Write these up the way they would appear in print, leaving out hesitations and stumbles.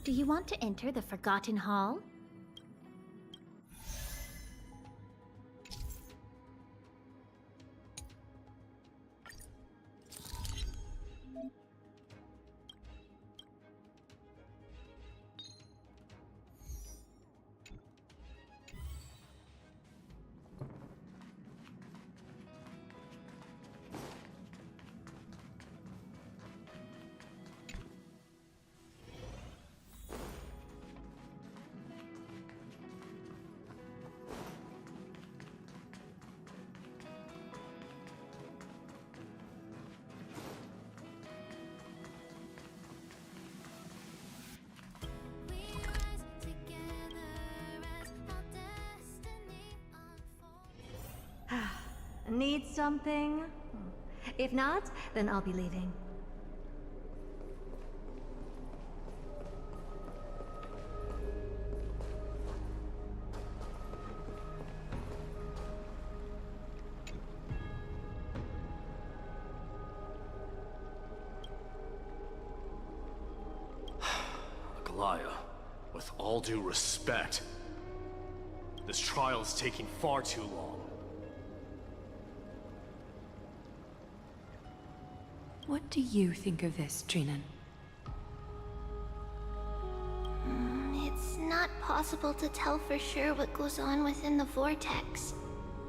Do you want to enter the Forgotten Hall? Need something? If not, then I'll be leaving. Aglaya, with all due respect, this trial is taking far too long. What do you think of this, Trinan? It's not possible to tell for sure what goes on within the vortex.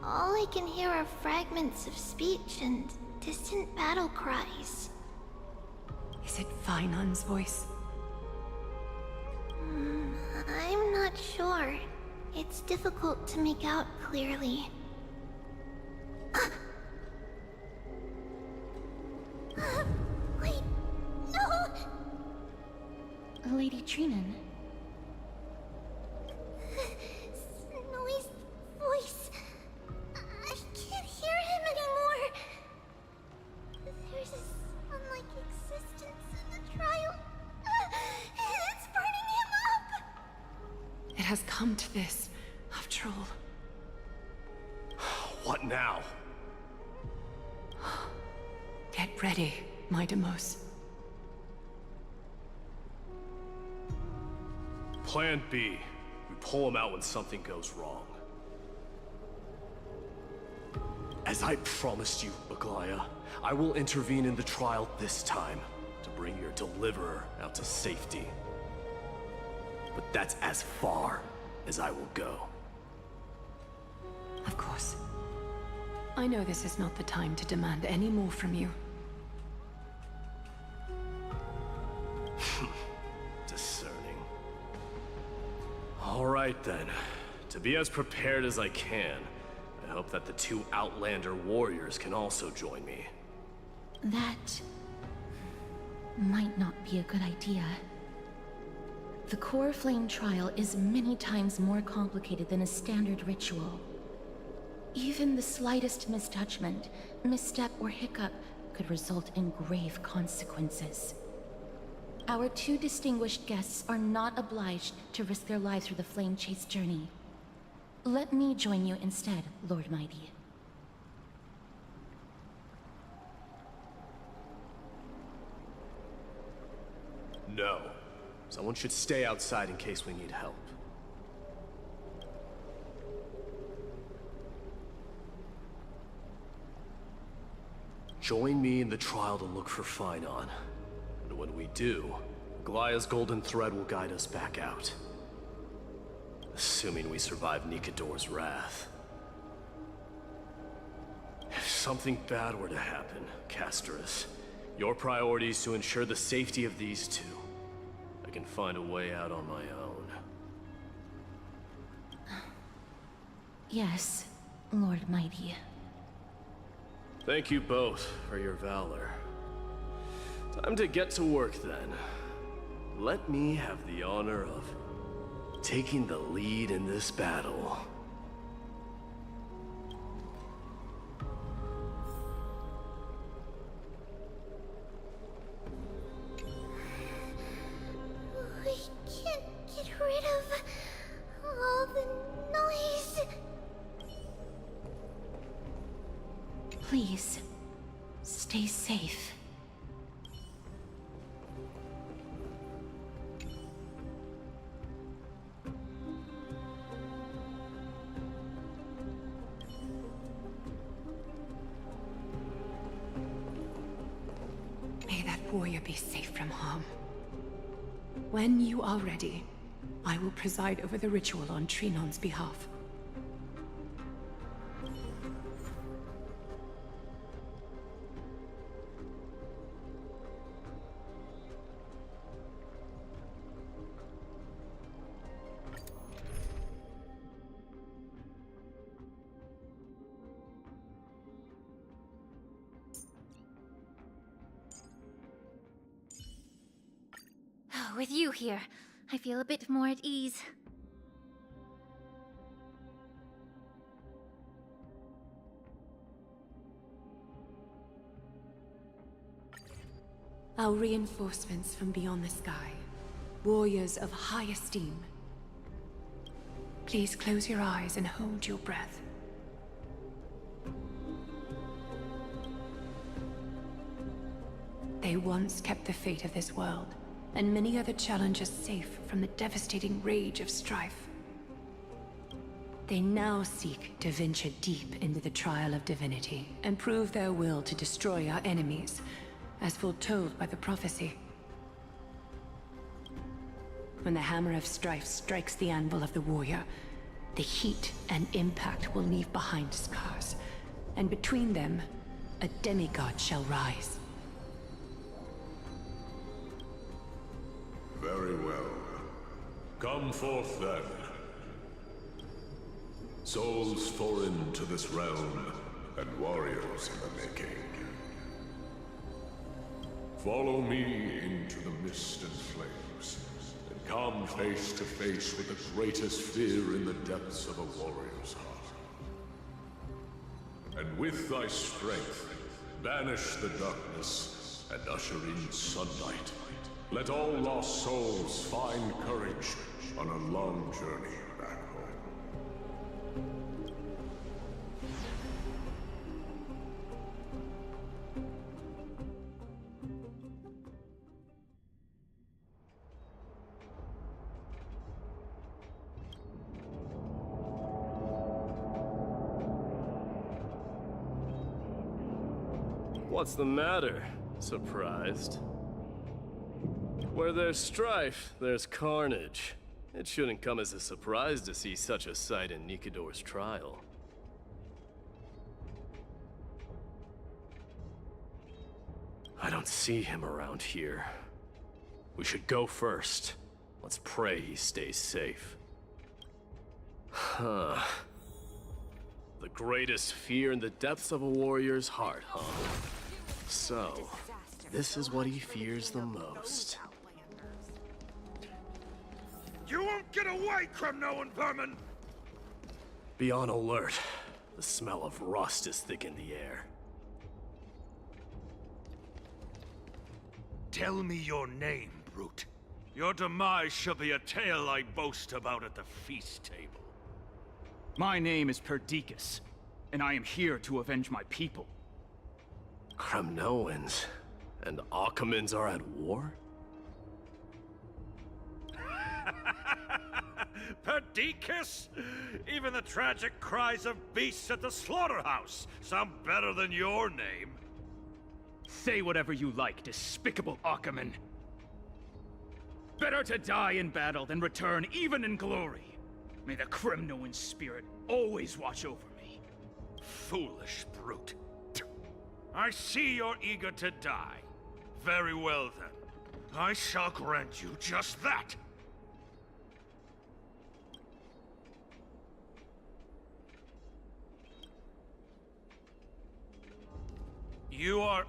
All I can hear are fragments of speech and distant battle cries. Is it Vainan's voice? I'm not sure. It's difficult to make out clearly. Wait, no! Lady Trinan. Snowy's voice. I can't hear him anymore. There's a sun-like existence in the trial. It's burning him up! It has come to this, after all. What now? Get ready, my Demos. Plan B. We pull him out when something goes wrong. As I promised you, Aglaya, I will intervene in the trial this time to bring your deliverer out to safety. But that's as far as I will go. Of course. I know this is not the time to demand any more from you. Discerning. All right then. To be as prepared as I can, I hope that the two Outlander warriors can also join me. That might not be a good idea. The Core Flame trial is many times more complicated than a standard ritual. Even the slightest misjudgment, misstep, or hiccup could result in grave consequences. Our two distinguished guests are not obliged to risk their lives through the Flame Chase journey. Let me join you instead, Lord Mighty. No. Someone should stay outside in case we need help. Join me in the trial to look for Fainan. And when we do, Aglaya's golden thread will guide us back out. Assuming we survive Nikador's wrath. If something bad were to happen, Casterus, your priority is to ensure the safety of these two. I can find a way out on my own. Yes, Lord Mighty. Thank you both for your valor. Time to get to work then. Let me have the honor of taking the lead in this battle. We can't get rid of all the noise. Please, stay safe. warrior be safe from harm. When you are ready, I will preside over the ritual on Trinon's behalf. With you here, I feel a bit more at ease. Our reinforcements from beyond the sky. Warriors of high esteem. Please close your eyes and hold your breath. They once kept the fate of this world, and many other challengers safe from the devastating rage of strife. They now seek to venture deep into the trial of divinity and prove their will to destroy our enemies, as foretold by the prophecy. When the hammer of strife strikes the anvil of the warrior, the heat and impact will leave behind scars, and between them, a demigod shall rise. Very well. Come forth then. Souls foreign to this realm, and warriors in the making. Follow me into the mist and flames, and come face to face with the greatest fear in the depths of a warrior's heart. And with thy strength, banish the darkness and usher in sunlight. Let all lost souls find courage on a long journey back home. What's the matter? Surprised? Where there's strife, there's carnage. It shouldn't come as a surprise to see such a sight in Nikador's trial. I don't see him around here. We should go first. Let's pray he stays safe. Huh. The greatest fear in the depths of a warrior's heart, huh? So, this is what he fears the most. You won't get away, criminal vermin! Be on alert. The smell of rust is thick in the air. Tell me your name, brute. Your demise shall be a tale I boast about at the feast table. My name is Perdiccas, and I am here to avenge my people. Kremnoans and Akamans are at war? Perdiccas? Even the tragic cries of beasts at the slaughterhouse sound better than your name. Say whatever you like, despicable Achaman. Better to die in battle than return even in glory. May the Kremnoan spirit always watch over me. Foolish brute. I see you're eager to die. Very well then. I shall grant you just that. You are...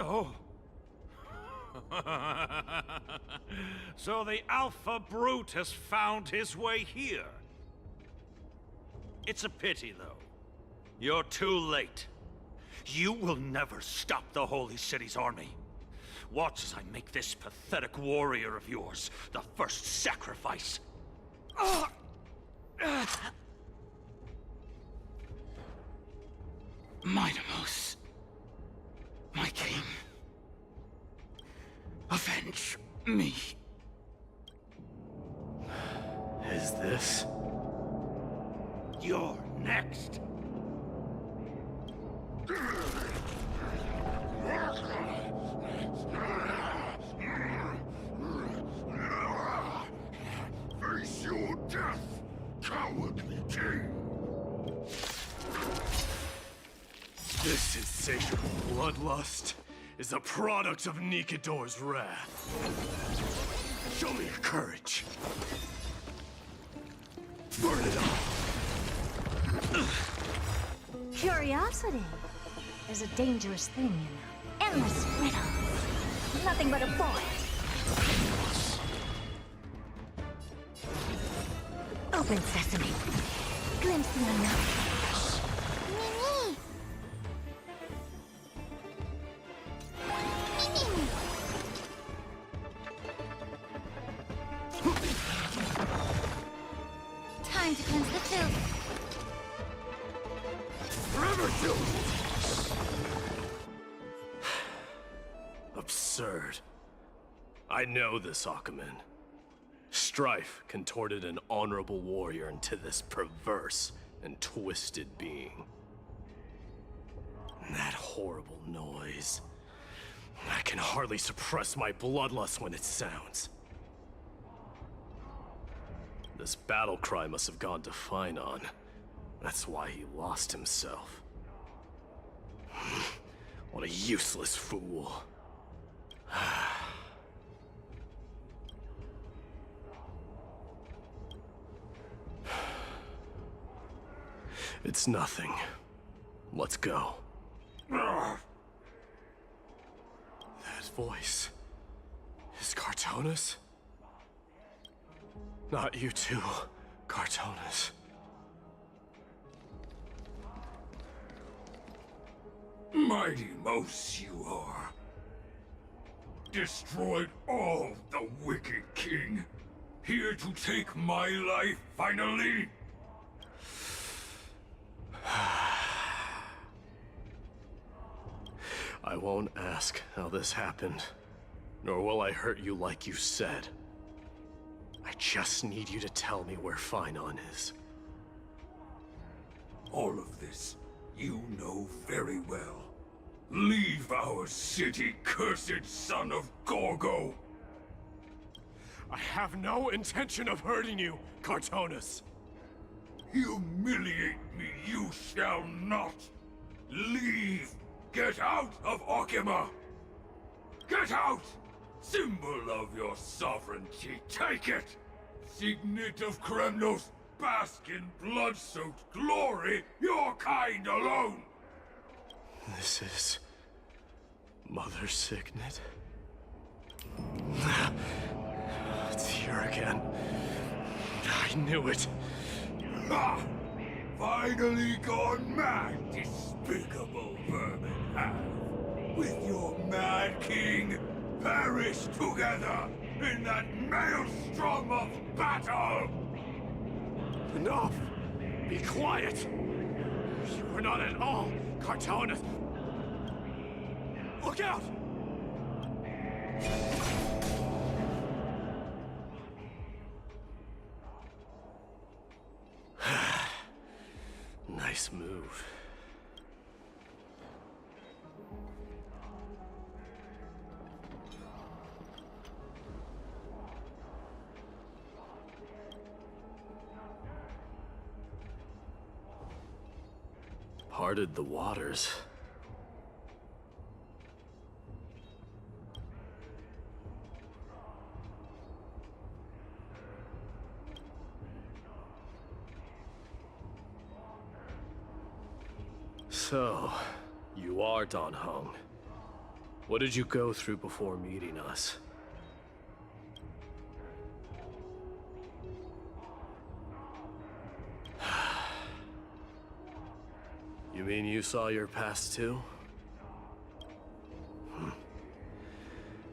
Oh. So the Alpha Brute has found his way here. It's a pity, though. You're too late. You will never stop the Holy City's army. Watch as I make this pathetic warrior of yours the first sacrifice. Minimos, my king, avenge me. Is this? You're next. This insatiable bloodlust is a product of Nikador's wrath. Show me your courage. Burn it up. Curiosity is a dangerous thing, you know. Endless riddles. Nothing but a void. Open sesame. Glimpse the unknown. Mimi! Mimi! Time to cleanse the filth. Forever children! Absurd. I know this, Akaman. Strife contorted an honorable warrior into this perverse and twisted being. And that horrible noise. I can hardly suppress my bloodlust when it sounds. This battle cry must have gone to Finon. That's why he lost himself. What a useless fool. It's nothing. Let's go. That voice is Cartonis? Not you too, Cartonis. Mighty Mouse you are. Destroyed all the wicked king. Here to take my life finally. I won't ask how this happened, nor will I hurt you like you said. I just need you to tell me where Finon is. All of this you know very well. Leave our city, cursed son of Gorgo! I have no intention of hurting you, Cartonis. Humiliate me you shall not! Leave! Get out of Okima! Get out! Symbol of your sovereignty, take it! Signet of Kremnos, bask in blood-soaked glory, your kind alone! This is... Mother Signet? It's here again. I knew it. Ha! Finally gone mad, despicable vermin have. With your mad king, perish together in that maelstrom of battle! Enough! Be quiet! You were not at all Cartonis! Look out! Nice move. Parted the waters. So, you are Don Hung. What did you go through before meeting us? You mean you saw your past too?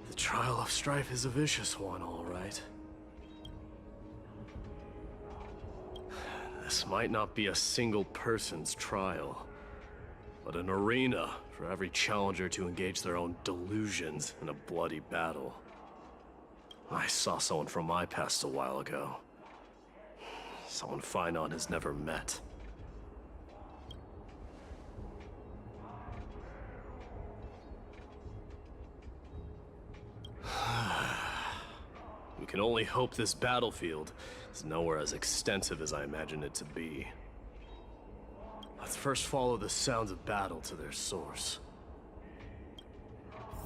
The trial of Strife is a vicious one, all right. This might not be a single person's trial, but an arena for every challenger to engage their own delusions in a bloody battle. I saw someone from my past a while ago. Someone Finon has never met. We can only hope this battlefield is nowhere as extensive as I imagined it to be. Let's first follow the sounds of battle to their source.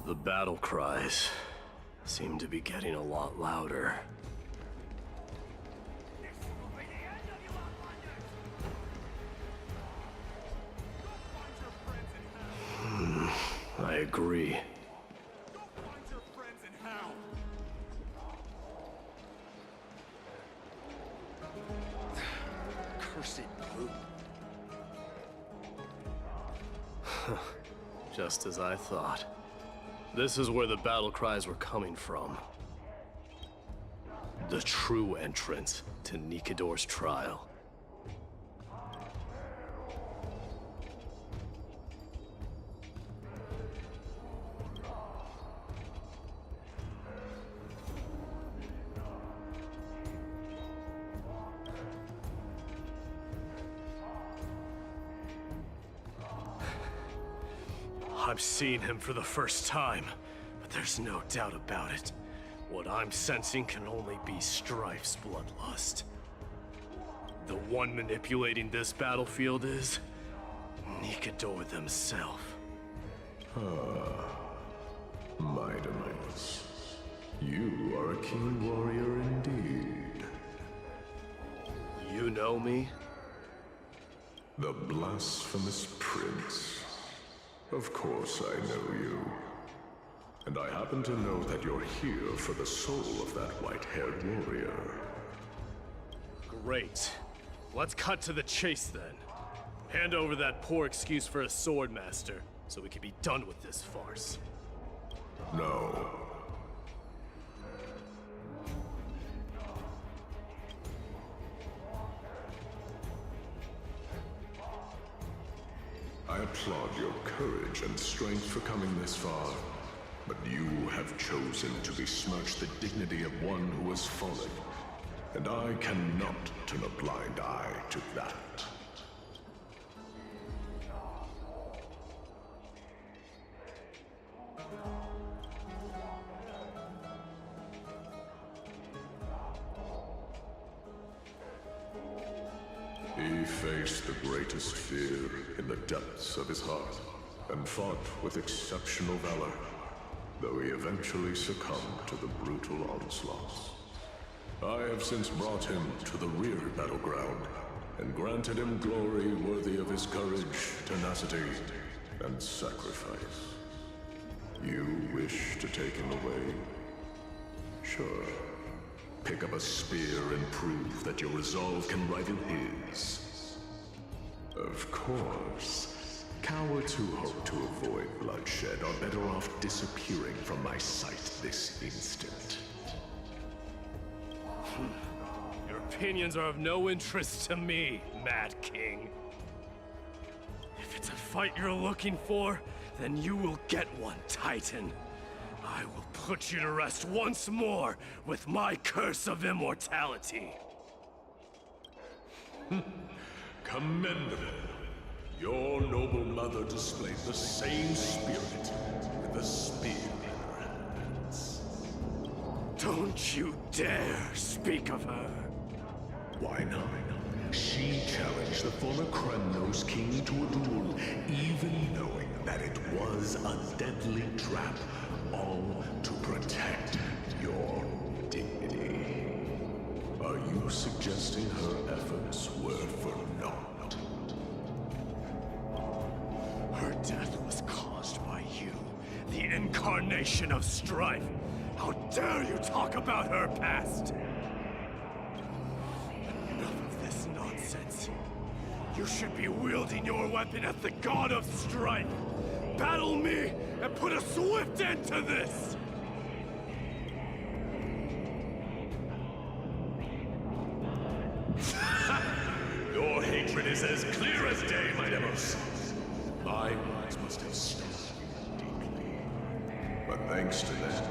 The battle cries seem to be getting a lot louder. I agree. Cursed brute. Just as I thought. This is where the battle cries were coming from. The true entrance to Nikador's trial. I'm seeing him for the first time, but there's no doubt about it. What I'm sensing can only be Strife's bloodlust. The one manipulating this battlefield is Nikador themselves. Mightimus, you are a keen warrior indeed. You know me? The blasphemous prince. Of course I know you. And I happen to know that you're here for the soul of that white-haired warrior. Great. Let's cut to the chase then. Hand over that poor excuse for a sword master, so we can be done with this farce. No. I applaud your courage and strength for coming this far, but you have chosen to besmirch the dignity of one who has fallen, and I cannot turn a blind eye to that. He faced the greatest fear in the depths of his heart, and fought with exceptional valor, though he eventually succumbed to the brutal onslaughts. I have since brought him to the rear battleground, and granted him glory worthy of his courage, tenacity, and sacrifice. You wish to take him away? Sure. Pick up a spear and prove that your resolve can rival his. Of course, cowards who hope to avoid bloodshed are better off disappearing from my sight this instant. Your opinions are of no interest to me, Mad King. If it's a fight you're looking for, then you will get one, Titan. I will put you to rest once more with my curse of immortality. Commendable. Your noble mother displayed the same spirit with the spear in her hands. Don't you dare speak of her. Why not? She challenged the former Kremnos king to a duel, even knowing that it was a deadly trap, all to protect your dignity. Are you suggesting her efforts were for naught? Her death was caused by you, the incarnation of strife. How dare you talk about her past? Enough of this nonsense. You should be wielding your weapon at the god of strife. Battle me and put a swift end to this! Your hatred is as clear as day, my Demos. My words must have stung you deeply. But thanks to that,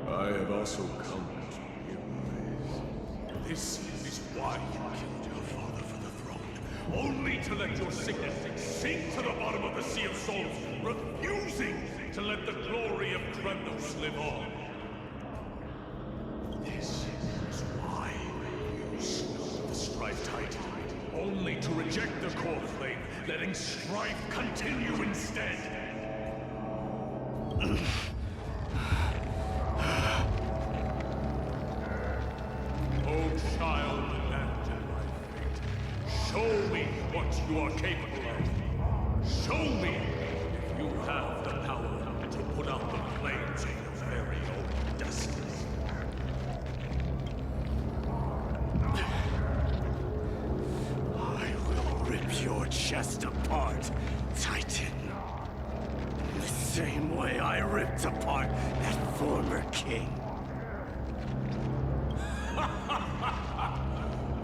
I have also come to realize this is why you killed your father for the throne. Only to let your sickness sink to the bottom of the Sea of Souls, refusing to let the glory of Kremnos live on. This letting strife continue instead. Oh, child, abandon my fate. Show me what you are capable of. Show me if you have the power to put out the flames of your very own destiny. I will rip your chest apart, Titan. In the same way I ripped apart that former king.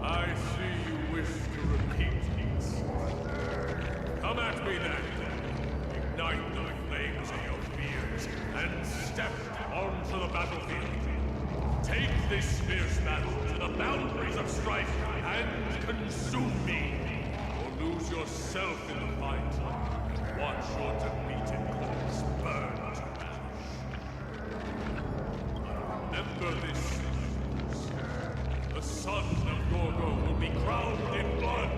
I see you wish to repeat these. Come at me then. Ignite the flames of your fears and step onto the battlefield. Take this fierce battle to the boundaries of strife and consume me. Or lose yourself in the fight. Watch your defeated corpse burn to ash. Remember this. The son of Gorgo will be crowned in blood.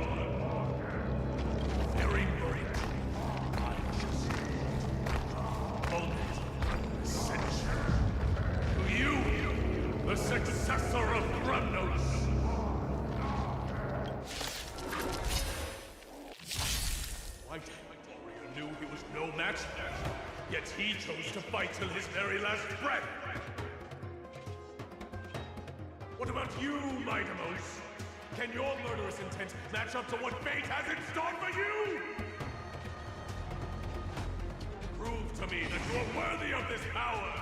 Very brink. Opponent, ascension. To you, the successor of Kremnos. White warrior knew he was no match, yet he chose to fight till his very last breath. What about you, Mightimos? Can your murderous intent match up to what fate has in store for you? Prove to me that you are worthy of this power!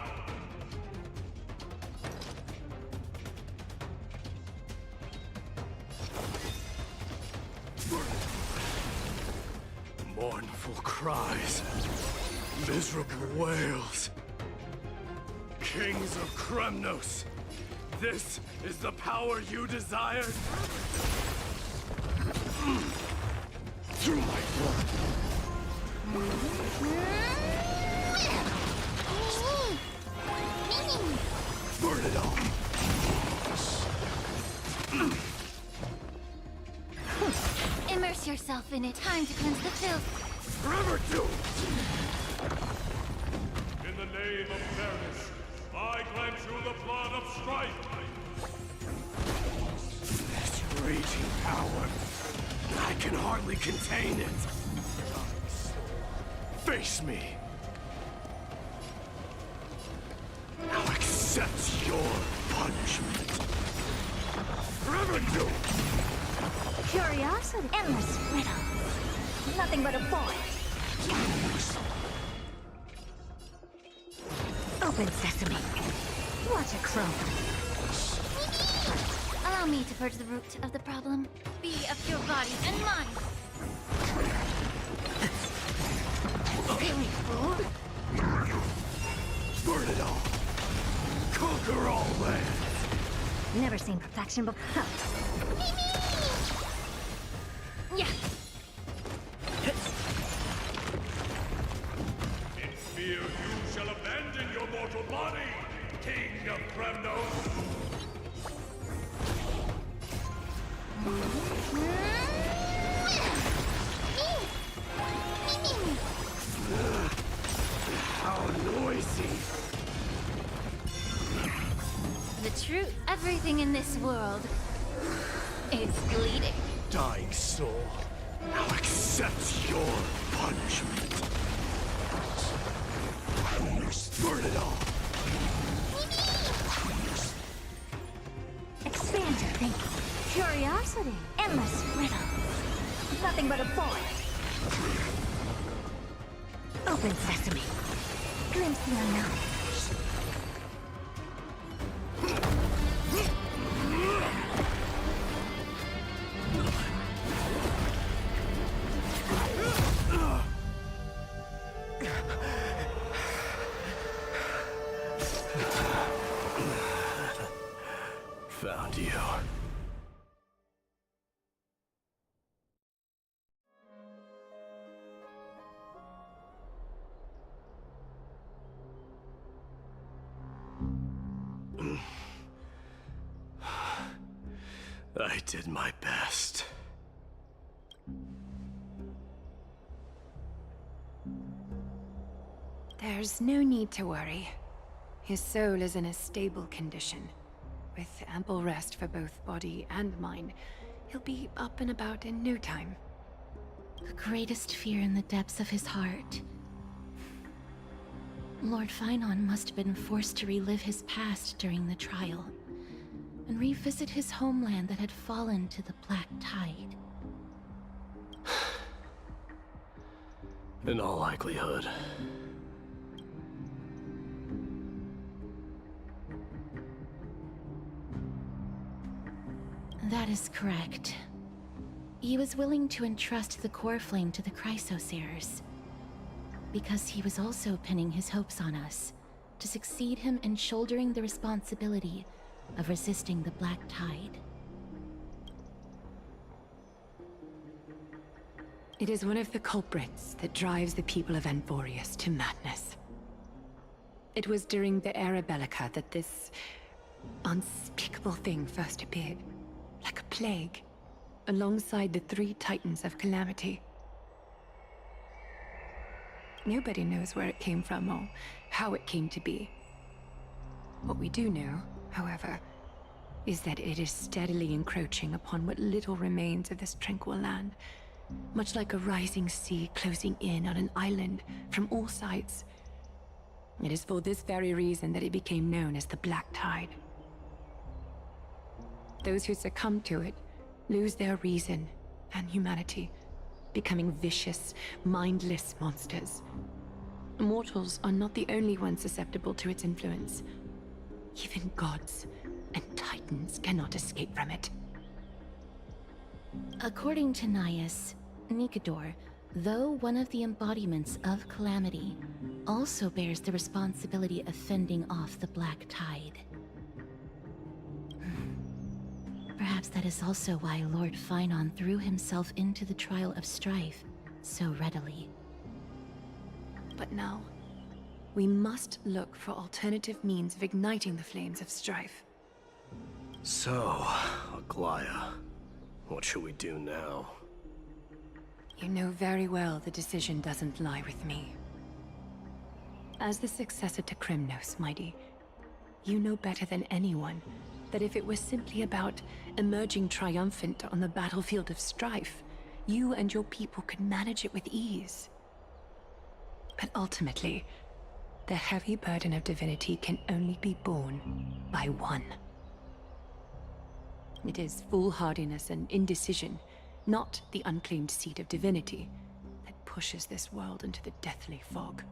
Mournful cries. Miserable wails. Kings of Kremnos. This is the power you desired? Through my blood. Burn it all. Immerse yourself in it. Time to cleanse the filth. Forever doomed. In the name of fairness, I grant you the blood of strife. This raging power. I can hardly contain it. Face me. Now accept your punishment. Forever doomed. Curiosity. Endless riddle. Nothing but a void. Open sesame. Watch it crow. Allow me to purge the root of the problem. Be of your body and mind. Silly fool. Burn it all. Conquer all lands. Never seen perfection before. Yeah. In fear you shall abandon your mortal body, King of Kremnos. How noisy. The truth. Everything in this world is bleeding. Dying soul. Now accept your punishment. Burn it all. Expand your thinking. Curiosity. Endless riddle. Nothing but a void. Open sesame. Glimpse the unknown. Found you. I did my best. There's no need to worry. His soul is in a stable condition. With ample rest for both body and mind, he'll be up and about in no time. The greatest fear in the depths of his heart. Lord Finon must have been forced to relive his past during the trial, and revisit his homeland that had fallen to the Black Tide. In all likelihood. That is correct. He was willing to entrust the core flame to the Chrysosayers, because he was also pinning his hopes on us, to succeed him in shouldering the responsibility of resisting the Black Tide. It is one of the culprits that drives the people of Anvorius to madness. It was during the Era Bellica that this unspeakable thing first appeared, like a plague, alongside the 3 Titans of Calamity. Nobody knows where it came from or how it came to be. What we do know, however, is that it is steadily encroaching upon what little remains of this tranquil land, much like a rising sea closing in on an island from all sides. It is for this very reason that it became known as the Black Tide. Those who succumb to it lose their reason and humanity, becoming vicious, mindless monsters. Mortals are not the only ones susceptible to its influence. Even gods and titans cannot escape from it. According to Naius, Nikador, though one of the embodiments of Calamity, also bears the responsibility of fending off the Black Tide. Perhaps that is also why Lord Finon threw himself into the trial of strife so readily. But now, we must look for alternative means of igniting the flames of strife. So, Aglaya, what should we do now? You know very well the decision doesn't lie with me. As the successor to Krymnos, Mighty, you know better than anyone that if it was simply about emerging triumphant on the battlefield of strife, you and your people could manage it with ease. But ultimately, the heavy burden of divinity can only be borne by one. It is foolhardiness and indecision, not the unclaimed seat of divinity, that pushes this world into the deathly fog.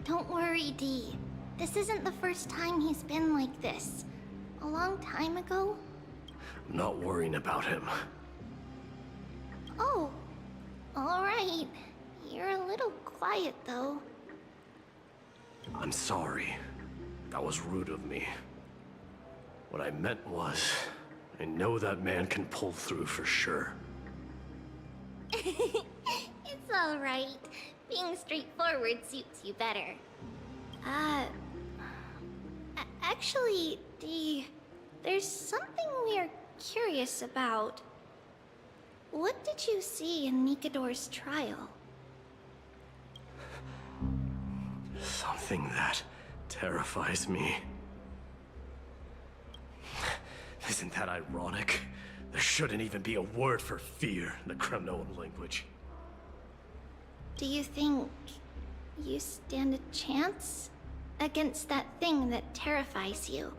Don't worry, Dee. This isn't the first time he's been like this. A long time ago? I'm not worrying about him. Oh, alright. You're a little quiet, though. I'm sorry. That was rude of me. What I meant was, I know that man can pull through for sure. It's alright. Being straightforward suits you better. Actually, Dee, there's something we're curious about. What did you see in Nikador's trial? Something that terrifies me. Isn't that ironic? There shouldn't even be a word for fear in the Kremnoan language. Do you think you stand a chance against that thing that terrifies you?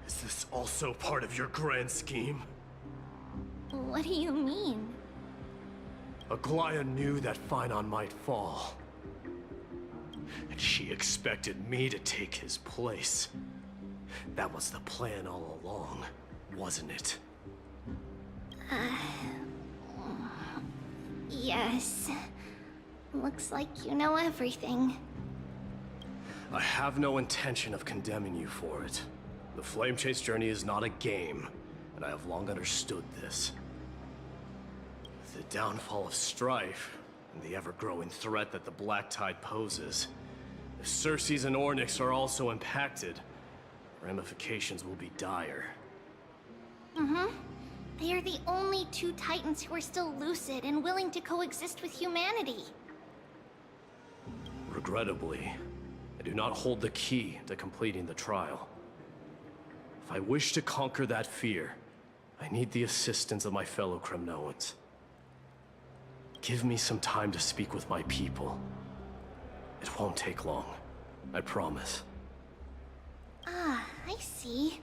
Is this also part of your grand scheme? What do you mean? Aglaya knew that Phynon might fall. And she expected me to take his place. That was the plan all along, wasn't it? Yes. Looks like you know everything. I have no intention of condemning you for it. The Flame Chase journey is not a game, and I have long understood this. With the downfall of Strife, and the ever-growing threat that the Black Tide poses, if Circes and Ornyx are also impacted, ramifications will be dire. They are the only two Titans who are still lucid and willing to coexist with humanity. Regrettably, I do not hold the key to completing the trial. If I wish to conquer that fear, I need the assistance of my fellow Kremnoans. Give me some time to speak with my people. It won't take long, I promise. Ah, I see.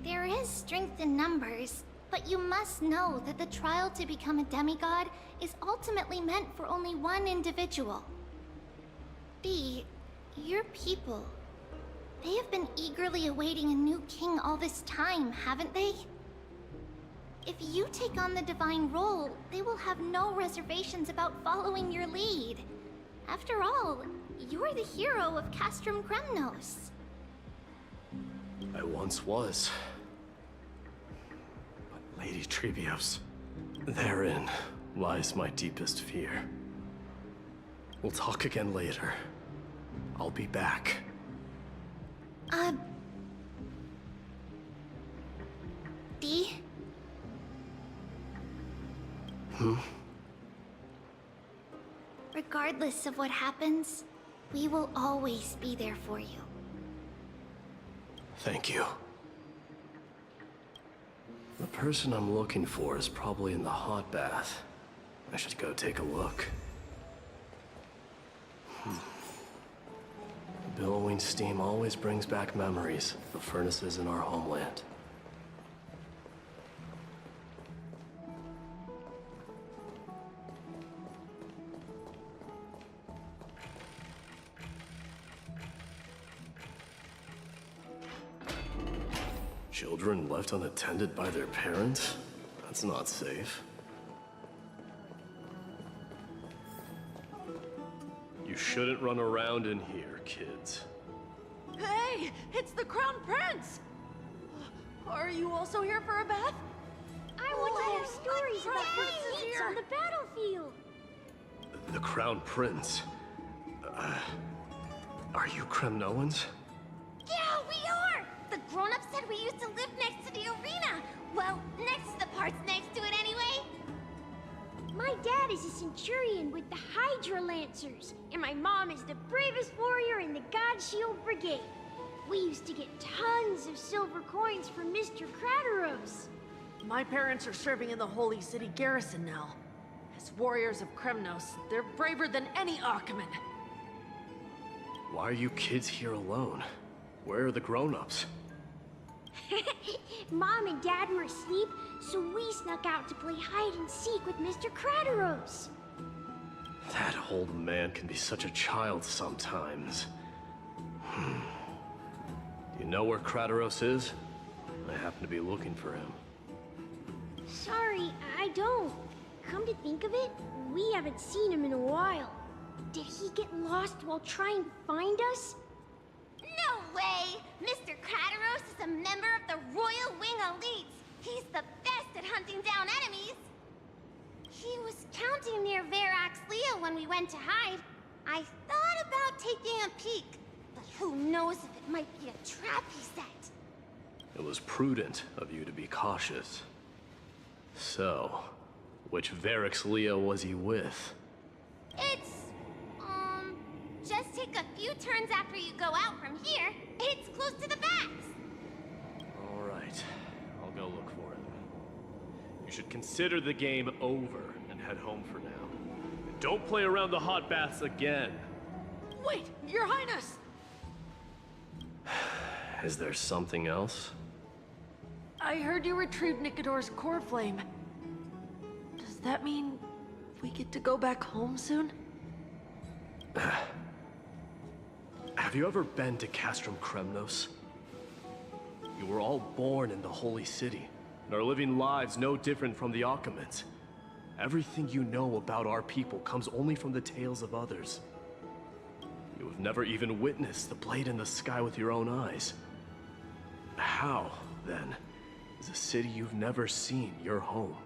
There is strength in numbers, but you must know that the trial to become a demigod is ultimately meant for only one individual. Dee, your people, they have been eagerly awaiting a new king all this time, haven't they? If you take on the divine role, they will have no reservations about following your lead. After all, you're the hero of Castrum Kremnos. I once was. But Lady Trebios, therein lies my deepest fear. We'll talk again later. I'll be back. Dee? Regardless of what happens, we will always be there for you. Thank you. The person I'm looking for is probably in the hot bath. I should go take a look. Billowing steam always brings back memories of the furnaces in our homeland. Children left unattended by their parents? That's not safe. You shouldn't run around in here, kids. Hey, it's the Crown Prince! Are you also here for a bath? I want to hear stories about princes here on the battlefield. The Crown Prince. Are you Kremnoans? Yeah, we are! The grown-ups said we used to live next to the arena. Well, next to the parts next to it anyway. My dad is a centurion with the Hydra Lancers, and my mom is the bravest warrior in the God Shield Brigade. We used to get tons of silver coins from Mr. Crateros. My parents are serving in the Holy City garrison now. As warriors of Kremnos, they're braver than any Archiman. Why are you kids here alone? Where are the grown-ups? Mom and Dad were asleep, so we snuck out to play hide and seek with Mr. Crateros. That old man can be such a child sometimes. Do you know where Kratos is? I happen to be looking for him. Sorry, I don't. Come to think of it, we haven't seen him in a while. Did he get lost while trying to find us? No way! Mr. Kratos is a member of the Royal Wing Elites. He's the best at hunting down enemies. He was counting near Verax Leo when we went to hide. I thought about taking a peek, but who knows if it might be a trap he set. It was prudent of you to be cautious. So, which Verax Leo was he with? It's, just take a few turns after you go out from here. It's close to the backs. Alright, I'll go look for him. You should consider the game over and head home for now. And don't play around the hot baths again. Wait, Your Highness! Is there something else? I heard you retrieved Nikador's core flame. Does that mean we get to go back home soon? Have you ever been to Castrum Kremnos? You were all born in the Holy City, and are living lives no different from the Achaemenids. Everything you know about our people comes only from the tales of others. You have never even witnessed the blade in the sky with your own eyes. How, then, is a city you've never seen your home?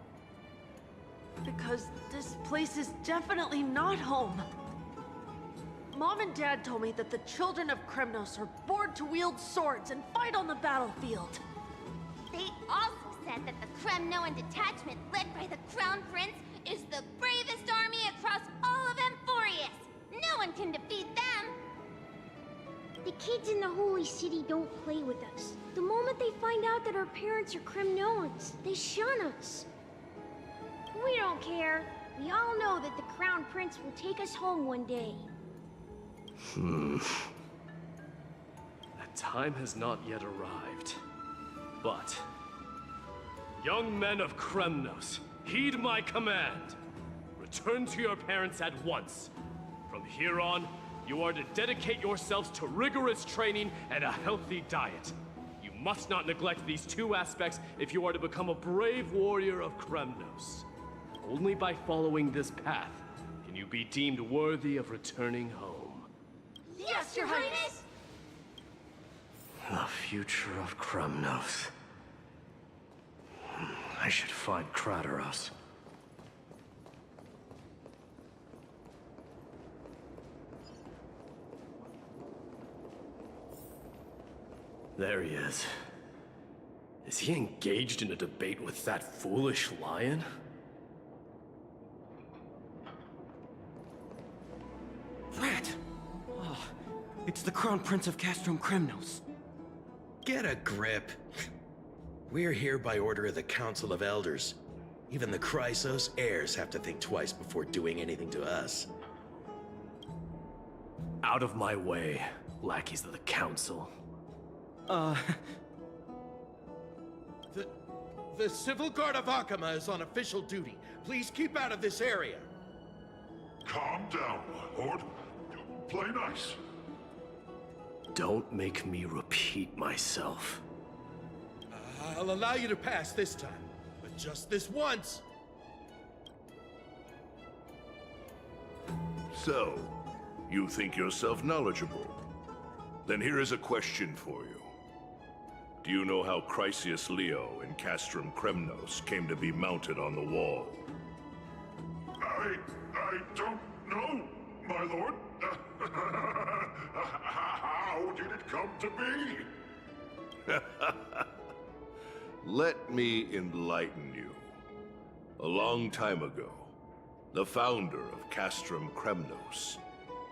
Because this place is definitely not home. Mom and Dad told me that the children of Kremnos are born to wield swords and fight on the battlefield. They also said that the Kremnoan detachment led by the Crown Prince is the bravest army across all of Amphorius. No one can defeat them. The kids in the Holy City don't play with us. The moment they find out that our parents are Kremnoans, they shun us. We don't care. We all know that the Crown Prince will take us home one day. That time has not yet arrived. But, young men of Kremnos, heed my command. Return to your parents at once. From here on, you are to dedicate yourselves to rigorous training and a healthy diet. You must not neglect these two aspects if you are to become a brave warrior of Kremnos. Only by following this path can you be deemed worthy of returning home. Yes, Your Highness! The future of Kremnos. I should find Kratos. There he is. Is he engaged in a debate with that foolish lion? Vlad! Oh, it's the Crown Prince of Castrum Kremnos. Get a grip. We're here by order of the Council of Elders. Even the Chrysos heirs have to think twice before doing anything to us. Out of my way, lackeys of the Council. The Civil Guard of Achaema is on official duty. Please keep out of this area. Calm down, my lord. Play nice. Don't make me repeat myself. I'll allow you to pass this time, but just this once. So, you think yourself knowledgeable? Then here is a question for you. Do you know how Chrysius Leo in Castrum Kremnos came to be mounted on the wall? I don't know, my lord. How did it come to be? Let me enlighten you. A long time ago, the founder of Castrum Kremnos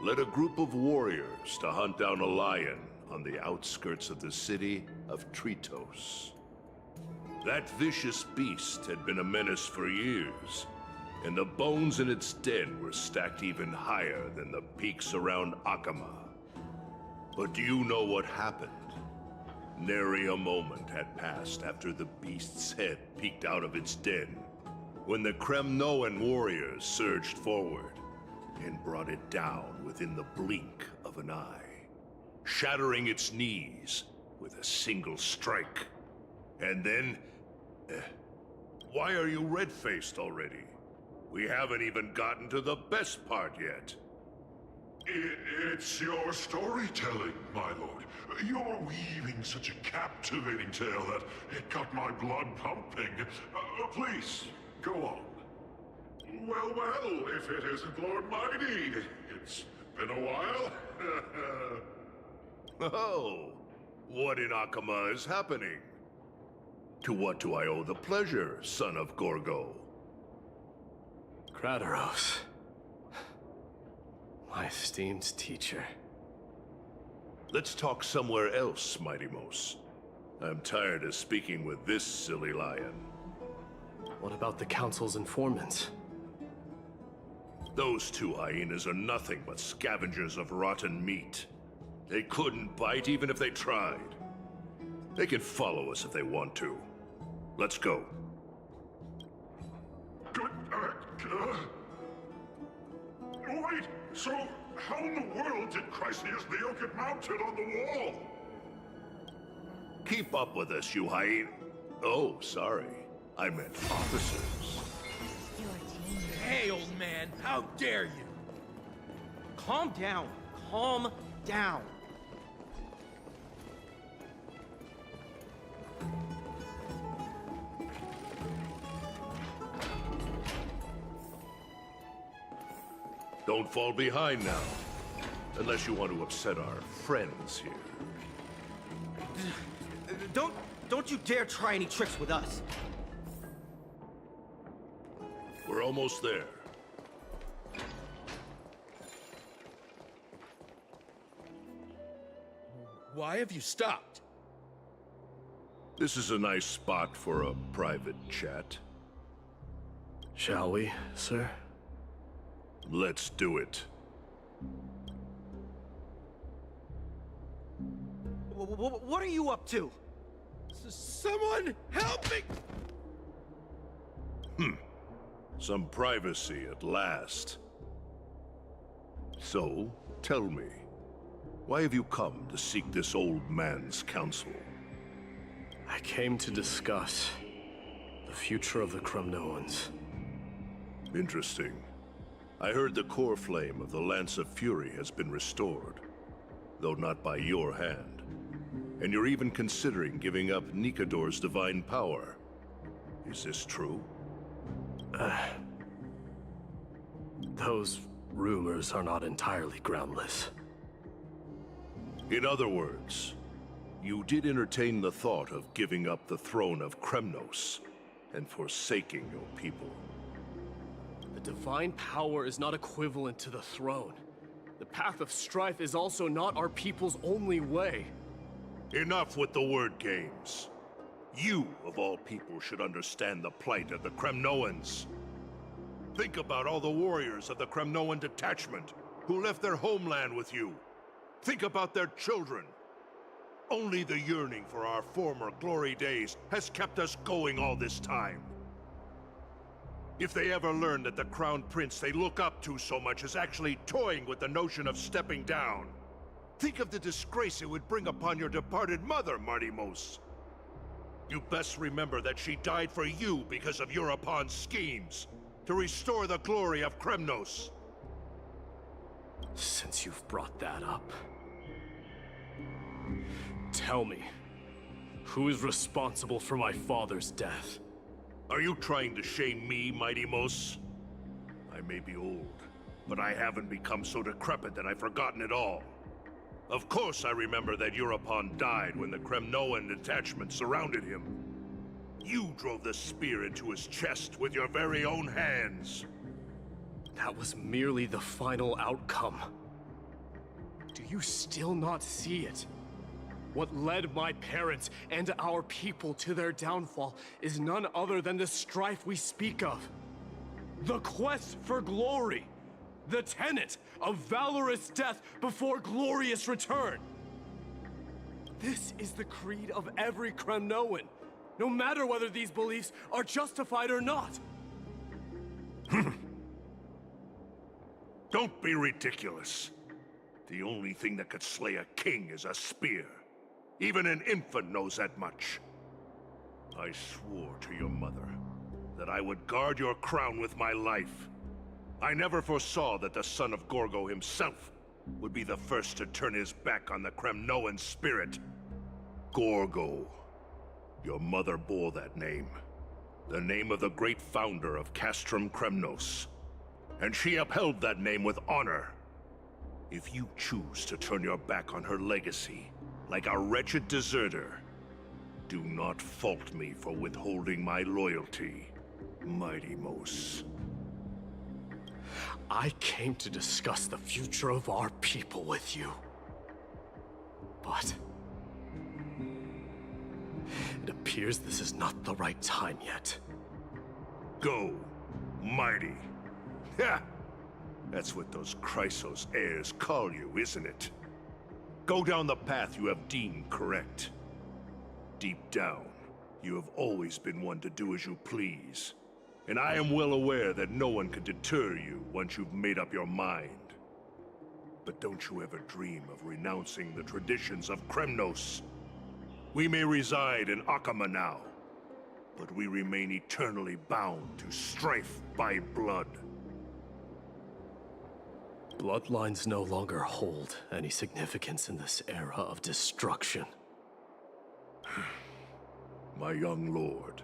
led a group of warriors to hunt down a lion on the outskirts of the city of Tritos. That vicious beast had been a menace for years, and the bones in its den were stacked even higher than the peaks around Achaema. But do you know what happened? Nary a moment had passed after the beast's head peeked out of its den, when the Kremnoan warriors surged forward. and brought it down within the blink of an eye, shattering its knees with a single strike. And then... why are you red-faced already? We haven't even gotten to the best part yet. It's your storytelling, my lord. You're weaving such a captivating tale that it got my blood pumping. Please, go on. Well, if it isn't Lord Mighty. It's been a while. Oh, what in Akama is happening? To what do I owe the pleasure, son of Gorgo? Kratos. My esteemed teacher. Let's talk somewhere else, Mighty Mos. I'm tired of speaking with this silly lion. What about the Council's informants? Those two hyenas are nothing but scavengers of rotten meat. They couldn't bite even if they tried. They can follow us if they want to. Let's go. Good, wait, so how in the world did Chryseus Leo get mounted on the wall? Keep up with us, you hyena. Oh, sorry. I meant officers. Hey, old man, how dare you? Calm down. Calm down. Don't fall behind now. Unless you want to upset our friends here. Don't you dare try any tricks with us. We're almost there. Why have you stopped? This is a nice spot for a private chat. Shall we, sir? Let's do it. What are you up to? Someone help me! Some privacy at last. So, tell me, why have you come to seek this old man's counsel? I came to discuss the future of the Kremnoans. Interesting. I heard the core flame of the Lance of Fury has been restored, though not by your hand. And you're even considering giving up Nikador's divine power. Is this true? Those rumors are not entirely groundless. In other words, you did entertain the thought of giving up the throne of Kremnos and forsaking your people. The divine power is not equivalent to the throne. The path of strife is also not our people's only way. Enough with the word games. You, of all people, should understand the plight of the Kremnoans. Think about all the warriors of the Kremnoan detachment who left their homeland with you. Think about their children. Only the yearning for our former glory days has kept us going all this time. If they ever learn that the Crown Prince they look up to so much is actually toying with the notion of stepping down, think of the disgrace it would bring upon your departed mother, Mighty Mos. You best remember that she died for you because of Europon's schemes, to restore the glory of Kremnos. Since you've brought that up, tell me, who is responsible for my father's death? Are you trying to shame me, Mighty Mos? I may be old, but I haven't become so decrepit that I've forgotten it all. Of course I remember that Europon died when the Kremnoan detachment surrounded him. You drove the spear into his chest with your very own hands. That was merely the final outcome. Do you still not see it? What led my parents and our people to their downfall is none other than the strife we speak of. The quest for glory. The tenet of valorous death before glorious return. This is the creed of every Kremnoan, no matter whether these beliefs are justified or not. Don't be ridiculous. The only thing that could slay a king is a spear. Even an infant knows that much. I swore to your mother that I would guard your crown with my life. I never foresaw that the son of Gorgo himself would be the first to turn his back on the Kremnoan spirit. Gorgo. Your mother bore that name. The name of the great founder of Castrum Kremnos. And she upheld that name with honor. If you choose to turn your back on her legacy, like a wretched deserter, do not fault me for withholding my loyalty, Mighty Mos. I came to discuss the future of our people with you. But it appears this is not the right time yet. Go, Mighty. Ha! That's what those Chrysos heirs call you, isn't it? Go down the path you have deemed correct. Deep down, you have always been one to do as you please. And I am well aware that no one can deter you once you've made up your mind. But don't you ever dream of renouncing the traditions of Kremnos. We may reside in Akama now, but we remain eternally bound to strife by blood. Bloodlines no longer hold any significance in this era of destruction. My young lord,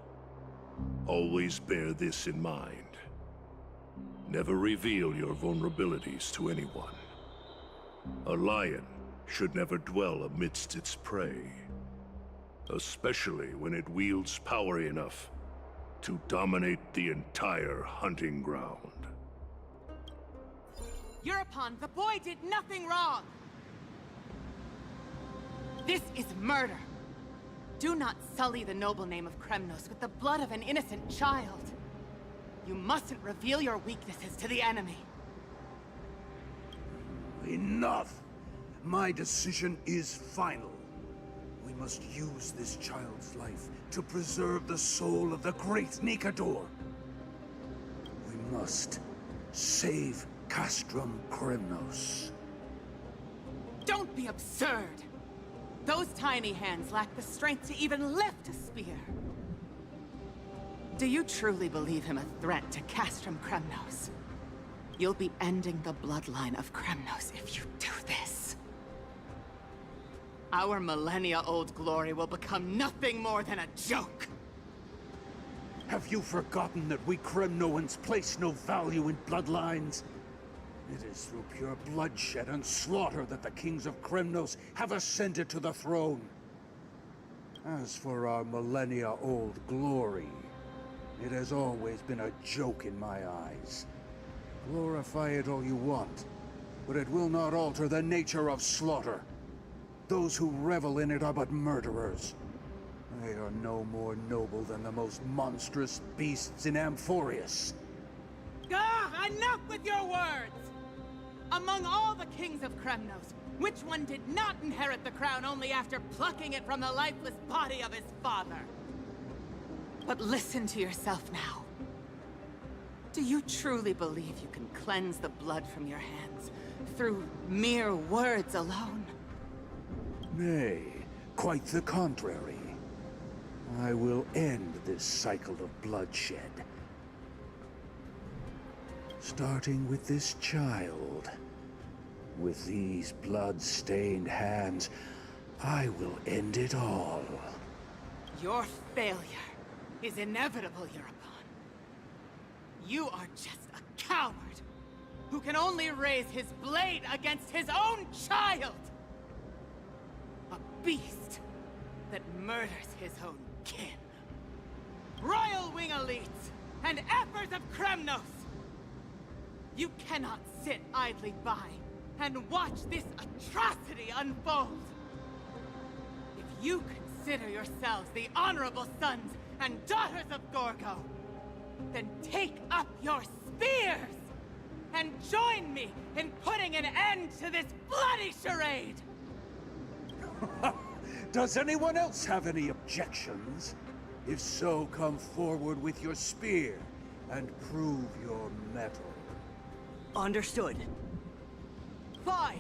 always bear this in mind. Never reveal your vulnerabilities to anyone. A lion should never dwell amidst its prey, especially when it wields power enough to dominate the entire hunting ground. Eurepon, the boy did nothing wrong! This is murder! Do not sully the noble name of Kremnos with the blood of an innocent child. You mustn't reveal your weaknesses to the enemy. Enough! My decision is final. We must use this child's life to preserve the soul of the great Nikador. We must save Castrum Kremnos. Don't be absurd! Those tiny hands lack the strength to even lift a spear. Do you truly believe him a threat to Castrum Kremnos? You'll be ending the bloodline of Kremnos if you do this. Our millennia-old glory will become nothing more than a joke. Have you forgotten that we Kremnoans place no value in bloodlines? It is through pure bloodshed and slaughter that the kings of Kremnos have ascended to the throne. As for our millennia-old glory, it has always been a joke in my eyes. Glorify it all you want, but it will not alter the nature of slaughter. Those who revel in it are but murderers. They are no more noble than the most monstrous beasts in Amphorius. Ah, enough with your words! Among all the kings of Kremnos, which one did not inherit the crown only after plucking it from the lifeless body of his father? But listen to yourself now. Do you truly believe you can cleanse the blood from your hands through mere words alone? Nay, quite the contrary. I will end this cycle of bloodshed. Starting with this child. With these blood-stained hands, I will end it all. Your failure is inevitable, Eurepon. You are just a coward who can only raise his blade against his own child! A beast that murders his own kin. Royal Wing elites and Ephors of Kremnos! You cannot sit idly by and watch this atrocity unfold. If you consider yourselves the honorable sons and daughters of Gorgo, then take up your spears and join me in putting an end to this bloody charade! Does anyone else have any objections? If so, come forward with your spear and prove your mettle. Understood. 5,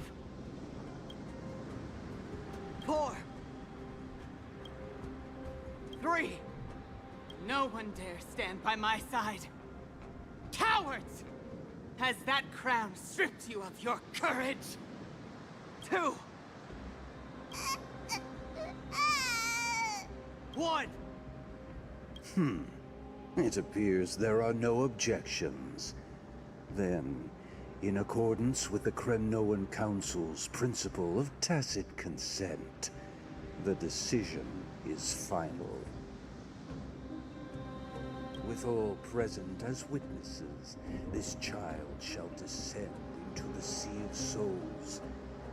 4, 3. No one dare stand by my side. Cowards! Has that crown stripped you of your courage? 2, 1. It appears there are no objections. Then, in accordance with the Kremnoan Council's principle of tacit consent, the decision is final. With all present as witnesses, this child shall descend into the Sea of Souls,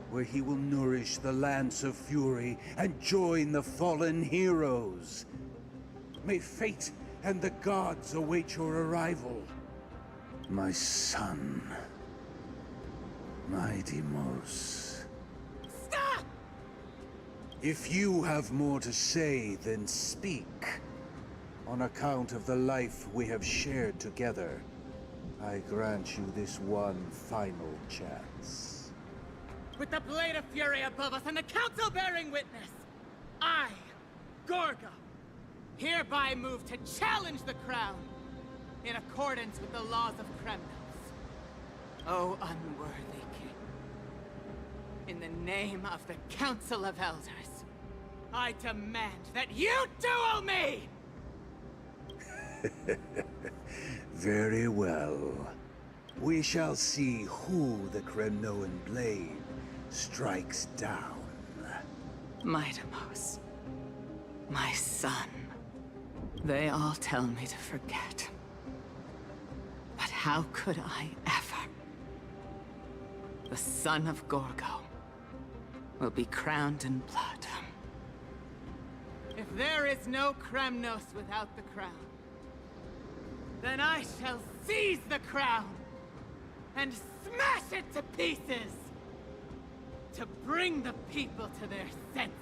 where he will nourish the Lance of Fury and join the fallen heroes. May fate and the gods await your arrival, my son, my Deimos. Stop! If you have more to say, then speak. On account of the life we have shared together, I grant you this one final chance. With the Blade of Fury above us and the Council bearing witness, I, Gorgo, hereby move to challenge the crown in accordance with the laws of Kremnos. O unworthy king, in the name of the Council of Elders, I demand that you duel me! Very well. We shall see who the Kremnoan blade strikes down. My Deimos, my son, they all tell me to forget. But how could I ever? The son of Gorgo will be crowned in blood. If there is no Kremnos without the crown, then I shall seize the crown and smash it to pieces to bring the people to their senses.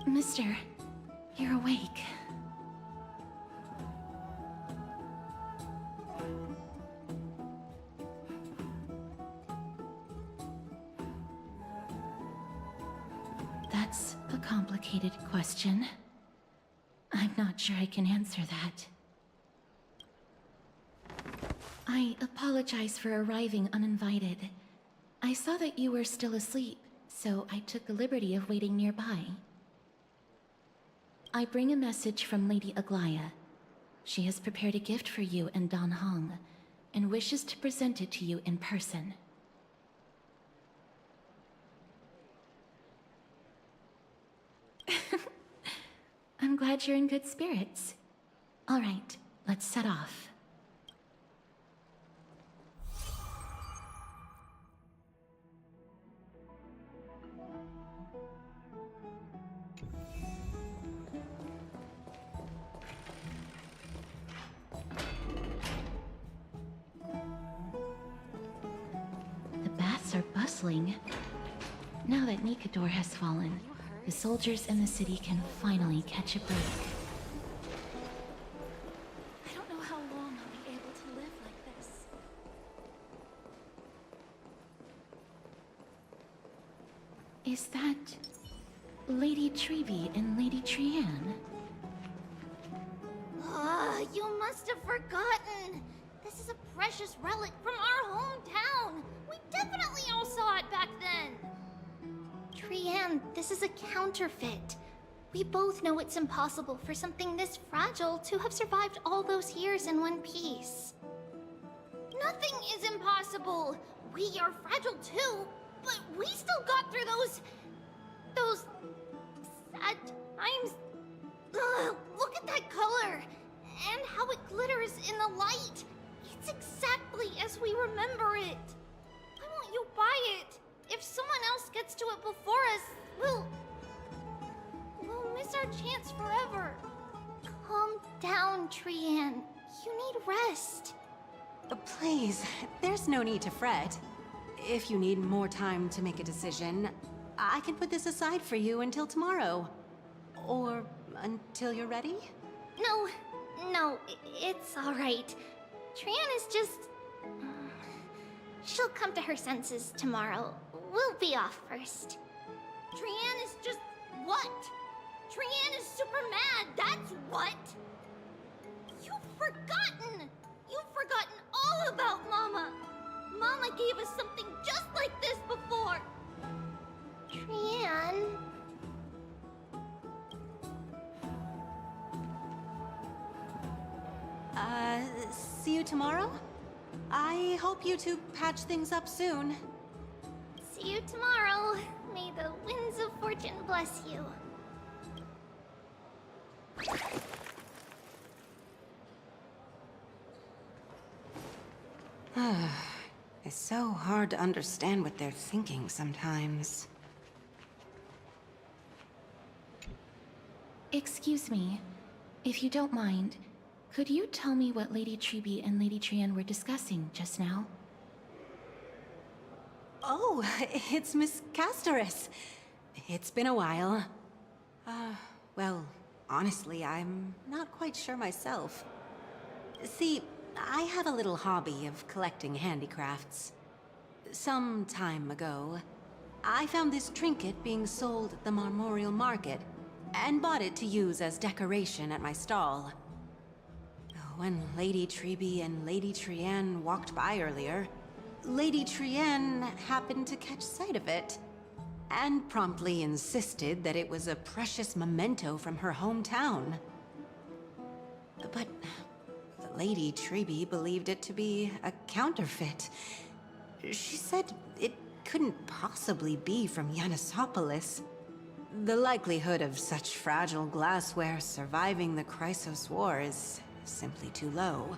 Mister, you're awake. That's a complicated question. I'm not sure I can answer that. I apologize for arriving uninvited. I saw that you were still asleep, so I took the liberty of waiting nearby. I bring a message from Lady Aglaya. She has prepared a gift for you and Dan Hong, and wishes to present it to you in person. I'm glad you're in good spirits. All right, let's set off. Are bustling. Now that Nikador has fallen, the soldiers in the city can finally catch a break. I don't know how long I'll be able to live like this. Is that Lady Trevi and Lady Trianne? You must have forgotten. This is a precious relic from our hometown. We definitely all saw it back then. Trianne, this is a counterfeit. We both know it's impossible for something this fragile to have survived all those years in one piece. Nothing is impossible. We are fragile too, but we still got through those sad times. Ugh, look at that color and how it glitters in the light. It's exactly as we remember it. Why won't you buy it? If someone else gets to it before us, we'll miss our chance forever. Calm down, Trian. You need rest. Please, there's no need to fret. If you need more time to make a decision, I can put this aside for you until tomorrow. Or until you're ready? No, it's alright. Trian is just... She'll come to her senses tomorrow. We'll be off first. Trian is just... what? Trian is super mad, that's what! You've forgotten! You've forgotten all about Mama! Mama gave us something just like this before! Trian... See you tomorrow? I hope you two patch things up soon. See you tomorrow. May the winds of fortune bless you. It's so hard to understand what they're thinking sometimes. Excuse me, if you don't mind, could you tell me what Lady Treby and Lady Trian were discussing just now? Oh, it's Miss Castoris. It's been a while. Well, honestly, I'm not quite sure myself. See, I have a little hobby of collecting handicrafts. Some time ago, I found this trinket being sold at the Marmorial Market, and bought it to use as decoration at my stall. When Lady Treby and Lady Trian walked by earlier, Lady Trian happened to catch sight of it, and promptly insisted that it was a precious memento from her hometown. But Lady Treby believed it to be a counterfeit. She said it couldn't possibly be from Yanisopolis. The likelihood of such fragile glassware surviving the Chrysos War is simply too low.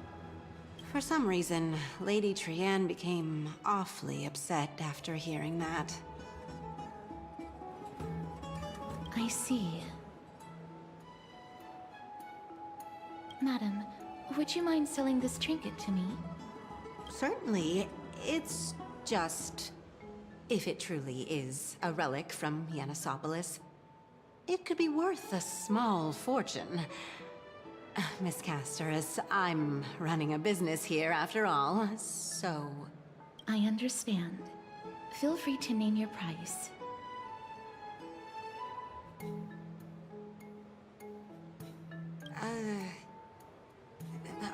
For some reason, Lady Trian became awfully upset after hearing that. I see. Madam, would you mind selling this trinket to me? Certainly. It's just... if it truly is a relic from Yanisopolis, it could be worth a small fortune. Miss Castoris, I'm running a business here after all, so... I understand. Feel free to name your price.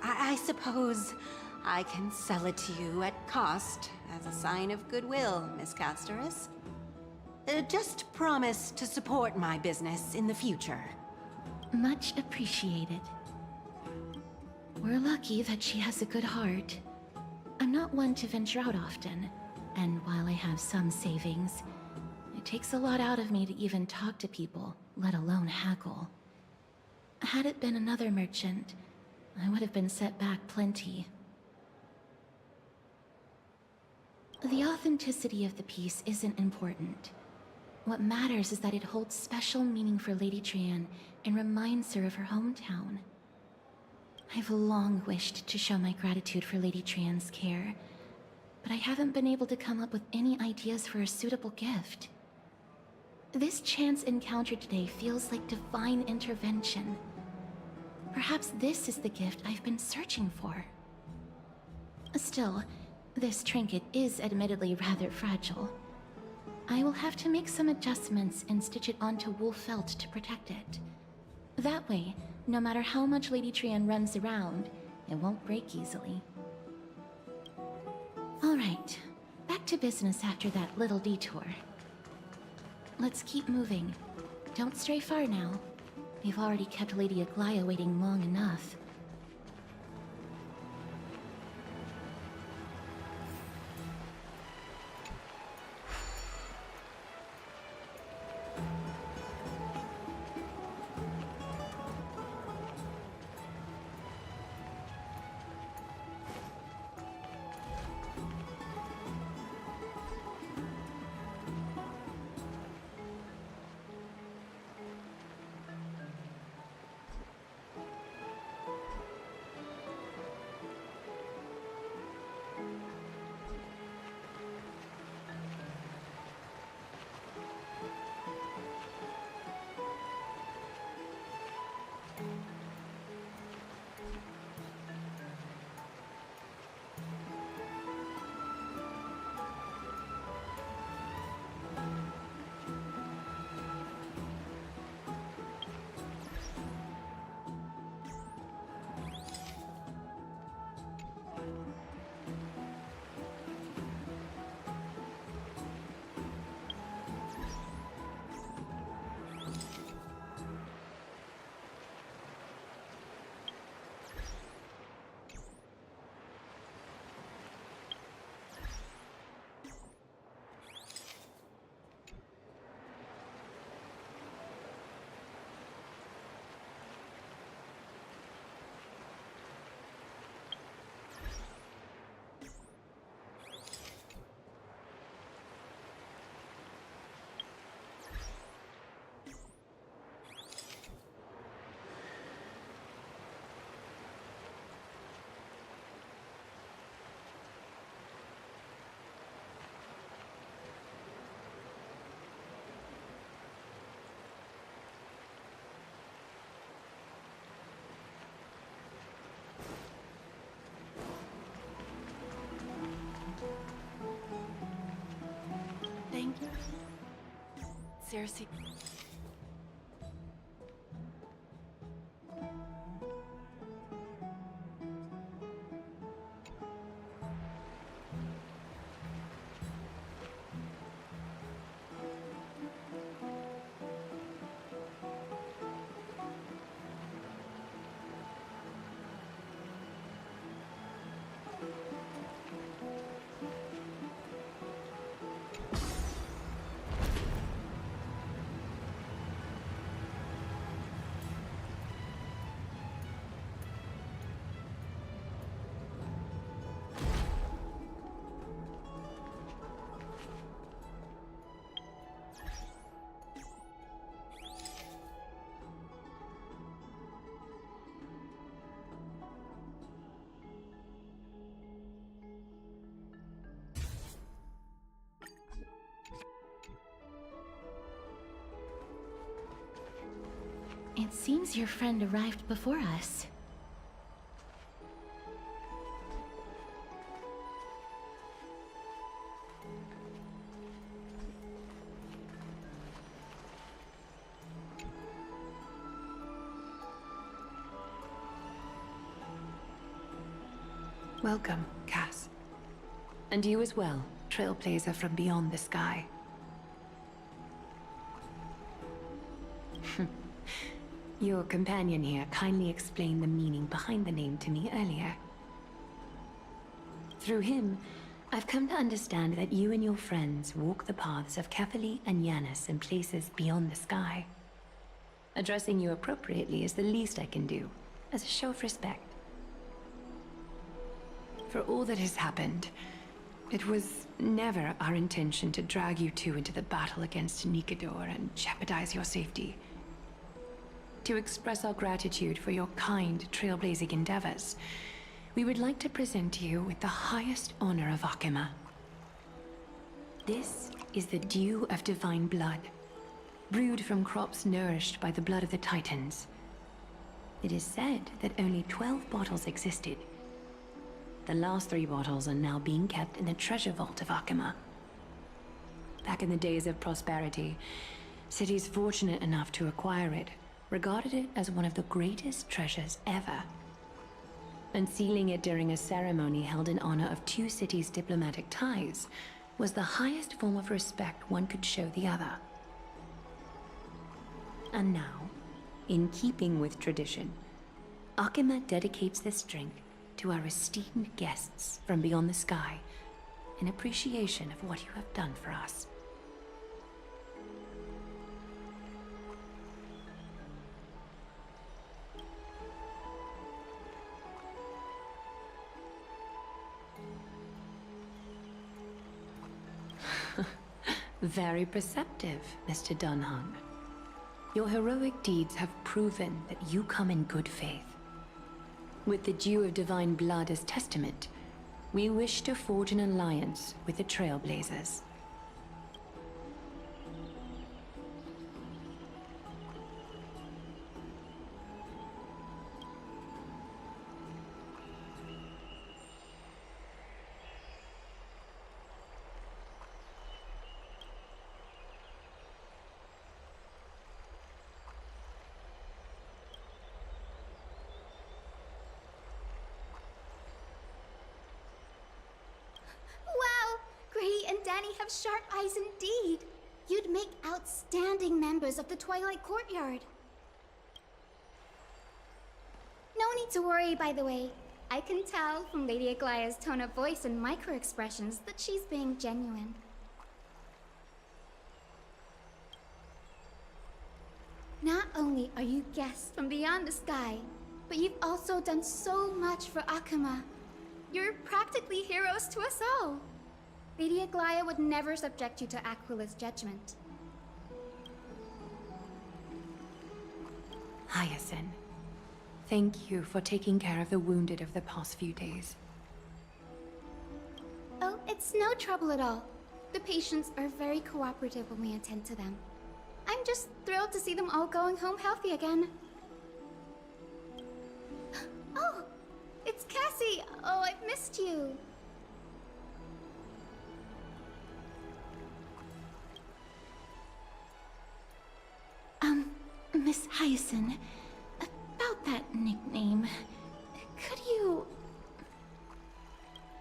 I suppose I can sell it to you at cost as a sign of goodwill, Miss Castoris. Just promise to support my business in the future. Much appreciated. We're lucky that she has a good heart. I'm not one to venture out often, and while I have some savings, it takes a lot out of me to even talk to people, let alone haggle. Had it been another merchant, I would have been set back plenty. The authenticity of the piece isn't important. What matters is that it holds special meaning for Lady Trian and reminds her of her hometown. I've long wished to show my gratitude for Lady Trian's care, but I haven't been able to come up with any ideas for a suitable gift. This chance encounter today feels like divine intervention. Perhaps this is the gift I've been searching for. Still, this trinket is admittedly rather fragile. I will have to make some adjustments and stitch it onto wool felt to protect it. That way, no matter how much Lady Trian runs around, it won't break easily. Alright, back to business after that little detour. Let's keep moving. Don't stray far now. We've already kept Lady Aglaia waiting long enough. Seriously. It seems your friend arrived before us. Welcome, Cass. And you as well, trailblazer from beyond the sky. Your companion here kindly explained the meaning behind the name to me earlier. Through him, I've come to understand that you and your friends walk the paths of Kefali and Yanis in places beyond the sky. Addressing you appropriately is the least I can do, as a show of respect. For all that has happened, it was never our intention to drag you two into the battle against Nikador and jeopardize your safety. To express our gratitude for your kind, trailblazing endeavors, we would like to present you with the highest honor of Akima. This is the dew of divine blood, brewed from crops nourished by the blood of the Titans. It is said that only 12 bottles existed. The last 3 bottles are now being kept in the treasure vault of Akima. Back in the days of prosperity, cities fortunate enough to acquire it regarded it as one of the greatest treasures ever. Unsealing it during a ceremony held in honor of 2 cities' diplomatic ties was the highest form of respect one could show the other. And now, in keeping with tradition, Akima dedicates this drink to our esteemed guests from beyond the sky in appreciation of what you have done for us. Very perceptive, Mr. Dunhung. Your heroic deeds have proven that you come in good faith. With the dew of divine blood as testament, we wish to forge an alliance with the Trailblazers. Wow! Grady and Danny have sharp eyes indeed. You'd make outstanding members of the Twilight Courtyard. No need to worry, by the way. I can tell from Lady Aglaya's tone of voice and micro-expressions that she's being genuine. Not only are you guests from beyond the sky, but you've also done so much for Akima. You're practically heroes to us all. Lady Aglaya would never subject you to Aquila's judgment. Hyacinth, thank you for taking care of the wounded of the past few days. Oh, it's no trouble at all. The patients are very cooperative when we attend to them. I'm just thrilled to see them all going home healthy again. Oh, it's Cassie! Oh, I've missed you. Miss Hyacinth, about that nickname, could you...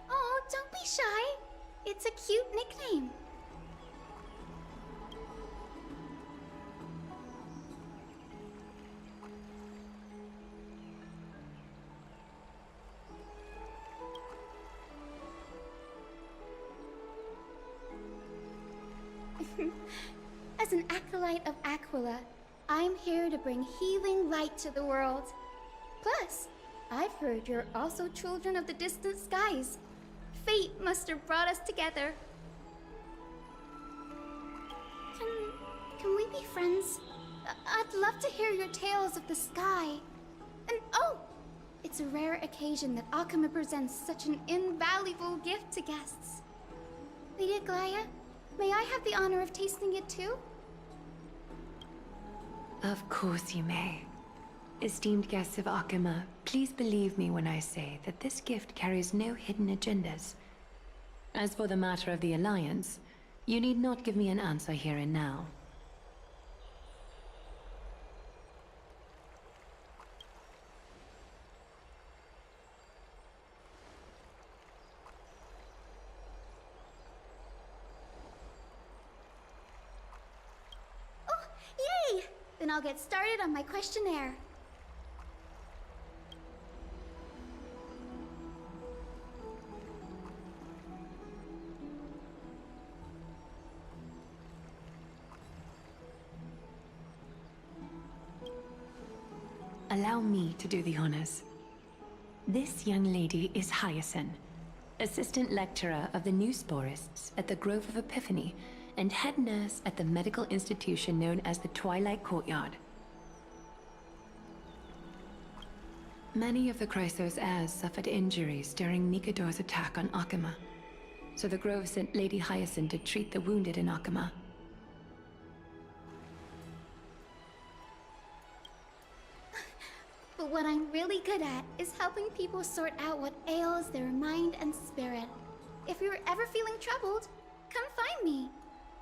Oh, don't be shy. It's a cute nickname. As an acolyte of Aquila, I'm here to bring healing light to the world. Plus, I've heard you're also children of the distant skies. Fate must have brought us together. Can we be friends? I'd love to hear your tales of the sky. And oh, it's a rare occasion that Akama presents such an invaluable gift to guests. Lady Aglaya, may I have the honor of tasting it too? Of course you may. Esteemed guests of Akama, please believe me when I say that this gift carries no hidden agendas. As for the matter of the Alliance, you need not give me an answer here and now. Oh, yay! Then I'll get started on my questionnaire. Allow me to do the honors. This young lady is Hyacinth, assistant lecturer of the new sporists at the Grove of Epiphany and head nurse at the medical institution known as the Twilight Courtyard. Many of the Chrysos heirs suffered injuries during Mikador's attack on Akama, so the Grove sent Lady Hyacinth to treat the wounded in Akama. But what I'm really good at is helping people sort out what ails their mind and spirit. If you're ever feeling troubled, come find me.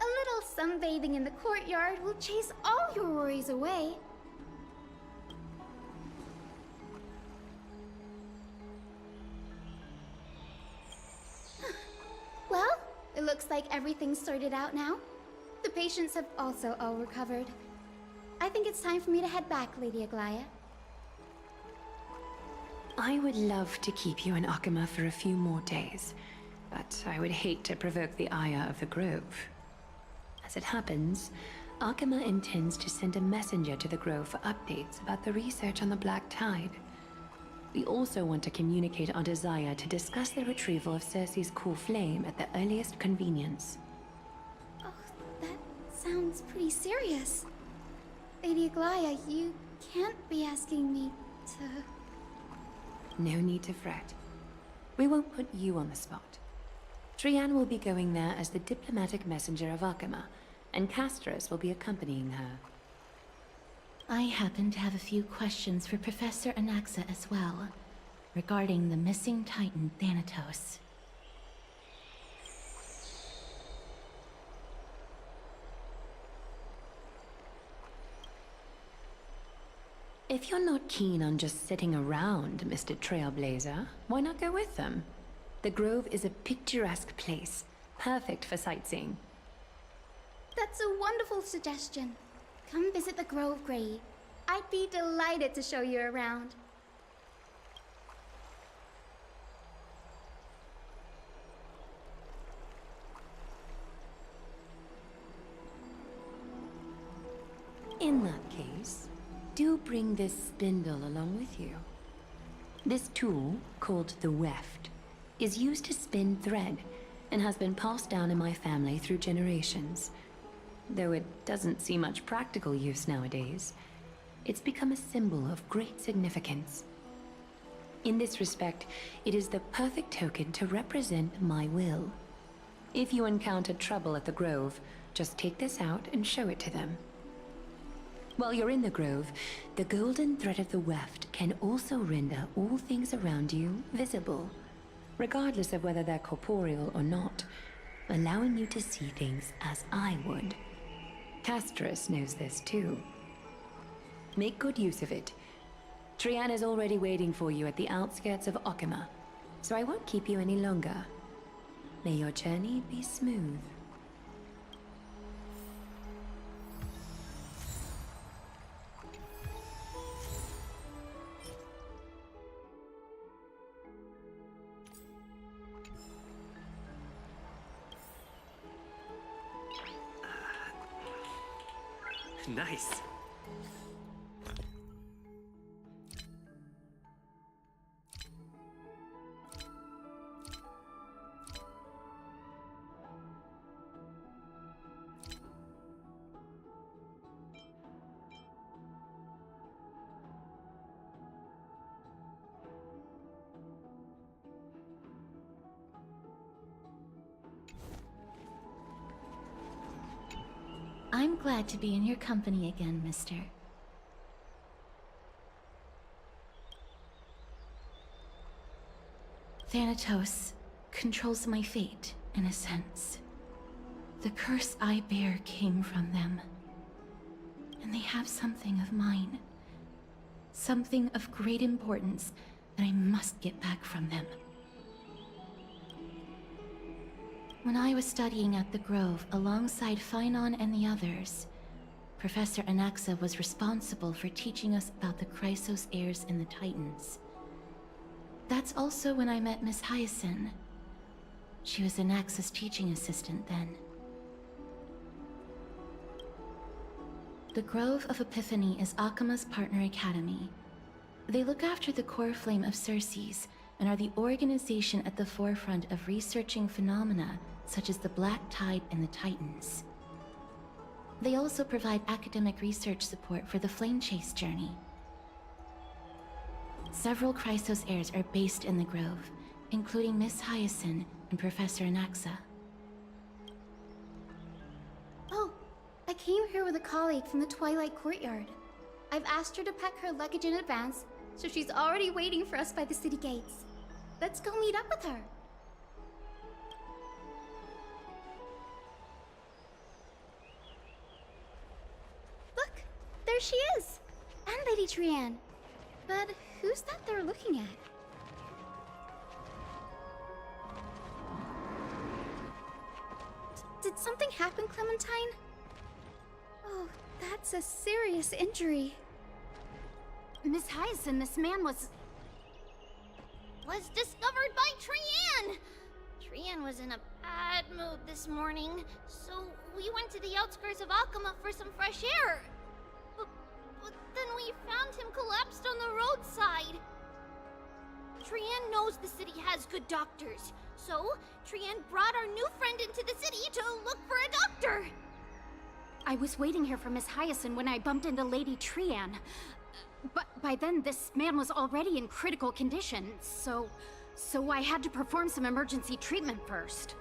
A little sunbathing in the courtyard will chase all your worries away. Well, it looks like everything's sorted out now. The patients have also all recovered. I think it's time for me to head back, Lady Aglaya. I would love to keep you in Akama for a few more days, but I would hate to provoke the ire of the Grove. As it happens, Akama intends to send a messenger to the Grove for updates about the research on the Black Tide. We also want to communicate our desire to discuss the retrieval of Circe's core flame at the earliest convenience. Oh, that sounds pretty serious. Lady Aglaya, you can't be asking me to... No need to fret. We won't put you on the spot. Trianne will be going there as the diplomatic messenger of Akama, and Castris will be accompanying her. I happen to have a few questions for Professor Anaxa as well, regarding the missing Titan Thanatos. If you're not keen on just sitting around, Mr. Trailblazer, why not go with them? The Grove is a picturesque place, perfect for sightseeing. That's a wonderful suggestion. Come visit the Grove, Gray. I'd be delighted to show you around. In that case, do bring this spindle along with you. This tool, called the weft, is used to spin thread and has been passed down in my family through generations. Though it doesn't see much practical use nowadays, it's become a symbol of great significance. In this respect, it is the perfect token to represent my will. If you encounter trouble at the Grove, just take this out and show it to them. While you're in the Grove, the golden thread of the weft can also render all things around you visible, regardless of whether they're corporeal or not, allowing you to see things as I would. Castris knows this too. Make good use of it. Trian is already waiting for you at the outskirts of Okima, so I won't keep you any longer. May your journey be smooth. Nice. I'm glad to be in your company again, mister. Thanatos controls my fate, in a sense. The curse I bear came from them. And they have something of mine. Something of great importance that I must get back from them. When I was studying at the Grove alongside Phynon and the others, Professor Anaxa was responsible for teaching us about the Chrysos heirs and the Titans. That's also when I met Miss Hyacinth. She was Anaxa's teaching assistant then. The Grove of Epiphany is Akima's partner academy. They look after the core flame of Circes and are the organization at the forefront of researching phenomena such as the Black Tide and the Titans. They also provide academic research support for the Flame Chase journey. Several Chrysos heirs are based in the Grove, including Miss Hyacinth and Professor Anaxa. Oh, I came here with a colleague from the Twilight Courtyard. I've asked her to pack her luggage in advance, so she's already waiting for us by the city gates. Let's go meet up with her. Look, there she is! And Lady Trian. But who's that they're looking at? Did something happen, Clementine? Oh, that's a serious injury. Miss Hyacinth, this man was discovered by Trian! Trian was in a bad mood this morning, so we went to the outskirts of Akama for some fresh air. But then we found him collapsed on the roadside. Trian knows the city has good doctors, so Trian brought our new friend into the city to look for a doctor. I was waiting here for Miss Hyacinth when I bumped into Lady Trian. But by then, this man was already in critical condition, so I had to perform some emergency treatment first.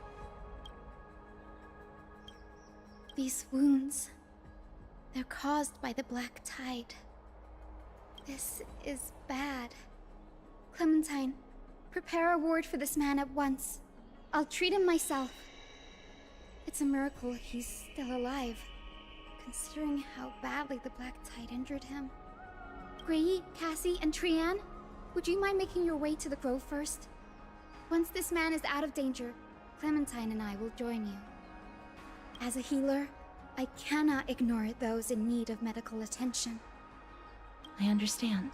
These wounds, they're caused by the Black Tide. This is bad. Clementine, prepare a ward for this man at once. I'll treat him myself. It's a miracle he's still alive, considering how badly the Black Tide injured him. Gray, Cassie, and Trian, would you mind making your way to the Grove first? Once this man is out of danger, Clementine and I will join you. As a healer, I cannot ignore those in need of medical attention. I understand.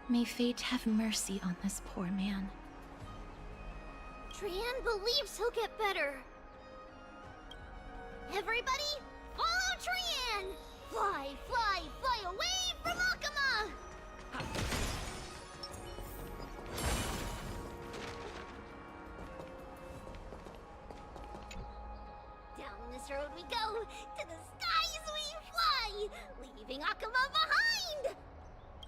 May fate have mercy on this poor man. Trian believes he'll get better. Everybody, follow Trian! Fly, fly, fly away from Akama! Down this road we go, to the skies we fly, leaving Akama behind!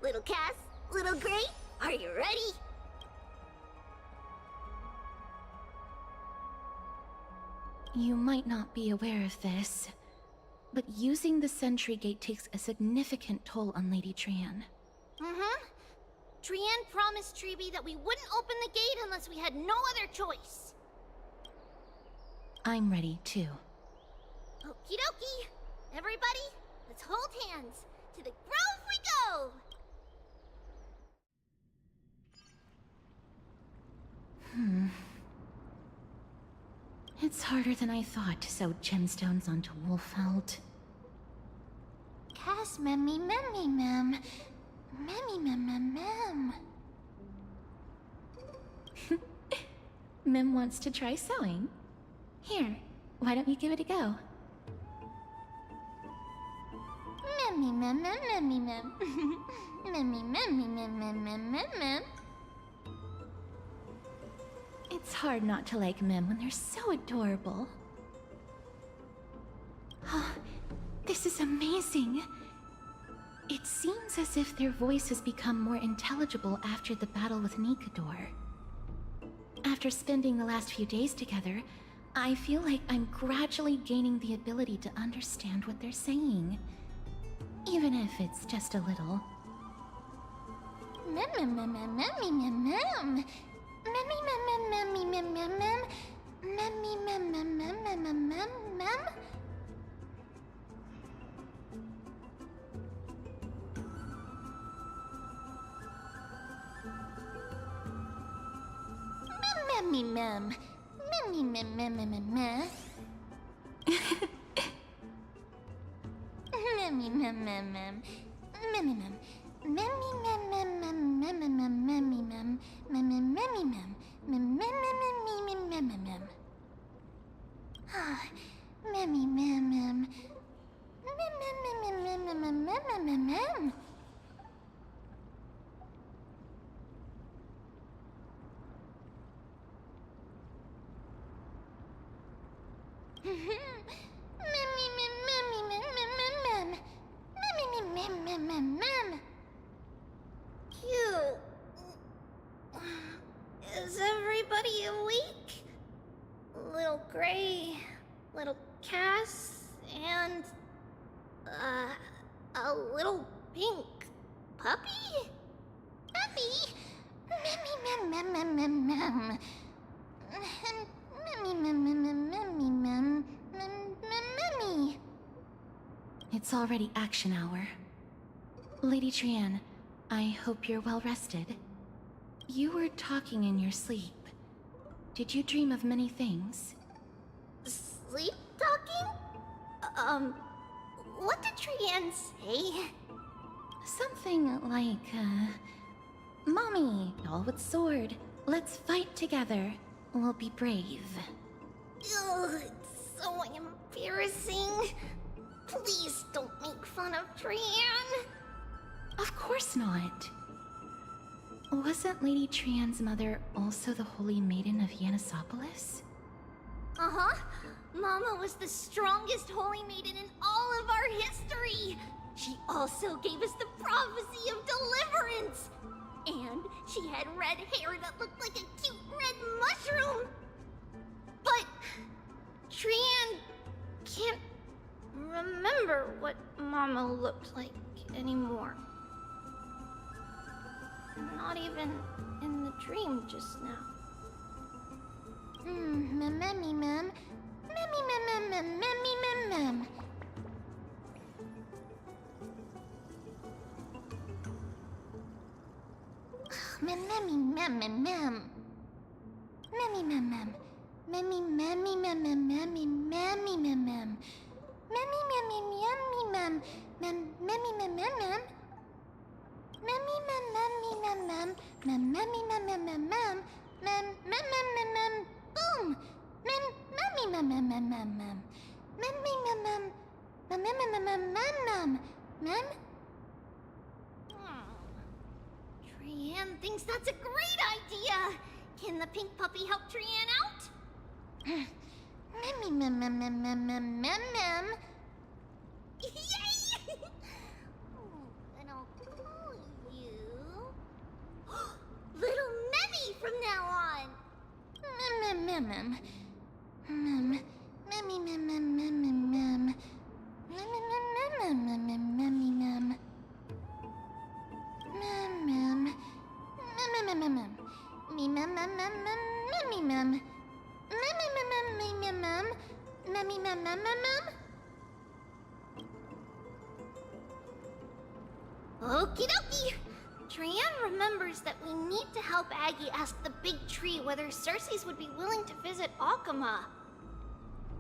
Little Cass, little Gray, are you ready? You might not be aware of this, but using the Sentry Gate takes a significant toll on Lady Trian. Trian promised Treeby that we wouldn't open the gate unless we had no other choice. I'm ready, too. Okie dokie. Everybody, let's hold hands. To the grove we go! It's harder than I thought to sew gemstones onto Wolfeld. Cass memmy memmy mem. Memmy mem mem mem. Mem wants to try sewing. Here, why don't you give it a go? Memmy mem mem memmy mem. Memmy memmy mem mem mem mem mem. It's hard not to like Mem when they're so adorable. Oh, this is amazing. It seems as if their voice has become more intelligible after the battle with Nikador. After spending the last few days together, I feel like I'm gradually gaining the ability to understand what they're saying. Even if it's just a little. Mem mem mem mem memmy mem mem. Memmy mem mem memmy mem mem mem. Memmy mem mem mem mem mem mem mem. Memmy mem. Memmy mem mem mem mem mem. Memmy mem mem mem. Memmy mem. Memmy mem mem mem mem mem mem memmy mem. Memmy memmy mem. Mem mem mem mem mem mem mem. Ah, memmy mem mem. Mem mem mem mem mem mem mem mem mem. Memmy mem memmy mem mem mem mem. Memmy mem mem mem mem. Cute. Is everybody awake? Little Gray, little Cass, and a little pink puppy? Puppy? Memmy mem mem mem mem mem. Memmy mem mem mem memmy mem mem mem memmy. It's already action hour. Lady Trianne, I hope you're well rested. You were talking in your sleep. Did you dream of many things? Sleep talking? What did Trianne say? Something like, Mommy, doll with sword, let's fight together. We'll be brave. Ugh, it's so embarrassing. Please don't make fun of Trianne. Of course not. Wasn't Lady Trianne's mother also the Holy Maiden of Yanisopolis? Uh-huh. Mama was the strongest holy maiden in all of our history. She also gave us the prophecy of deliverance. And she had red hair that looked like a cute red mushroom. But Trianne can't remember what Mama looked like anymore. Not even in the dream just now. Memmy mem. Memmy mem mem mem memmy mem mem. Memmy mem mem mem. Memmy mem mem. Memmy memmy mem mem memmy memmy mem mem. Memmy memmy memmy mem. Memmy mem mem mem. Memmy mem memmy mem mem. Memmy mem mem mem mem. Mem mem mem. Boom. Memmy mem mem mem mem mem. Memmy mem mem. Mem. Trianne thinks that's a great idea. Can the pink puppy help Trianne out? Memmy mem mem mem mem mem mem mem. Yay! And I'll call you Little Memmy from now on. Mem mem mem mem. Memmy mem mem mem mem mem. Mem mem mem mem mem memmy mem. Mem mem. Mem mem mem. Me mem mem mem mem memmy mem. Mem mem mem mem mem. Memmy mem mem mem mem. Okie dokie. Trian remembers that we need to help Aggie ask the big tree whether Circes would be willing to visit Alchema.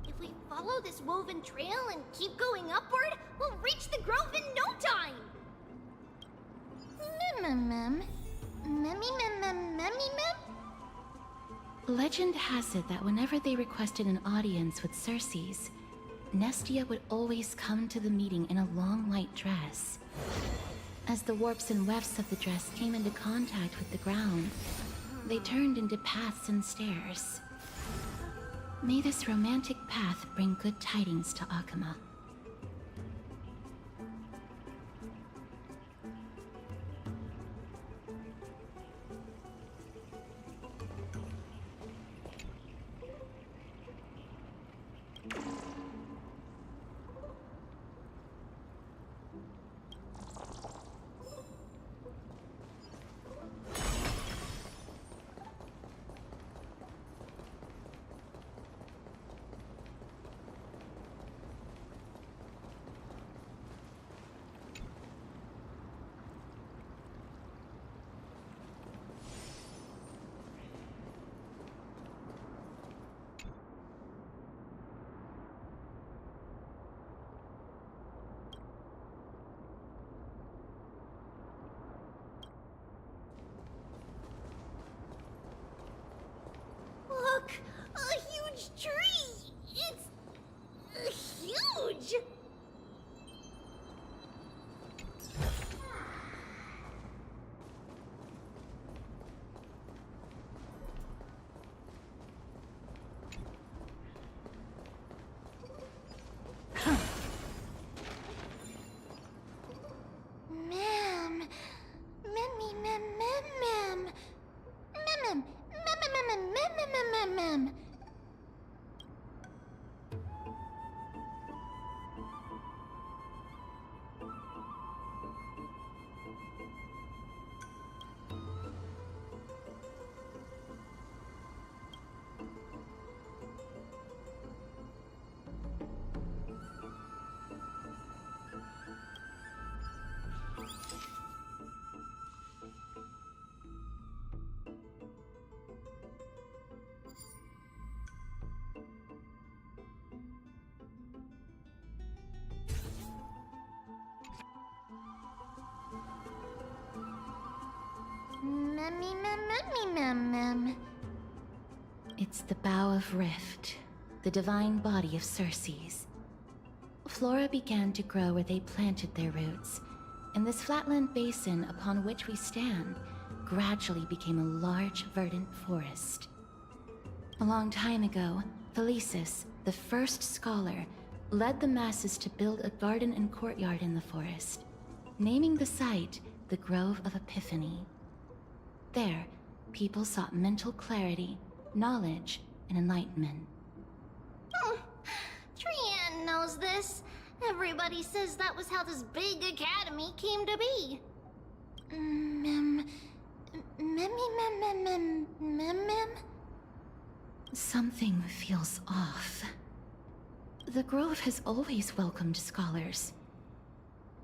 If we follow this woven trail and keep going upward, we'll reach the grove in no time! Legend has it that whenever they requested an audience with Circes, Nestia would always come to the meeting in a long white dress. As the warps and wefts of the dress came into contact with the ground, they turned into paths and stairs. May this romantic path bring good tidings to Akama. Look! A huge tree! It's... huge! Ma'am. Mem. Mem. It's the Bough of Rift, the divine body of Circes. Flora began to grow where they planted their roots, and this flatland basin upon which we stand gradually became a large, verdant forest. A long time ago, Thelesis, the first scholar, led the masses to build a garden and courtyard in the forest, naming the site the Grove of Epiphany. There, people sought mental clarity, knowledge, and enlightenment. Trian knows this. Everybody says that was how this big academy came to be. Something feels off. The Grove has always welcomed scholars.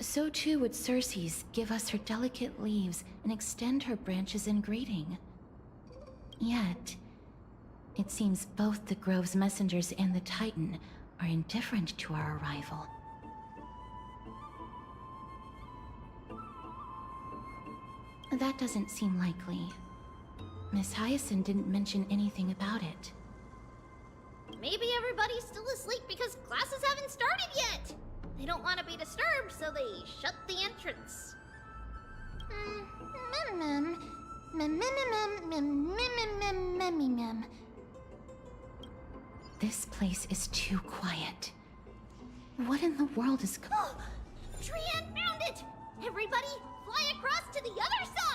So too would Circes give us her delicate leaves and extend her branches in greeting. Yet, it seems both the Grove's messengers and the Titan are indifferent to our arrival. That doesn't seem likely. Miss Hyacinth didn't mention anything about it. Maybe everybody's still asleep because classes haven't started yet. They don't want to be disturbed, so they shut the entrance. This place is too quiet. What in the world is Trian found it! Everybody, fly across to the other side!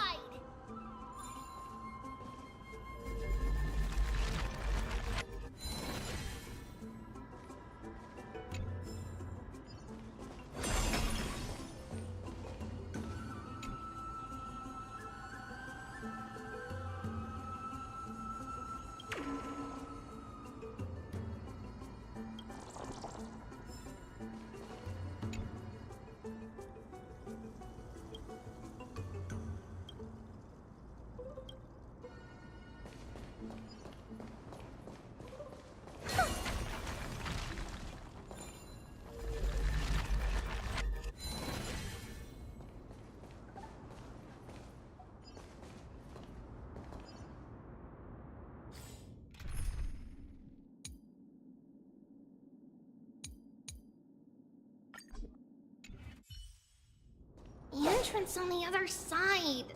entrance on the other side.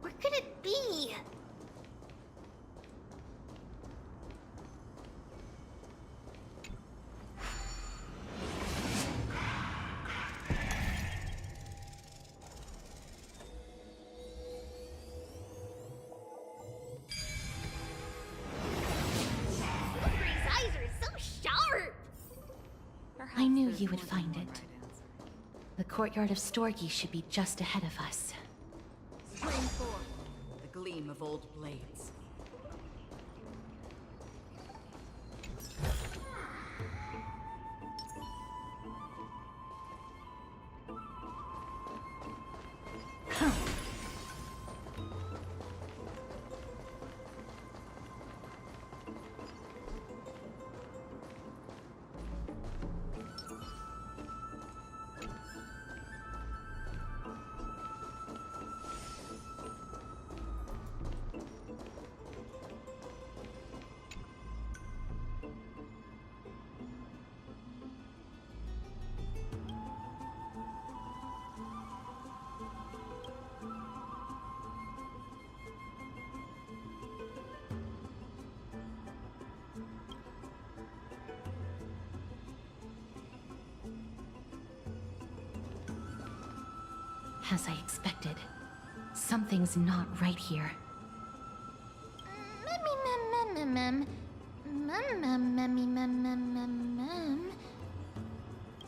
Where could it be? Slippery's eyes are so sharp! I knew you would find it. The courtyard of Storgi should be just ahead of us. Spring forth, the gleam of old blades. As I expected, something's not right here.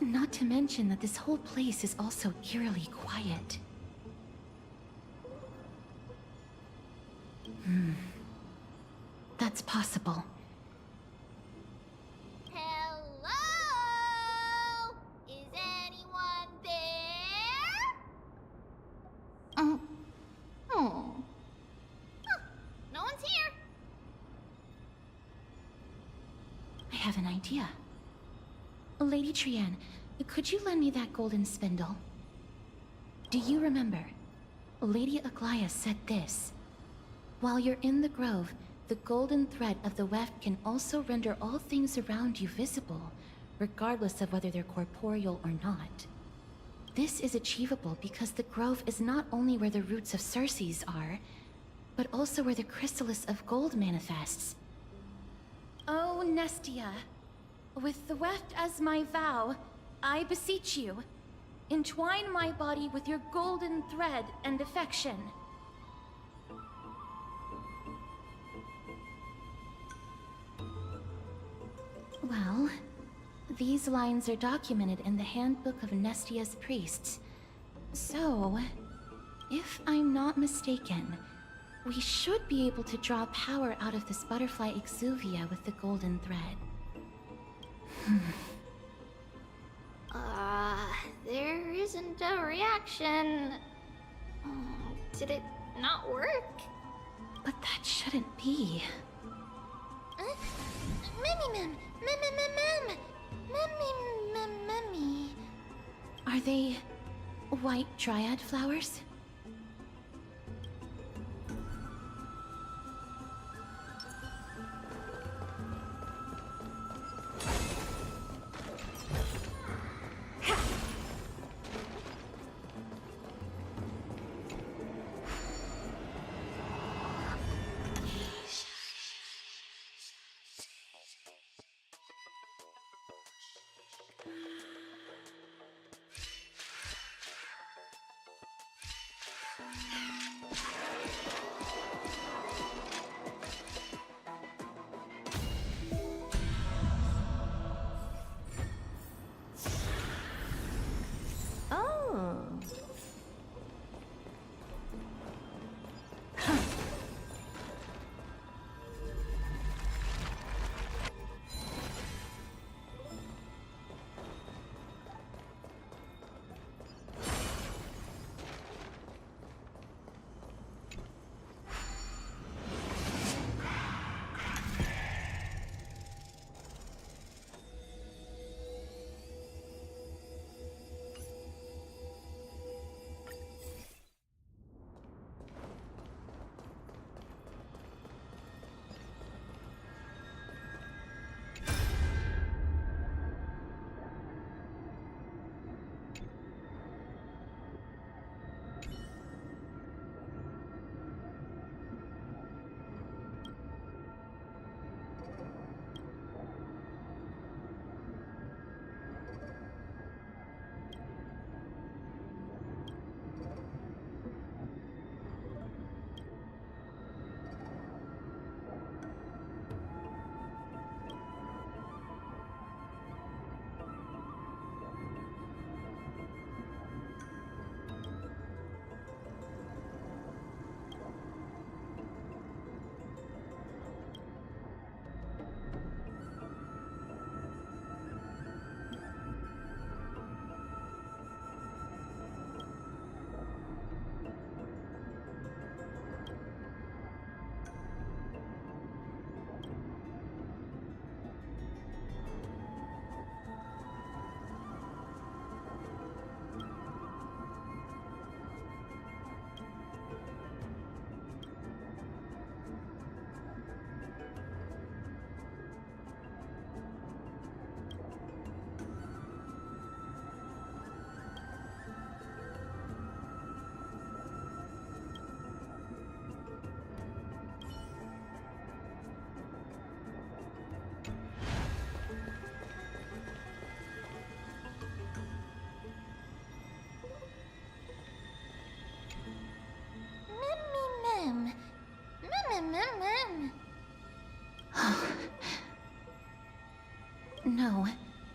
Not to mention that this whole place is also eerily quiet. That's possible. Hello? Is anyone there? Oh. Oh. Huh, no one's here. I have an idea. Lady Trianne, could you lend me that golden spindle? Do you remember? Lady Aglaia said this. While you're in the grove, the golden thread of the weft can also render all things around you visible, regardless of whether they're corporeal or not. This is achievable because the grove is not only where the roots of Circes are, but also where the chrysalis of gold manifests. Oh, Nestia, with the weft as my vow, I beseech you, entwine my body with your golden thread and affection. Well, these lines are documented in the Handbook of Nestia's Priests. So, if I'm not mistaken, we should be able to draw power out of this butterfly exuvia with the golden thread. There isn't a reaction. Did it not work? But that shouldn't be. Are they white dryad flowers?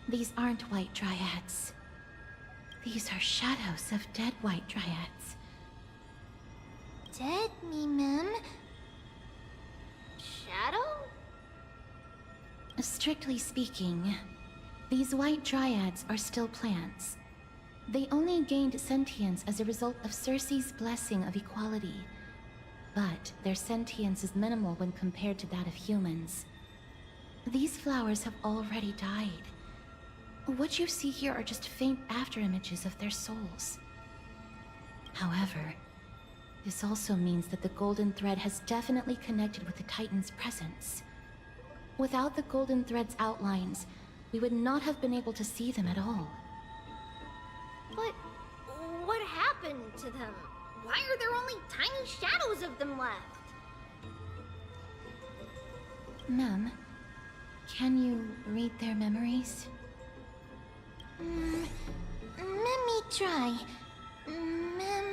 These aren't white dryads. These are shadows of dead white dryads. Dead me, ma'am. Shadow? Strictly speaking, these white dryads are still plants. They only gained sentience as a result of Circe's blessing of equality. But their sentience is minimal when compared to that of humans. These flowers have already died. What you see here are just faint afterimages of their souls. However, this also means that the golden thread has definitely connected with the Titan's presence. Without the golden thread's outlines, we would not have been able to see them at all. But what happened to them? Why are there only tiny shadows of them left? Ma'am, can you read their memories? Let me try. Mem.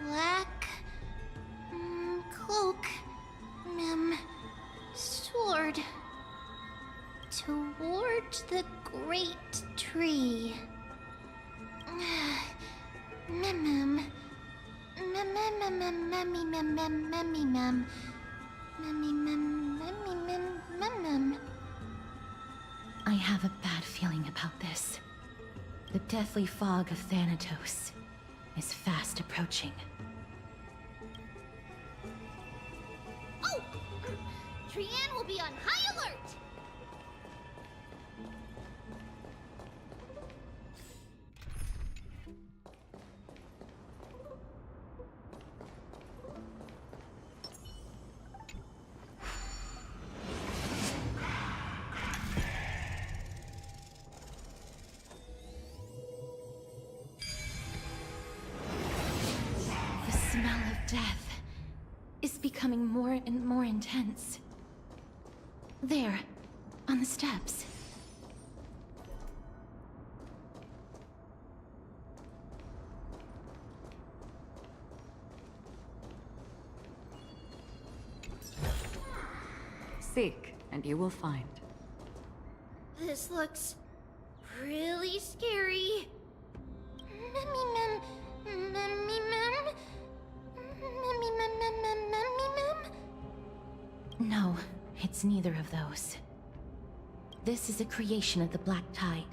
Black cloak, mem. Sword. Towards the great tree. Mem. I have a bad feeling about this. The deathly fog of Thanatos is fast approaching. Oh! Trianne will be on high alert! The smell of death is becoming more and more intense. There, on the steps. Seek, and you will find. This looks really scary. No, it's neither of those. This is a creation of the Black Tide.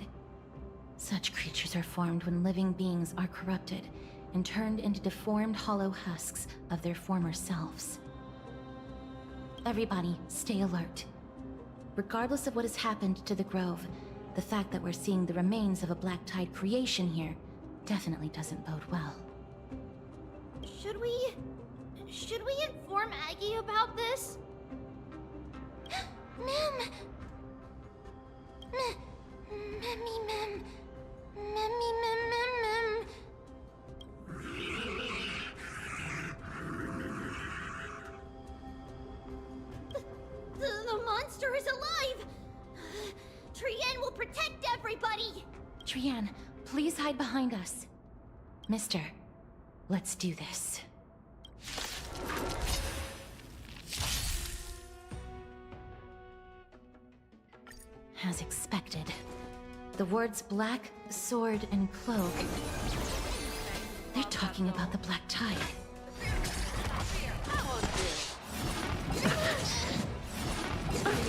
Such creatures are formed when living beings are corrupted and turned into deformed hollow husks of their former selves. Everybody, stay alert. Regardless of what has happened to the Grove, the fact that we're seeing the remains of a Black Tide creation here definitely doesn't bode well. Should we inform Aggie about this? Mem. The monster is alive! Trianne will protect everybody! Trianne, please hide behind us. Mister, let's do this. As expected, the words black, sword, and cloak. They're talking about the Black Tide.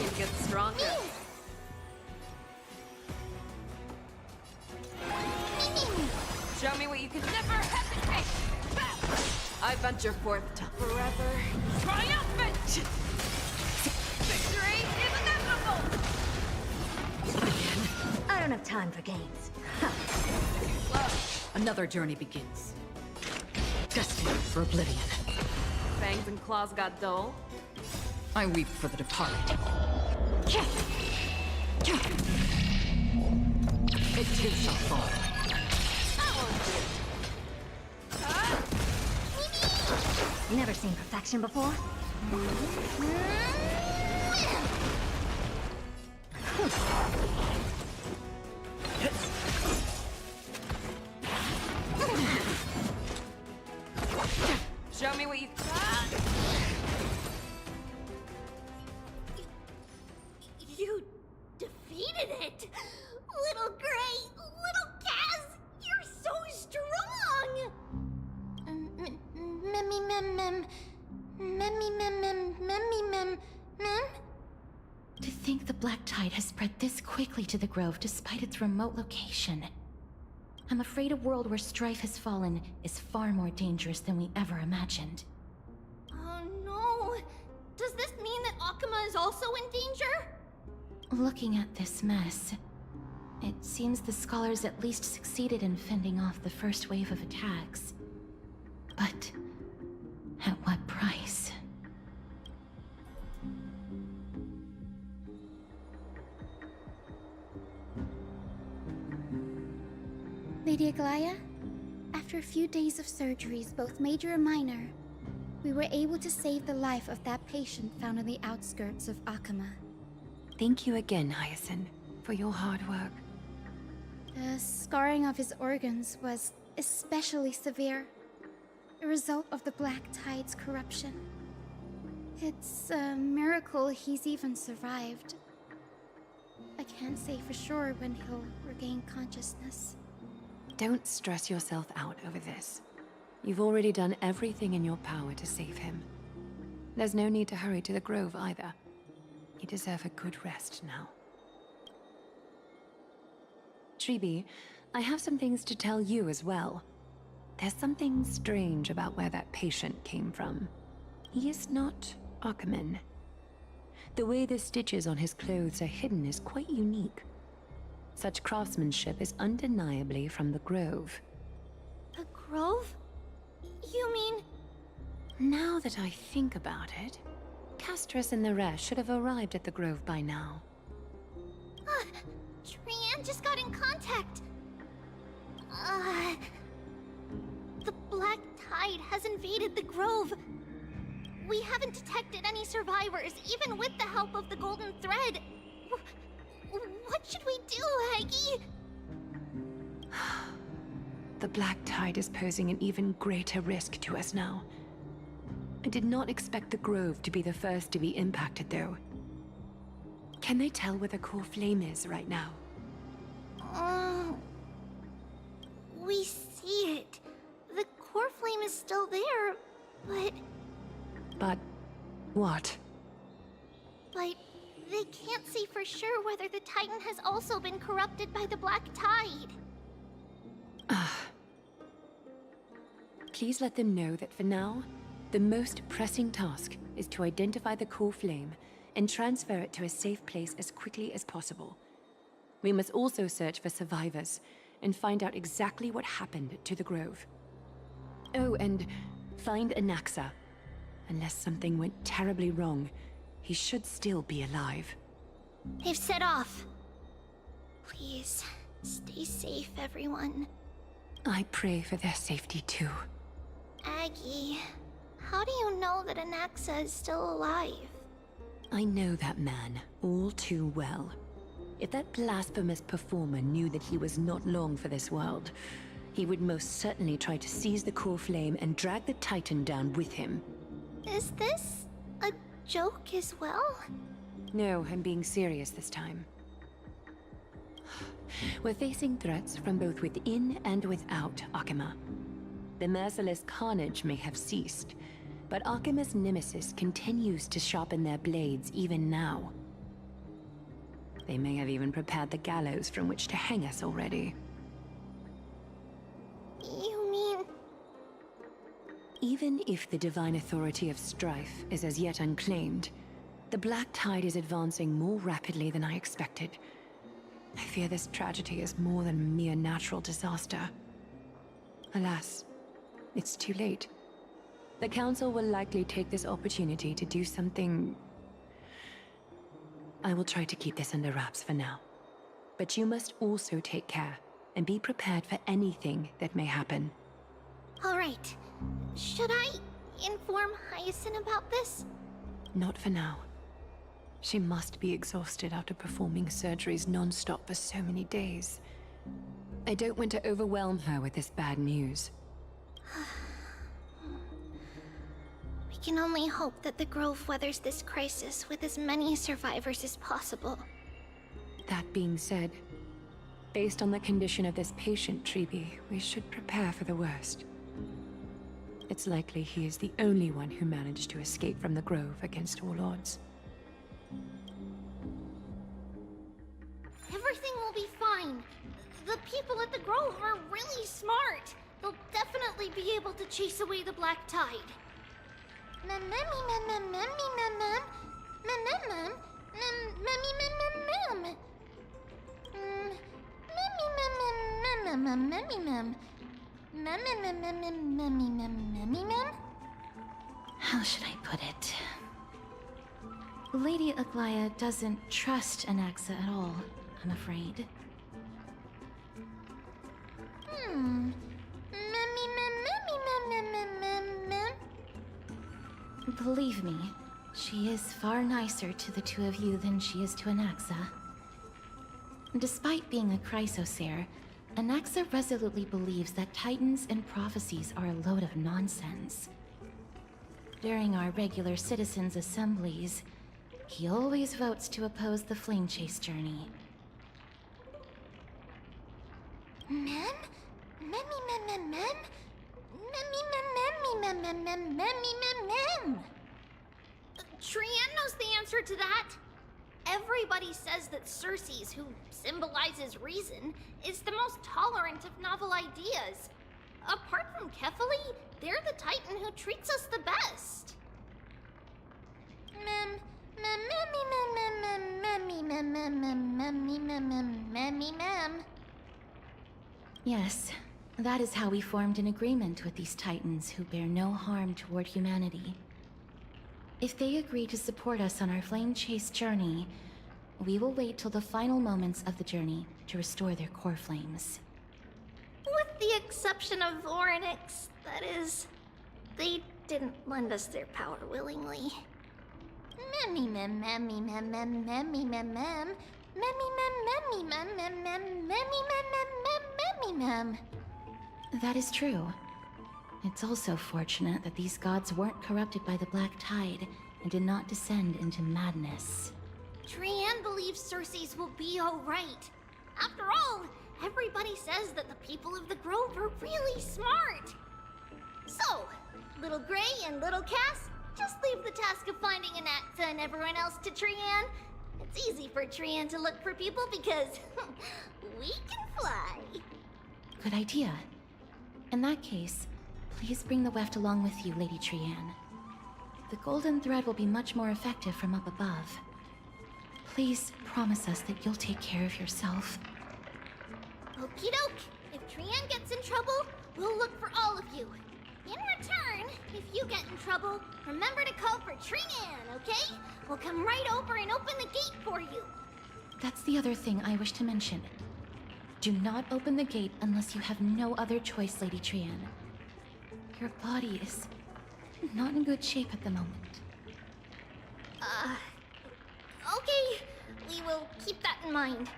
You get stronger. Show me what you can never hesitate. I venture forth to forever triumphant. Victory is inevitable. I don't have time for games. Another journey begins. Destined for oblivion. Fangs and claws got dull. I weep for the departed. It too shall fall. Never seen perfection before? Show me what you've got. You defeated it! Little Gray, little Kaz, you're so strong! To think the Black Tide has spread this quickly to the Grove despite its remote location. I'm afraid a world where strife has fallen is far more dangerous than we ever imagined. Oh no! Does this mean that Akuma is also in danger? Looking at this mess, it seems the scholars at least succeeded in fending off the first wave of attacks. But at what price? Lady Aglaya, after a few days of surgeries, both major and minor, we were able to save the life of that patient found on the outskirts of Akuma. Thank you again, Hyacinth, for your hard work. The scarring of his organs was especially severe, a result of the Black Tide's corruption. It's a miracle he's even survived. I can't say for sure when he'll regain consciousness. Don't stress yourself out over this. You've already done everything in your power to save him. There's no need to hurry to the Grove either. You deserve a good rest now. Treeby, I have some things to tell you as well. There's something strange about where that patient came from. He is not Akuman. The way the stitches on his clothes are hidden is quite unique. Such craftsmanship is undeniably from the Grove. The Grove? You mean... Now that I think about it, Castris and the rest should have arrived at the Grove by now. Trianne just got in contact! The Black Tide has invaded the Grove. We haven't detected any survivors, even with the help of the Golden Thread. What should we do, Aggie? The Black Tide is posing an even greater risk to us now. I did not expect the Grove to be the first to be impacted, though. Can they tell where the core flame is right now? We see it. The core flame is still there, but... But... what? But they can't say for sure whether the Titan has also been corrupted by the Black Tide. Please let them know that for now, the most pressing task is to identify the core flame and transfer it to a safe place as quickly as possible. We must also search for survivors and find out exactly what happened to the Grove. Oh, and find Anaxa. Unless something went terribly wrong, he should still be alive. They've set off. Please, stay safe, everyone. I pray for their safety too. Aggie, how do you know that Anaxa is still alive? I know that man all too well. If that blasphemous performer knew that he was not long for this world, he would most certainly try to seize the core flame and drag the Titan down with him. Is this a joke as well? No, I'm being serious this time. We're facing threats from both within and without Akuma. The merciless carnage may have ceased, but Akuma's nemesis continues to sharpen their blades even now. They may have even prepared the gallows from which to hang us already. You mean... Even if the divine authority of strife is as yet unclaimed, the Black Tide is advancing more rapidly than I expected. I fear this tragedy is more than a mere natural disaster. Alas, it's too late. The Council will likely take this opportunity to do something... I will try to keep this under wraps for now. But you must also take care and be prepared for anything that may happen. All right. Should I inform Hyacinth about this? Not for now. She must be exhausted after performing surgeries non-stop for so many days. I don't want to overwhelm her with this bad news. can only hope that the Grove weathers this crisis with as many survivors as possible. That being said, based on the condition of this patient, Treeby, we should prepare for the worst. It's likely he is the only one who managed to escape from the Grove against all odds. Everything will be fine. The people at the Grove are really smart. They'll definitely be able to chase away the Black Tide. How should I put it? Lady Aglaya doesn't trust Anaxa at all, I'm afraid. Believe me, she is far nicer to the two of you than she is to Anaxa. Despite being a Chrysosaur, Anaxa resolutely believes that Titans and prophecies are a load of nonsense. During our regular citizens' assemblies, he always votes to oppose the Flame Chase journey. Mem? Trian knows the answer to that. Everybody says that Circes, who symbolizes reason, is the most tolerant of novel ideas. Apart from Kefali, they're the Titan who treats us the best. Yes, that is how we formed an agreement with these Titans who bear no harm toward humanity. If they agree to support us on our Flame Chase journey, we will wait till the final moments of the journey to restore their core flames. With the exception of Voronix, that is. They didn't lend us their power willingly. That is true. It's also fortunate that these gods weren't corrupted by the Black Tide and did not descend into madness. Trian believes Circes will be alright. After all, everybody says that the people of the Grove are really smart. So, Little Gray and Little Cass, just leave the task of finding Anaxa and everyone else to Trian. It's easy for Trian to look for people because we can fly. Good idea. In that case, please bring the weft along with you, Lady Trian. The golden thread will be much more effective from up above. Please promise us that you'll take care of yourself. Okie doke. If Trian gets in trouble, we'll look for all of you. In return, if you get in trouble, remember to call for Trian, okay? We'll come right over and open the gate for you. That's the other thing I wish to mention. Do not open the gate unless you have no other choice, Lady Trian. Your body is not in good shape at the moment. Okay. We will keep that in mind.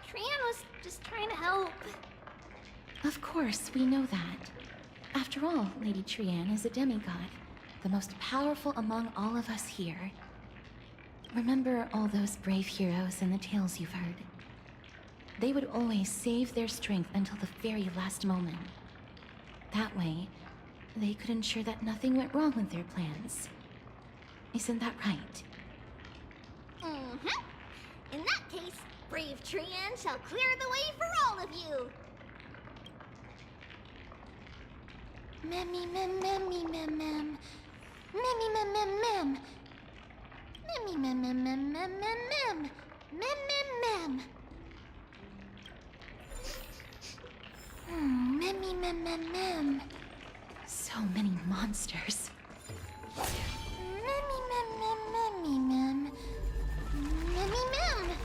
Trian was just trying to help. Of course, we know that. After all, Lady Trian is a demigod, the most powerful among all of us here. Remember all those brave heroes in the tales you've heard? They would always save their strength until the very last moment. That way, they could ensure that nothing went wrong with their plans. Isn't that right? Mm-hmm. In that case, brave Trian shall clear the way for all of you. Memmy mem memmy mem mem. Memmy mem mem mem. Memmy mem mem mem mem mem mem. Mem mem mem. Memmy mem mem mem. So many monsters. Memmy mem mem memmy mem. Memmy mem.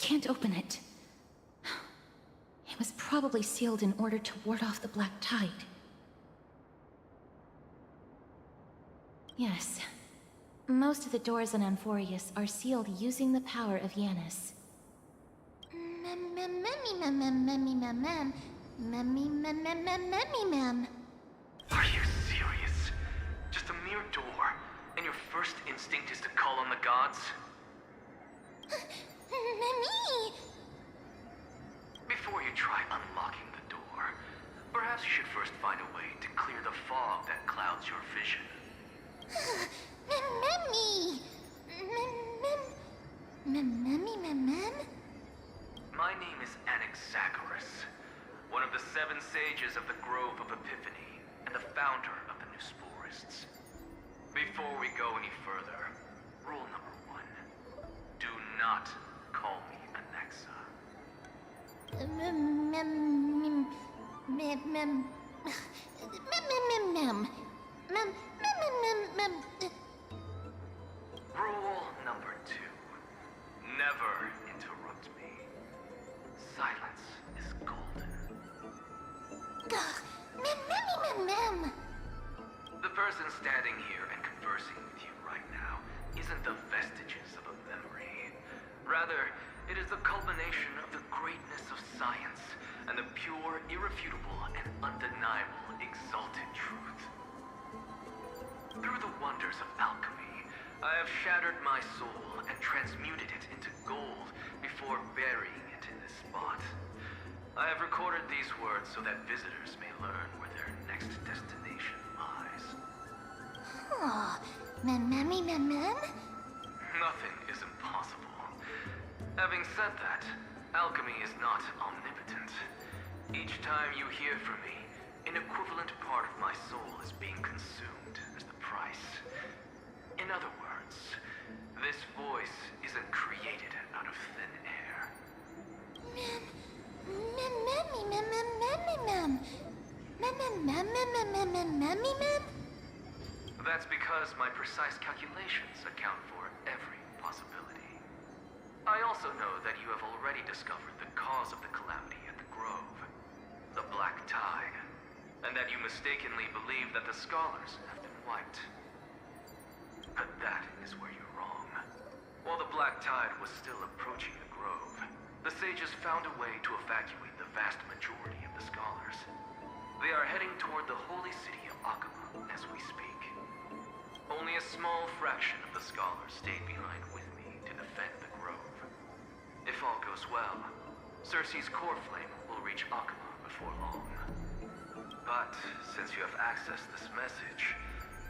can't open it. It was probably sealed in order to ward off the Black Tide. Yes. Most of the doors in Amphorius are sealed using the power of Yanis. Are you serious? Just a mere door, and your first instinct is to call on the gods? Before you try unlocking the door, perhaps you should first find a way to clear the fog that clouds your vision. My name is Anaxagoras, one of the 7 sages of the Grove of Epiphany, and the founder of the Newsporists. Before we go any further, rule number 1. Do not call me Anaxa. Rule number 2. Never interrupt me. Silence is golden. The person standing here and conversing with you right now isn't the vestiges of a memory. Rather, it is the culmination of the greatness of science and the pure, irrefutable, and undeniable exalted truth. Through the wonders of alchemy, I have shattered my soul and transmuted it into gold before burying it in this spot. I have recorded these words so that visitors may learn where their next destination lies. Nothing is impossible. Having said that, alchemy is not omnipotent. Each time you hear from me, an equivalent part of my soul is being consumed as the price. In other words, this voice isn't created out of thin air. That's because my precise calculations account for every possibility. I also know that you have already discovered the cause of the calamity at the Grove, the Black Tide, and that you mistakenly believe that the Scholars have been wiped. But that is where you're wrong. While the Black Tide was still approaching the Grove, the sages found a way to evacuate the vast majority of the Scholars. They are heading toward the holy city of Akama as we speak. Only a small fraction of the Scholars stayed behind with me to defend the Grove. If all goes well, Circe's core flame will reach Akama before long. But since you have accessed this message,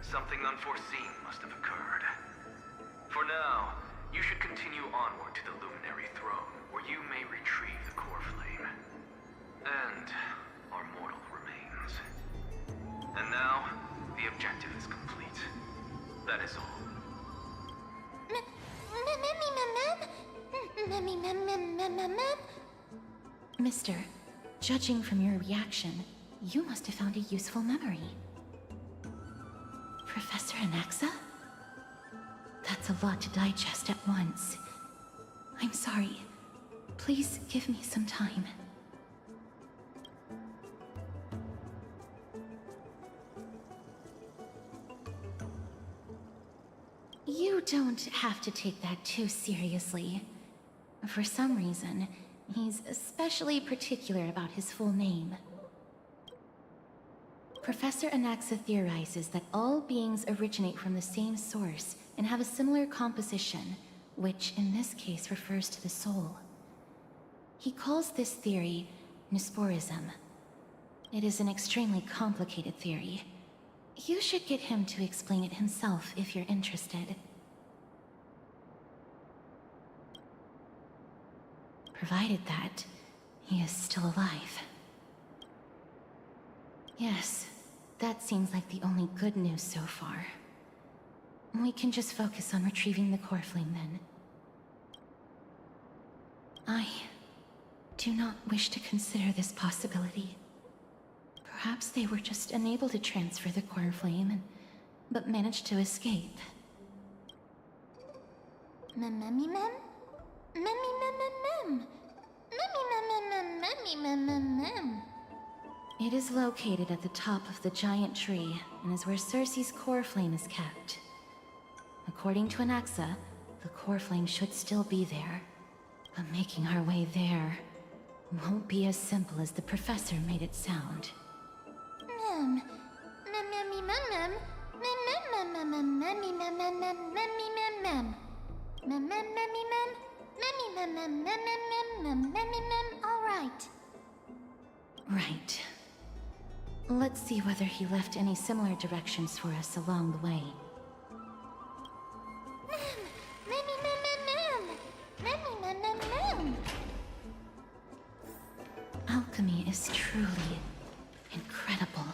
something unforeseen must have occurred. For now, you should continue onward to the Luminary Throne, where you may retrieve the core flame. And our mortal remains. And now, the objective is complete. That is all. Mister, judging from your reaction, you must have found a useful memory. Professor Anaxa? That's a lot to digest at once. I'm sorry. Please give me some time. You don't have to take that too seriously. For some reason, he's especially particular about his full name. Professor Anaxa theorizes that all beings originate from the same source and have a similar composition, which in this case refers to the soul. He calls this theory Newsporism. It is an extremely complicated theory. You should get him to explain it himself if you're interested. Provided that he is still alive. Yes, that seems like the only good news so far. We can just focus on retrieving the core flame then. I do not wish to consider this possibility. Perhaps they were just unable to transfer the core flame, but managed to escape. It is located at the top of the giant tree and is where Cersei's core flame is kept. According to Anaxa, the core flame should still be there, but making our way there won't be as simple as the professor made it sound. All right. Right. Let's see whether he left any similar directions for us along the way. Alchemy is truly incredible.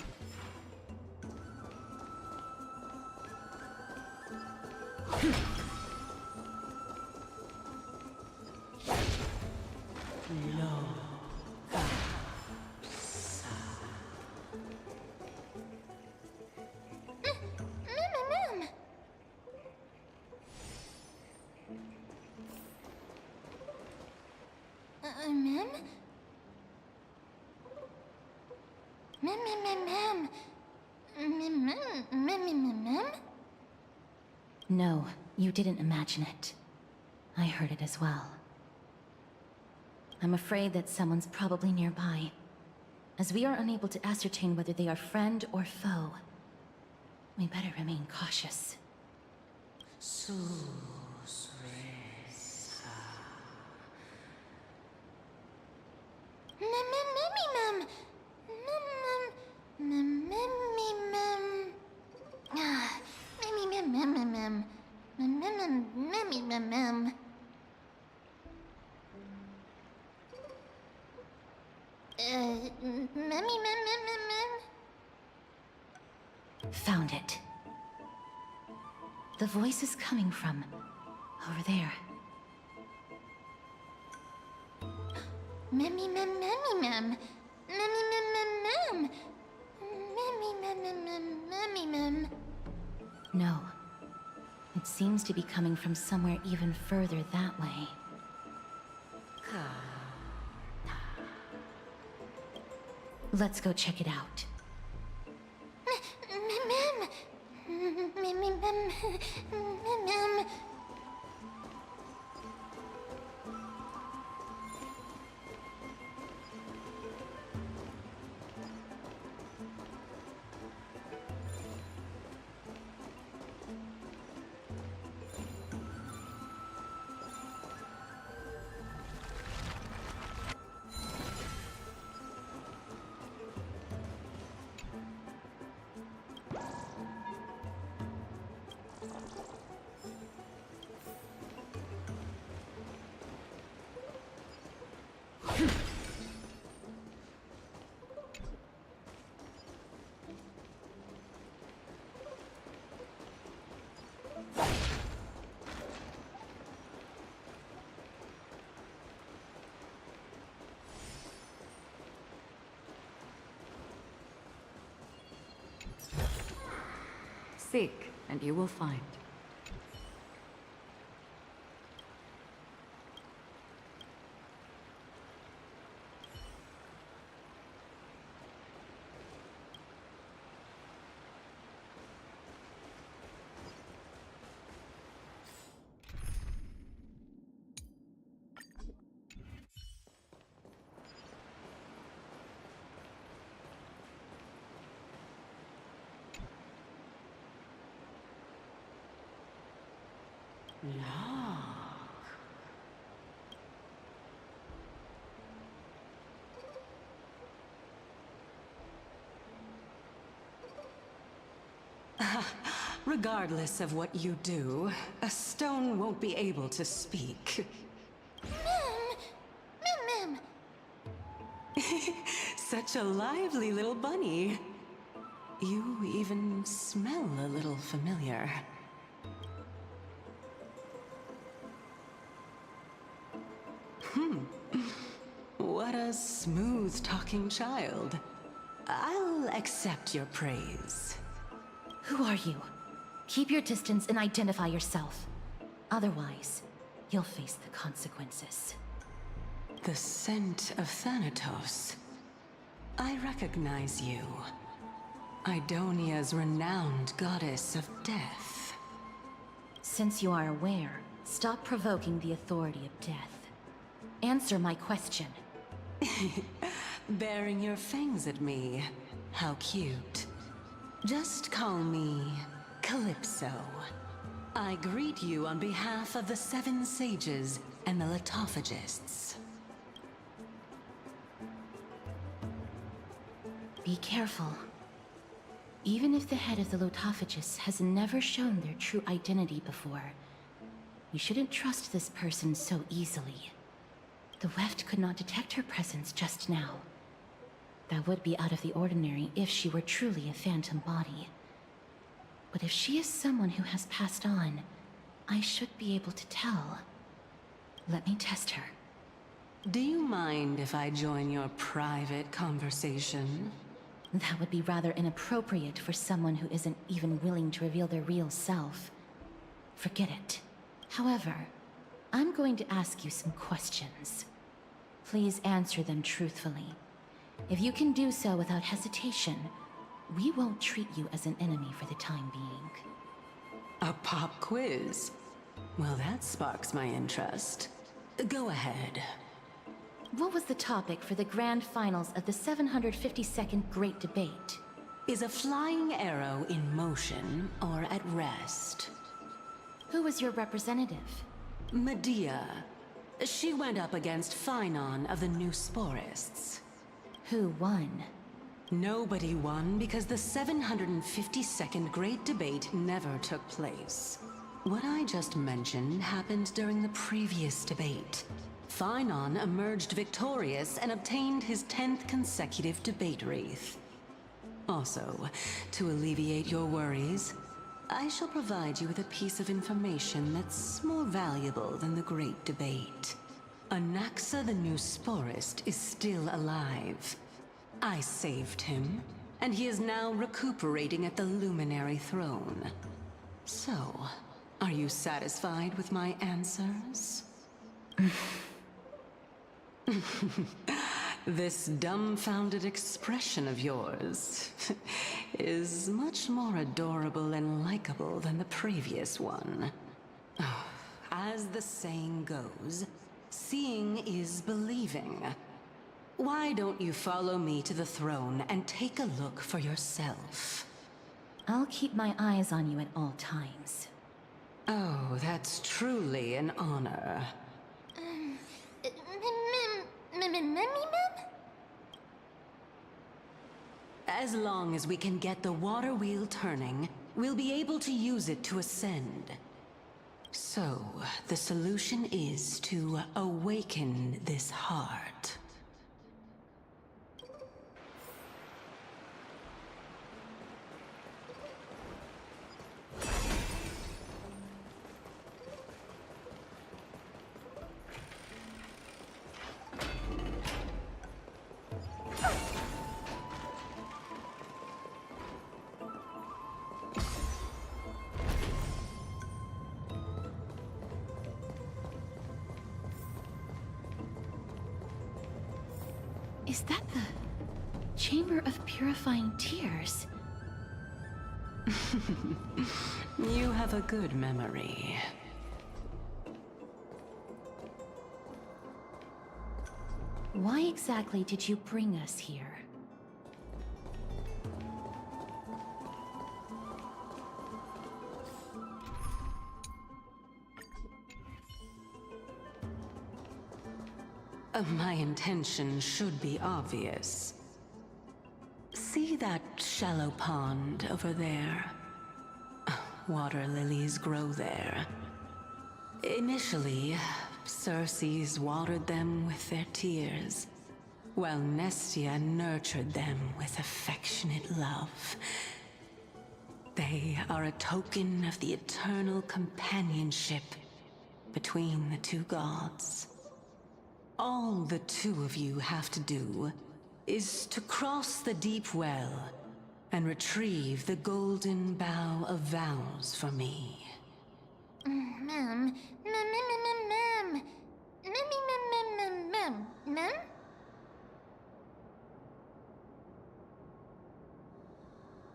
No, you didn't imagine it. I heard it as well. I'm afraid that someone's probably nearby, as we are unable to ascertain whether they are friend or foe. We better remain cautious. Found it. The voice is coming from over there. No. It seems to be coming from somewhere even further that way. Let's go check it out. Seek, and you will find. Regardless of what you do, a stone won't be able to speak. Such a lively little bunny. You even smell a little familiar. What a smooth-talking child. I'll accept your praise. Who are you? Keep your distance and identify yourself. Otherwise, you'll face the consequences. The scent of Thanatos. I recognize you. Idonia's renowned goddess of death. Since you are aware, stop provoking the authority of death. Answer my question. Baring your fangs at me. How cute. Just call me Calypso. I greet you on behalf of the Seven Sages and the Litophagists. Be careful. Even if the head of the Litophagists has never shown their true identity before, we shouldn't trust this person so easily. The Weft could not detect her presence just now. That would be out of the ordinary if she were truly a phantom body. But if she is someone who has passed on, I should be able to tell. Let me test her. Do you mind if I join your private conversation? That would be rather inappropriate for someone who isn't even willing to reveal their real self. Forget it. However, I'm going to ask you some questions. Please answer them truthfully. If you can do so without hesitation, we won't treat you as an enemy for the time being. A pop quiz? Well, that sparks my interest. Go ahead. What was the topic for the grand finals of the 752nd Great Debate? Is a flying arrow in motion or at rest? Who was your representative? Medea. She went up against Phynon of the New Sporists. Who won? Nobody won because the 752nd Great Debate never took place. What I just mentioned happened during the previous debate. Phynon emerged victorious and obtained his 10th consecutive debate wreath. Also, to alleviate your worries, I shall provide you with a piece of information that's more valuable than the Great Debate. Anaxa the New Sporist is still alive. I saved him, and he is now recuperating at the Luminary Throne. So, are you satisfied with my answers? This dumbfounded expression of yours is much more adorable and likable than the previous one. As the saying goes, seeing is believing. Why don't you follow me to the throne and take a look for yourself? I'll keep my eyes on you at all times. Oh, that's truly an honor. As long as we can get the water wheel turning, we'll be able to use it to ascend. So, the solution is to awaken this heart. Is that the Chamber of Purifying Tears? You have a good memory. Why exactly did you bring us here? My intention should be obvious. See that shallow pond over there? Water lilies grow there. Initially, Circes watered them with their tears, while Nestia nurtured them with affectionate love. They are a token of the eternal companionship between the two gods. All the two of you have to do is to cross the deep well and retrieve the golden bough of vows for me. Ma'am. Mem?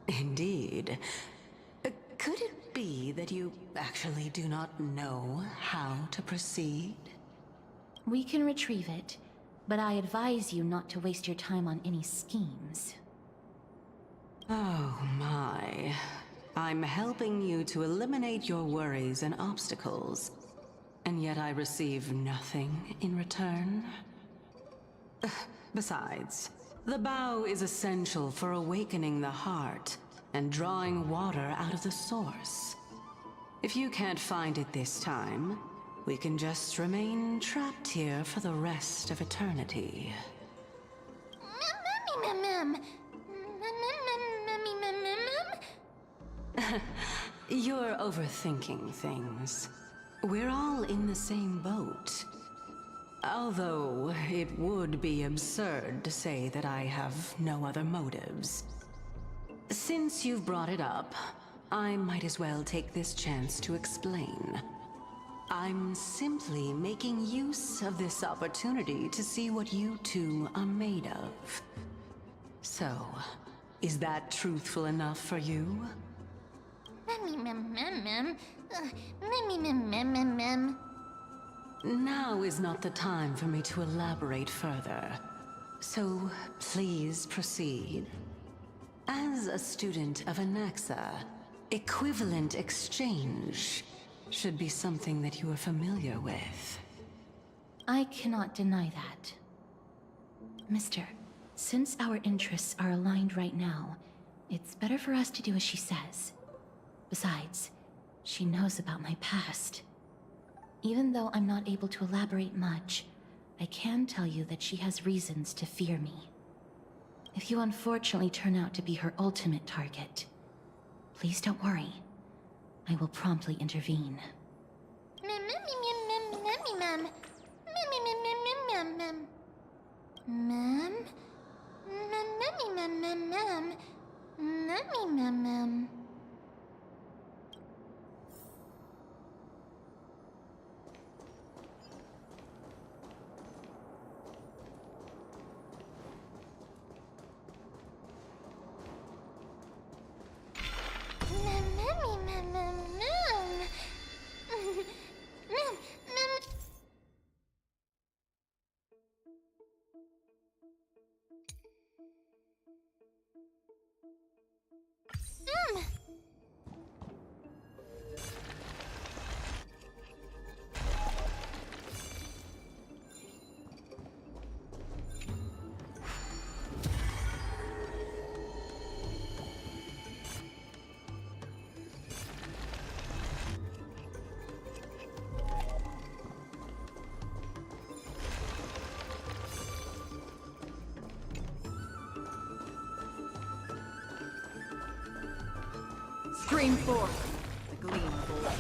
Indeed. Could it be that you actually do not know how to proceed? We can retrieve it, but I advise you not to waste your time on any schemes. Oh my. I'm helping you to eliminate your worries and obstacles, and yet I receive nothing in return? Besides, the bow is essential for awakening the heart and drawing water out of the source. If you can't find it this time, we can just remain trapped here for the rest of eternity. You're overthinking things. We're all in the same boat. Although, it would be absurd to say that I have no other motives. Since you've brought it up, I might as well take this chance to explain. I'm simply making use of this opportunity to see what you two are made of. So, is that truthful enough for you? Now is not the time for me to elaborate further. So, please proceed. As a student of Anaxa, equivalent exchange should be something that you are familiar with. I cannot deny that. Mister, since our interests are aligned right now, it's better for us to do as she says. Besides, she knows about my past. Even though I'm not able to elaborate much, I can tell you that she has reasons to fear me. If you unfortunately turn out to be her ultimate target, please don't worry. I will promptly intervene. Stream forth, the gleam of old.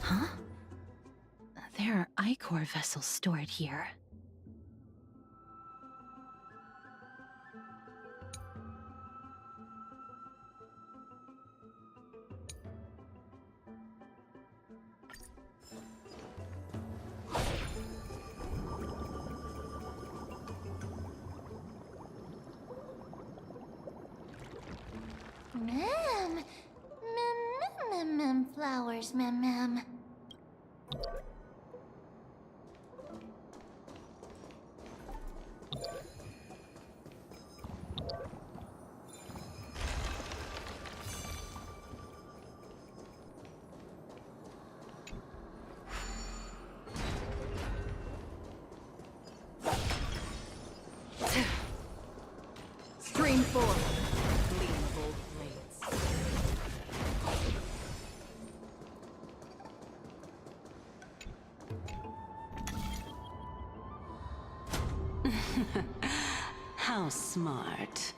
Huh? There are Ichor vessels stored here. Flowers, mem. Stream forth, gleam of old blades. How smart.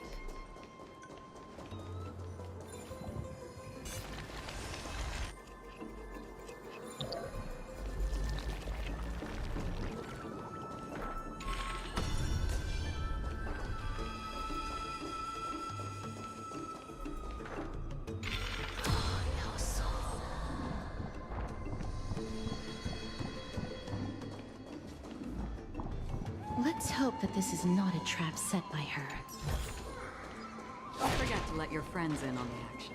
hope that this is not a trap set by her. Don't forget to let your friends in on the action.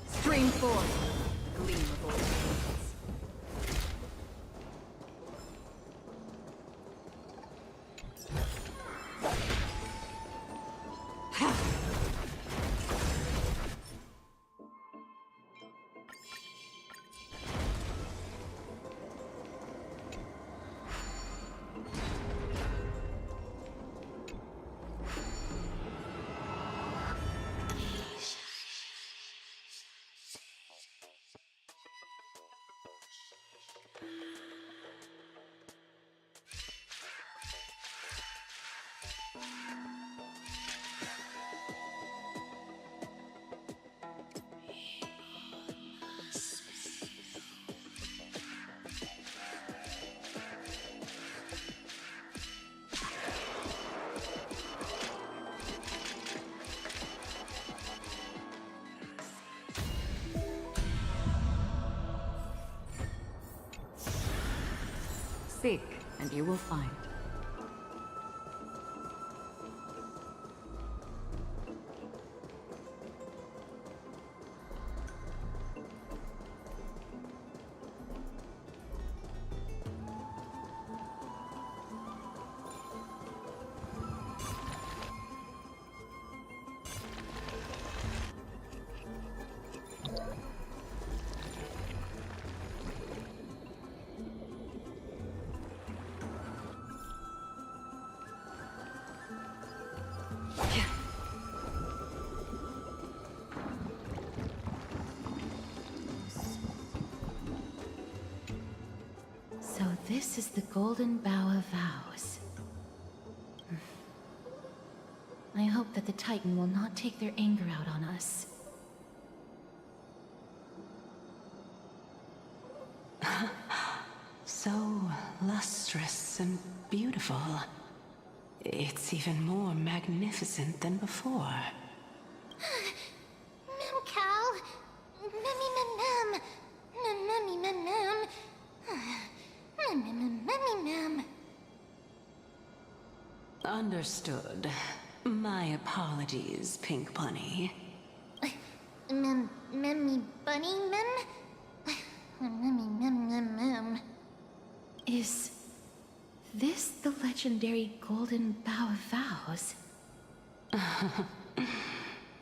Stream forth, gleam of old fields. Seek, and you will find. this is the Golden Bough of Vows. I hope that the Titan will not take their anger out on us. So lustrous and beautiful. It's even more magnificent than before. Mem Cal. Memmy mem mem. Memmy mem mem. Memmy mem. Understood. My apologies, Pink Bunny. Memmy bunny mem? Memmy mem. Is this the legendary Golden Bough of Vows?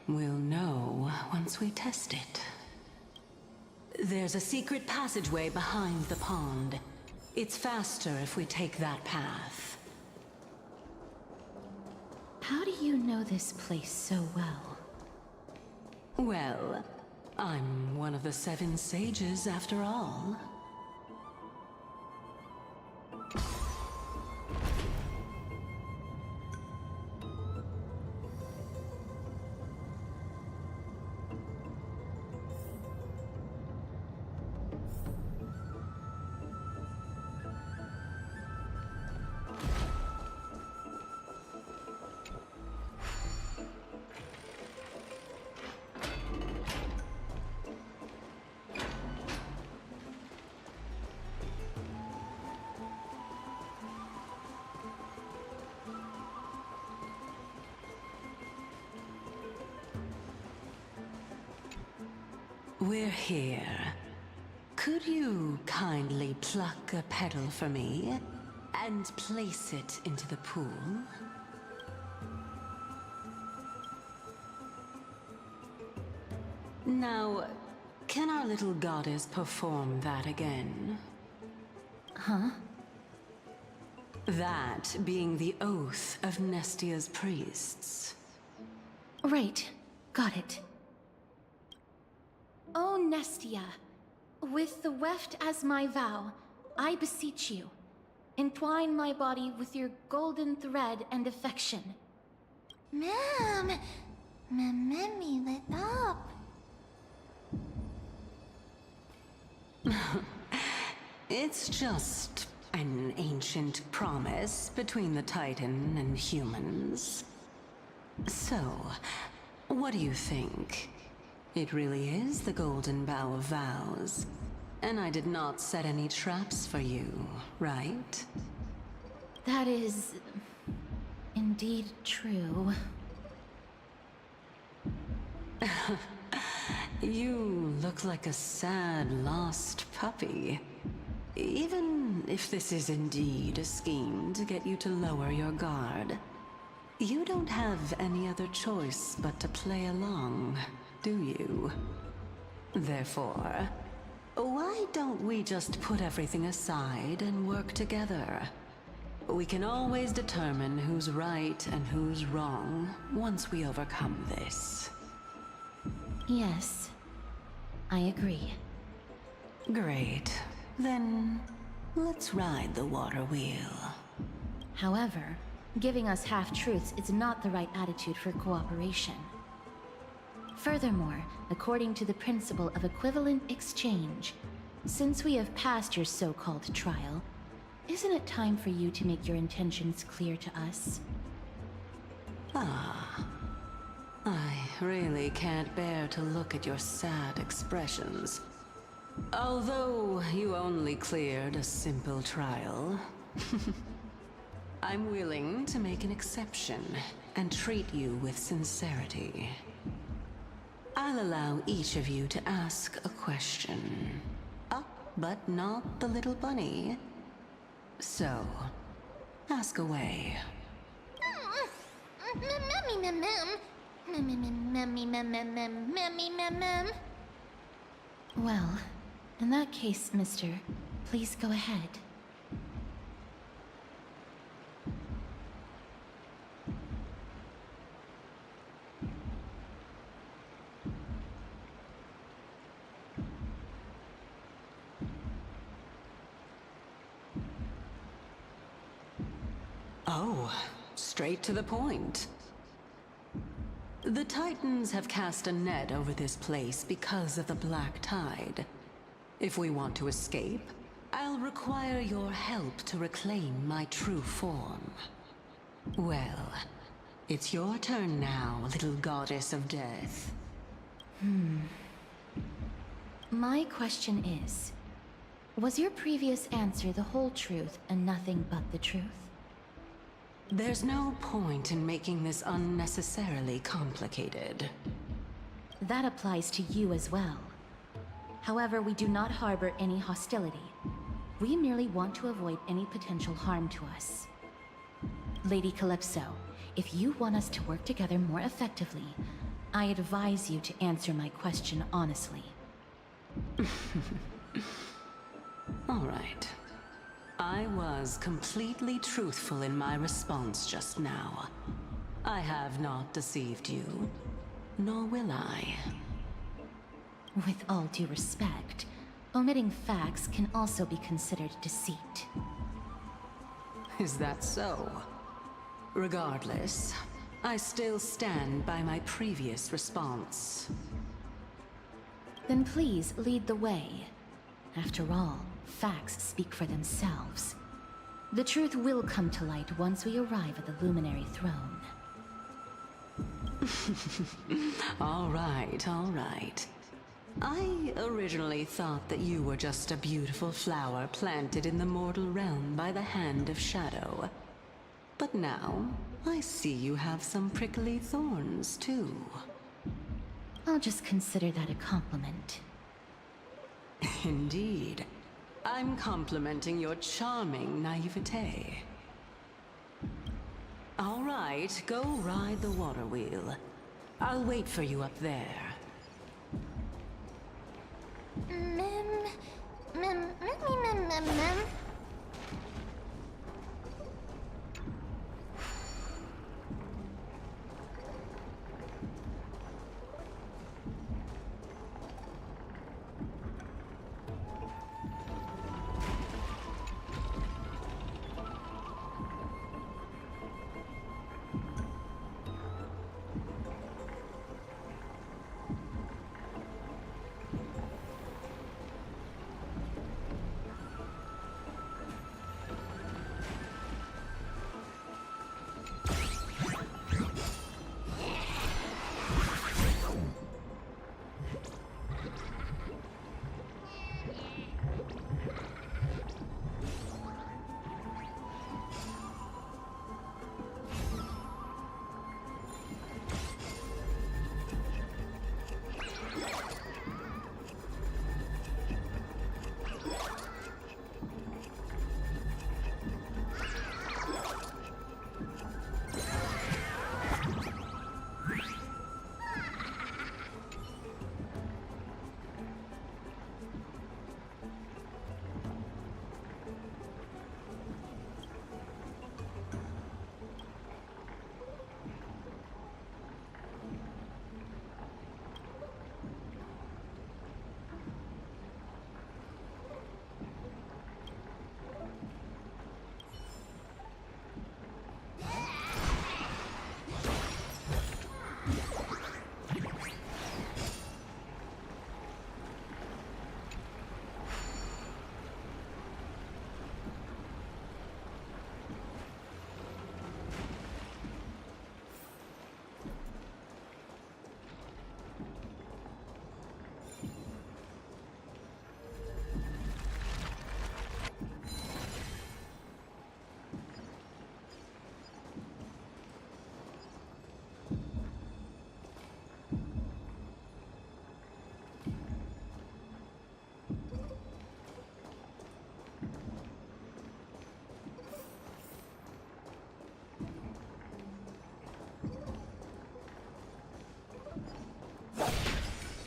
We'll know once we test it. There's a secret passageway behind the pond. It's faster if we take that path. How do you know this place so well? Well, I'm one of the 7 sages after all. We're here. Could you kindly pluck a petal for me and place it into the pool? Now, can our little goddess perform that again? Huh? That being the oath of Nestia's priests. Right. Got it. O Nestia, with the weft as my vow, I beseech you, entwine my body with your golden thread and affection. Mem! Memmy lit up. It's just an ancient promise between the Titan and humans. So, what do you think? It really is the Golden Bough of Vows. And I did not set any traps for you, right? That is indeed true. You look like a sad, lost puppy. Even if this is indeed a scheme to get you to lower your guard, you don't have any other choice but to play along, do you? Therefore, why don't we just put everything aside and work together? We can always determine who's right and who's wrong once we overcome this. Yes, I agree. Great. Then, let's ride the water wheel. However, giving us half-truths is not the right attitude for cooperation. Furthermore, according to the principle of equivalent exchange, since we have passed your so-called trial, isn't it time for you to make your intentions clear to us? Ah. I really can't bear to look at your sad expressions. Although you only cleared a simple trial, I'm willing to make an exception and treat you with sincerity. I'll allow each of you to ask a question. But not the little bunny. So, ask away. Well, in that case, mister, please go ahead. Oh, straight to the point. The Titans have cast a net over this place because of the Black Tide. If we want to escape, I'll require your help to reclaim my true form. Well, it's your turn now, little goddess of death. My question is, was your previous answer the whole truth and nothing but the truth? There's no point in making this unnecessarily complicated. That applies to you as well. However, we do not harbor any hostility. We merely want to avoid any potential harm to us. Lady Calypso, if you want us to work together more effectively, I advise you to answer my question honestly. All right. I was completely truthful in my response just now. I have not deceived you, nor will I. With all due respect, omitting facts can also be considered deceit. Is that so? Regardless, I still stand by my previous response. Then please lead the way. After all, facts speak for themselves. The truth will come to light once we arrive at the Luminary Throne. All right, all right. I originally thought that you were just a beautiful flower planted in the mortal realm by the hand of Shadow. But now, I see you have some prickly thorns, too. I'll just consider that a compliment. Indeed. I'm complimenting your charming naivete. All right, go ride the water wheel. I'll wait for you up there. Mem.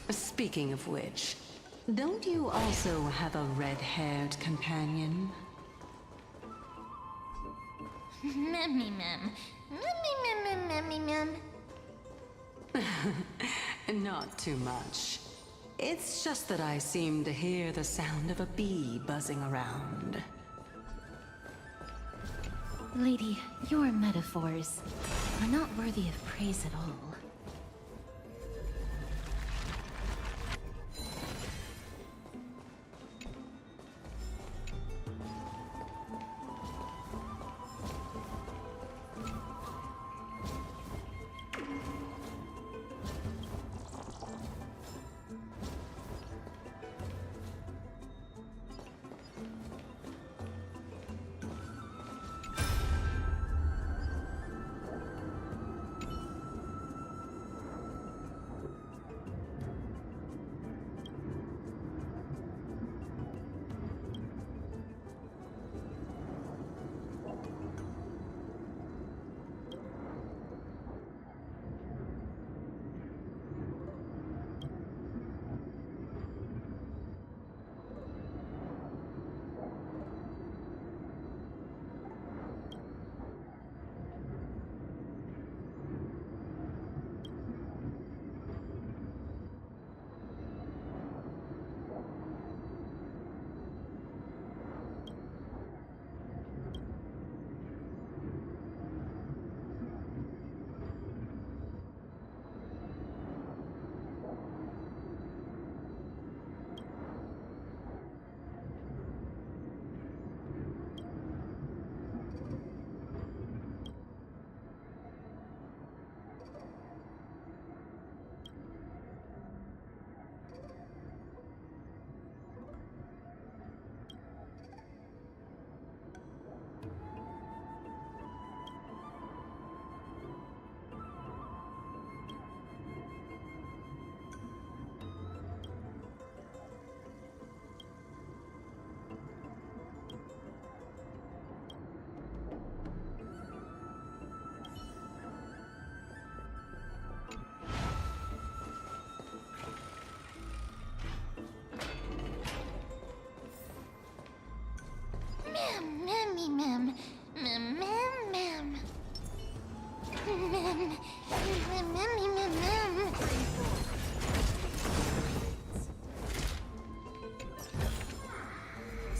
Speaking of which, don't you also have a red-haired companion? Mem. Not too much. It's just that I seem to hear the sound of a bee buzzing around. Lady, your metaphors are not worthy of praise at all.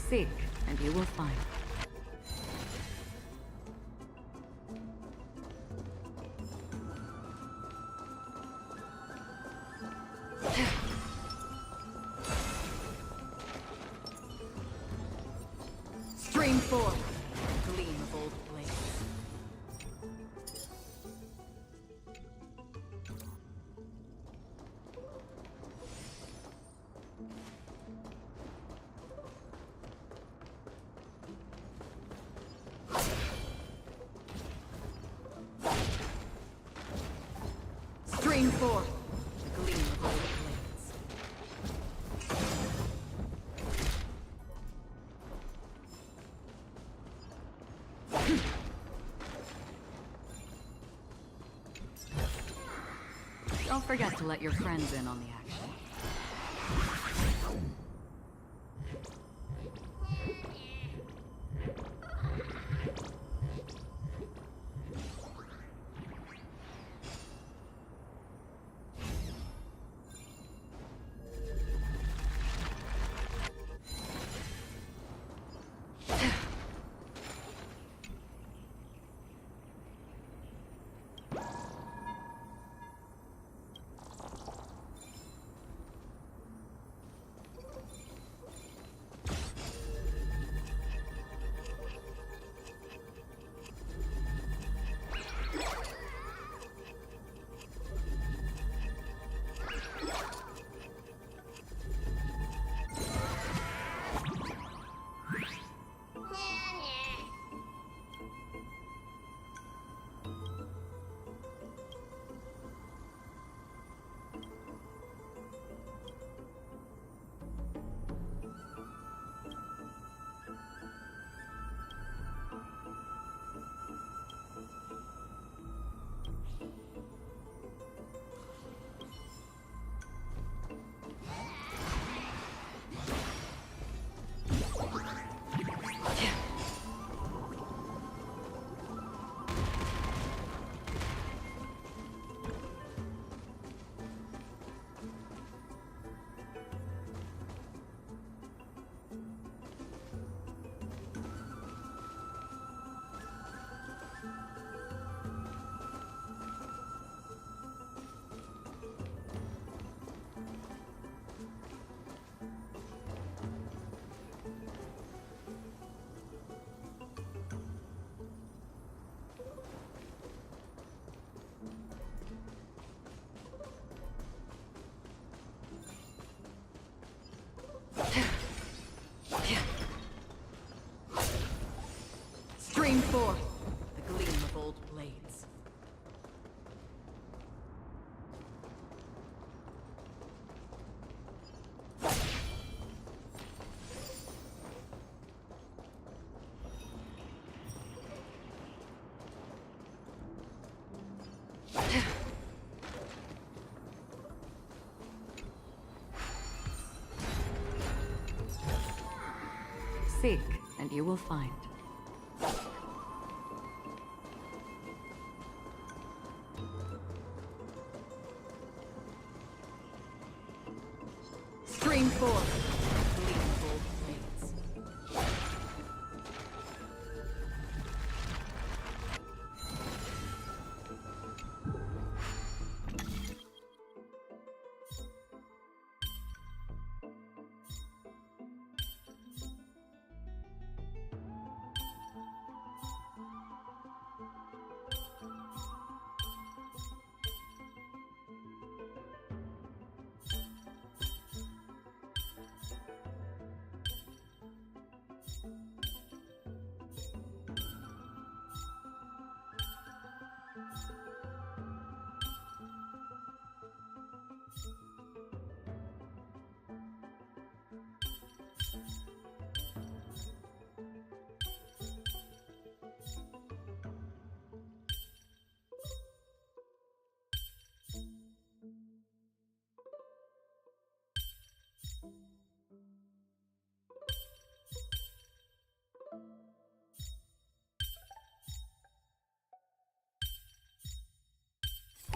Seek, and you will find. Stream forth, gleam of old blades. Stream forth, the gleam of old blades. Don't forget to let your friends in on the action. Seek, and you will find. Stream 4.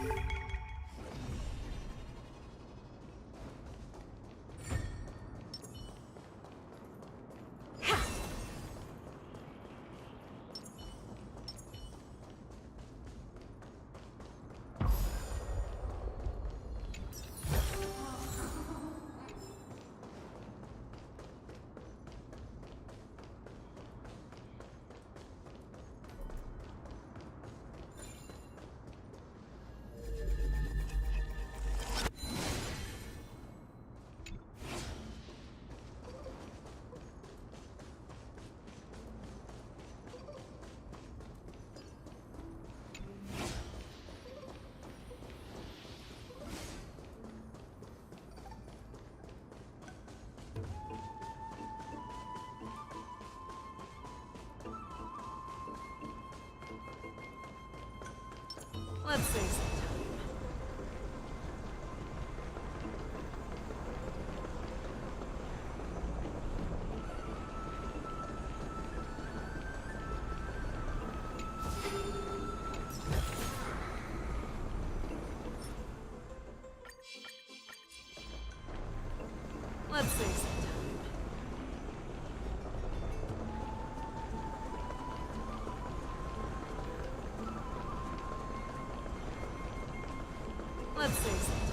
Gleamful Fates. Let's save some time. Let's save some time. Let's save some time.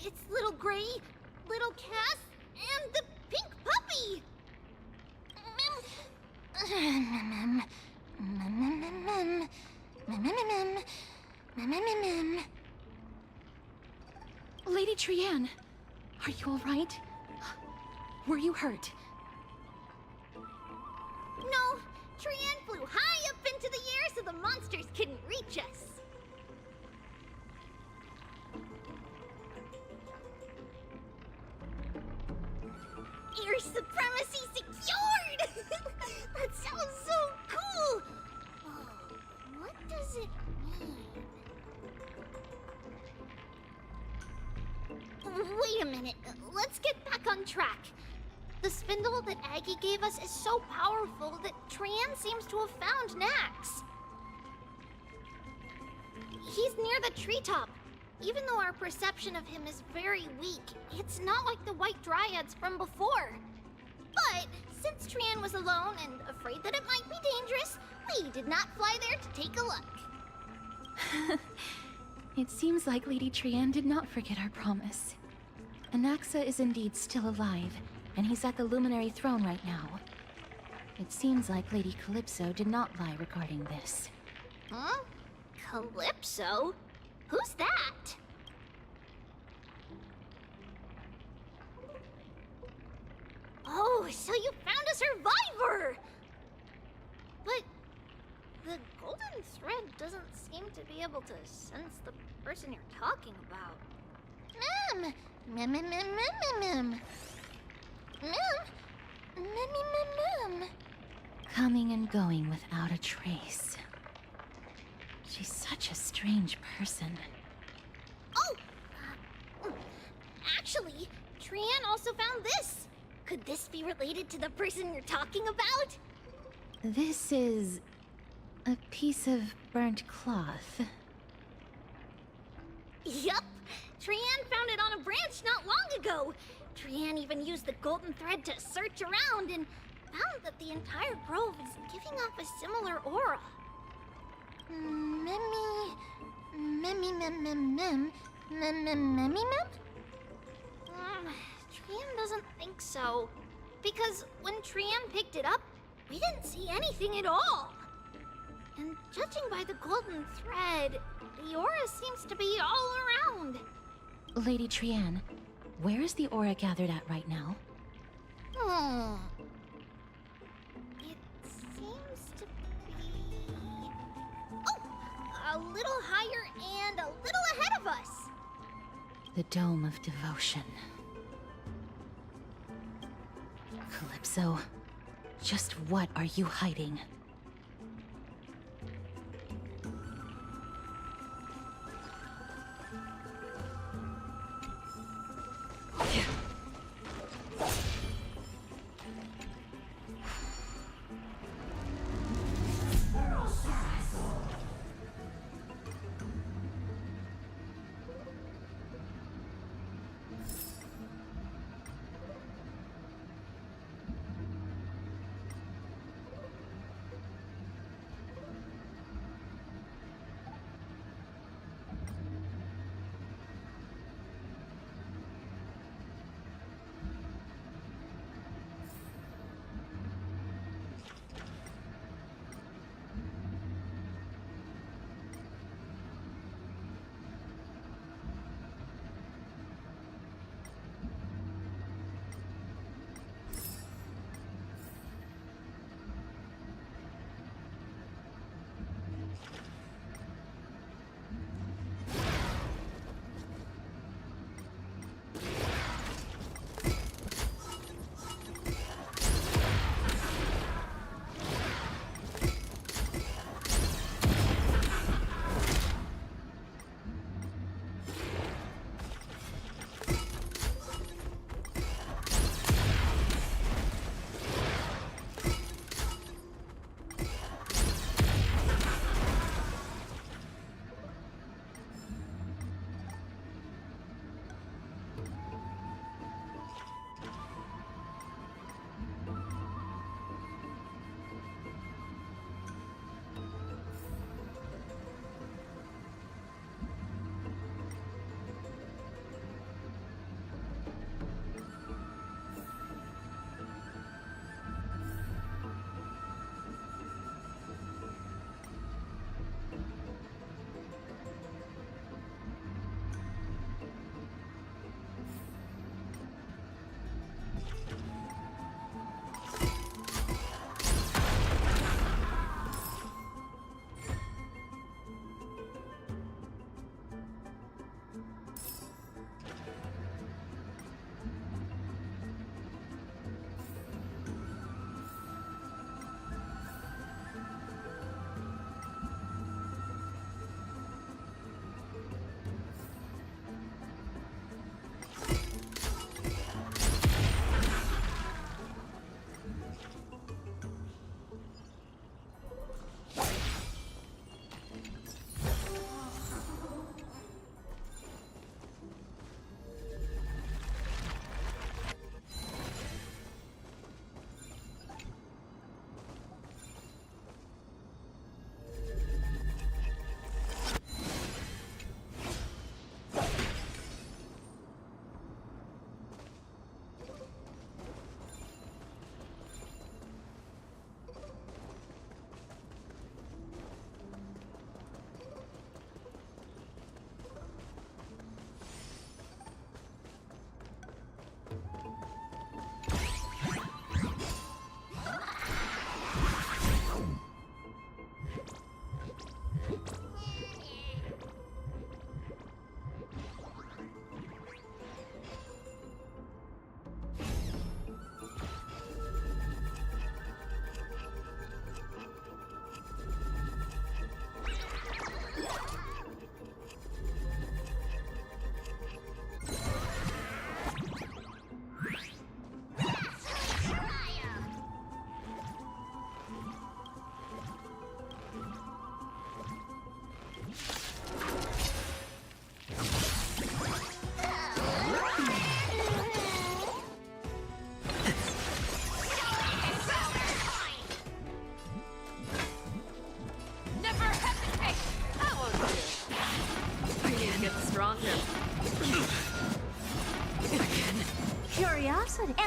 It's little Gray, little Cass, and the pink puppy! Lady Trianne, are you all right? Were you hurt? No, Trianne flew high up into the air so the monsters couldn't reach us. Air supremacy secured! That sounds so cool! Oh, what does it mean? Wait a minute, let's get back on track. The spindle that Aggie gave us is so powerful that Trianne seems to have found Nax. He's near the treetop. Even though our perception of him is very weak, it's not like the White Dryads from before. But since Trianne was alone and afraid that it might be dangerous, we did not fly there to take a look. It seems like Lady Trianne did not forget our promise. Anaxa is indeed still alive, and he's at the Luminary Throne right now. It seems like Lady Calypso did not lie regarding this. Huh? Calypso? Who's that? Oh, so you found a survivor! But the golden thread doesn't seem to be able to sense the person you're talking about. Mem! Mem, mem, mem, mem, mem, mem. Mem? Mem, mem, mem. Coming and going without a trace. She's such a strange person. Oh! Actually, Trianne also found this. Could this be related to the person you're talking about? This is a piece of burnt cloth. Yup! Trianne found it on a branch not long ago. Trianne even used the golden thread to search around and found that the entire grove is giving off a similar aura. Mem? Trianne doesn't think so. Because when Trianne picked it up, we didn't see anything at all. And judging by the golden thread, the aura seems to be all around. Lady Trianne, where is the aura gathered at right now? It seems to be... Oh! A little higher and a little ahead of us! The Dome of Devotion. Calypso, just what are you hiding?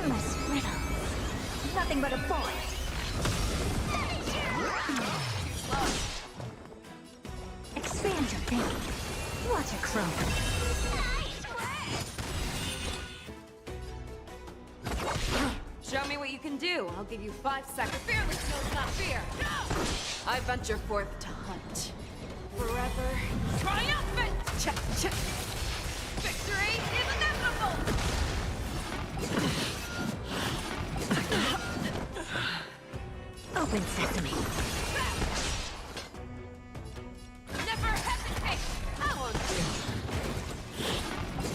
Endless riddles. Nothing but a boy. Expand your thinking. Watch it crumble. Show me what you can do. I'll give you 5 seconds. Fearlessness, not fear. I venture forth to hunt. Forever triumphant! Check, check. Victory is inevitable! Open sesame. Never hesitate! I want to.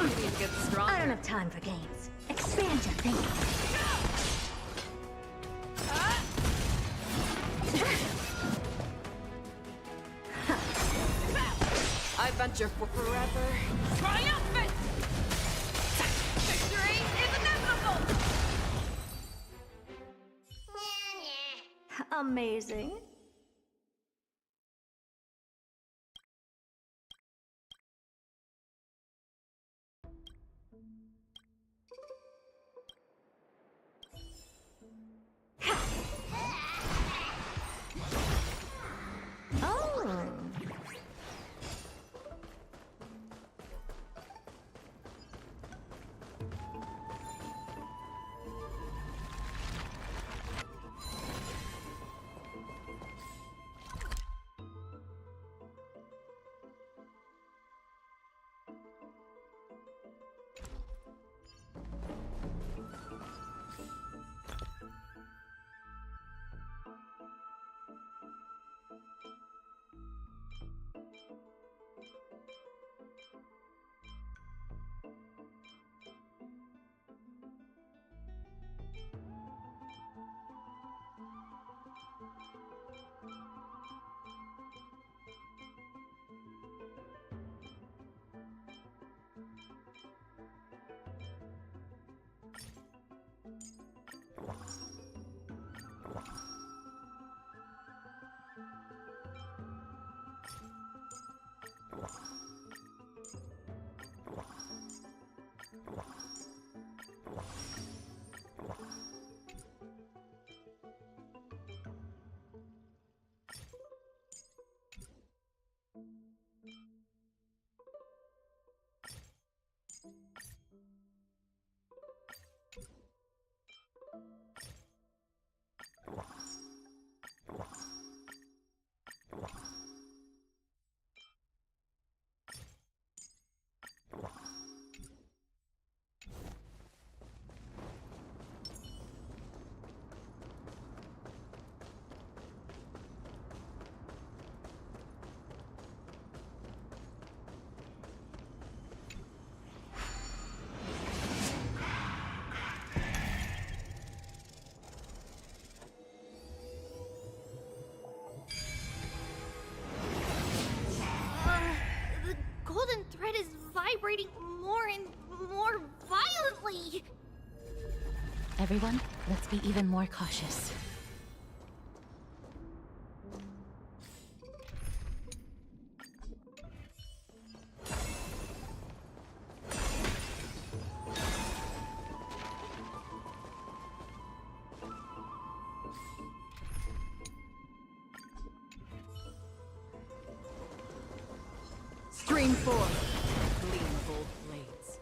You need to get stronger. I don't have time for games. Expand your thinking. I venture for forever triumphant! Victory is inevitable! Amazing. Oh. Golden thread is vibrating more and more violently. Everyone, let's be even more cautious. Stream forth, gleam of old blades.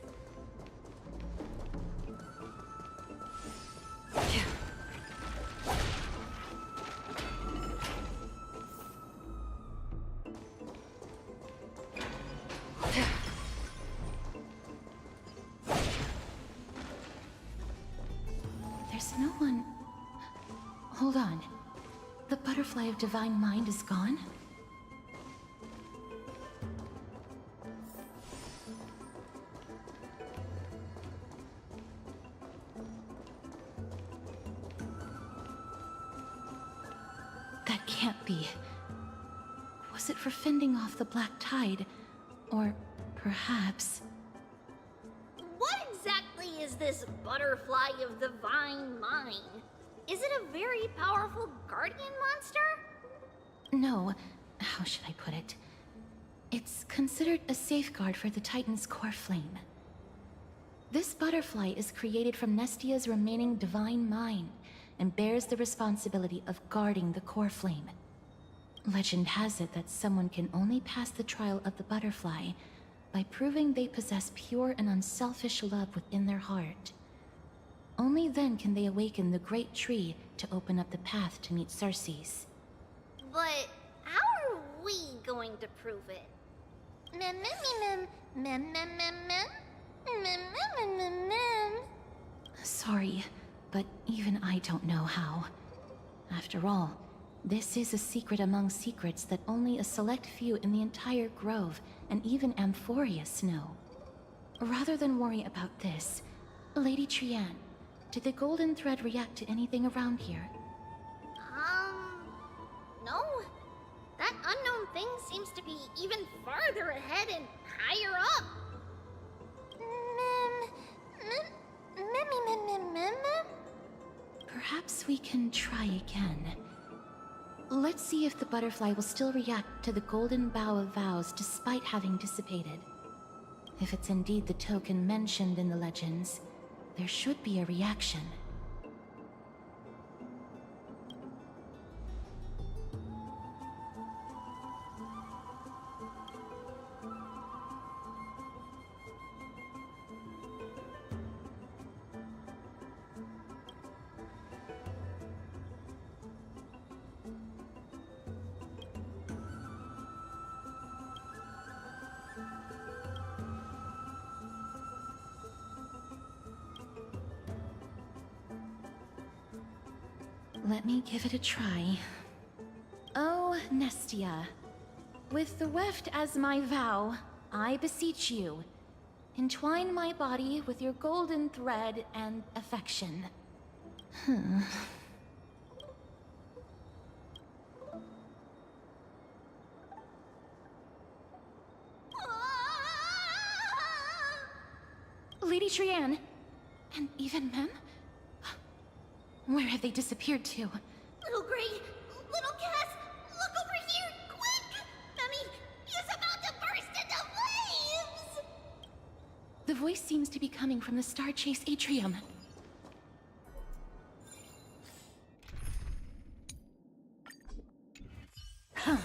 There's no one... Hold on. The butterfly of divine mind is gone? That can't be. Was it for fending off the black tide? Or perhaps... What exactly is this butterfly of divine mind? Is it a very powerful guardian monster? No. How should I put it? It's considered a safeguard for the Titan's core flame. This butterfly is created from Nestia's remaining divine mind and bears the responsibility of guarding the core flame. Legend has it that someone can only pass the trial of the butterfly by proving they possess pure and unselfish love within their heart. Only then can they awaken the great tree to open up the path to meet Circes. But how are we going to prove it? Mem mem mem mem mem mem mem mem mem mem mem. Sorry, but even I don't know how. After all, this is a secret among secrets that only a select few in the entire grove and even Amphorius know. Rather than worry about this, Lady Trianne, did the golden thread react to anything around here? No. That unknown thing seems to be even farther ahead and higher up. Perhaps we can try again. Let's see if the butterfly will still react to the golden bough of vows despite having dissipated. If it's indeed the token mentioned in the legends, there should be a reaction. Let me give it a try. Oh, Nestia. With the weft as my vow, I beseech you, entwine my body with your golden thread and affection. Lady Trianne, and even Mem? Where have they disappeared to? Little Gray, little Cass, look over here, quick! Mummy is about to burst into flames! The voice seems to be coming from the Star Chase atrium. Huh.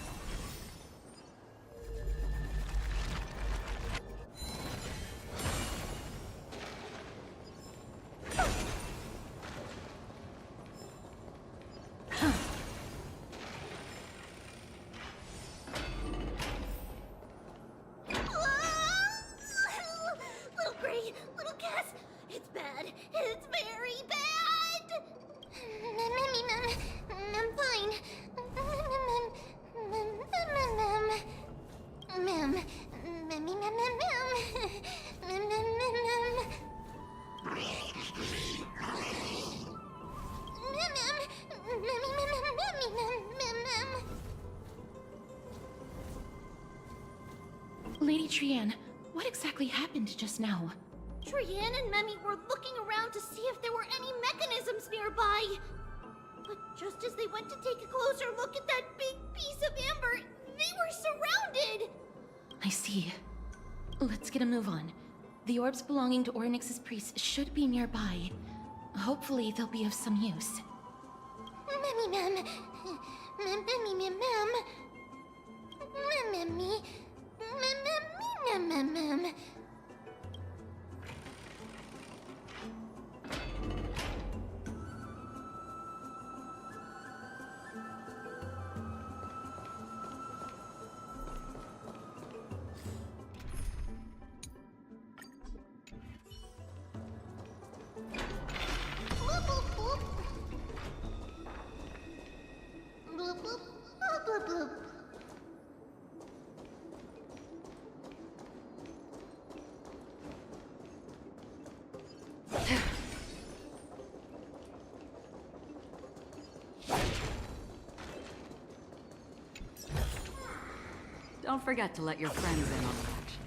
Little Gray, little Cass, it's bad. It's very bad! I'm fine. Lady Trianne, what exactly happened just now? Trianne and Memmy were looking around to see if there were any mechanisms nearby. But just as they went to take a closer look at that big piece of amber, they were surrounded! I see. Let's get a move on. The orbs belonging to Ornyx's priests should be nearby. Hopefully they'll be of some use. Memmy Mem. Memmy Mem. Memmy. Mem. Don't forget to let your friends in on the action.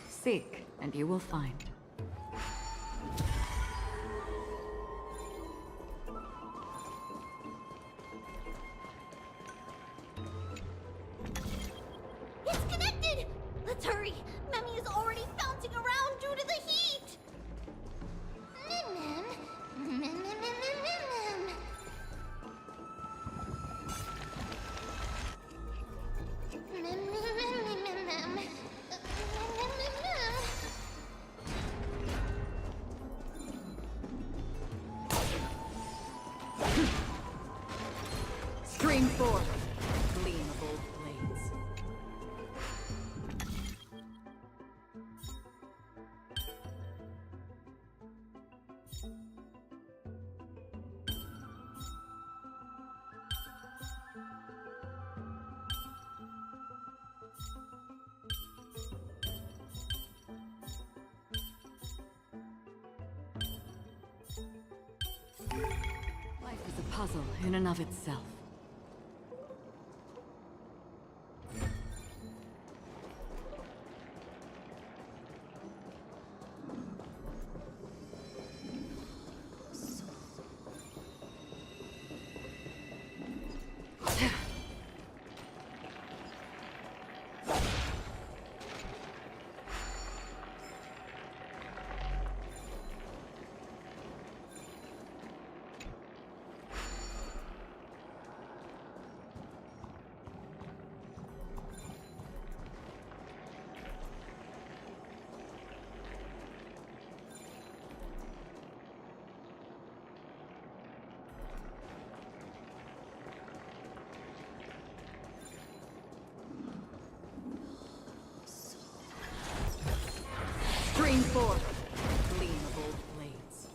Seek, and you will find. Stream forth. Gleam of old blades. Life is a puzzle in and of itself. Stream forth. Gleam of old blades.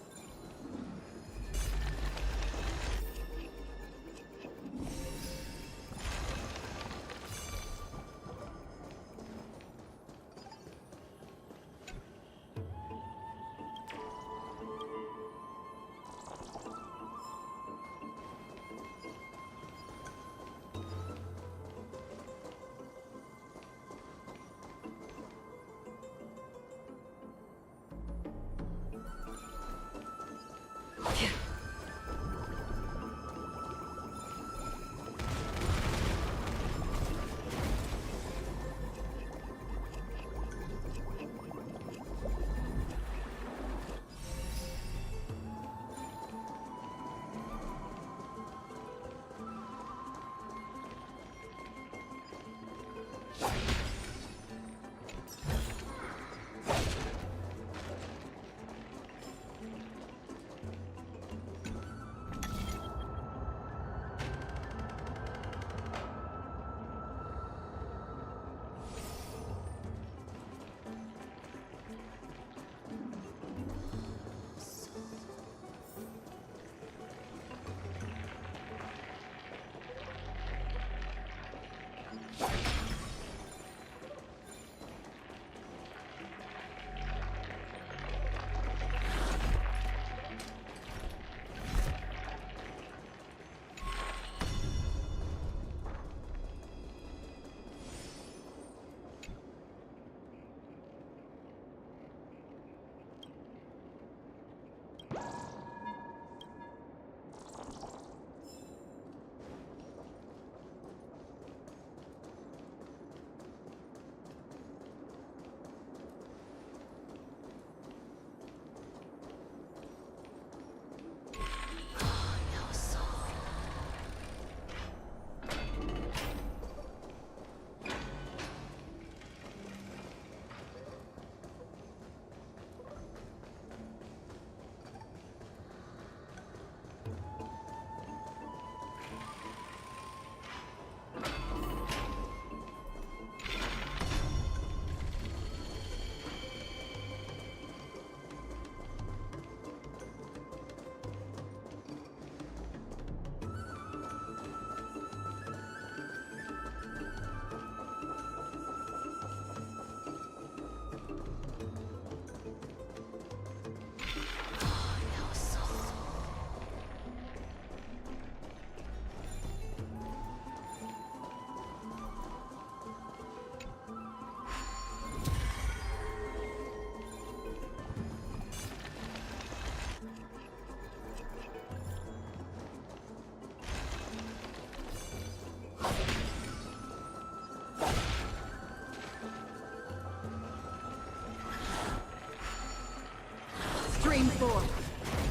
Stream forth.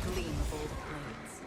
Gleam of old blades.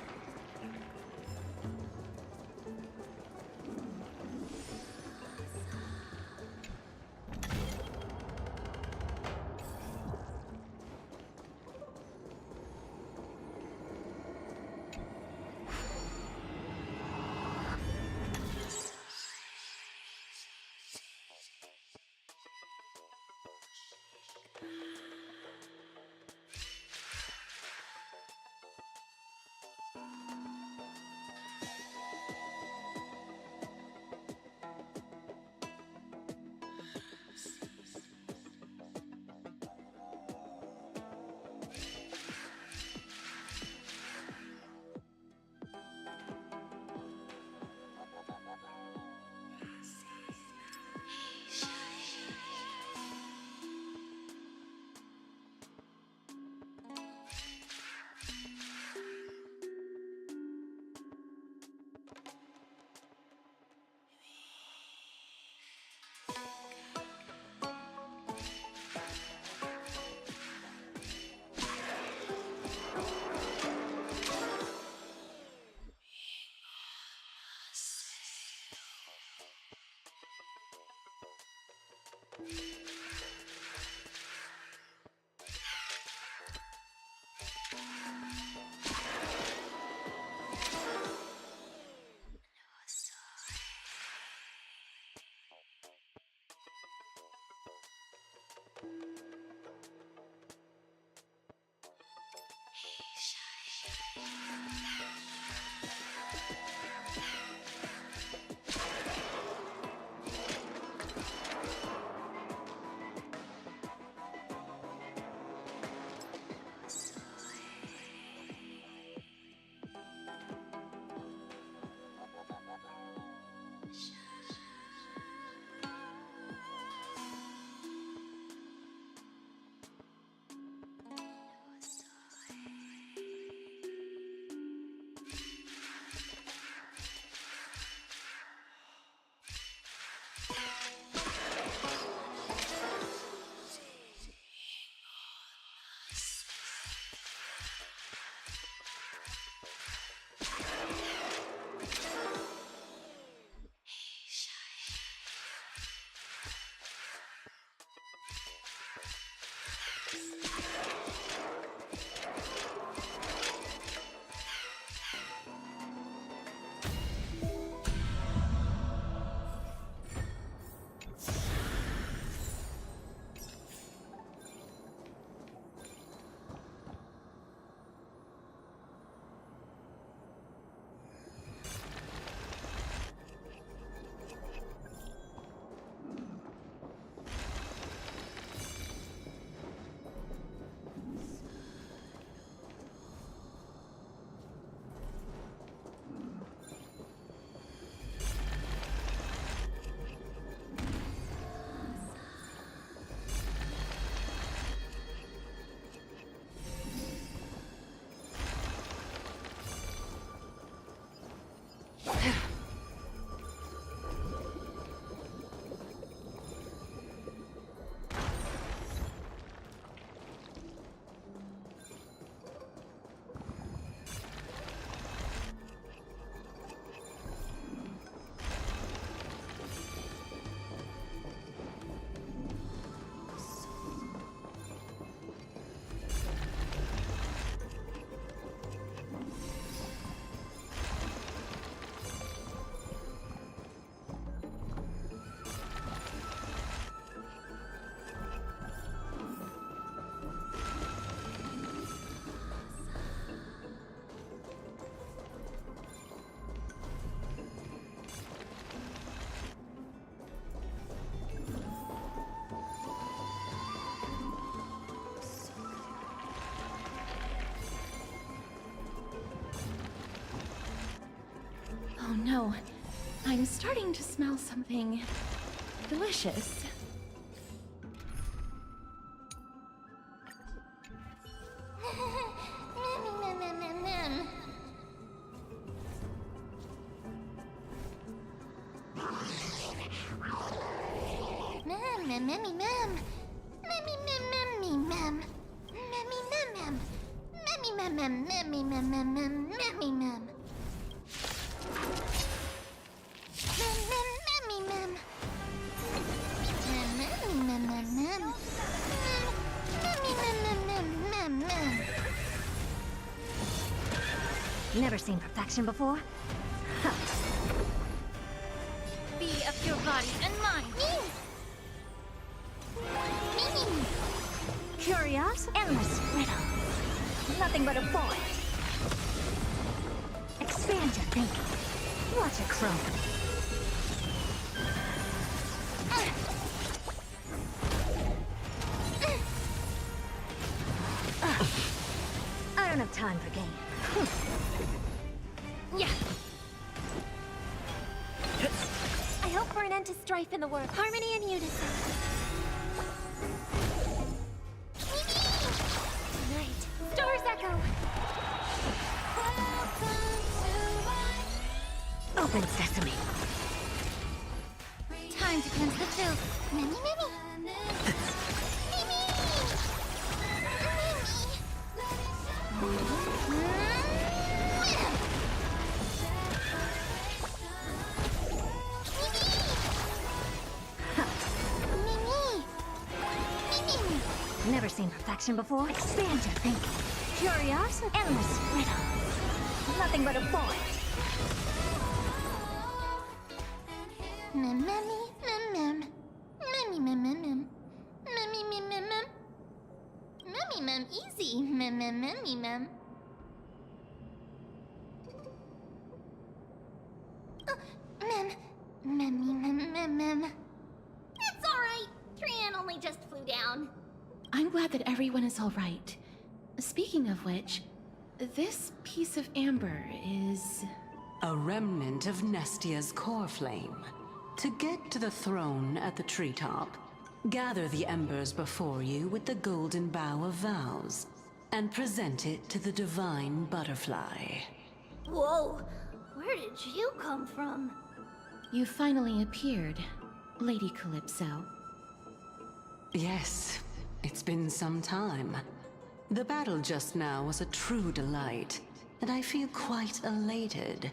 Oh no, I'm starting to smell something delicious. Never seen perfection before? Huh. Be of your body and mind. Curious? Endless riddle. Nothing but a boy. Expand your thinking. Watch it grow. I don't have time for games. Yeah. I hope for an end to strife in the world. Harmony and unison. Tonight, stars echo. Open sesame. Time to cleanse the filth. Mimi, Mimi. imperfection before. Expand your thinking. Curiosity. Endless riddles. Nothing but a point. Easy. It's alright. Trian only just flew down. I'm glad that everyone is all right. Speaking of which, this piece of amber is... A remnant of Nestia's core flame. To get to the throne at the treetop, gather the embers before you with the golden bough of vows, and present it to the divine butterfly. Whoa, where did you come from? You finally appeared, Lady Calypso. Yes, it's been some time. The battle just now was a true delight, and I feel quite elated.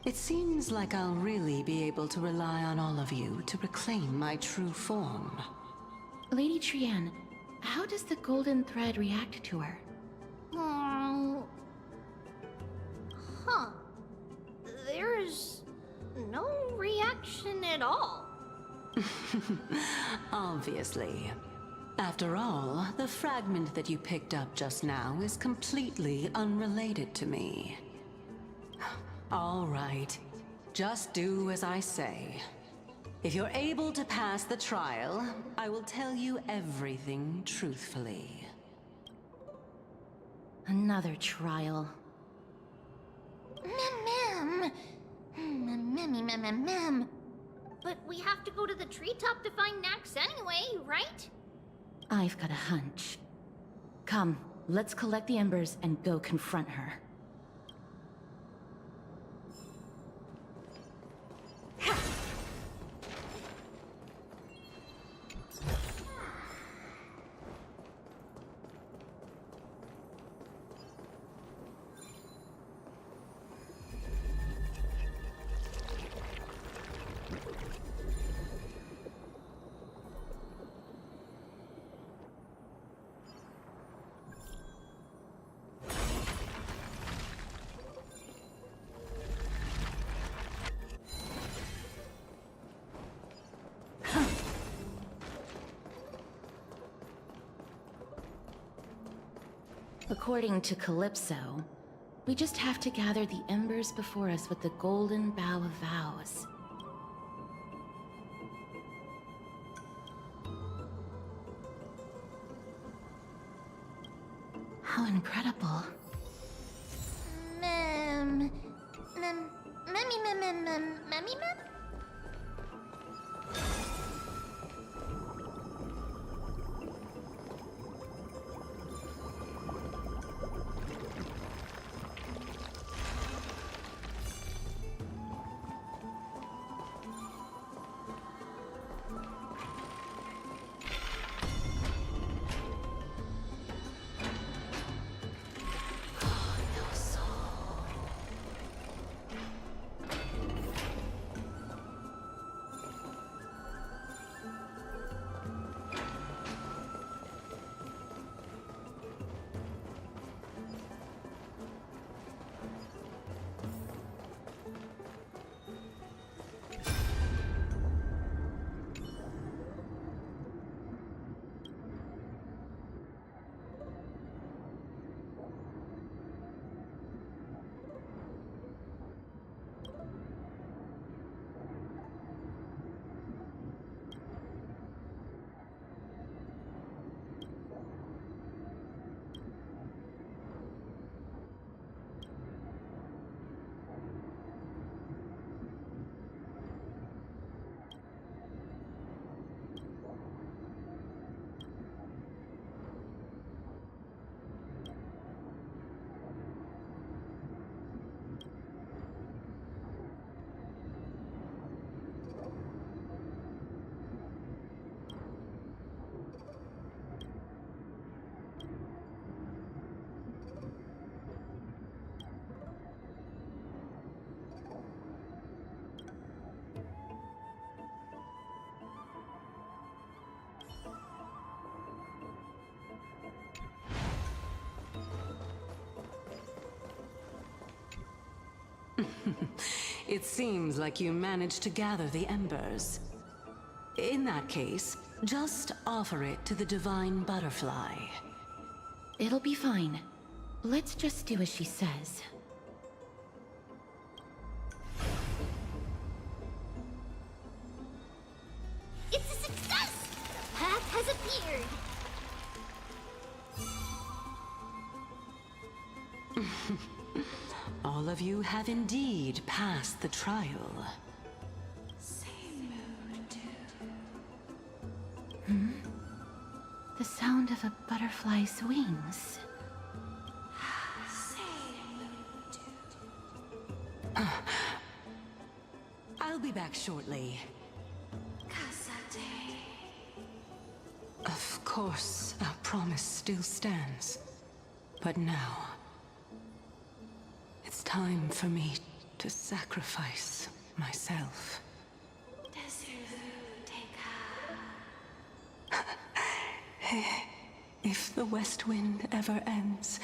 It seems like I'll really be able to rely on all of you to reclaim my true form. Lady Trian, how does the golden thread react to her? Huh. There's no reaction at all. Obviously. After all, the fragment that you picked up just now is completely unrelated to me. All right. Just do as I say. If you're able to pass the trial, I will tell you everything truthfully. Another trial. Mem. But we have to go to the treetop to find Nax anyway, right? I've got a hunch. Come, let's collect the embers and go confront her. According to Calypso, we just have to gather the embers before us with the golden bough of vows. How incredible. Mem. It seems like you managed to gather the embers. In that case, just offer it to the Divine Butterfly. It'll be fine. Let's just do as she says. It's a success! The path has appeared! All of you have indeed passed the trial. The sound of a butterfly's wings. I'll be back shortly. Of course, our promise still stands. But now, it's time for me to sacrifice myself. If the West Wind ever ends,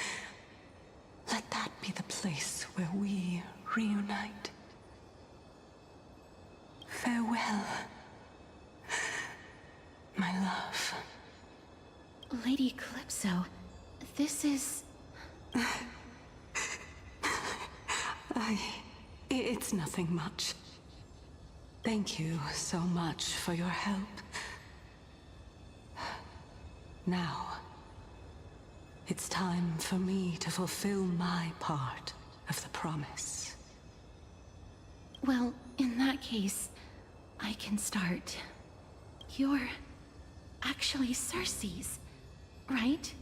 let that be the place where we reunite. Farewell, my love. Lady Calypso, this is... It's nothing much. Thank you so much for your help. Now, it's time for me to fulfill my part of the promise. Well, in that case, I can start. You're actually Cersei's, right?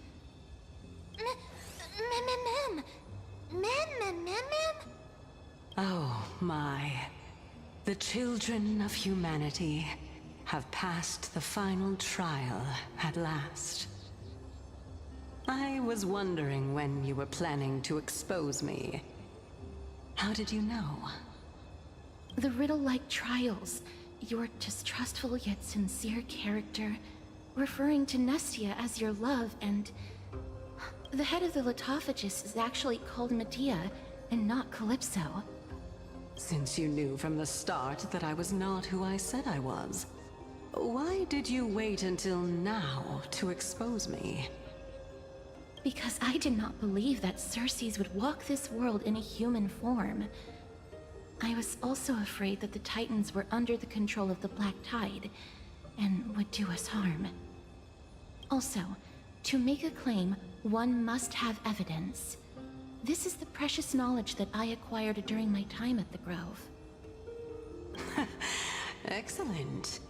Oh my. The children of humanity have passed the final trial at last. I was wondering when you were planning to expose me. How did you know? The riddle-like trials, your distrustful yet sincere character, referring to Nestia as your love, and... The head of the Litophagus is actually called Medea, and not Calypso. Since you knew from the start that I was not who I said I was, why did you wait until now to expose me? Because I did not believe that Cersei's would walk this world in a human form. I was also afraid that the Titans were under the control of the Black Tide, and would do us harm. Also, to make a claim, one must have evidence. This is the precious knowledge that I acquired during my time at the Grove. Excellent.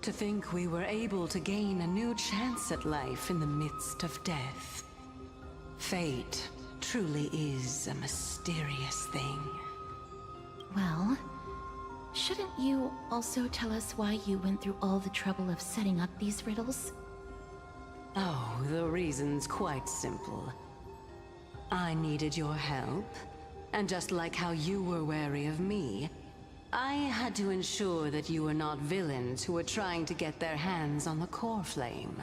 To think we were able to gain a new chance at life in the midst of death. Fate truly is a mysterious thing. Well, shouldn't you also tell us why you went through all the trouble of setting up these riddles? Oh, the reason's quite simple. I needed your help, and just like how you were wary of me, I had to ensure that you were not villains who were trying to get their hands on the core flame.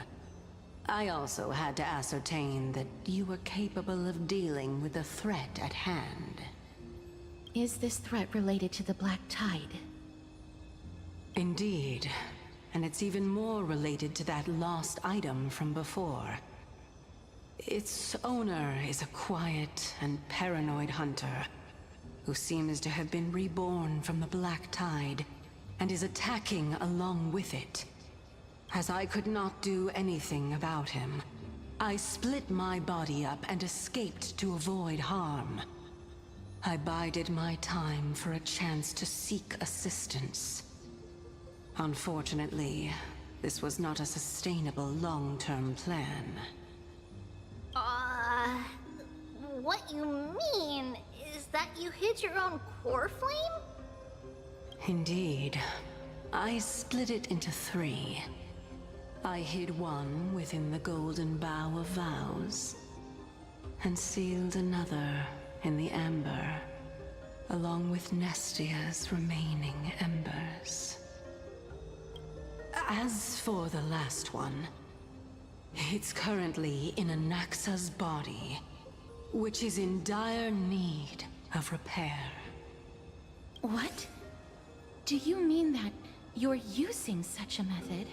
I also had to ascertain that you were capable of dealing with the threat at hand. Is this threat related to the Black Tide? Indeed. And it's even more related to that lost item from before. Its owner is a quiet and paranoid hunter who seems to have been reborn from the Black Tide and is attacking along with it. As I could not do anything about him, I split my body up and escaped to avoid harm. I bided my time for a chance to seek assistance. Unfortunately, this was not a sustainable long-term plan. What you mean is that you hid your own core flame? Indeed. I split it into 3. I hid one within the Golden Bough of Vows, and sealed another in the Amber, along with Nestia's remaining embers. As for the last one, it's currently in Anaxa's body, which is in dire need of repair. What? Do you mean that you're using such a method?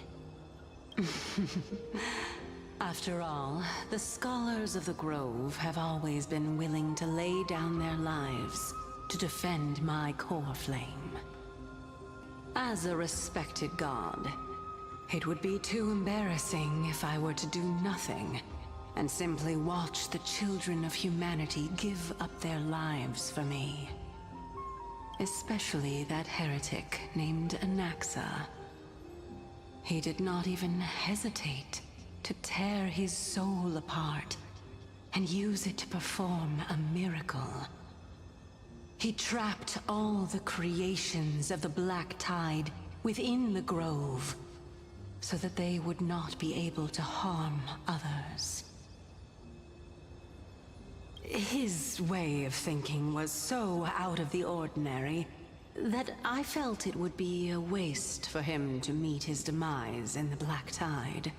After all, the scholars of the Grove have always been willing to lay down their lives to defend my core flame. As a respected god, it would be too embarrassing if I were to do nothing and simply watch the children of humanity give up their lives for me. Especially that heretic named Anaxa. He did not even hesitate to tear his soul apart and use it to perform a miracle. He trapped all the creations of the Black Tide within the Grove so that they would not be able to harm others. His way of thinking was so out of the ordinary that I felt it would be a waste for him to meet his demise in the Black Tide.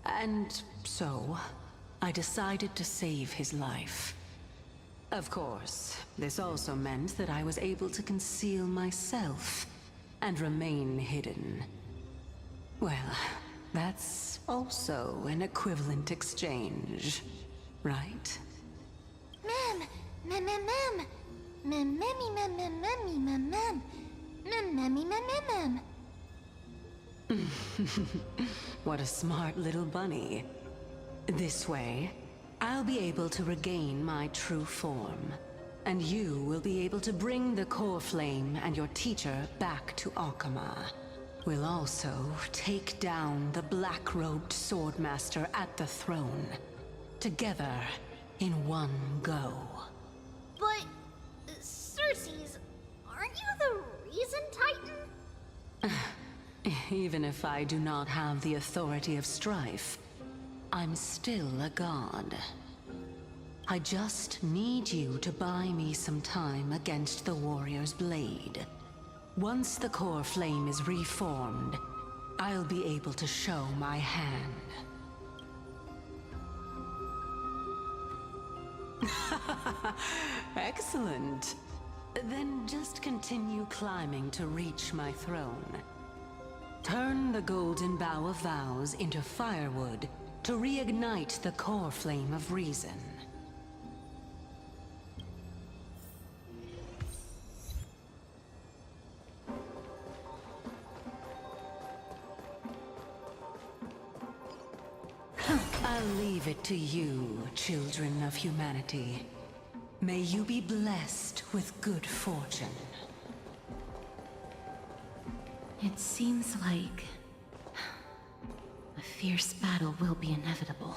And so, I decided to save his life. Of course, this also meant that I was able to conceal myself and remain hidden. Well, that's also an equivalent exchange, right? Mem! Mem, mem, mem! Mem, memmy, mem, mem, memmy, mem, mem! Mem, memmy, mem, mem, mem! What a smart little bunny. This way, I'll be able to regain my true form, and you will be able to bring the core flame and your teacher back to Akama. We'll also take down the black-robed swordmaster at the throne, together in one go. But, Circes, aren't you the reason, Titan? Even if I do not have the authority of strife, I'm still a god. I just need you to buy me some time against the warrior's blade. Once the core flame is reformed, I'll be able to show my hand. Excellent. Then just continue climbing to reach my throne. Turn the golden bough of vows into firewood to reignite the core flame of reason. I'll leave it to you, children of humanity. May you be blessed with good fortune. It seems like a fierce battle will be inevitable.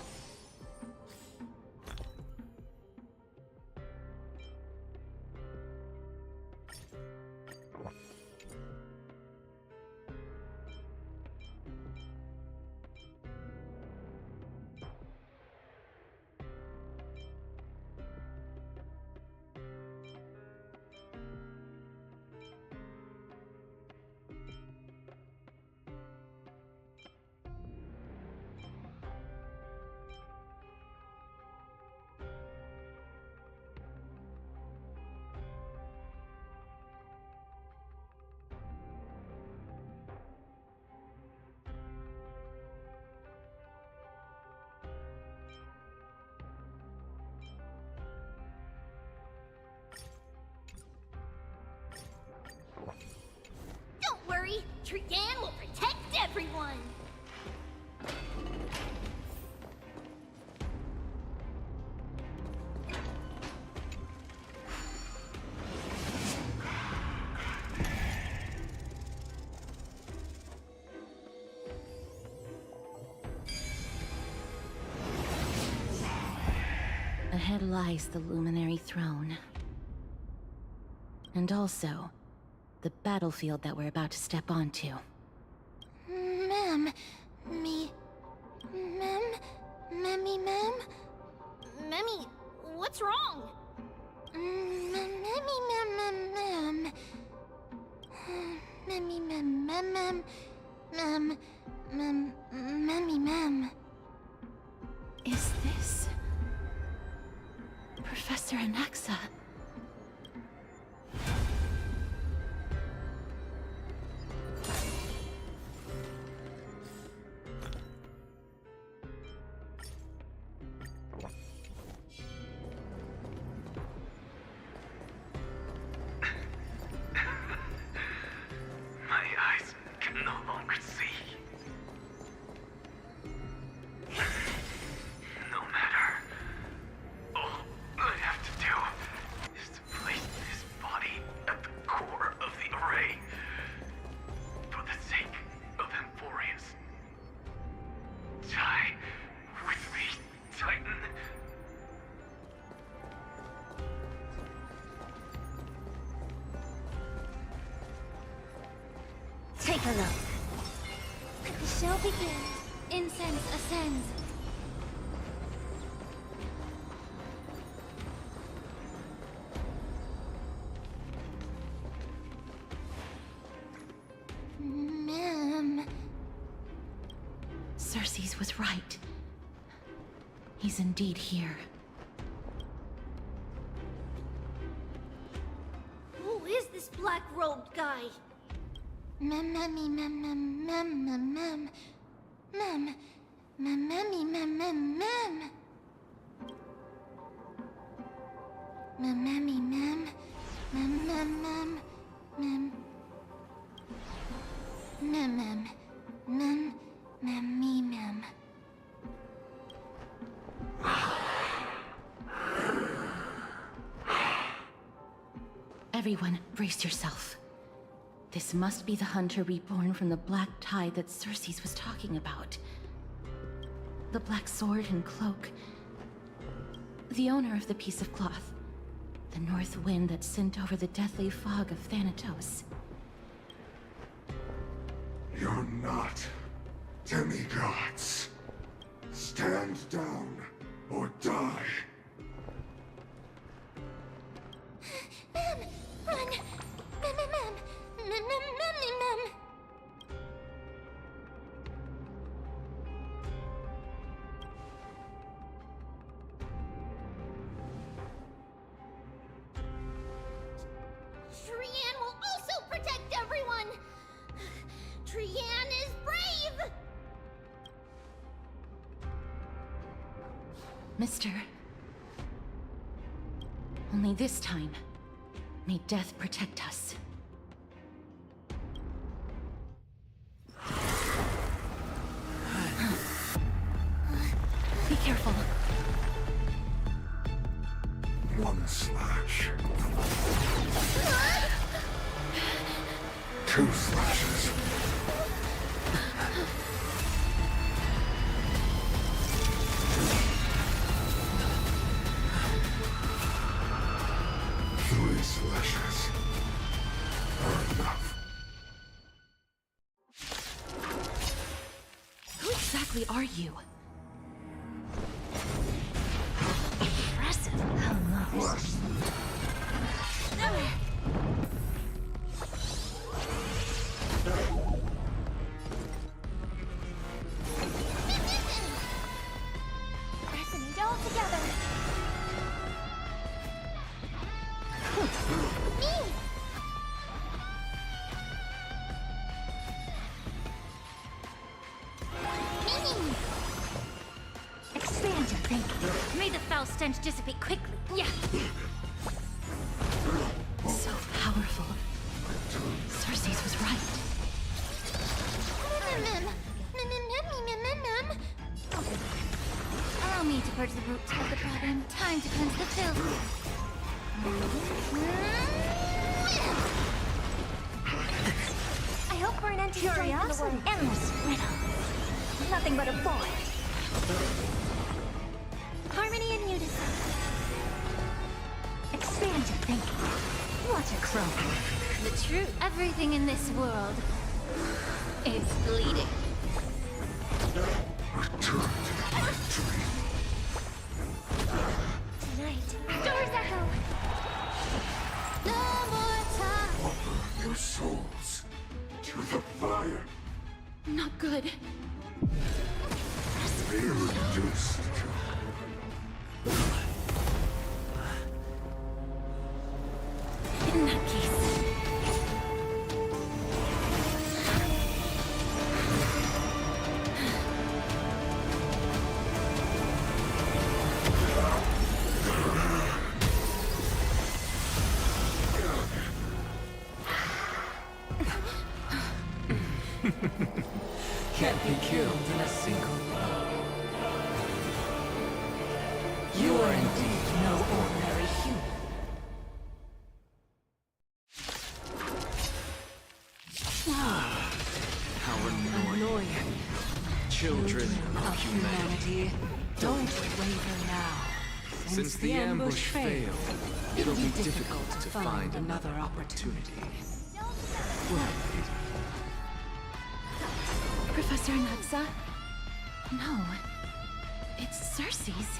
Don't worry, Trigan will protect everyone! Ahead lies the Luminary Throne. And also, the battlefield that we're about to step onto. Mem, Memmy, Memmy, what's wrong? Memmy, Mem. Memmy, Mem. Is this Professor Anaxa? Take a look. The show begins. Incense ascends. Ma'am. Cersei's was right. He's indeed here. Who is this black-robed guy? Mem. Everyone, brace yourself. This must be the hunter reborn from the black tide that Cersei's was talking about. The black sword and cloak. The owner of the piece of cloth. The north wind that sent over the deathly fog of Thanatos. You're not demigods. Stand down or die. Ma'am, run! Ma'am. Trian will also protect everyone! Trian is brave! Mister. Only this time, may death protect us. Be careful. One slash. Two slashes. Three slashes are enough. Who exactly are you? Impressive. How nice. Pressing it all together. Me! Me! Expand your thinking. May the foul stench dissipate quickly. Yeah. So powerful. Cersei's was right. Allow me to purge the root of the problem. Time to cleanse the filth. I hope for an end to Curiosity, endless riddle. Nothing but a void. Harmony and unison. Expand your thinking. What a crow. The truth. Everything in this world is bleeding. Tonight, stars echo. No more time. Offer your souls to the fire. Not good. Be reduced In that case. Can't be killed in a single blow. You are indeed no ordinary human. How annoying. Children of humanity. Don't waver now. Since the ambush failed, it'll be difficult to find another opportunity. Professor Anaxa? No. It's Cersei's.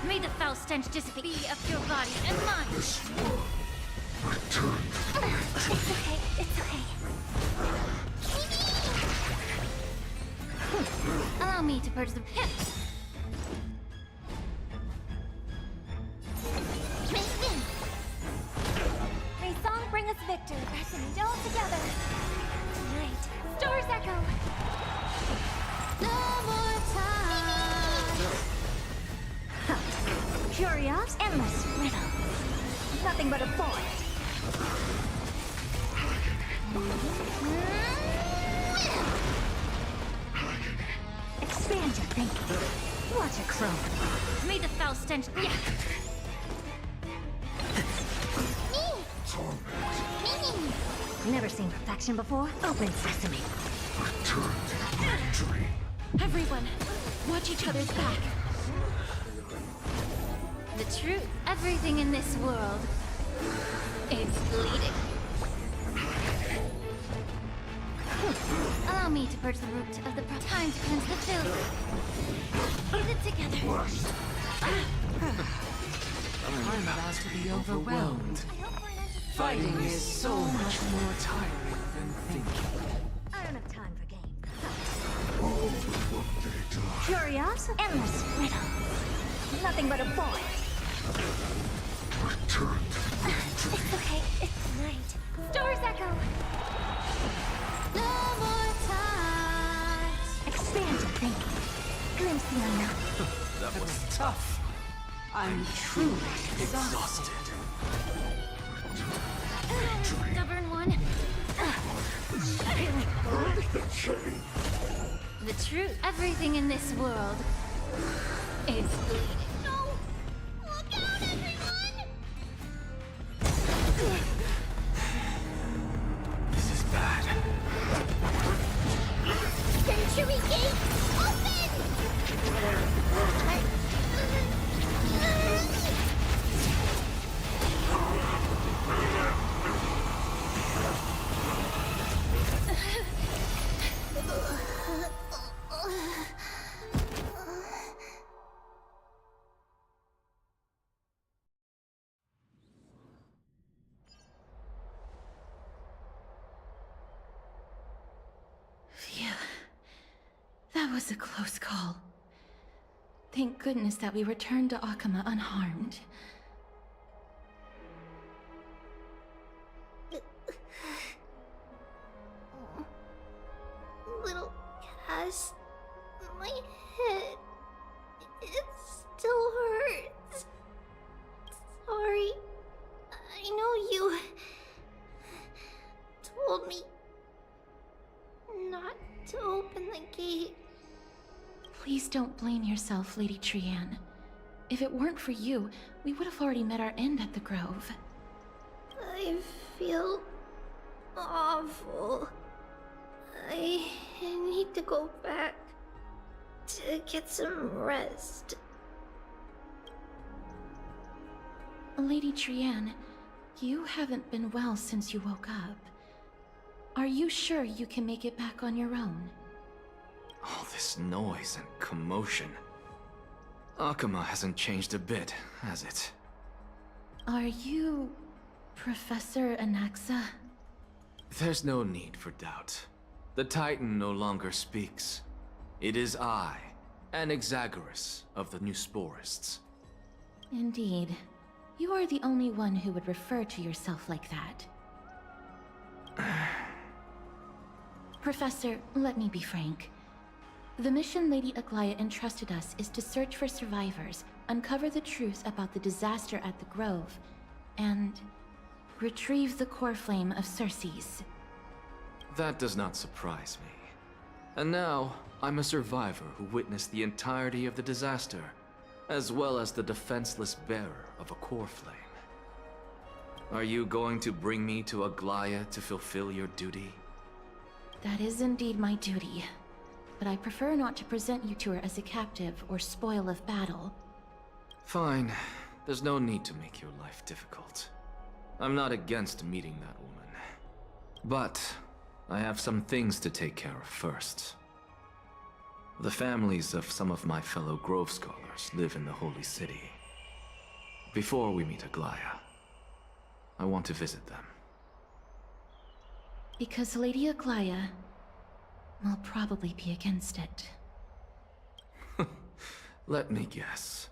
May the foul stench dissipate of your body and mind. This world returned. It's okay. It's okay. Allow me to purge the hip. May song bring us victor. Resonate all together. Tonight, stars echo. No more time. Curious, endless riddle. Nothing but a void. Expand your thinking. Watch it grow. May the foul stench. Yeah. Never seen perfection before? Open sesame. Everyone, watch each other's back. The truth, everything in this world, is bleeding. Allow me to purge the root of the time to cleanse the filth. Hold it together. I'm about to be overwhelmed. Fighting is so much more tiring than thinking. I don't have time for games. Curious, endless riddle. Nothing but a void. It's okay. It's night. Stars echo. No more time. Expand your thinking. Glimpse the unknown. That was tough. I'm truly exhausted. Stubborn one. The truth, everything in this world, is bleeding. No! Look out, everyone! This is bad. Century Gate, open! Phew. That was a close call. Thank goodness that we returned to Akama unharmed. Little Cass, my head, it still hurts. Sorry, I know you told me not to open the gate. Please don't blame yourself, Lady Trianne. If it weren't for you, we would have already met our end at the Grove. I feel awful. I need to go back to get some rest. Lady Trianne, you haven't been well since you woke up. Are you sure you can make it back on your own? All this noise and commotion. Akama hasn't changed a bit, has it? Are you... Professor Anaxa? There's no need for doubt. The Titan no longer speaks. It is I, Anaxagoras of the New Sporists. Indeed. You are the only one who would refer to yourself like that. Professor, let me be frank. The mission Lady Aglaya entrusted us is to search for survivors, uncover the truth about the disaster at the Grove, and retrieve the core flame of Cersei's. That does not surprise me. And now, I'm a survivor who witnessed the entirety of the disaster, as well as the defenseless bearer of a core flame. Are you going to bring me to Aglaya to fulfill your duty? That is indeed my duty, but I prefer not to present you to her as a captive or spoil of battle. Fine. There's no need to make your life difficult. I'm not against meeting that woman. But I have some things to take care of first. The families of some of my fellow Grove Scholars live in the Holy City. Before we meet Aglaya, I want to visit them. Because Lady Aglaya will probably be against it. Let me guess.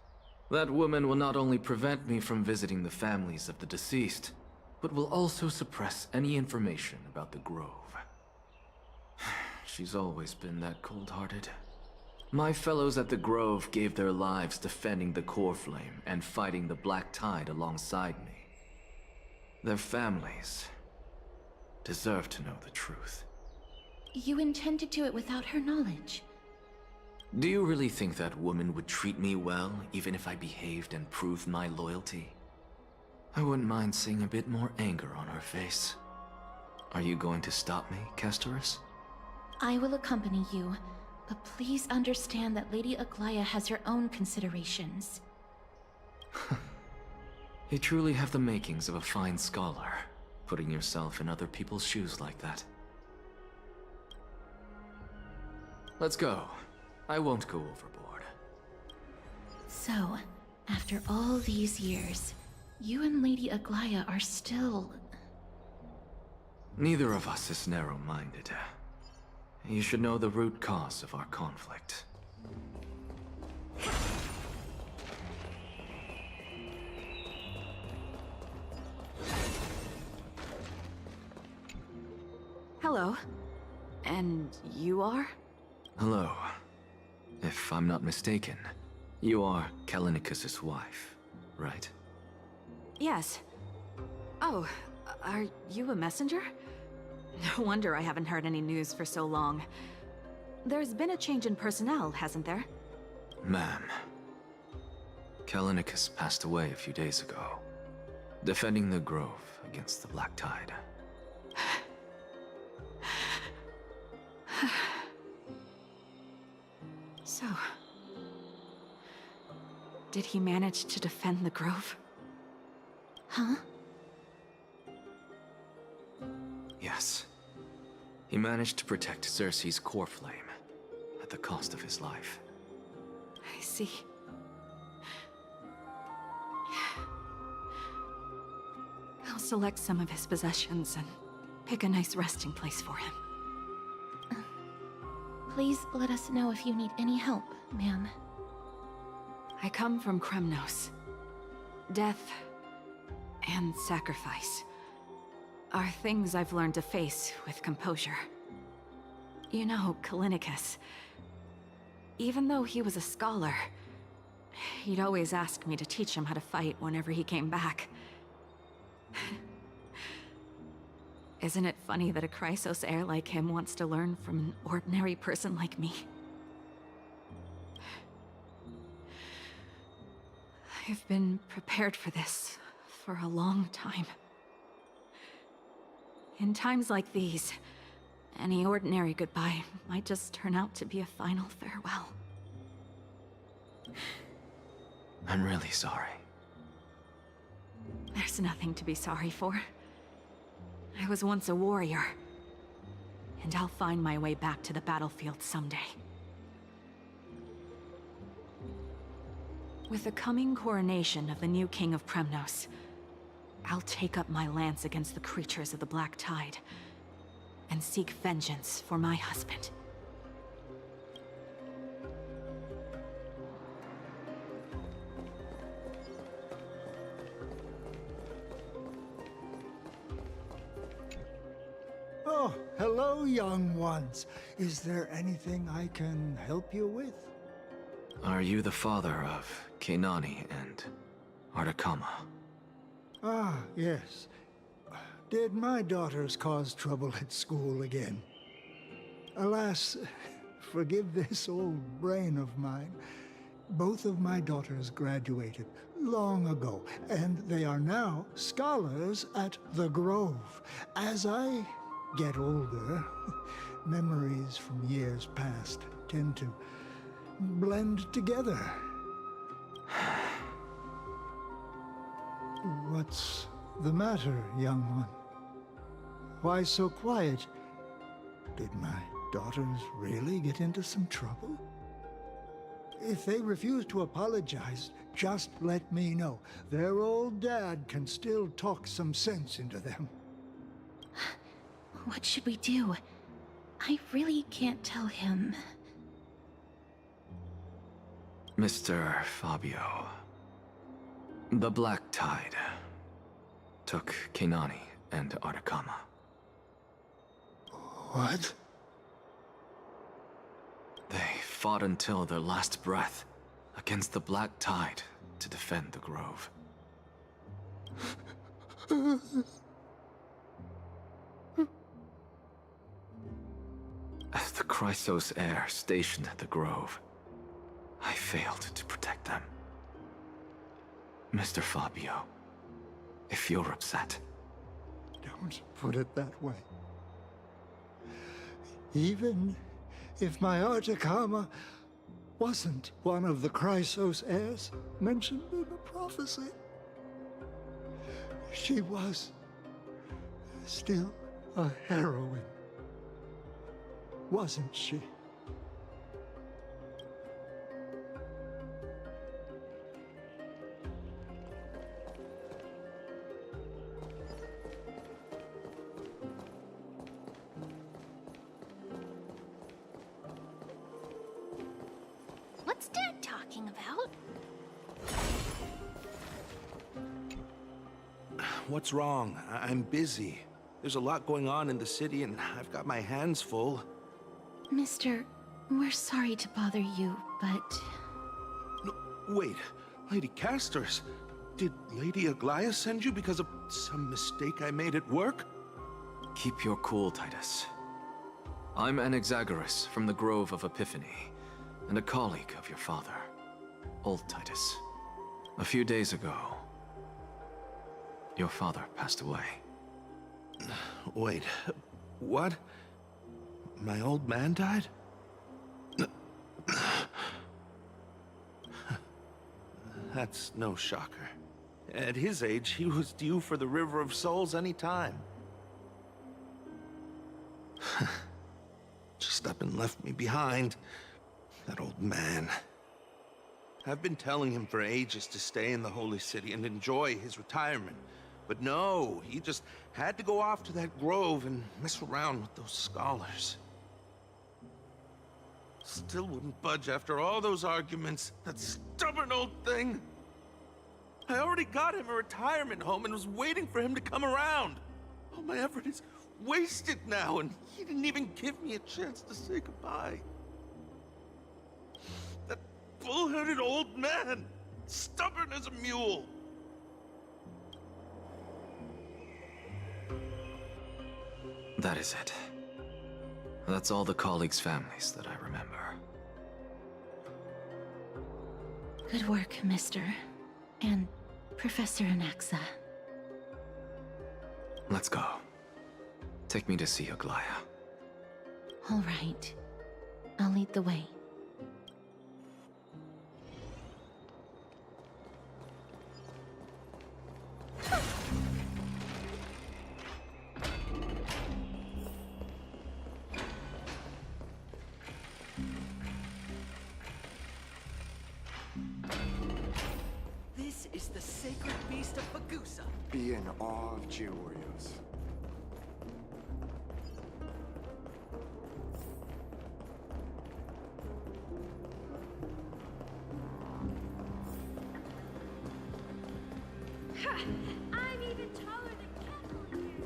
That woman will not only prevent me from visiting the families of the deceased, but will also suppress any information about the Grove. She's always been that cold-hearted. My fellows at the Grove gave their lives defending the Core Flame and fighting the Black Tide alongside me. Their families deserve to know the truth. You intend to do it without her knowledge? Do you really think that woman would treat me well, even if I behaved and proved my loyalty? I wouldn't mind seeing a bit more anger on her face. Are you going to stop me, Castorus? I will accompany you, but please understand that Lady Aglaya has her own considerations. You truly have the makings of a fine scholar, putting yourself in other people's shoes like that. Let's go. I won't go overboard. So, after all these years, you and Lady Aglaya are still... Neither of us is narrow-minded. You should know the root cause of our conflict. Hello. And you are? Hello. If I'm not mistaken, you are Kalinicus's wife, right? Yes. Oh, are you a messenger? No wonder I haven't heard any news for so long. There's been a change in personnel, hasn't there? Ma'am, Kalinicus passed away a few days ago, defending the Grove against the Black Tide. So... did he manage to defend the Grove? Huh? Yes. He managed to protect Cersei's core flame, at the cost of his life. I see. I'll select some of his possessions and pick a nice resting place for him. Please let us know if you need any help, ma'am. I come from Kremnos. Death and sacrifice are things I've learned to face with composure. You know, Kalinicus, even though he was a scholar, he'd always ask me to teach him how to fight whenever he came back. Isn't it funny that a Chrysos heir like him wants to learn from an ordinary person like me? I've been prepared for this for a long time. In times like these, any ordinary goodbye might just turn out to be a final farewell. I'm really sorry. There's nothing to be sorry for. I was once a warrior, and I'll find my way back to the battlefield someday. With the coming coronation of the new King of Kremnos, I'll take up my lance against the creatures of the Black Tide, and seek vengeance for my husband. Oh, hello, young ones. Is there anything I can help you with? Are you the father of Kenani and Artakama? Ah, yes. Did my daughters cause trouble at school again? Alas, forgive this old brain of mine. Both of my daughters graduated long ago, and they are now scholars at the Grove. As I get older, memories from years past tend to blend together. the matter, young one? Why so quiet? Did my daughters really get into some trouble? If they refuse to apologize, just let me know. Their old dad can still talk some sense into them. What should we do? I really can't tell him. Mr. Fabio, the Black Tide took Kenani and Artakama. What? They fought until their last breath against the Black Tide to defend the Grove. As the Chrysos heir stationed at the Grove, I failed to protect them. Mr. Fabio, if you're upset... Don't put it that way. Even if my Artakama wasn't one of the Chrysos heirs mentioned in the prophecy, she was still a heroine, wasn't she? What's Dad talking about? What's wrong? I'm busy. There's a lot going on in the city, and I've got my hands full. Mister, we're sorry to bother you, but... No, wait. Lady Casters, did Lady Aglaia send you because of some mistake I made at work? Keep your cool, Titus. I'm Anaxagoras from the Grove of Epiphany, and a colleague of your father, old Titus. A few days ago, your father passed away. Wait, what? My old man died? That's no shocker. At his age, he was due for the River of Souls any time. Just up and left me behind. That old man. I've been telling him for ages to stay in the Holy City and enjoy his retirement. But no, he just had to go off to that grove and mess around with those scholars. Still wouldn't budge after all those arguments. That stubborn old thing. I already got him a retirement home and was waiting for him to come around. All my effort is wasted now, and he didn't even give me a chance to say goodbye. That bull-headed old man, stubborn as a mule. That is it. That's all the colleagues' families that I remember. Good work, Mister. And Professor Anaxa. Let's go. Take me to see Aglaia. All right. I'll lead the way. This is the sacred beast of Bagusa. Be in awe of Georgios. Ha! I'm even taller than Catherine here.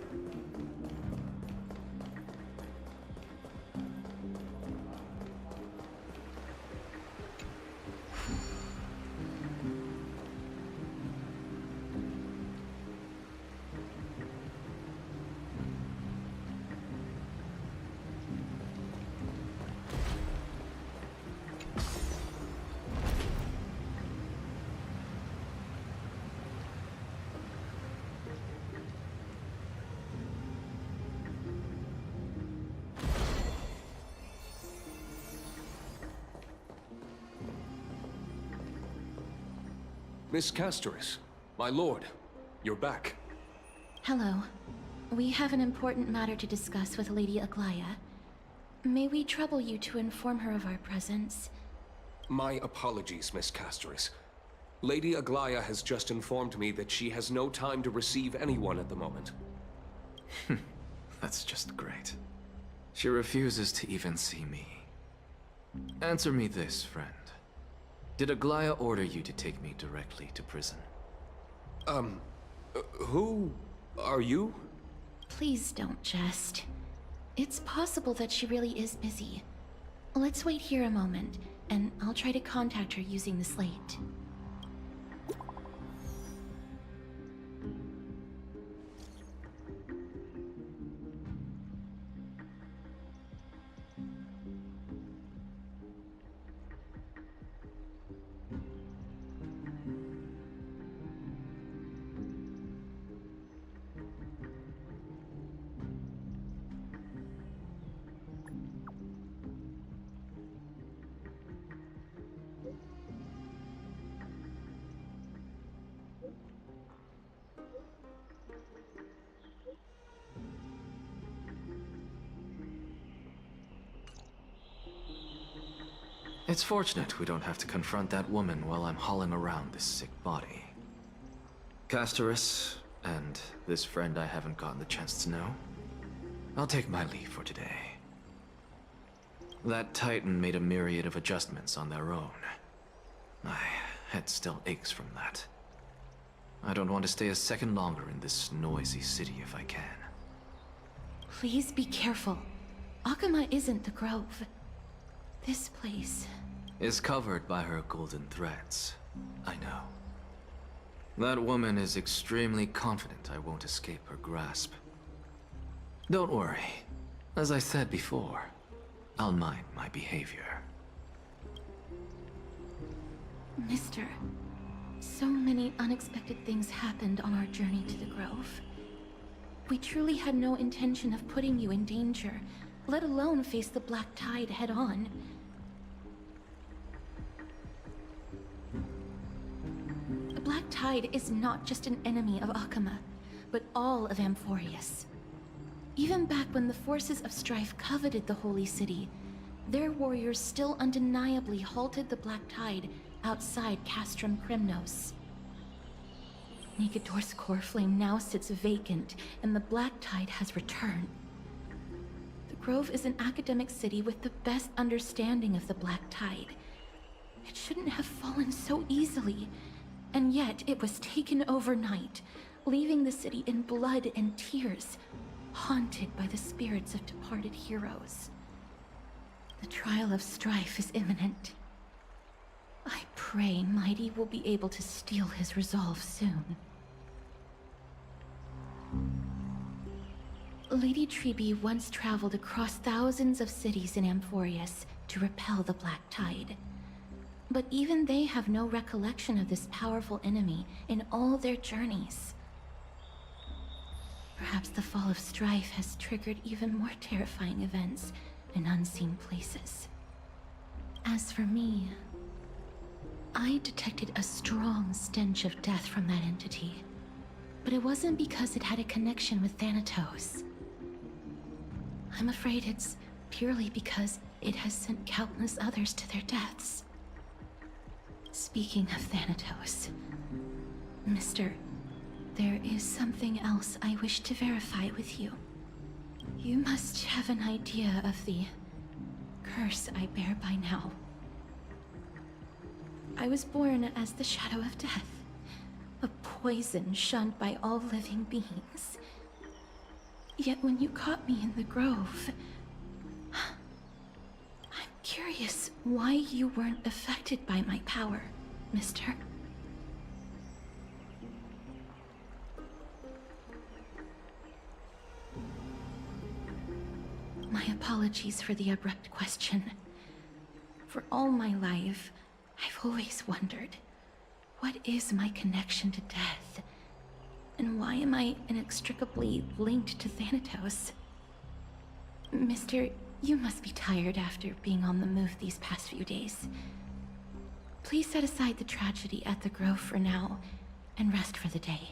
Miss Castoris, my lord, you're back. Hello. We have an important matter to discuss with Lady Aglaya. May we trouble you to inform her of our presence? My apologies, Miss Castoris. Lady Aglaya has just informed me that she has no time to receive anyone at the moment. That's just great. She refuses to even see me. Answer me this, friend. Did Aglaya order you to take me directly to prison? Who are you? Please don't jest. It's possible that she really is busy. Let's wait here a moment, and I'll try to contact her using the slate. It's fortunate we don't have to confront that woman while I'm hauling around this sick body. Castoris, and this friend I haven't gotten the chance to know, I'll take my leave for today. That Titan made a myriad of adjustments on their own. My head still aches from that. I don't want to stay a second longer in this noisy city if I can. Please be careful. Akama isn't the Grove. This place is covered by her golden threads. I know. That woman is extremely confident I won't escape her grasp. Don't worry. As I said before, I'll mind my behavior. Mister, so many unexpected things happened on our journey to the Grove. We truly had no intention of putting you in danger, let alone face the Black Tide head-on. The Black Tide is not just an enemy of Akama, but all of Amphorius. Even back when the forces of strife coveted the Holy City, their warriors still undeniably halted the Black Tide outside Castrum Krymnos. Negador's core flame now sits vacant, and the Black Tide has returned. The Grove is an academic city with the best understanding of the Black Tide. It shouldn't have fallen so easily, and yet it was taken overnight, leaving the city in blood and tears, haunted by the spirits of departed heroes. The trial of strife is imminent. I pray Mighty will be able to steel his resolve soon. Lady Trebe once traveled across thousands of cities in Amphorius to repel the Black Tide. But even they have no recollection of this powerful enemy in all their journeys. Perhaps the fall of strife has triggered even more terrifying events in unseen places. As for me, I detected a strong stench of death from that entity, but it wasn't because it had a connection with Thanatos. I'm afraid it's purely because it has sent countless others to their deaths. Speaking of Thanatos, Mister, there is something else I wish to verify with you. You must have an idea of the curse I bear by now. I was born as the shadow of death, a poison shunned by all living beings. Yet when you caught me in the Grove, I'm curious why you weren't affected by my power, Mister. My apologies for the abrupt question. For all my life, I've always wondered, what is my connection to death? And why am I inextricably linked to Thanatos? Mister, you must be tired after being on the move these past few days. Please set aside the tragedy at the Grove for now, and rest for the day.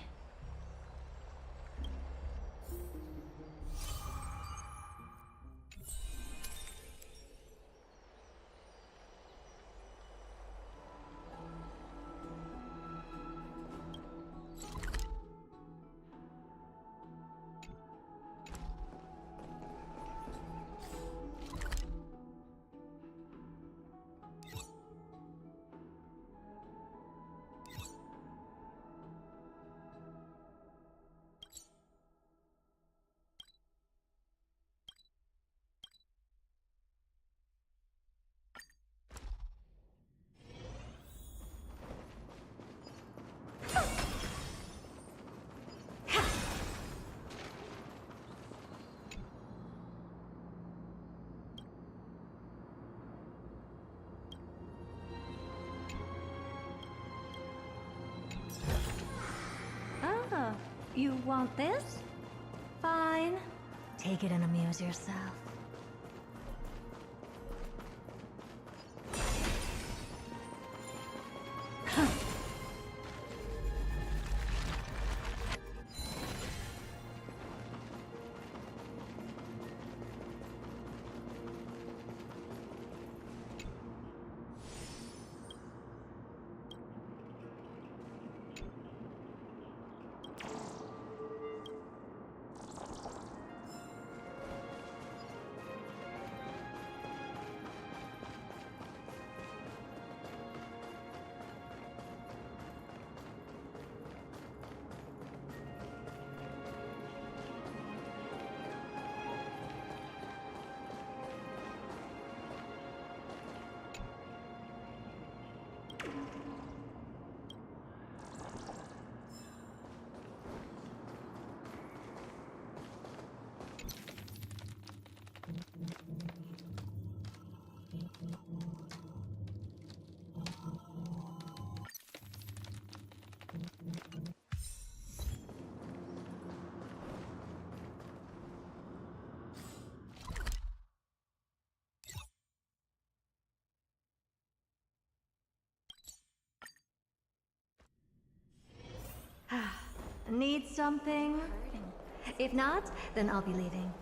You want this? Fine. Take it and amuse yourself. Need something? If not, then I'll be leaving.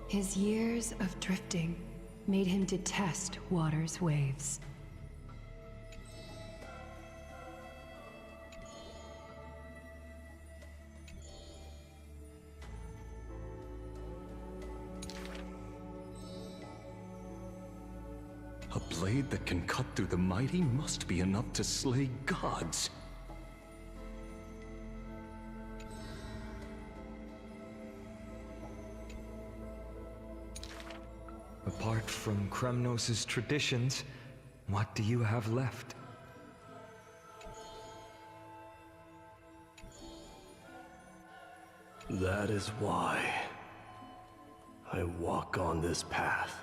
His years of drifting made him detest water's waves. A blade that can cut through the mighty must be enough to slay gods. Apart from Kremnos' traditions, what do you have left? That is why I walk on this path.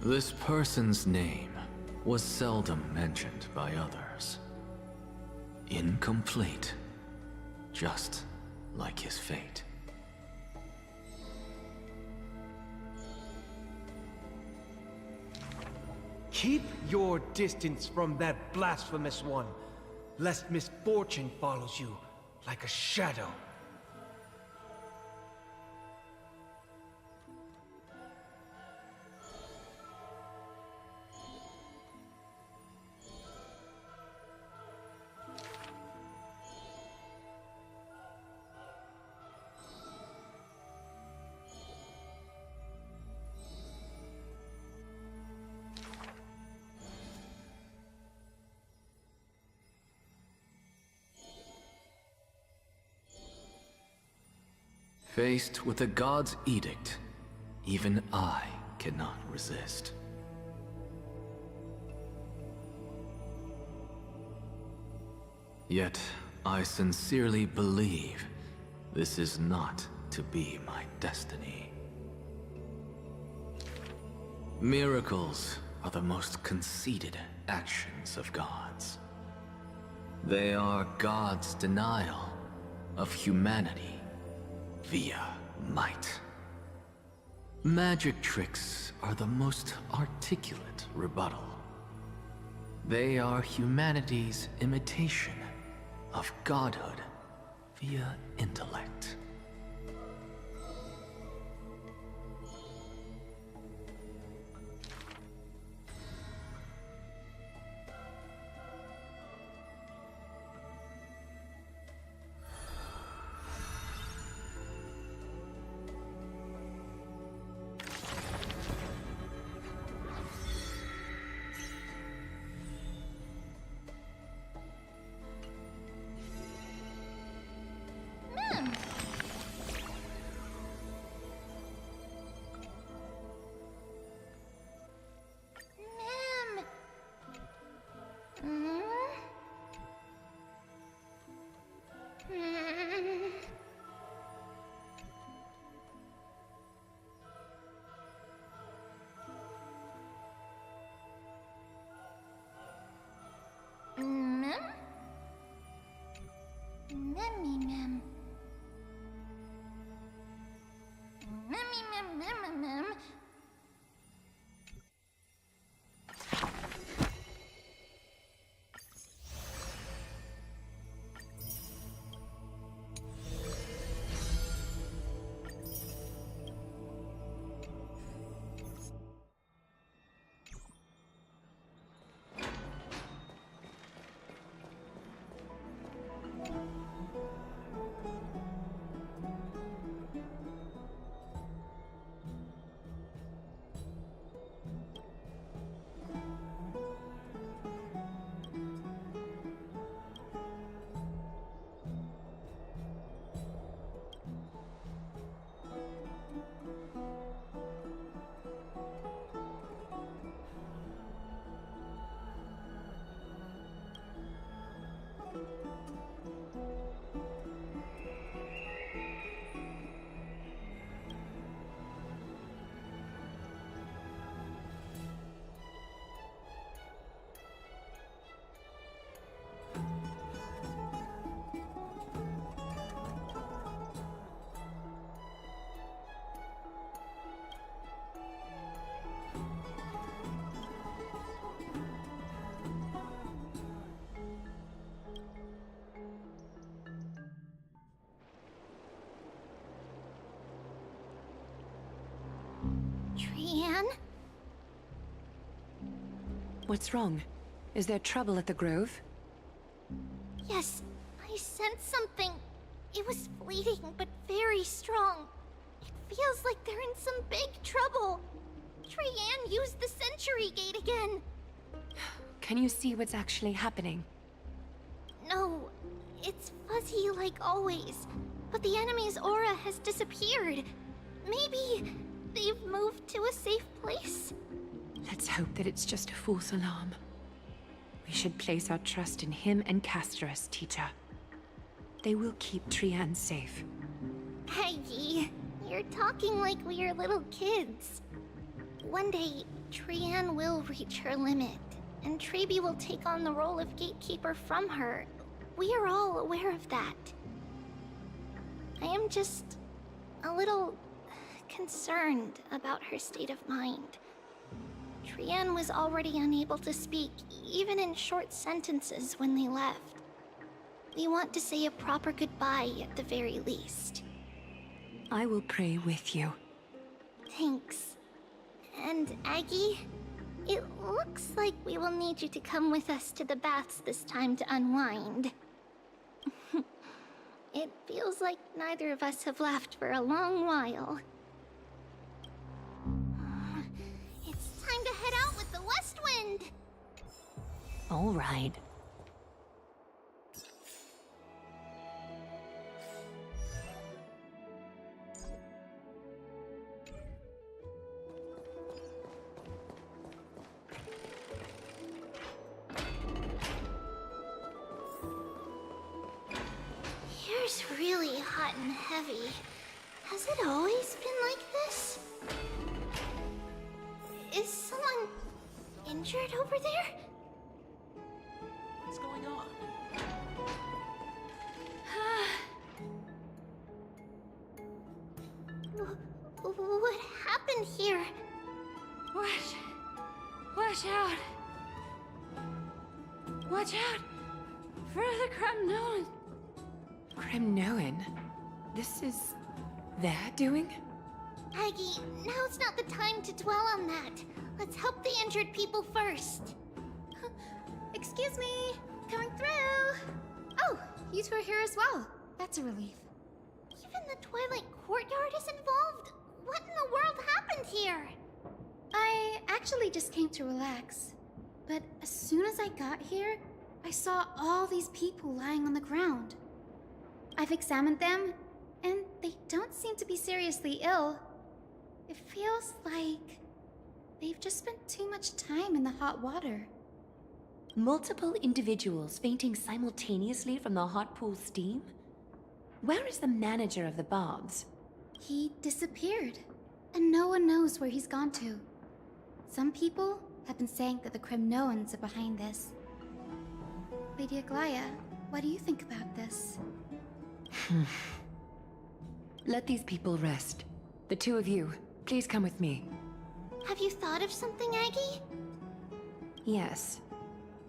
This person's name was seldom mentioned by others. Incomplete. Just like his fate. Keep your distance from that blasphemous one, lest misfortune follows you like a shadow. Faced with the god's edict, even I cannot resist. Yet, I sincerely believe this is not to be my destiny. Miracles are the most conceited actions of gods. They are God's denial of humanity via might. Magic tricks are the most articulate rebuttal. They are humanity's imitation of godhood via intellect. Trian? What's wrong? Is there trouble at the Grove? Yes, I sensed something. It was fleeting, but very strong. It feels like they're in some big trouble. Trian used the Century Gate again. Can you see what's actually happening? No, it's fuzzy like always. But the enemy's aura has disappeared. Maybe they've moved to a safe place? Let's hope that it's just a false alarm. We should place our trust in him and Castorus, teacher. They will keep Trian safe. Peggy, you're talking like we're little kids. One day, Trian will reach her limit, and Trebi will take on the role of gatekeeper from her. We are all aware of that. I am just a little concerned about her state of mind. Trienne was already unable to speak, even in short sentences when they left. We want to say a proper goodbye at the very least. I will pray with you. Thanks. And Aggie, it looks like we will need you to come with us to the baths this time to unwind. It feels like neither of us have laughed for a long while. It's time to head out with the west wind! All right. Here's really hot and heavy. Has it always been like this? Is someone injured over there? What's going on? What happened here? Watch out! Watch out! For the Cremnoan! Cremnoan? This is their doing? Aggie, now's not the time to dwell on that. Let's help the injured people first. Excuse me! Coming through! Oh, you two are here as well. That's a relief. Even the Twilight Courtyard is involved? What in the world happened here? I actually just came to relax. But as soon as I got here, I saw all these people lying on the ground. I've examined them, and they don't seem to be seriously ill. It feels like they've just spent too much time in the hot water. Multiple individuals fainting simultaneously from the hot pool steam? Where is the manager of the baths? He disappeared, and no one knows where he's gone to. Some people have been saying that the Cremnoans are behind this. Lady Aglaya, what do you think about this? Let these people rest. The two of you, please come with me. Have you thought of something, Aggie? Yes.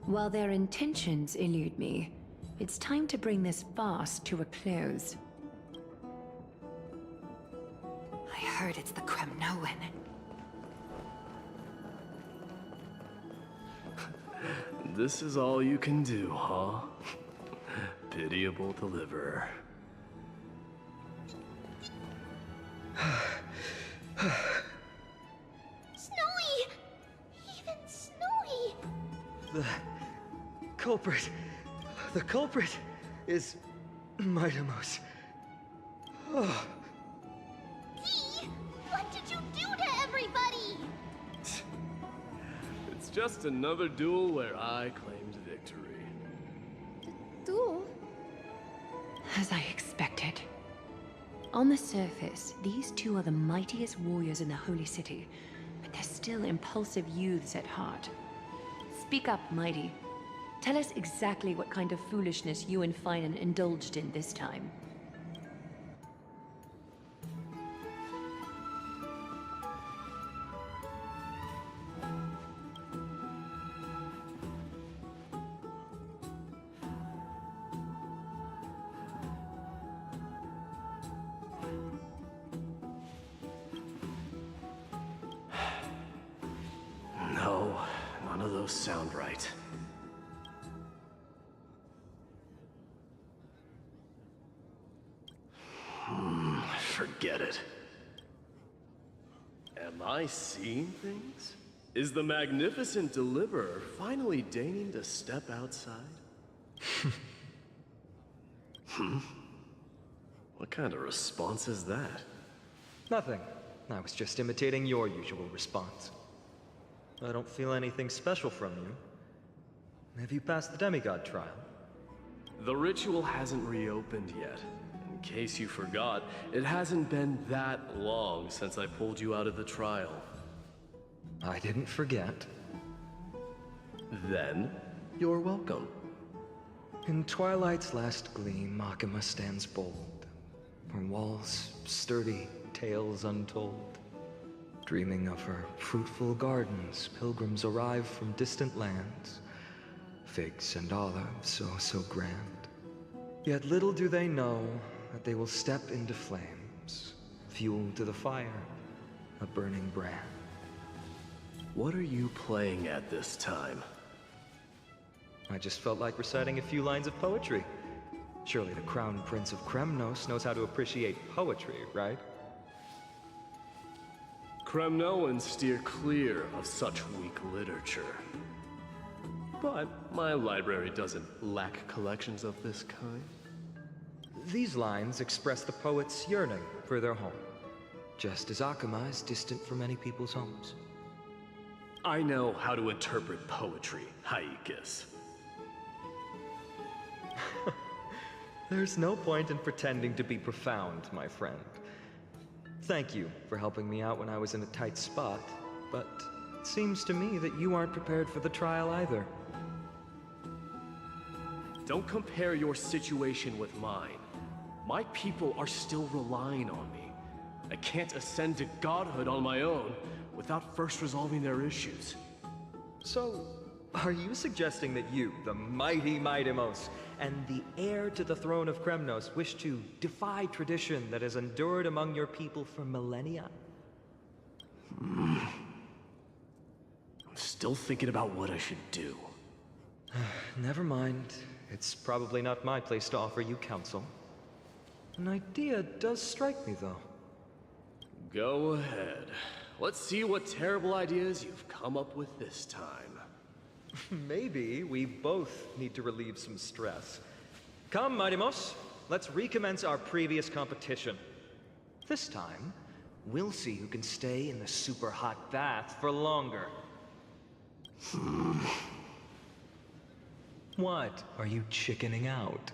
While their intentions elude me, it's time to bring this farce to a close. I heard it's the Cremnoan. This is all you can do, huh? Pitiable deliverer. Snowy! Even Snowy! The culprit is Mightimos. Oh. Dee! What did you do to everybody? It's just another duel where I claimed victory. Duel? As I expected. On the surface, these two are the mightiest warriors in the Holy City, but they're still impulsive youths at heart. Speak up, Mighty. Tell us exactly what kind of foolishness you and Finan indulged in this time. No, none of those sound right. Forget it. Am I seeing things? Is the magnificent deliverer finally deigning to step outside? What kind of response is that? Nothing. I was just imitating your usual response. I don't feel anything special from you. Have you passed the demigod trial? The ritual hasn't reopened yet. In case you forgot, it hasn't been that long since I pulled you out of the trial. I didn't forget. Then, you're welcome. In twilight's last gleam, Makima stands bold. Her walls sturdy, tales untold. Dreaming of her fruitful gardens, pilgrims arrive from distant lands. Figs and olives, oh so grand. Yet little do they know that they will step into flames, fuel to the fire, a burning brand. What are you playing at this time? I just felt like reciting a few lines of poetry. Surely the Crown Prince of Kremnos knows how to appreciate poetry, right? Kremnoans steer clear of such weak literature. But my library doesn't lack collections of this kind. These lines express the poet's yearning for their home, just as Akama is distant from many people's homes. I know how to interpret poetry, Haikis. There's no point in pretending to be profound, my friend. Thank you for helping me out when I was in a tight spot, but it seems to me that you aren't prepared for the trial either. Don't compare your situation with mine. My people are still relying on me. I can't ascend to godhood on my own without first resolving their issues. So, are you suggesting that you, the mighty Mightimos, and the heir to the throne of Kremnos, wish to defy tradition that has endured among your people for millennia? I'm still thinking about what I should do. Never mind. It's probably not my place to offer you counsel. An idea does strike me, though. Go ahead. Let's see what terrible ideas you've come up with this time. Maybe we both need to relieve some stress. Come, Mightimos, let's recommence our previous competition. This time, we'll see who can stay in the super hot bath for longer. What? Are you chickening out?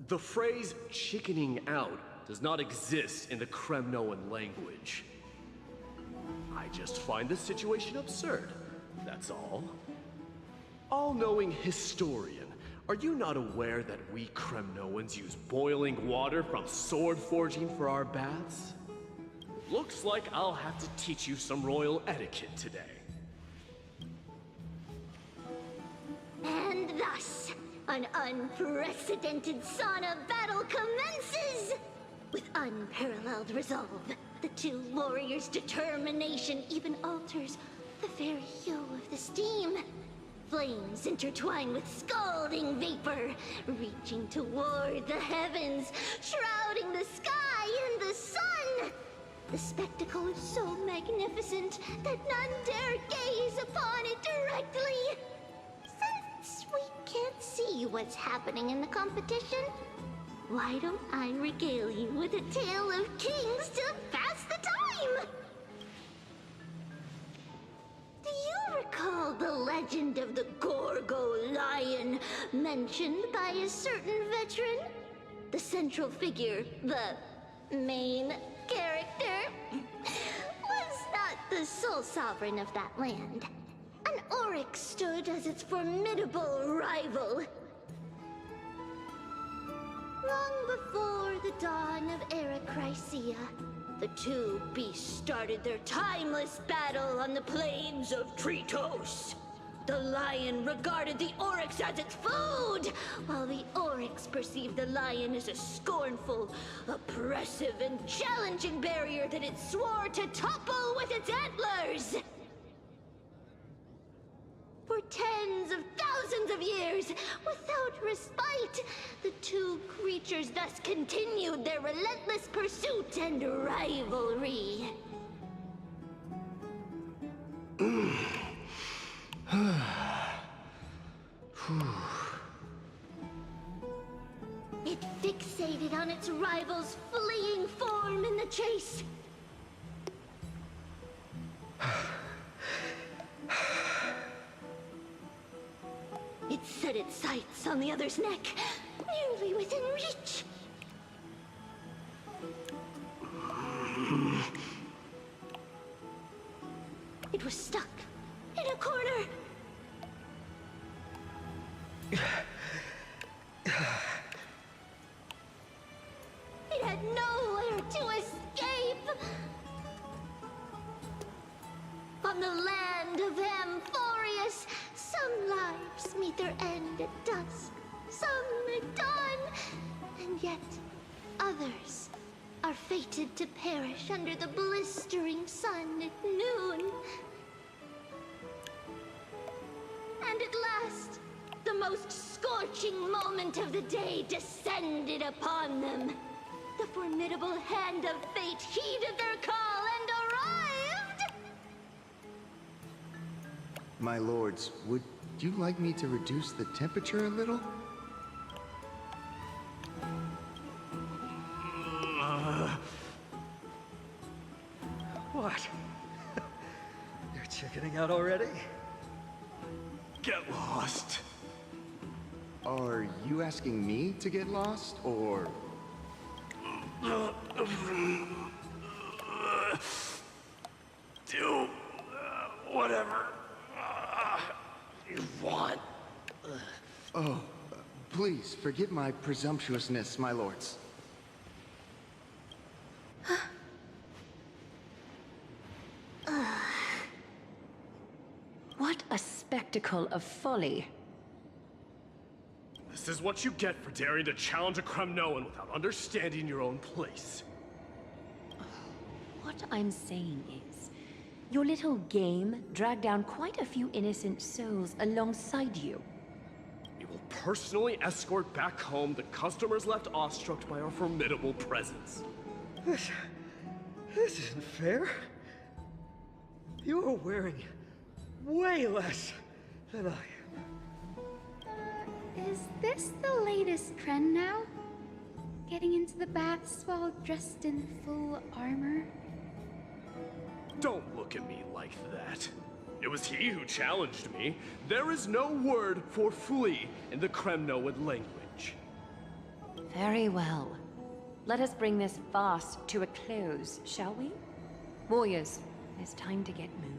The phrase chickening out does not exist in the Kremnoan language. I just find this situation absurd, that's all. All-knowing historian, are you not aware that we Kremnoans use boiling water from sword forging for our baths? Looks like I'll have to teach you some royal etiquette today. And thus, an unprecedented sauna battle commences! With unparalleled resolve, the two warriors' determination even alters the very hue of the steam. Flames intertwine with scalding vapor, reaching toward the heavens, shrouding the sky and the sun. The spectacle is so magnificent that none dare gaze upon it directly. Since we can't see what's happening in the competition, why don't I regale you with a tale of kings to pass the time? Do you recall the legend of the Gorgo lion mentioned by a certain veteran? The central figure, the main character, was not the sole sovereign of that land. An oryx stood as its formidable rival. Long before the dawn of Era Chrysia, the two beasts started their timeless battle on the plains of Tritos. The lion regarded the oryx as its food, while the oryx perceived the lion as a scornful, oppressive, and challenging barrier that it swore to topple with its antlers. For tens of thousands of years, without respite, the two creatures thus continued their relentless pursuit and rivalry. It fixated on its rival's fleeing form in the chase. It set its sights on the other's neck, nearly within reach. It was stuck in a corner. others are fated to perish under the blistering sun at noon. And at last, the most scorching moment of the day descended upon them. The formidable hand of fate heeded their call and arrived! My lords, would you like me to reduce the temperature a little? What? You're chickening out already? Get lost. Are you asking me to get lost, or... Do whatever you want. Oh, please forgive my presumptuousness, my lords. What a spectacle of folly. This is what you get for daring to challenge a Kremnoan without understanding your own place. What I'm saying is, your little game dragged down quite a few innocent souls alongside you. We will personally escort back home the customers left awestruck by our formidable presence. This isn't fair. You're wearing way less than I am. Is this the latest trend now? Getting into the baths while dressed in full armor? Don't look at me like that. It was he who challenged me. There is no word for flee in the Kremnoan language. Very well. Let us bring this farce to a close, shall we? Warriors, it's time to get moving.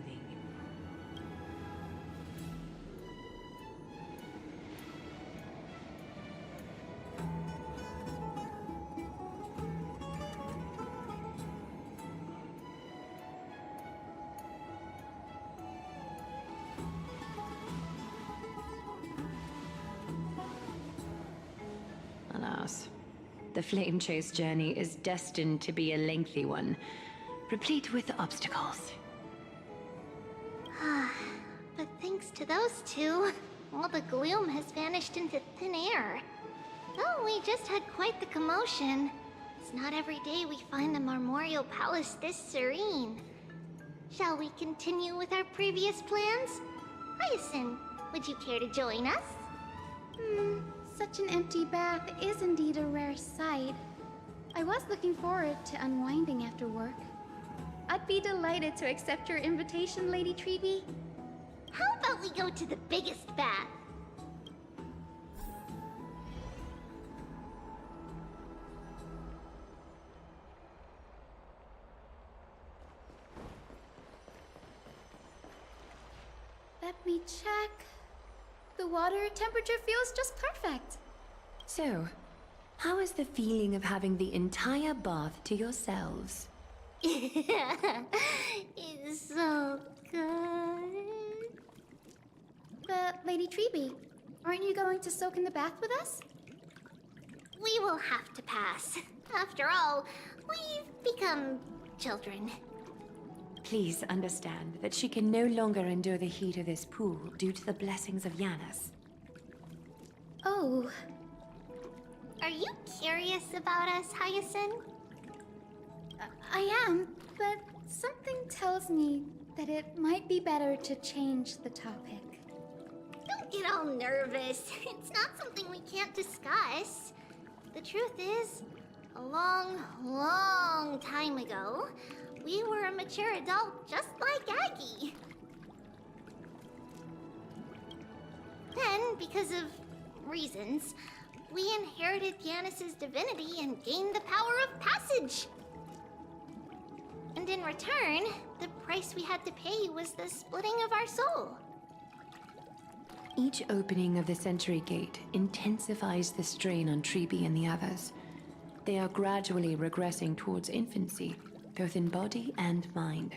Alas, the flame chase journey is destined to be a lengthy one, replete with obstacles. But thanks to those two, all the gloom has vanished into thin air. Oh, we just had quite the commotion. It's not every day we find the Marmoreal Palace this serene. Shall we continue with our previous plans? Hyacinth, would you care to join us? Such an empty bath is indeed a rare sight. I was looking forward to unwinding after work. I'd be delighted to accept your invitation, Lady Treeby. How about we go to the biggest bath? Let me check. The water temperature feels just perfect. So, how is the feeling of having the entire bath to yourselves? It's so good. But, Lady Treeby, aren't you going to soak in the bath with us? We will have to pass. After all, we've become children. Please understand that she can no longer endure the heat of this pool due to the blessings of Yanis. Oh. Are you curious about us, Hyacinth? I am, but something tells me that it might be better to change the topic. Don't get all nervous. It's not something we can't discuss. The truth is, a long, long time ago, we were a mature adult just like Aggie. Then, because of reasons, we inherited Yanis's divinity and gained the power of passage. And in return, the price we had to pay was the splitting of our soul. Each opening of the Century Gate intensifies the strain on Treeby and the others. They are gradually regressing towards infancy, both in body and mind.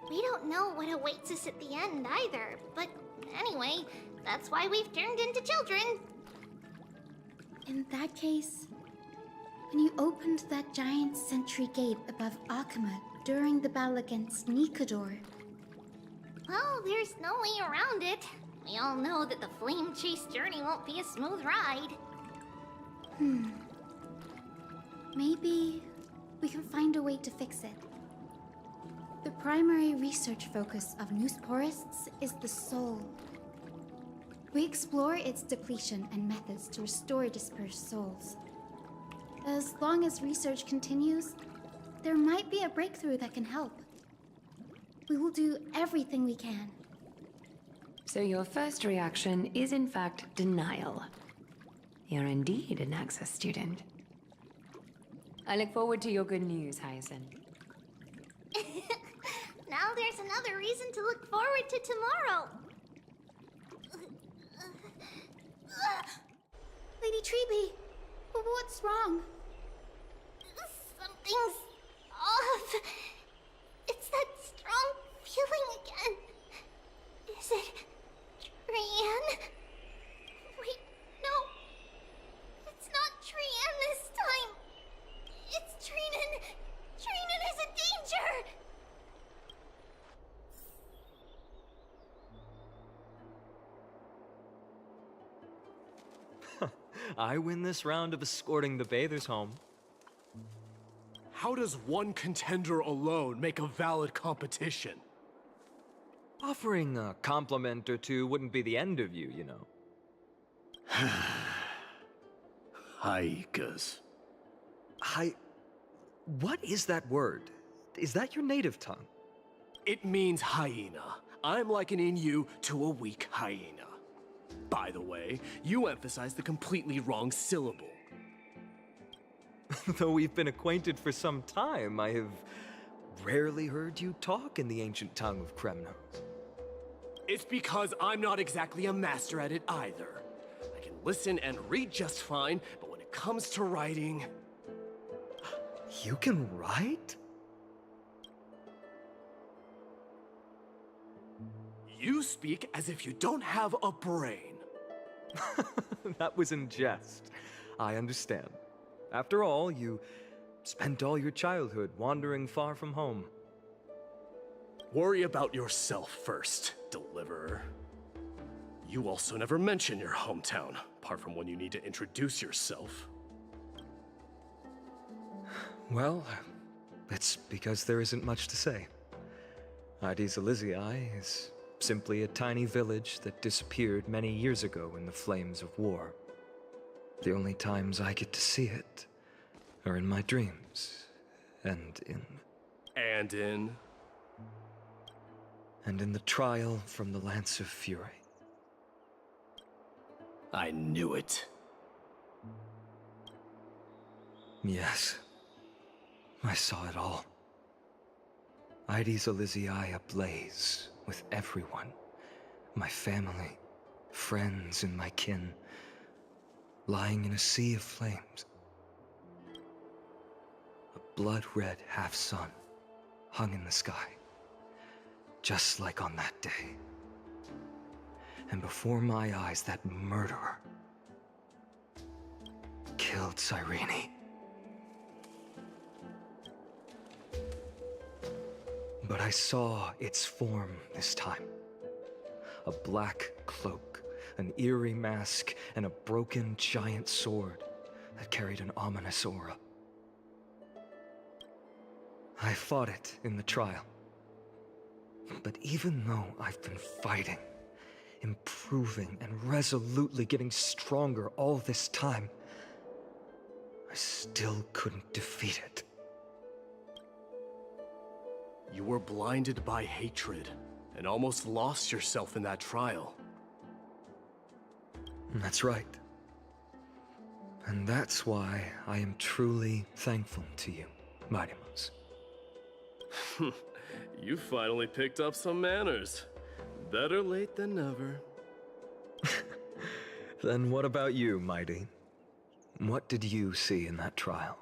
We don't know what awaits us at the end either, but anyway, that's why we've turned into children. In that case, When you opened that giant sentry gate above Akama during the battle against Nikador. Well, there's no way around it. We all know that the flame chase journey won't be a smooth ride. Maybe we can find a way to fix it. The primary research focus of Noosporists is the soul. We explore its depletion and methods to restore dispersed souls. As long as research continues, there might be a breakthrough that can help. We will do everything we can. So your first reaction is in fact denial. You're indeed an Access student. I look forward to your good news, Hyacinth. Now there's another reason to look forward to tomorrow. Lady Treeby, what's wrong? Something's off. It's that strong feeling again. Is it Trian? Wait, no. It's not Trian this time. It's Trinan. Trinan is a danger. I win this round of escorting the bathers home. How does one contender alone make a valid competition? Offering a compliment or two wouldn't be the end of you, you know. Haikas. What is that word? Is that your native tongue? It means hyena. I'm likening you to a weak hyena. By the way, you emphasize the completely wrong syllable. Though we've been acquainted for some time, I have rarely heard you talk in the ancient tongue of Kremnos. It's because I'm not exactly a master at it either. I can listen and read just fine, but when it comes to writing... You can write? You speak as if you don't have a brain. That was in jest. I understand. After all, you spent all your childhood wandering far from home. Worry about yourself first, Deliverer. You also never mention your hometown, apart from when you need to introduce yourself. Well, it's because there isn't much to say. Ides Elysiae is simply a tiny village that disappeared many years ago in the flames of war. The only times I get to see it are in my dreams, and in the trial from the Lance of Fury. I knew it. Yes, I saw it all. Ides Elysiae ablaze with everyone. My family, friends, and my kin, lying in a sea of flames. A blood-red half-sun hung in the sky, just like on that day. And before my eyes, that murderer killed Cyrene. But I saw its form this time. A black cloak, an eerie mask, and a broken giant sword that carried an ominous aura. I fought it in the trial. But even though I've been fighting, improving, and resolutely getting stronger all this time, I still couldn't defeat it. You were blinded by hatred, and almost lost yourself in that trial. That's right. And that's why I am truly thankful to you, Mightymouse. You finally picked up some manners. Better late than never. Then what about you, Mighty? What did you see in that trial?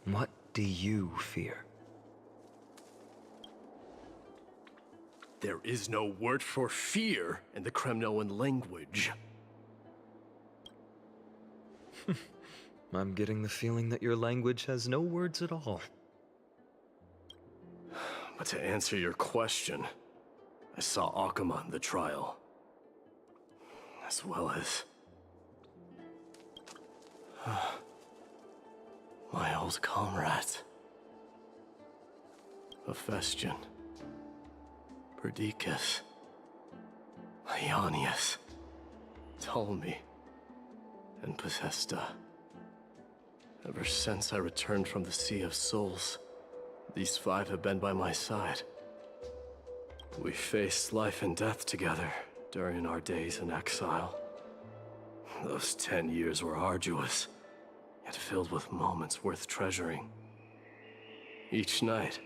What do you fear? There is no word for fear in the Kremnoan language. I'm getting the feeling that your language has no words at all. But to answer your question, I saw Akuma in the trial. As well as... my old comrades. Hephaestion. Perdiccas. Ionius. Ptolemy. And Possesta. Ever since I returned from the Sea of Souls, these five have been by my side. We faced life and death together during our days in exile. Those 10 years were arduous, yet filled with moments worth treasuring. Each night,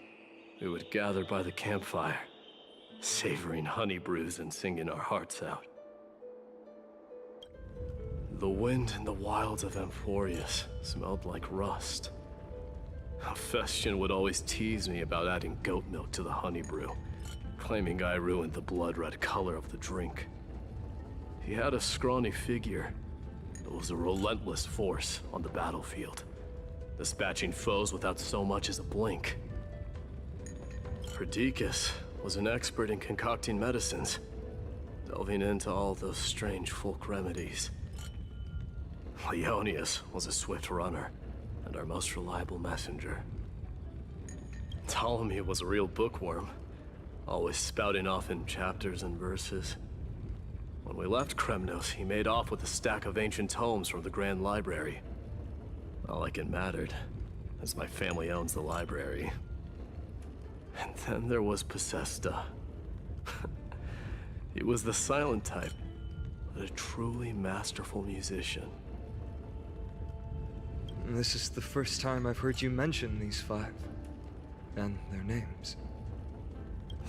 we would gather by the campfire, savoring honey brews and singing our hearts out. The wind in the wilds of Amphorius smelled like rust. Hephaestion would always tease me about adding goat milk to the honey brew, claiming I ruined the blood-red color of the drink. He had a scrawny figure, but was a relentless force on the battlefield, dispatching foes without so much as a blink. Perdiccas was an expert in concocting medicines, delving into all those strange folk remedies. Ionius was a swift runner, and our most reliable messenger. Ptolemy was a real bookworm, always spouting off in chapters and verses. When we left Kremnos, he made off with a stack of ancient tomes from the Grand Library. Not like it mattered, as my family owns the library. And then there was Possesta. He was the silent type, but a truly masterful musician. This is the first time I've heard you mention these five, and their names.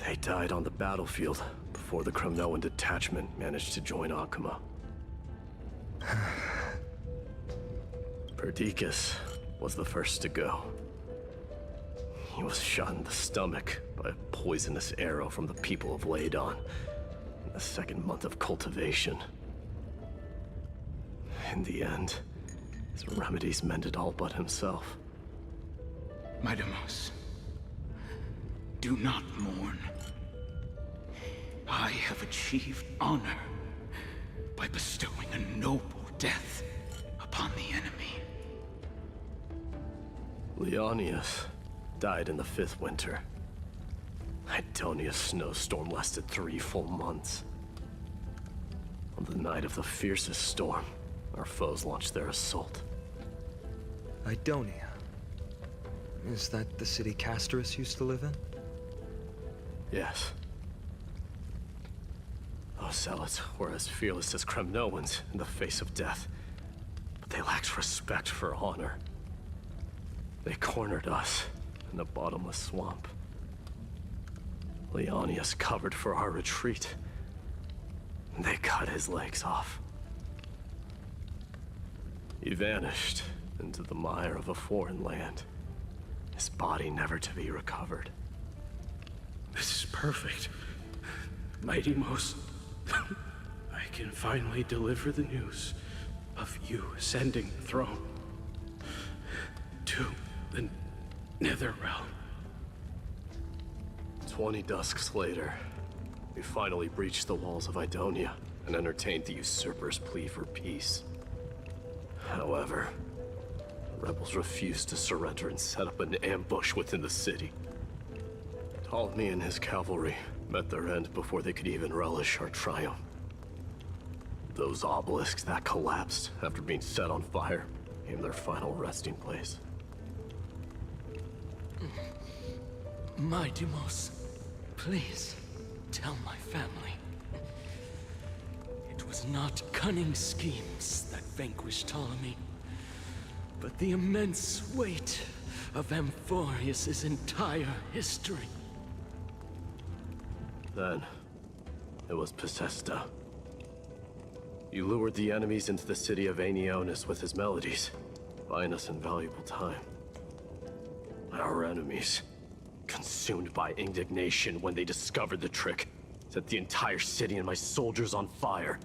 They died on the battlefield before the Kremnoan detachment managed to join Akuma. Perdiccas was the first to go. He was shot in the stomach by a poisonous arrow from the people of Ladon in the second month of cultivation. In the end, his remedies mended all but himself. My Deimos, do not mourn. I have achieved honor by bestowing a noble death upon the enemy. Leonius died in the 5th winter. Idonia's snowstorm lasted 3 full months. On the night of the fiercest storm, our foes launched their assault. Idonia. Is that the city Castorus used to live in? Yes. Those zealots were as fearless as Kremnoans in the face of death, but they lacked respect for honor. They cornered us in a bottomless swamp. Leonius covered for our retreat, and they cut his legs off. He vanished into the mire of a foreign land, his body never to be recovered. This is perfect. My Deimos, I can finally deliver the news of you ascending the throne to the Netherrealm. 20 dusks later, we finally breached the walls of Idonia and entertained the usurper's plea for peace. However, the rebels refused to surrender and set up an ambush within the city. Ptolemy and his cavalry met their end before they could even relish our triumph. Those obelisks that collapsed after being set on fire became their final resting place. My Deimos, please tell my family. It was not cunning schemes that vanquished Ptolemy, but the immense weight of Amphorius' entire history. Then, it was Possesta. He lured the enemies into the city of Aenionis with his melodies, buying us invaluable time. Our enemies, consumed by indignation when they discovered the trick, set the entire city and my soldiers on fire.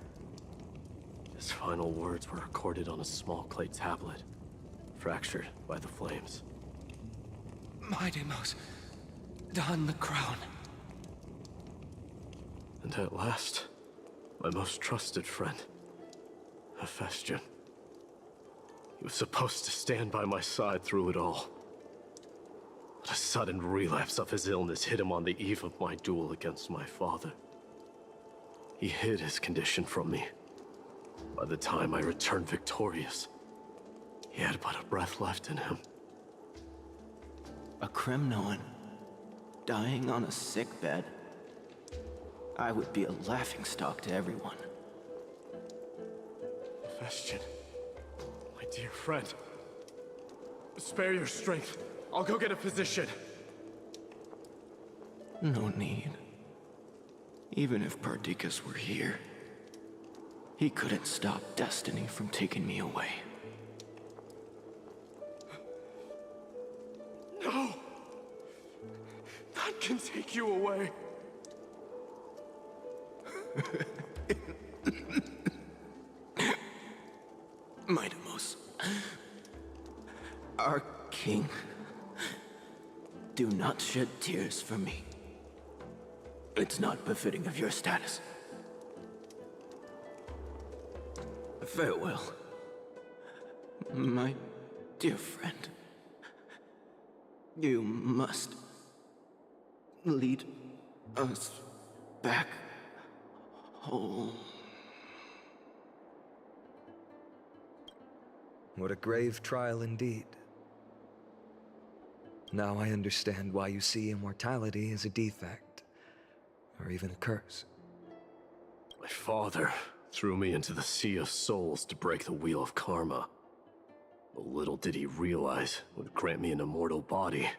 His final words were recorded on a small clay tablet, fractured by the flames. Mighty-Most, don the crown. And at last, my most trusted friend, Hephaestion. He was supposed to stand by my side through it all. But a sudden relapse of his illness hit him on the eve of my duel against my father. He hid his condition from me. By the time I returned victorious, he had but a breath left in him. A Kremnoan, dying on a sickbed. I would be a laughingstock to everyone. Hephaestion, my dear friend. Spare your strength. I'll go get a physician. No need. Even if Perdiccas were here, he couldn't stop destiny from taking me away. No! None can take you away. Mighty-Most, our king, do not shed tears for me. It's not befitting of your status. Farewell, my dear friend. You must lead us back home. What a grave trial indeed. Now I understand why you see immortality as a defect, or even a curse. My father threw me into the sea of souls to break the wheel of karma. But little did he realize it would grant me an immortal body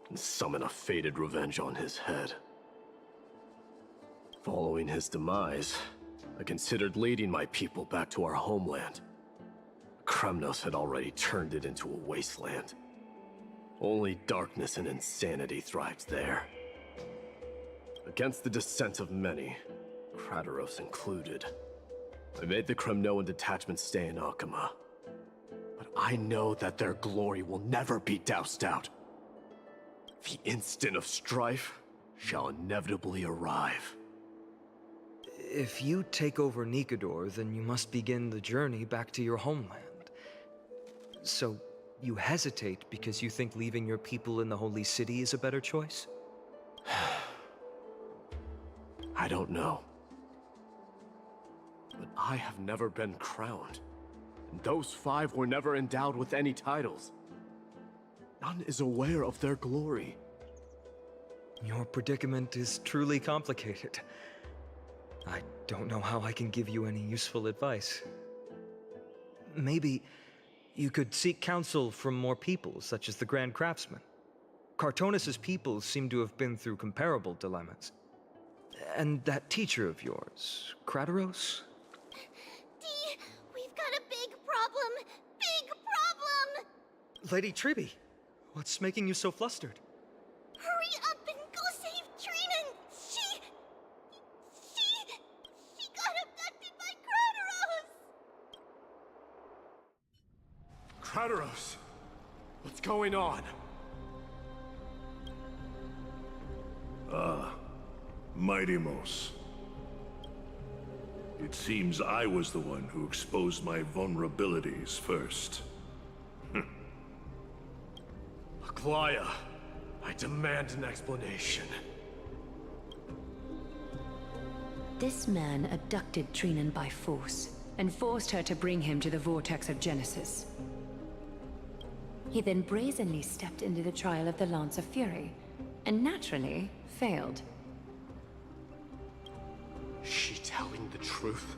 and summon a fated revenge on his head. Following his demise, I considered leading my people back to our homeland. Kremnos had already turned it into a wasteland. Only darkness and insanity thrived there. Against the dissent of many, Krateros included, I made the Kremnoan detachment stay in Akama. But I know that their glory will never be doused out. The instant of strife shall inevitably arrive. If you take over Nikador, then you must begin the journey back to your homeland. So, you hesitate because you think leaving your people in the Holy City is a better choice? I don't know. But I have never been crowned. And those 5 were never endowed with any titles. None is aware of their glory. Your predicament is truly complicated. I don't know how I can give you any useful advice. Maybe you could seek counsel from more people, such as the Grand Craftsman. Cartonis' people seem to have been through comparable dilemmas. And that teacher of yours, Krateros? Dee, we've got a big problem! Big problem! Lady Triby, what's making you so flustered? Hurry up and go save Trina! She got abducted by Krateros! Krateros! What's going on? Mighty-Most. It seems I was the one who exposed my vulnerabilities first. Aglaya, I demand an explanation. This man abducted Trinan by force, and forced her to bring him to the vortex of Genesis. He then brazenly stepped into the trial of the Lance of Fury, and naturally failed. Is she telling the truth?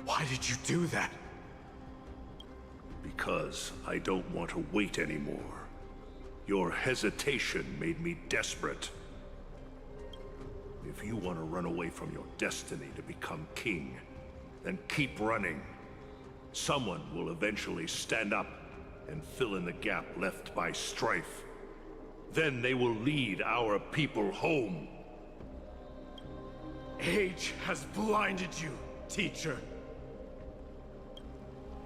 Why did you do that? Because I don't want to wait anymore. Your hesitation made me desperate. If you want to run away from your destiny to become king, then keep running. Someone will eventually stand up and fill in the gap left by strife. Then they will lead our people home. Age has blinded you, teacher.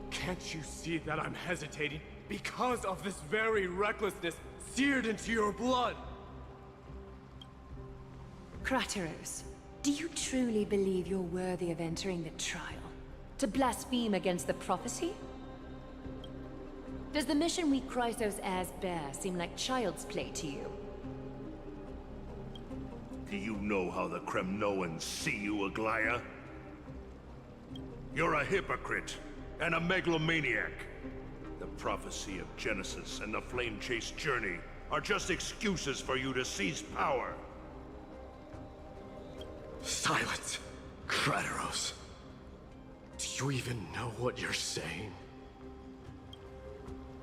Can't you see that I'm hesitating because of this very recklessness seared into your blood. Crateros, do you truly believe you're worthy of entering the trial? To blaspheme against the prophecy? Does the mission we Chrysos heirs bear seem like child's play to you? Do you know how the Kremnoans see you, Aglaya? You're a hypocrite and a megalomaniac. The prophecy of Genesis and the Flame Chase journey are just excuses for you to seize power. Silence, Crateros. Do you even know what you're saying?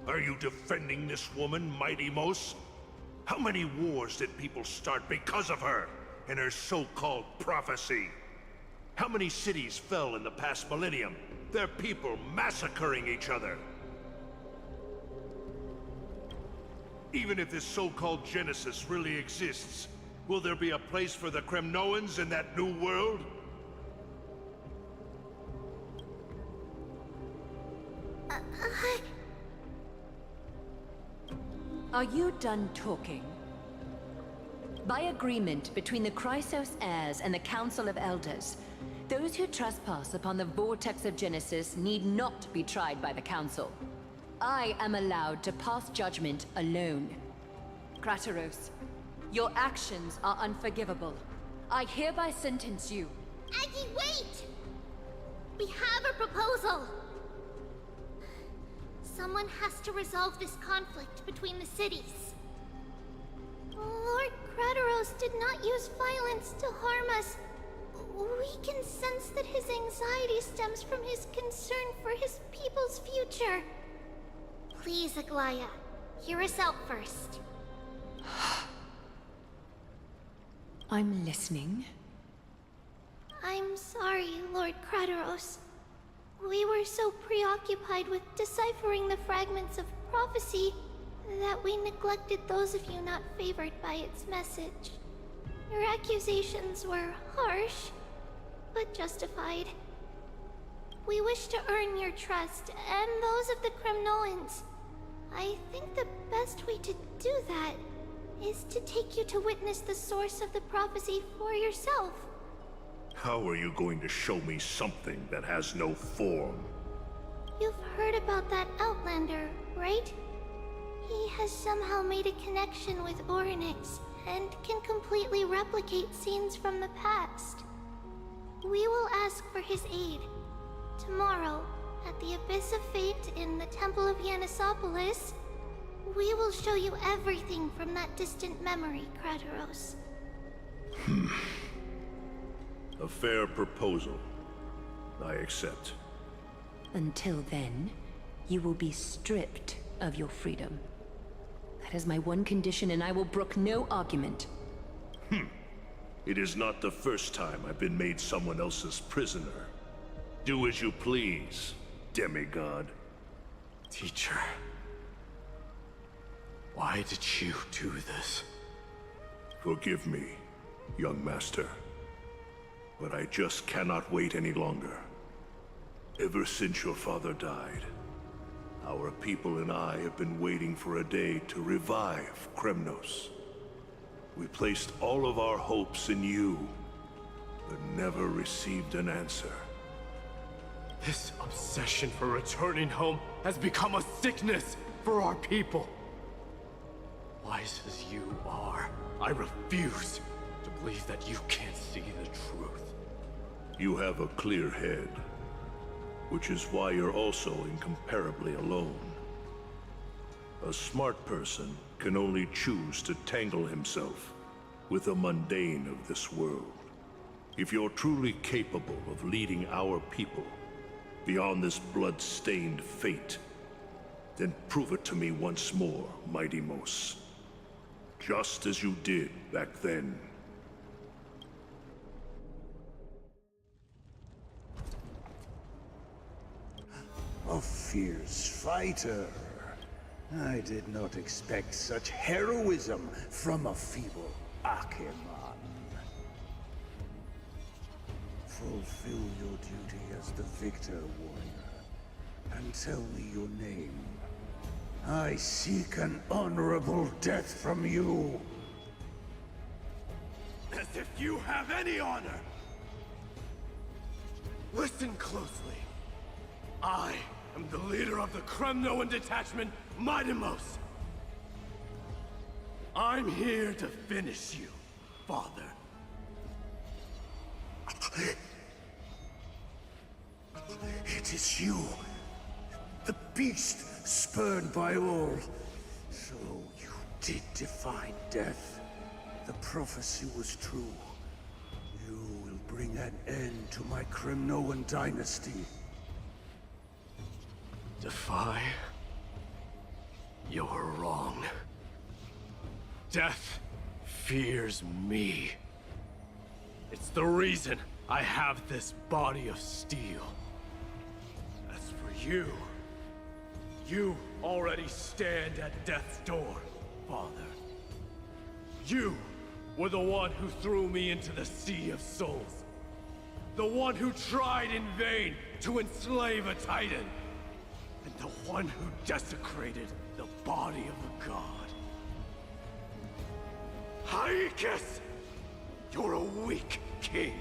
Are you defending this woman, Mighty Mos? How many wars did people start because of her and her so-called prophecy? How many cities fell in the past millennium? Their people massacring each other. Even if this so-called Genesis really exists, will there be a place for the Kremnoans in that new world? Are you done talking? By agreement between the Chrysos heirs and the Council of Elders, those who trespass upon the Vortex of Genesis need not be tried by the Council. I am allowed to pass judgment alone. Crateros, your actions are unforgivable. I hereby sentence you. Aggie, wait! We have a proposal! Someone has to resolve this conflict between the cities. Lord Crateros did not use violence to harm us. We can sense that his anxiety stems from his concern for his people's future. Please, Aglaya, hear us out first. I'm listening. I'm sorry, Lord Crateros. We were so preoccupied with deciphering the fragments of prophecy that we neglected those of you not favored by its message. Your accusations were harsh, but justified. We wish to earn your trust and those of the Kremnoans. I think the best way to do that is to take you to witness the source of the prophecy for yourself. How are you going to show me something that has no form? You've heard about that Outlander, right? He has somehow made a connection with Orynyx and can completely replicate scenes from the past. We will ask for his aid. Tomorrow, at the Abyss of Fate in the Temple of Yanisopolis, we will show you everything from that distant memory, Crateros. A fair proposal. I accept. Until then, you will be stripped of your freedom. That is my one condition, and I will brook no argument. It is not the first time I've been made someone else's prisoner. Do as you please, demigod. Teacher, why did you do this? Forgive me, young master. But I just cannot wait any longer. Ever since your father died, our people and I have been waiting for a day to revive Kremnos. We placed all of our hopes in you, but never received an answer. This obsession for returning home has become a sickness for our people. Wise as you are, I refuse to believe that you can't see the truth. You have a clear head, which is why you're also incomparably alone. A smart person can only choose to tangle himself with the mundane of this world. If you're truly capable of leading our people beyond this blood-stained fate, then prove it to me once more, Mighty Mos. Just as you did back then. A fierce fighter. I did not expect such heroism from a feeble Acheman. Fulfill your duty as the victor, warrior, and tell me your name. I seek an honorable death from you. As if you have any honor! Listen closely. I am the leader of the Kremnoan detachment, Mightimos. I'm here to finish you, Father. It is you, the beast spurned by all. So you did defy death. The prophecy was true. You will bring an end to my Kremnoan dynasty. Defy? You're wrong. Death fears me. It's the reason I have this body of steel. As for you, you already stand at death's door, Father. You were the one who threw me into the Sea of Souls. The one who tried in vain to enslave a Titan. And the one who desecrated the body of a god. Haikis! You're a weak king.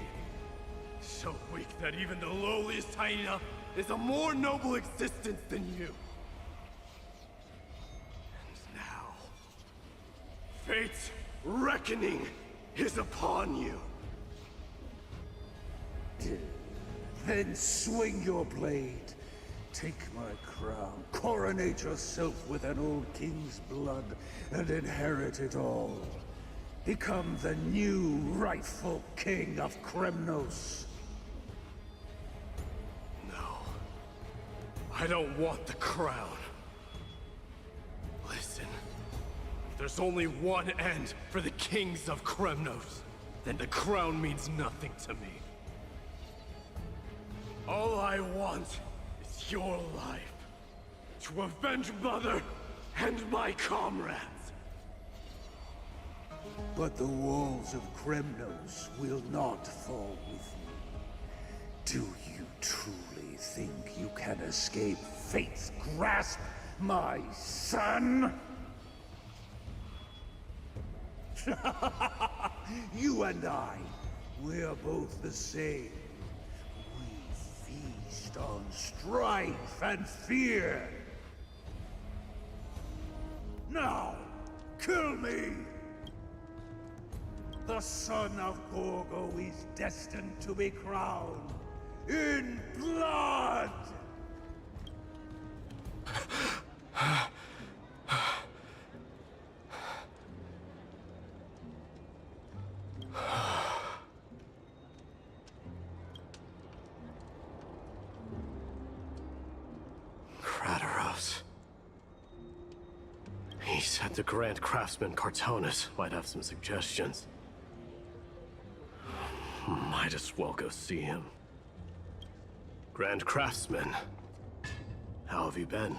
So weak that even the lowliest hyena is a more noble existence than you. And now, fate's reckoning is upon you. Then swing your blade. Take my crown, coronate yourself with an old king's blood, and inherit it all. Become the new rightful king of Kremnos. No. I don't want the crown. Listen. If there's only one end for the kings of Kremnos, then the crown means nothing to me. All I want is your life. To avenge Mother and my comrades. But the walls of Kremnos will not fall with me. Do you truly think you can escape fate's grasp, my son? You and I, we're both the same. We feast on strife and fear. Now, kill me! The son of Gorgo is destined to be crowned in blood! Krateros. He said the Grand Craftsman Cartonus might have some suggestions. Might as well go see him. Grand Craftsman, how have you been?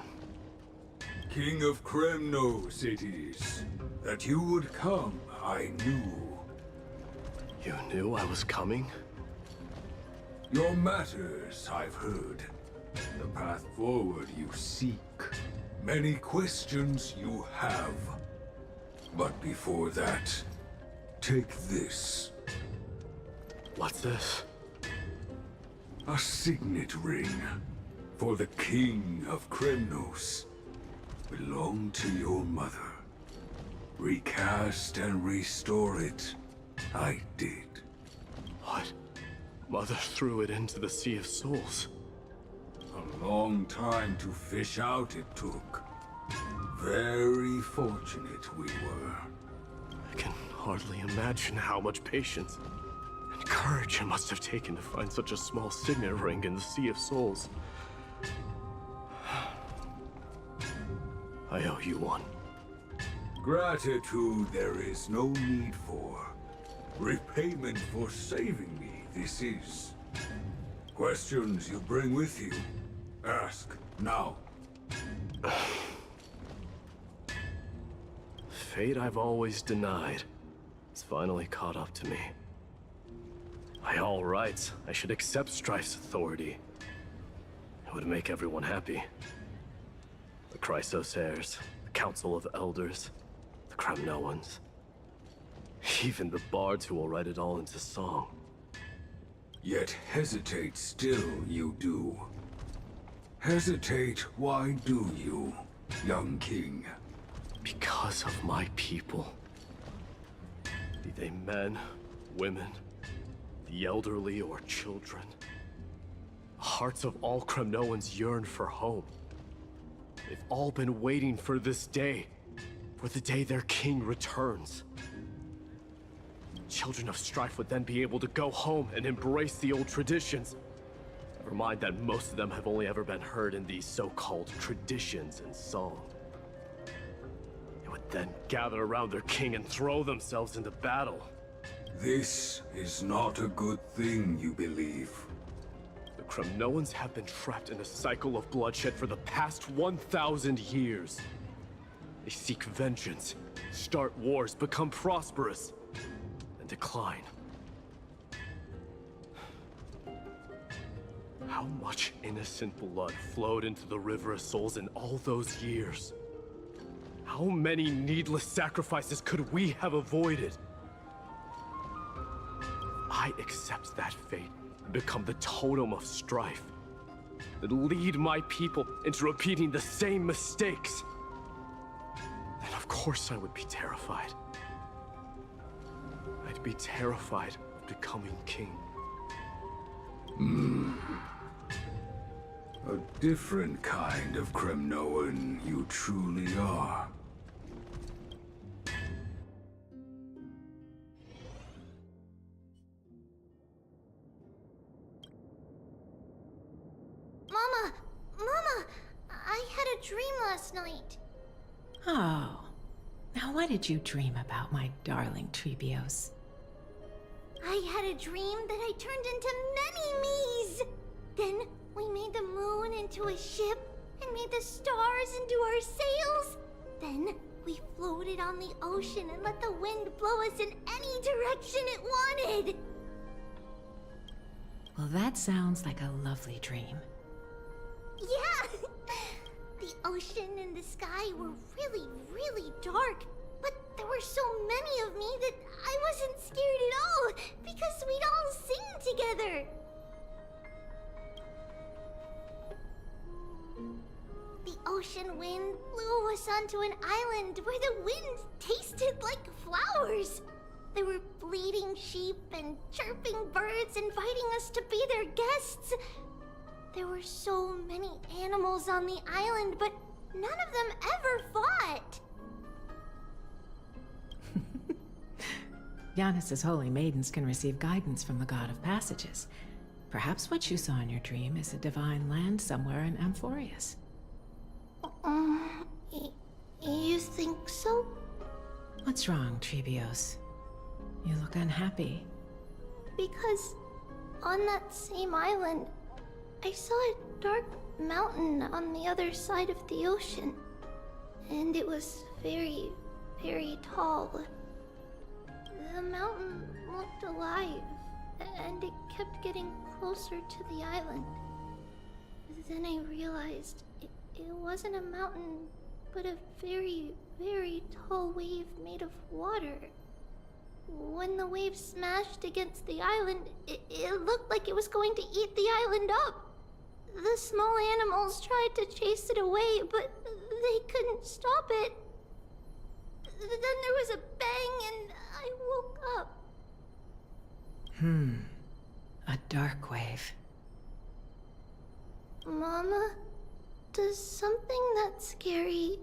King of Kremnos it is. That you would come, I knew. You knew I was coming? Your matters, I've heard. The path forward you seek. Many questions you have. But before that, take this. What's this? A signet ring. For the King of Kremnos. Belonged to your mother. Recast and restore it. I did. What? Mother threw it into the Sea of Souls. A long time to fish out it took. Very fortunate we were. I can hardly imagine how much patience and courage it must have taken to find such a small signet ring in the Sea of Souls. I owe you one. Gratitude there is no need for. Repayment for saving me, this is. Questions you bring with you? Ask, now. Fate I've always denied. It's finally caught up to me. By all rights, I should accept Strife's authority. It would make everyone happy. The Chrysos heirs, the Council of Elders, the Kremnoans. Even the bards who will write it all into song. Yet hesitate still you do. Hesitate, why do you, young king? Because of my people. Be they men, women, the elderly or children. The hearts of all Kremnoans yearn for home. They've all been waiting for this day, for the day their king returns. Children of Strife would then be able to go home and embrace the old traditions. Never mind that most of them have only ever been heard in these so-called traditions and song. They would then gather around their king and throw themselves into battle. This is not a good thing, you believe. The Kremnoans have been trapped in a cycle of bloodshed for the past 1,000 years. They seek vengeance, start wars, become prosperous, and decline. How much innocent blood flowed into the River of Souls in all those years? How many needless sacrifices could we have avoided? I accept that fate and become the totem of strife that lead my people into repeating the same mistakes. Then of course I would be terrified. I'd be terrified of becoming king. A different kind of Kremnoan you truly are. Mama, I had a dream last night. Oh. Now what did you dream about, my darling Trebios? I had a dream that I turned into many me's. Then we made the moon into a ship and made the stars into our sails. Then we floated on the ocean and let the wind blow us in any direction it wanted. Well, that sounds like a lovely dream. Yeah! The ocean and the sky were really, really dark. But there were so many of me that I wasn't scared at all, because we'd all sing together. The ocean wind blew us onto an island where the wind tasted like flowers. There were bleating sheep and chirping birds inviting us to be their guests. There were so many animals on the island, but none of them ever fought. Giannis's holy maidens can receive guidance from the God of Passages. Perhaps what you saw in your dream is a divine land somewhere in Amphorius. You think so? What's wrong, Trebios? You look unhappy. Because on that same island, I saw a dark mountain on the other side of the ocean. And it was very, very tall. The mountain looked alive, and it kept getting closer to the island. Then I realized it wasn't a mountain, but a very, very tall wave made of water. When the wave smashed against the island, it looked like it was going to eat the island up. The small animals tried to chase it away, but they couldn't stop it. Then there was a bang and I woke up. A dark wave. Mama, does something that scary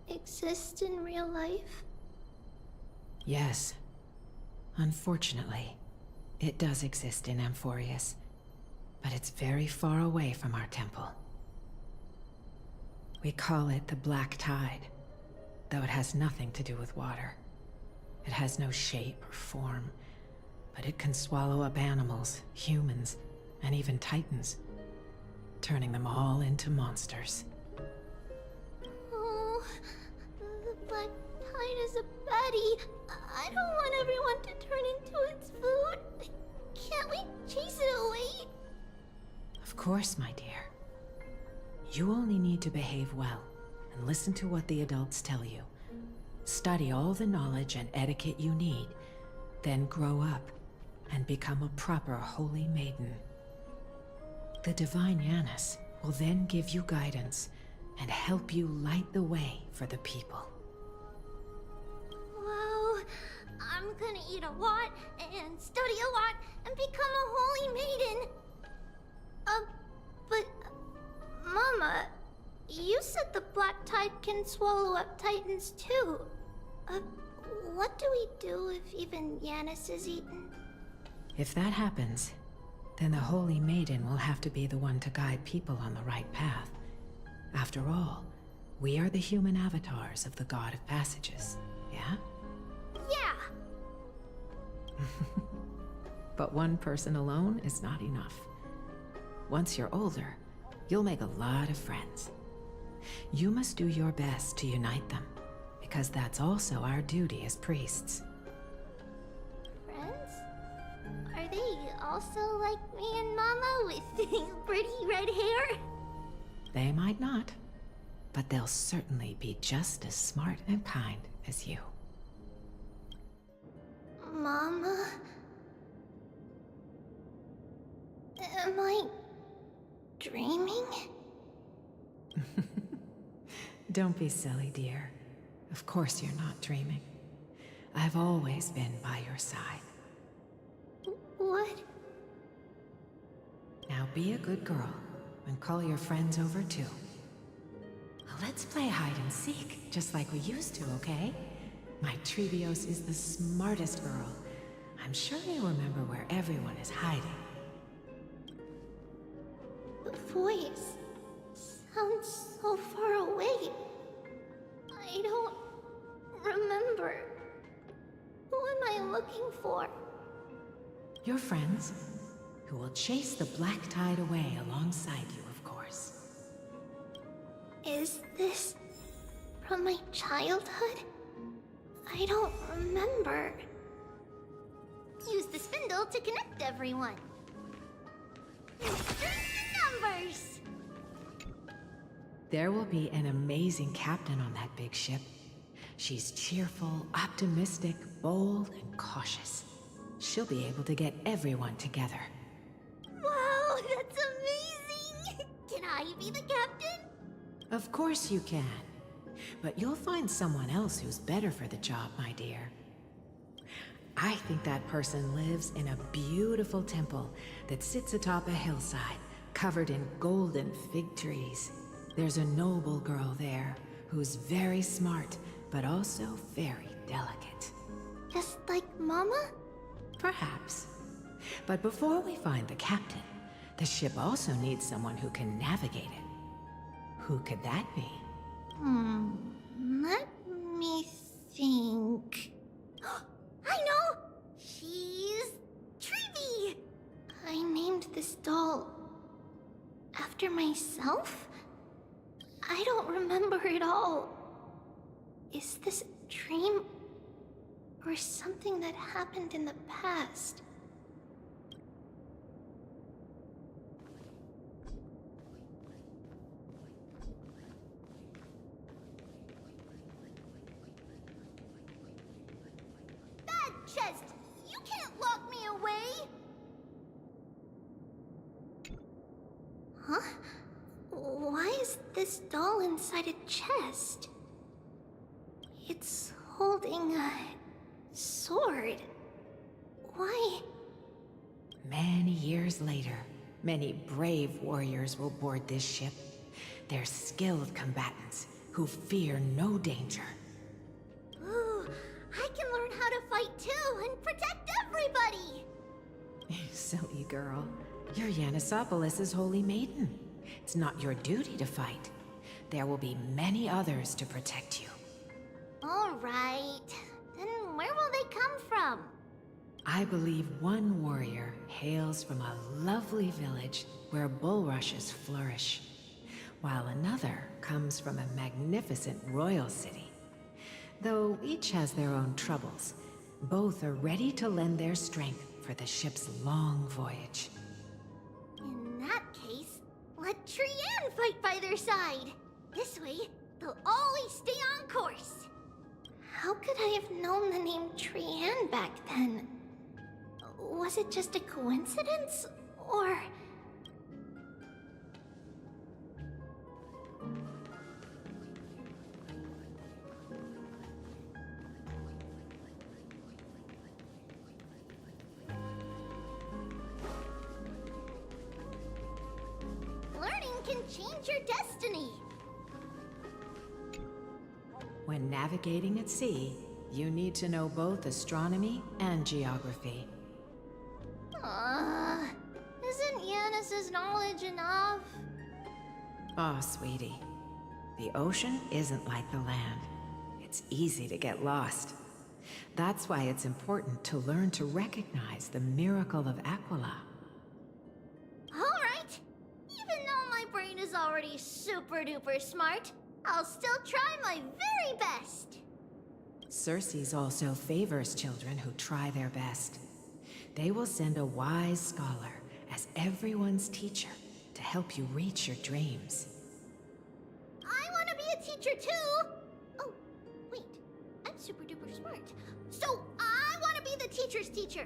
exist in real life? Yes. Unfortunately, it does exist in Amphorius, but it's very far away from our temple. We call it the Black Tide, though it has nothing to do with water. It has no shape or form, but it can swallow up animals, humans, and even titans, turning them all into monsters. Oh, the Black Tide is a baddie. I don't want everyone to turn into its food. Can't we chase it away? Of course, my dear. You only need to behave well, and listen to what the adults tell you. Study all the knowledge and etiquette you need, then grow up and become a proper holy maiden. The Divine Yanis will then give you guidance and help you light the way for the people. Wow, I'm gonna eat a lot and study a lot and become a holy maiden. But Mama, you said the black tide can swallow up titans too. What do we do if even Yanis is eaten? If that happens, then the Holy Maiden will have to be the one to guide people on the right path. After all, we are the human avatars of the God of Passages, yeah? Yeah! But one person alone is not enough. Once you're older, you'll make a lot of friends. You must do your best to unite them, because that's also our duty as priests. Friends? Are they also like me and Mama with pretty red hair? They might not, but they'll certainly be just as smart and kind as you. Mama? Am I dreaming? Don't be silly, dear. Of course you're not dreaming. I've always been by your side. What? Now be a good girl and call your friends over too. Let's play hide and seek, just like we used to, okay? My Trebios is the smartest girl. I'm sure you remember where everyone is hiding. The voice sounds so far away. I don't remember. Who am I looking for? Your friends, who will chase the black tide away alongside you, of course. Is this from my childhood? I don't remember. Use the spindle to connect everyone. Numbers! There will be an amazing captain on that big ship. She's cheerful, optimistic, bold, and cautious. She'll be able to get everyone together. Wow, that's amazing! Can I be the captain? Of course you can. But you'll find someone else who's better for the job, my dear. I think that person lives in a beautiful temple that sits atop a hillside, covered in golden fig trees. There's a noble girl there who's very smart, but also very delicate. Just like Mama? Perhaps. But before we find the captain, the ship also needs someone who can navigate it. Who could that be? Let me think. I know! She's Trevi! I named this doll after myself? I don't remember it all. Is this a dream? Or something that happened in the past? Bad chest! You can't lock me away! Huh? Why is this doll inside a chest? It's holding a sword. Why? Many years later, many brave warriors will board this ship. They're skilled combatants who fear no danger. Ooh, I can learn how to fight too and protect everybody! Silly girl. You're Yanisopoulos' holy maiden. It's not your duty to fight. There will be many others to protect you. Alright. Then where will they come from? I believe one warrior hails from a lovely village where bulrushes flourish, while another comes from a magnificent royal city. Though each has their own troubles, both are ready to lend their strength for the ship's long voyage. In that case, let Trianne fight by their side. This way, they'll always stay on course. How could I have known the name Trianne back then? Was it just a coincidence, or... Learning can change your destiny. When navigating at sea, you need to know both astronomy and geography. Isn't Yanis's knowledge enough? Oh, sweetie. The ocean isn't like the land. It's easy to get lost. That's why it's important to learn to recognize the miracle of Aquila. Alright. Even though my brain is already super duper smart, I'll still try my very best. Circe also favors children who try their best. They will send a wise scholar as everyone's teacher to help you reach your dreams. I want to be a teacher too! Oh, wait. I'm super duper smart. So I want to be the teacher's teacher.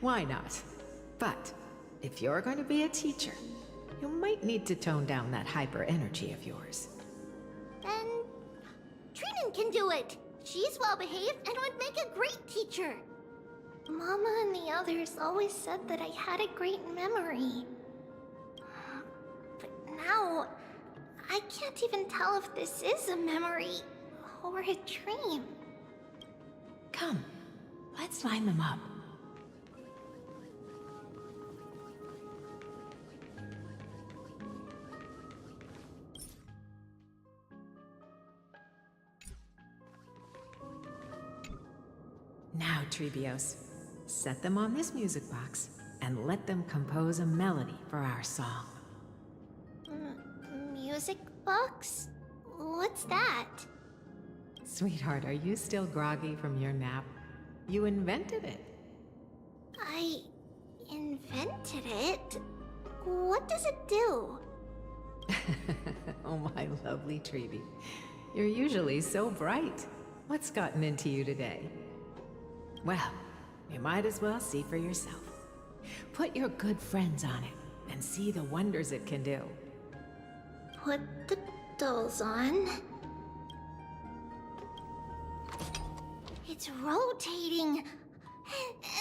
Why not? But if you're going to be a teacher, you might need to tone down that hyper energy of yours. Then Trinan can do it. She's well behaved and would make a great teacher. Mama and the others always said that I had a great memory. But now, I can't even tell if this is a memory or a dream. Come, let's line them up. Now, Trebios, set them on this music box and let them compose a melody for our song. Music box? What's that? Sweetheart, are you still groggy from your nap? You invented it. I invented it? What does it do? Oh, my lovely Trebi. You're usually so bright. What's gotten into you today? Well, you might as well see for yourself. Put your good friends on it and see the wonders it can do. Put the dolls on. It's rotating, and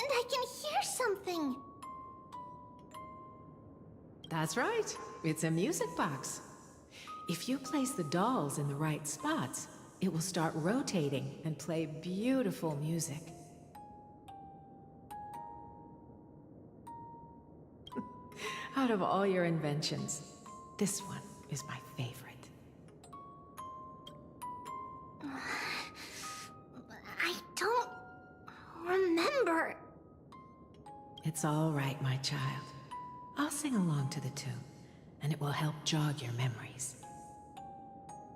I can hear something. That's right. It's a music box. If you place the dolls in the right spots, it will start rotating and play beautiful music. Out of all your inventions, this one is my favorite. I don't remember. It's all right, my child. I'll sing along to the tune, and it will help jog your memories.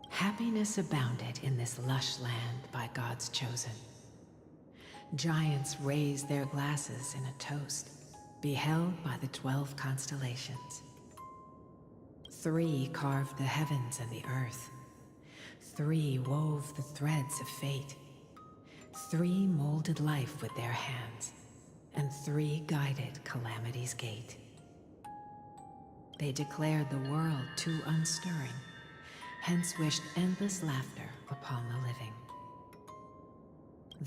Happiness abounded in this lush land by God's chosen. Giants raised their glasses in a toast, beheld by the 12 constellations. 3 carved the heavens and the earth. 3 wove the threads of fate. 3 molded life with their hands, and 3 guided calamity's gate. They declared the world too unstirring, hence wished endless laughter upon the living.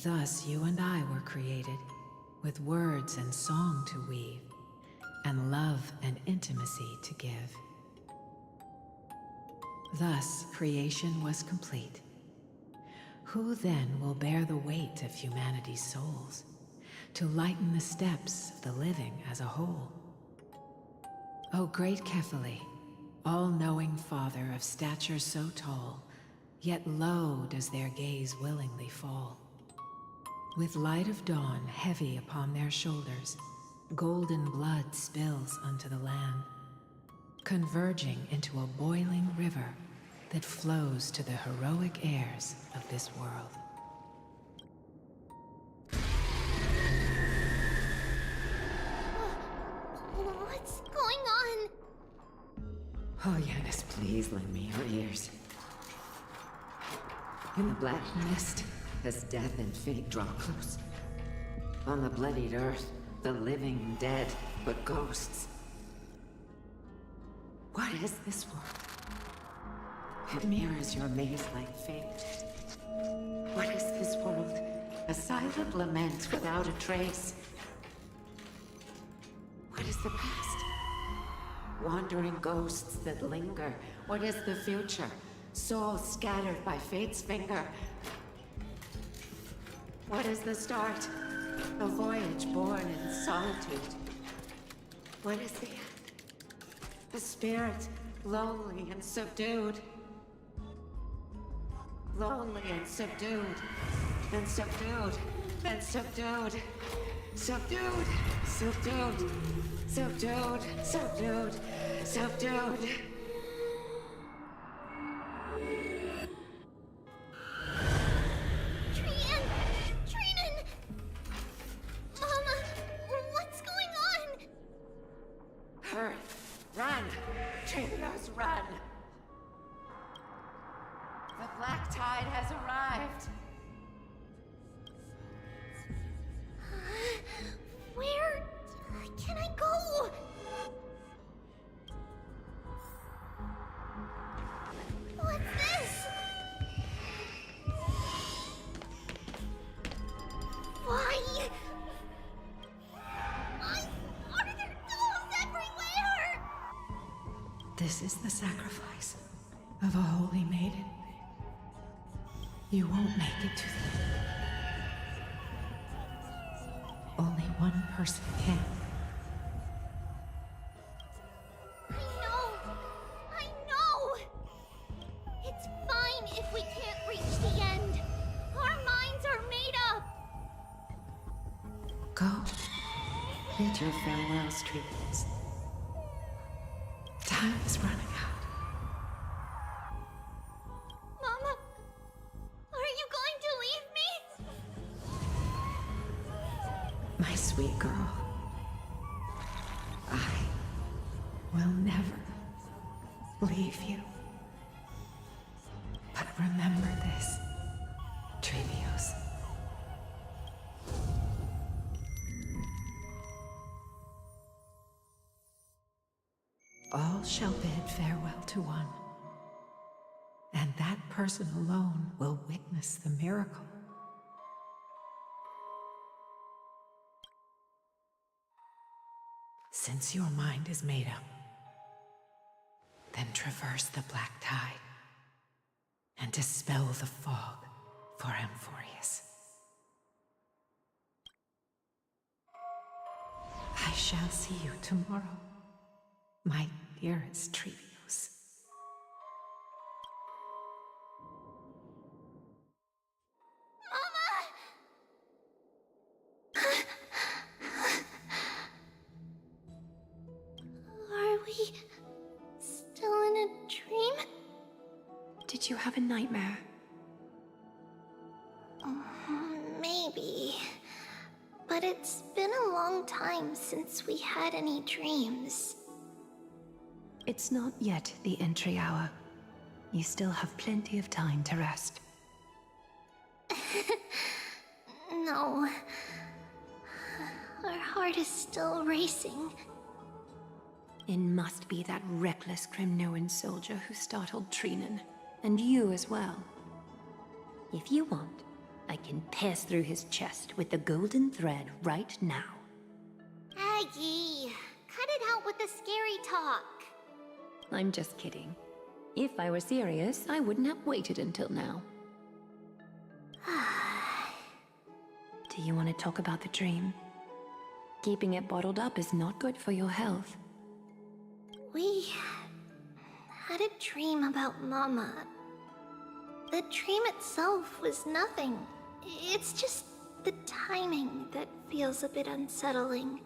Thus you and I were created, with words and song to weave, and love and intimacy to give. Thus creation was complete. Who then will bear the weight of humanity's souls, to lighten the steps of the living as a whole? O great Kephili, all-knowing Father of stature so tall, yet low does their gaze willingly fall. With light of dawn heavy upon their shoulders, golden blood spills unto the land, converging into a boiling river that flows to the heroic heirs of this world. What's going on? Oh, Yanis, please lend me your ears. In the black mist, as death and fate draw close. On the bloodied earth, the living and dead, but ghosts. What is this world? It mirrors your maze-like fate. What is this world? A silent lament without a trace. What is the past? Wandering ghosts that linger. What is the future? Souls scattered by fate's finger. What is the start? A voyage born in solitude. What is the end? A spirit, lonely and subdued. Lonely and subdued. And subdued. And subdued. Subdued. Subdued. Subdued. Subdued. Subdued. Run! Trios, run! The black tide has arrived! Where can I go? What's this? Why? Why are there dolls everywhere? This is the sacrifice of a holy maiden. You won't make it to the end. Only one person can. I know! It's fine if we can't reach the end. Our minds are made up. Go. Bid your farewells, Trees. Time is running out. Mama, are you going to leave me? My sweet girl. I will never leave you. But remember this, Trevios. All shall bid farewell to one, and that person alone will witness the miracle. Since your mind is made up, then traverse the black tide and dispel the fog for Amphorius. I shall see you tomorrow, my dearest Trevios. Are we still in a dream? Did you have a nightmare? Maybe. But it's been a long time since we had any dreams. It's not yet the entry hour. You still have plenty of time to rest. No. Our heart is still racing. It must be that reckless Kremnoan soldier who startled Trinan. And you as well. If you want, I can pass through his chest with the golden thread right now. Aggie, cut it out with the scary talk. I'm just kidding. If I were serious, I wouldn't have waited until now. Do you want to talk about the dream? Keeping it bottled up is not good for your health. We had a dream about Mama. The dream itself was nothing. It's just the timing that feels a bit unsettling.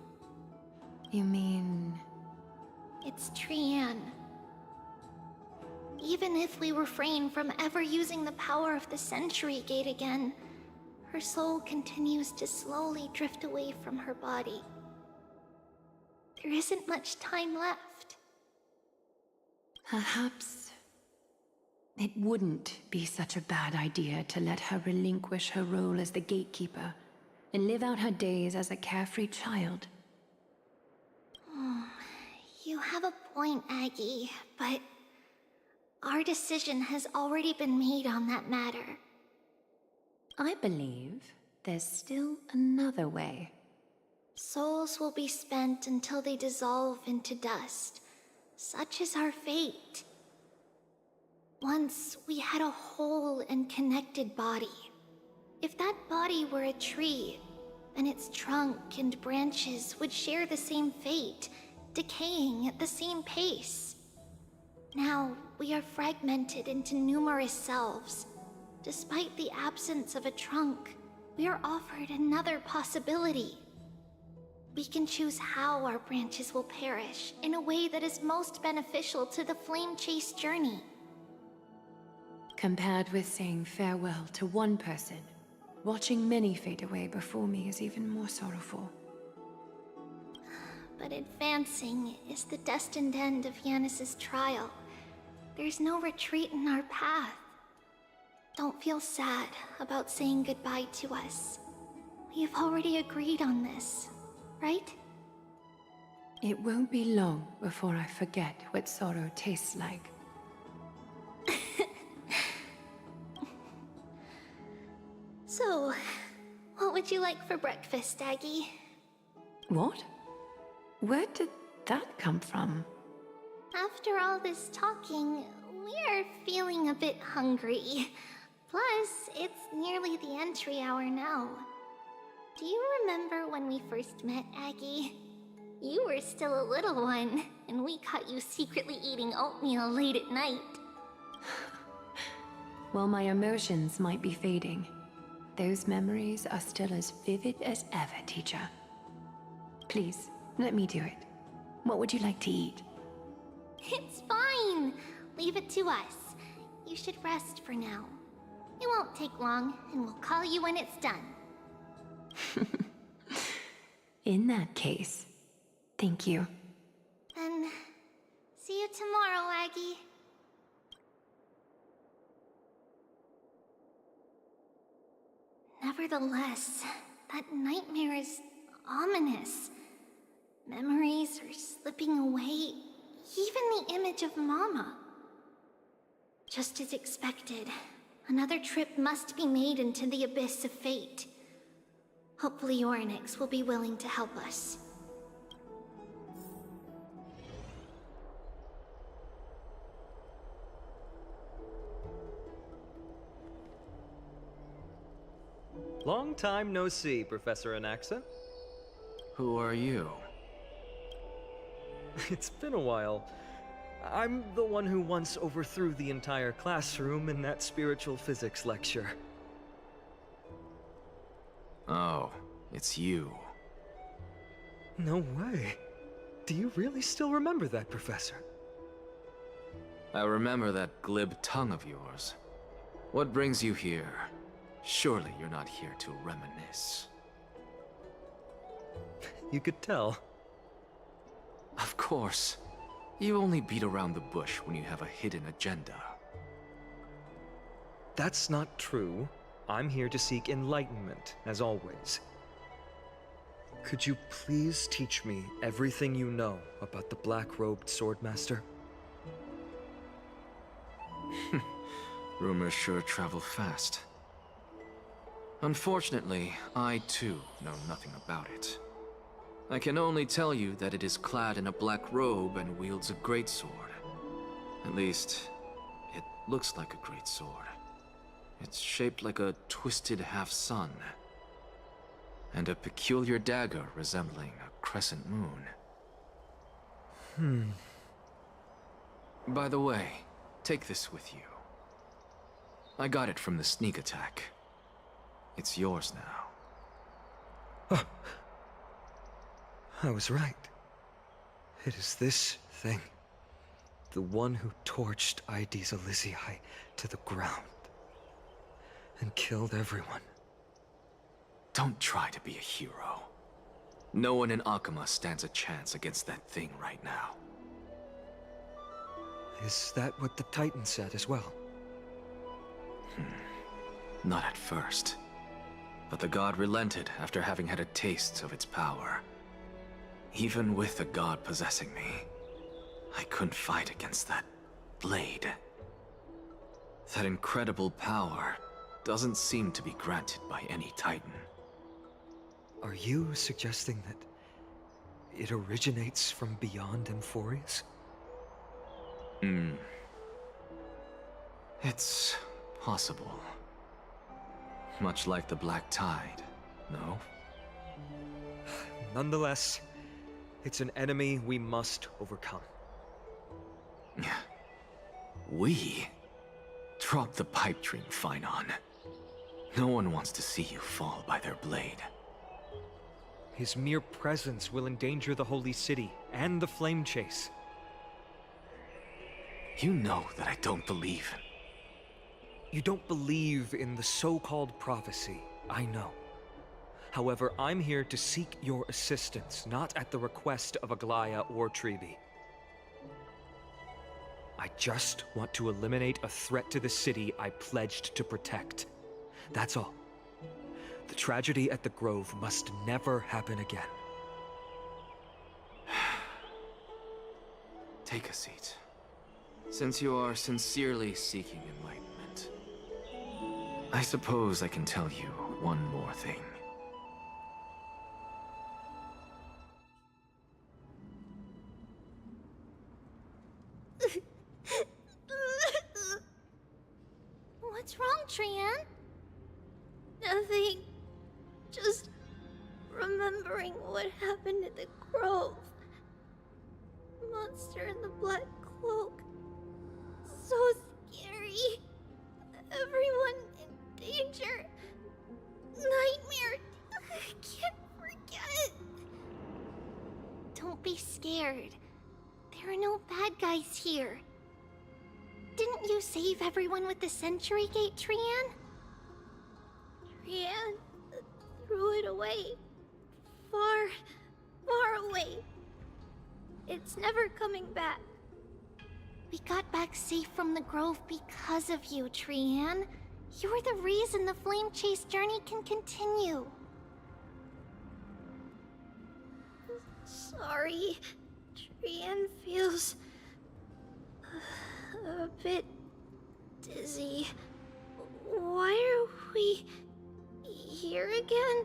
You mean... It's Trian. Even if we refrain from ever using the power of the Century Gate again, her soul continues to slowly drift away from her body. There isn't much time left. Perhaps it wouldn't be such a bad idea to let her relinquish her role as the gatekeeper and live out her days as a carefree child. You have a point, Aggie, but our decision has already been made on that matter. I believe there's still another way. Souls will be spent until they dissolve into dust. Such is our fate. Once we had a whole and connected body. If that body were a tree, then its trunk and branches would share the same fate, decaying at the same pace. Now, we are fragmented into numerous selves. Despite the absence of a trunk, we are offered another possibility. We can choose how our branches will perish in a way that is most beneficial to the flame chase journey. Compared with saying farewell to one person, watching many fade away before me is even more sorrowful. But advancing is the destined end of Yanis's trial. There's no retreat in our path. Don't feel sad about saying goodbye to us. We've already agreed on this, right? It won't be long before I forget what sorrow tastes like. So, what would you like for breakfast, Aggie? What? Where did that come from? After all this talking, we're feeling a bit hungry. Plus, it's nearly the entry hour now. Do you remember when we first met, Aggie? You were still a little one, and we caught you secretly eating oatmeal late at night. While my emotions might be fading, those memories are still as vivid as ever, teacher. Please, let me do it. What would you like to eat? It's fine! Leave it to us. You should rest for now. It won't take long, and we'll call you when it's done. In that case, thank you. Then, see you tomorrow, Aggie. Nevertheless, that nightmare is ominous. Memories are slipping away, even the image of Mama. Just as expected, another trip must be made into the abyss of fate. Hopefully Orynyx will be willing to help us. Long time no see, Professor Anaxa. Who are you? It's been a while. I'm the one who once overthrew the entire classroom in that spiritual physics lecture. Oh, it's you. No way. Do you really still remember that, Professor? I remember that glib tongue of yours. What brings you here? Surely you're not here to reminisce. You could tell. Of course. You only beat around the bush when you have a hidden agenda. That's not true. I'm here to seek enlightenment, as always. Could you please teach me everything you know about the black-robed swordmaster? Rumors sure travel fast. Unfortunately, I too know nothing about it. I can only tell you that it is clad in a black robe and wields a greatsword. At least, it looks like a greatsword. It's shaped like a twisted half-sun, and a peculiar dagger resembling a crescent moon. By the way, take this with you. I got it from the sneak attack. It's yours now. I was right. It is this thing. The one who torched Aedes Elysiae to the ground. And killed everyone. Don't try to be a hero. No one in Akama stands a chance against that thing right now. Is that what the Titan said as well? Not at first. But the god relented after having had a taste of its power. Even with the god possessing me, I couldn't fight against that blade. That incredible power doesn't seem to be granted by any Titan. Are you suggesting that it originates from beyond Emphorius? It's possible. Much like the Black Tide, no? Nonetheless, it's an enemy we must overcome. We? Drop the pipe dream, Phynon. No one wants to see you fall by their blade. His mere presence will endanger the Holy City and the Flame Chase. You know that I don't believe. You don't believe in the so-called prophecy, I know. However, I'm here to seek your assistance, not at the request of Aglaya or Tribi. I just want to eliminate a threat to the city I pledged to protect. That's all. The tragedy at the Grove must never happen again. Take a seat. Since you are sincerely seeking enlightenment, I suppose I can tell you one more thing. What's wrong, Trian? Nothing. Just remembering what happened at the Grove. Monster in the black cloak. So scary. Everyone in danger. Nightmare. I can't forget. Don't be scared. There are no bad guys here. Didn't you save everyone with the Century Gate, Trian? Trian threw it away. Far, far away. It's never coming back. We got back safe from the Grove because of you, Trian. You're the reason the Flame Chase journey can continue. Sorry. Trian feels a bit dizzy. Why are we here again?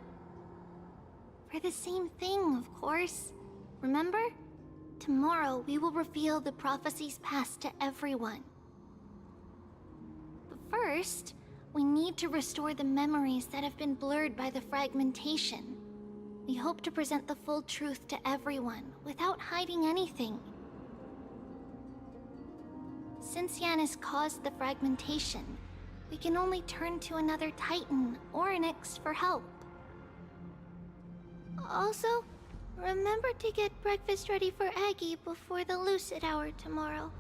For the same thing, of course. Remember? Tomorrow we will reveal the prophecies past to everyone. But first, we need to restore the memories that have been blurred by the fragmentation. We hope to present the full truth to everyone without hiding anything. Since Yanis caused the fragmentation, we can only turn to another Titan, Orynyx, for help. Also, remember to get breakfast ready for Aggie before the Lucid Hour tomorrow.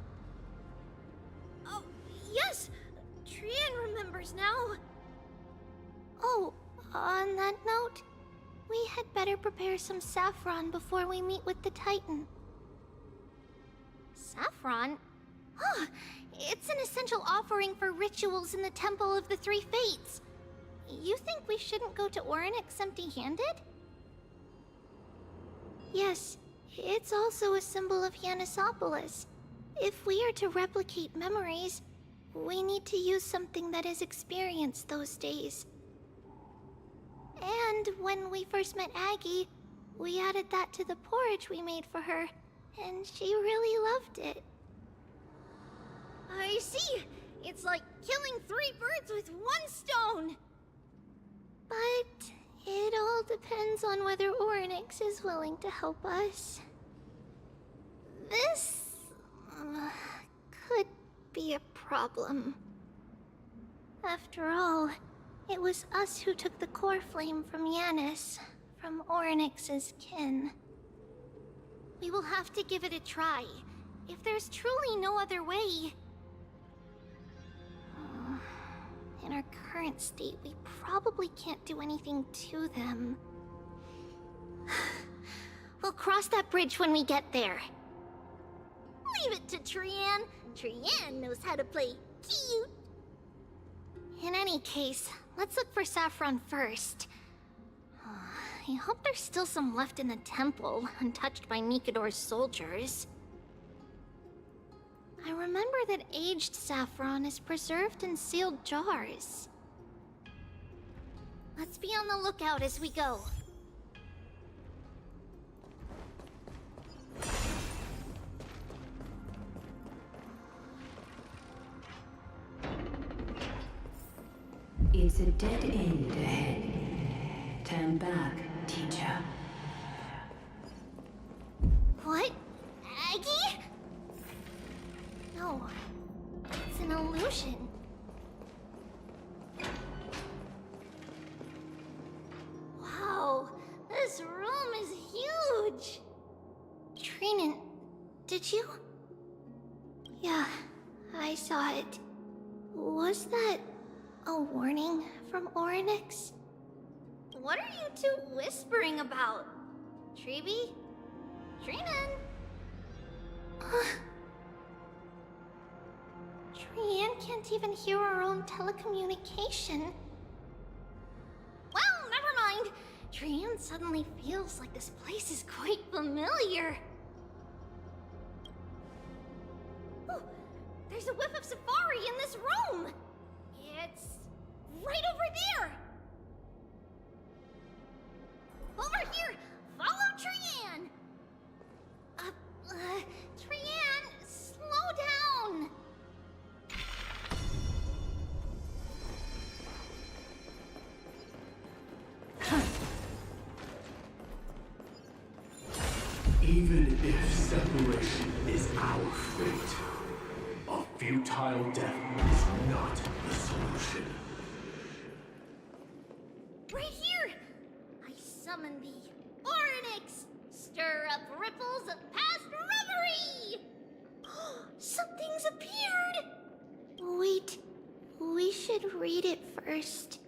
Oh, yes! Trian remembers now! Oh, on that note, we had better prepare some saffron before we meet with the Titan. Saffron? Huh, it's an essential offering for rituals in the Temple of the Three Fates. You think we shouldn't go to Orynyx empty-handed? Yes, it's also a symbol of Yanisopolis. If we are to replicate memories, we need to use something that has experienced those days. And when we first met Aggie, we added that to the porridge we made for her, and she really loved it. I see! It's like killing 3 birds with 1 stone! But it all depends on whether Orynyx is willing to help us. This could be a problem. After all, it was us who took the core flame from Yanis, from Orynyx's kin. We will have to give it a try. If there's truly no other way... In our current state, we probably can't do anything to them. We'll cross that bridge when we get there. Leave it to Trian. Trian knows how to play cute. In any case, let's look for Saffron first. I hope there's still some left in the temple, untouched by Mikador's soldiers. I remember that aged saffron is preserved in sealed jars. Let's be on the lookout as we go. It's a dead end ahead. Turn back, teacher. What? Aggie? No. It's an illusion. Wow. This room is huge. Trinan, did you? Yeah, I saw it. Was that a warning from Orynyx? What are you two whispering about? Treeby? Trinan? Trian can't even hear her own telecommunication. Well, never mind. Trian suddenly feels like this place is quite familiar. Oh, there's a whiff of safari in this room. It's right over there. Over here! Follow Trian! Trian, slow down! Even if separation is our fate, a futile death is not the solution. Right here! I summon thee, Orynyx! Stir up ripples of past reverie! Something's appeared! Wait, we should read it first.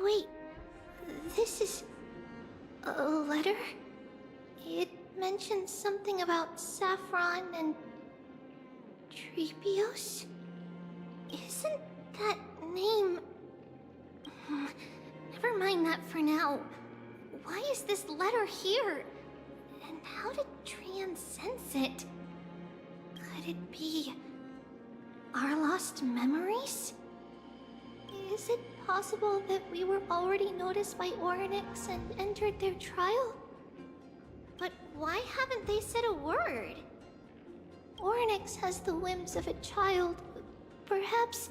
Wait, this is a letter? It mentions something about Saffron and Treebios? Isn't that name... Never mind that for now. Why is this letter here? And how did Trian sense it? Could it be our lost memories? Is it possible that we were already noticed by Orynyx and entered their trial? But why haven't they said a word? Orynyx has the whims of a child. Perhaps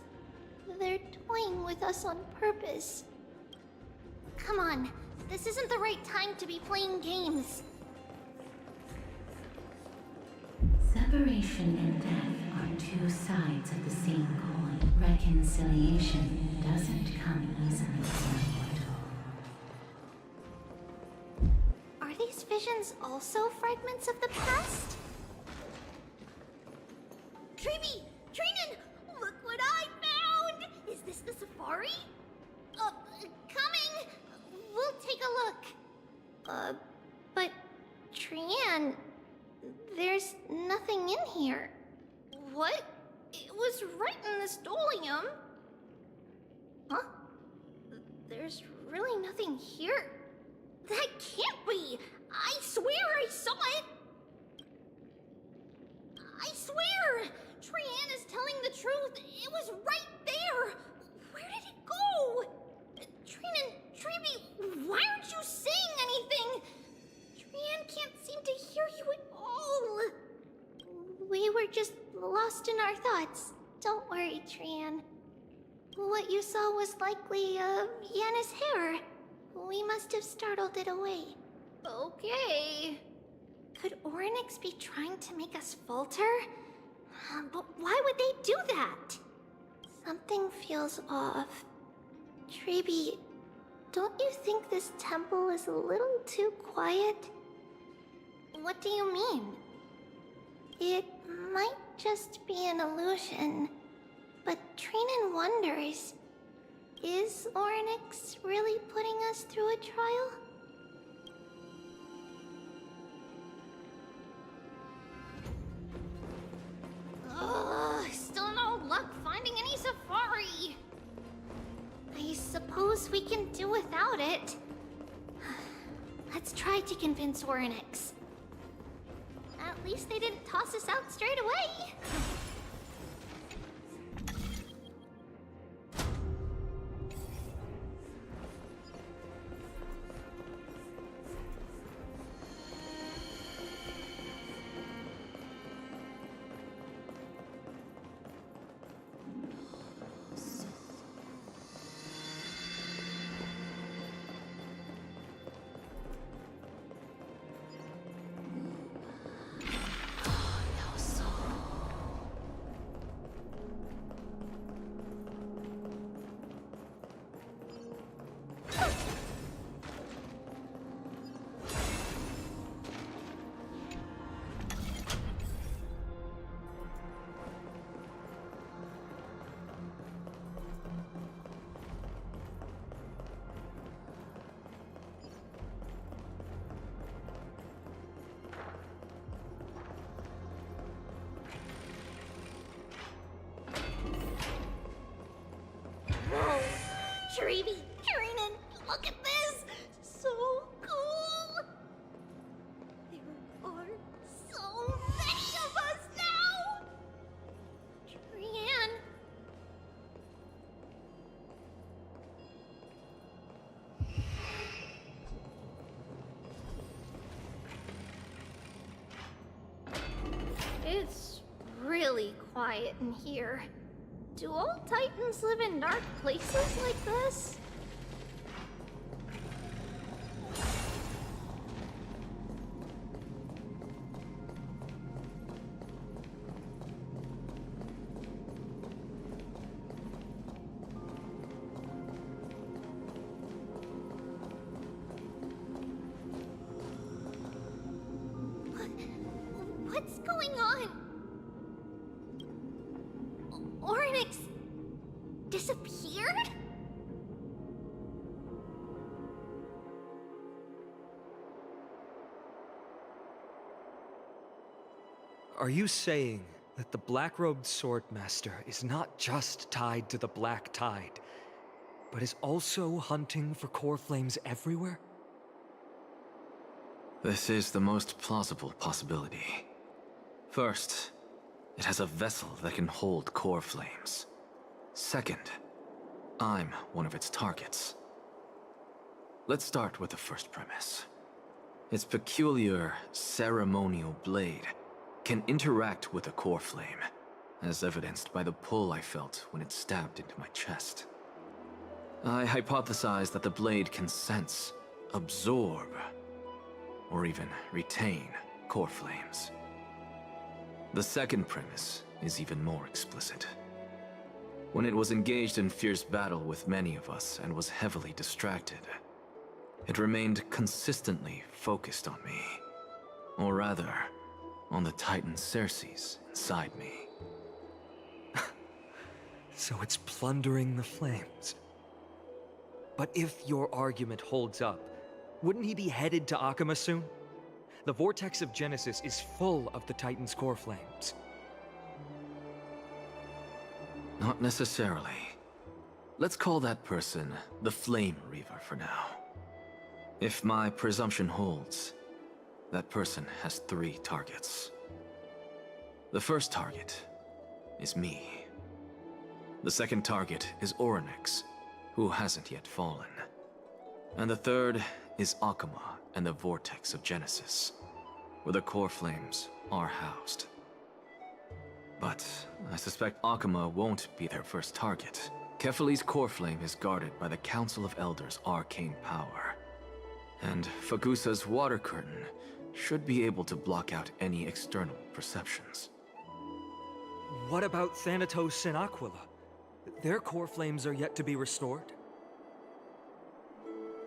they're toying with us on purpose. Come on, this isn't the right time to be playing games. Separation and death are two sides of the same coin. Reconciliation doesn't come easily for a mortal. Are these visions also fragments of the past? Treeby! Trinan! Look what I found! Is this the safari? Coming! We'll take a look. But Trian, there's nothing in here. What? It was right in the stolium. Huh? There's really nothing here. That can't be! I swear I saw lost in our thoughts. Don't worry, Trian. What you saw was likely, Yana's hair. We must have startled it away. Okay. Could Orynyx be trying to make us falter? But why would they do that? Something feels off. Treeby, don't you think this temple is a little too quiet? What do you mean? It might just be an illusion, but Trinan wonders, is Orynyx really putting us through a trial? Still no luck finding any safari. I suppose we can do without it. Let's try to convince Orynyx. At least they didn't toss us out straight away. Treeby, Trinan, look at this! So cool! There are so many of us now! Trian. It's really quiet in here. Do all Titans live in dark places like this? What's going on? Orynyx disappeared? Are you saying that the black-robed swordmaster is not just tied to the Black Tide, but is also hunting for core flames everywhere? This is the most plausible possibility. First, it has a vessel that can hold core flames. Second, I'm one of its targets. Let's start with the first premise. Its peculiar ceremonial blade can interact with a core flame, as evidenced by the pull I felt when it stabbed into my chest. I hypothesized that the blade can sense, absorb, or even retain core flames. The second premise is even more explicit. When it was engaged in fierce battle with many of us and was heavily distracted, it remained consistently focused on me. Or rather, on the Titan Cersei's inside me. So it's plundering the flames. But if your argument holds up, wouldn't he be headed to Akama soon? The vortex of Genesis is full of the Titan's core flames. Not necessarily. Let's call that person the Flame Reaver for now. If my presumption holds, that person has 3 targets. The first target is me. The second target is Orynyx, who hasn't yet fallen. And the third is Akama and the Vortex of Genesis, where the core flames are housed. But I suspect Akuma won't be their first target. Kefali's core flame is guarded by the Council of Elders' arcane power. And Fagusa's water curtain should be able to block out any external perceptions. What about Thanatos and Aquila? Their core flames are yet to be restored.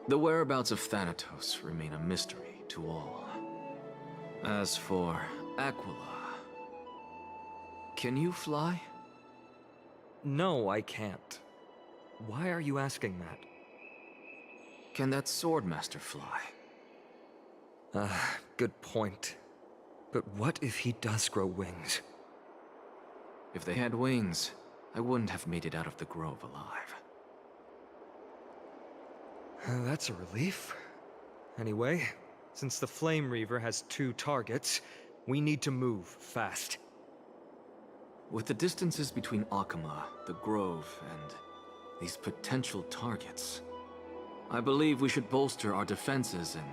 The whereabouts of Thanatos remain a mystery to all. As for Aquila, can you fly? No, I can't. Why are you asking that? Can that Swordmaster fly? Good point. But what if he does grow wings? If they had wings, I wouldn't have made it out of the grove alive. That's a relief. Anyway, since the Flame Reaver has 2 targets, we need to move fast. With the distances between Akuma, the grove, and these potential targets, I believe we should bolster our defenses and...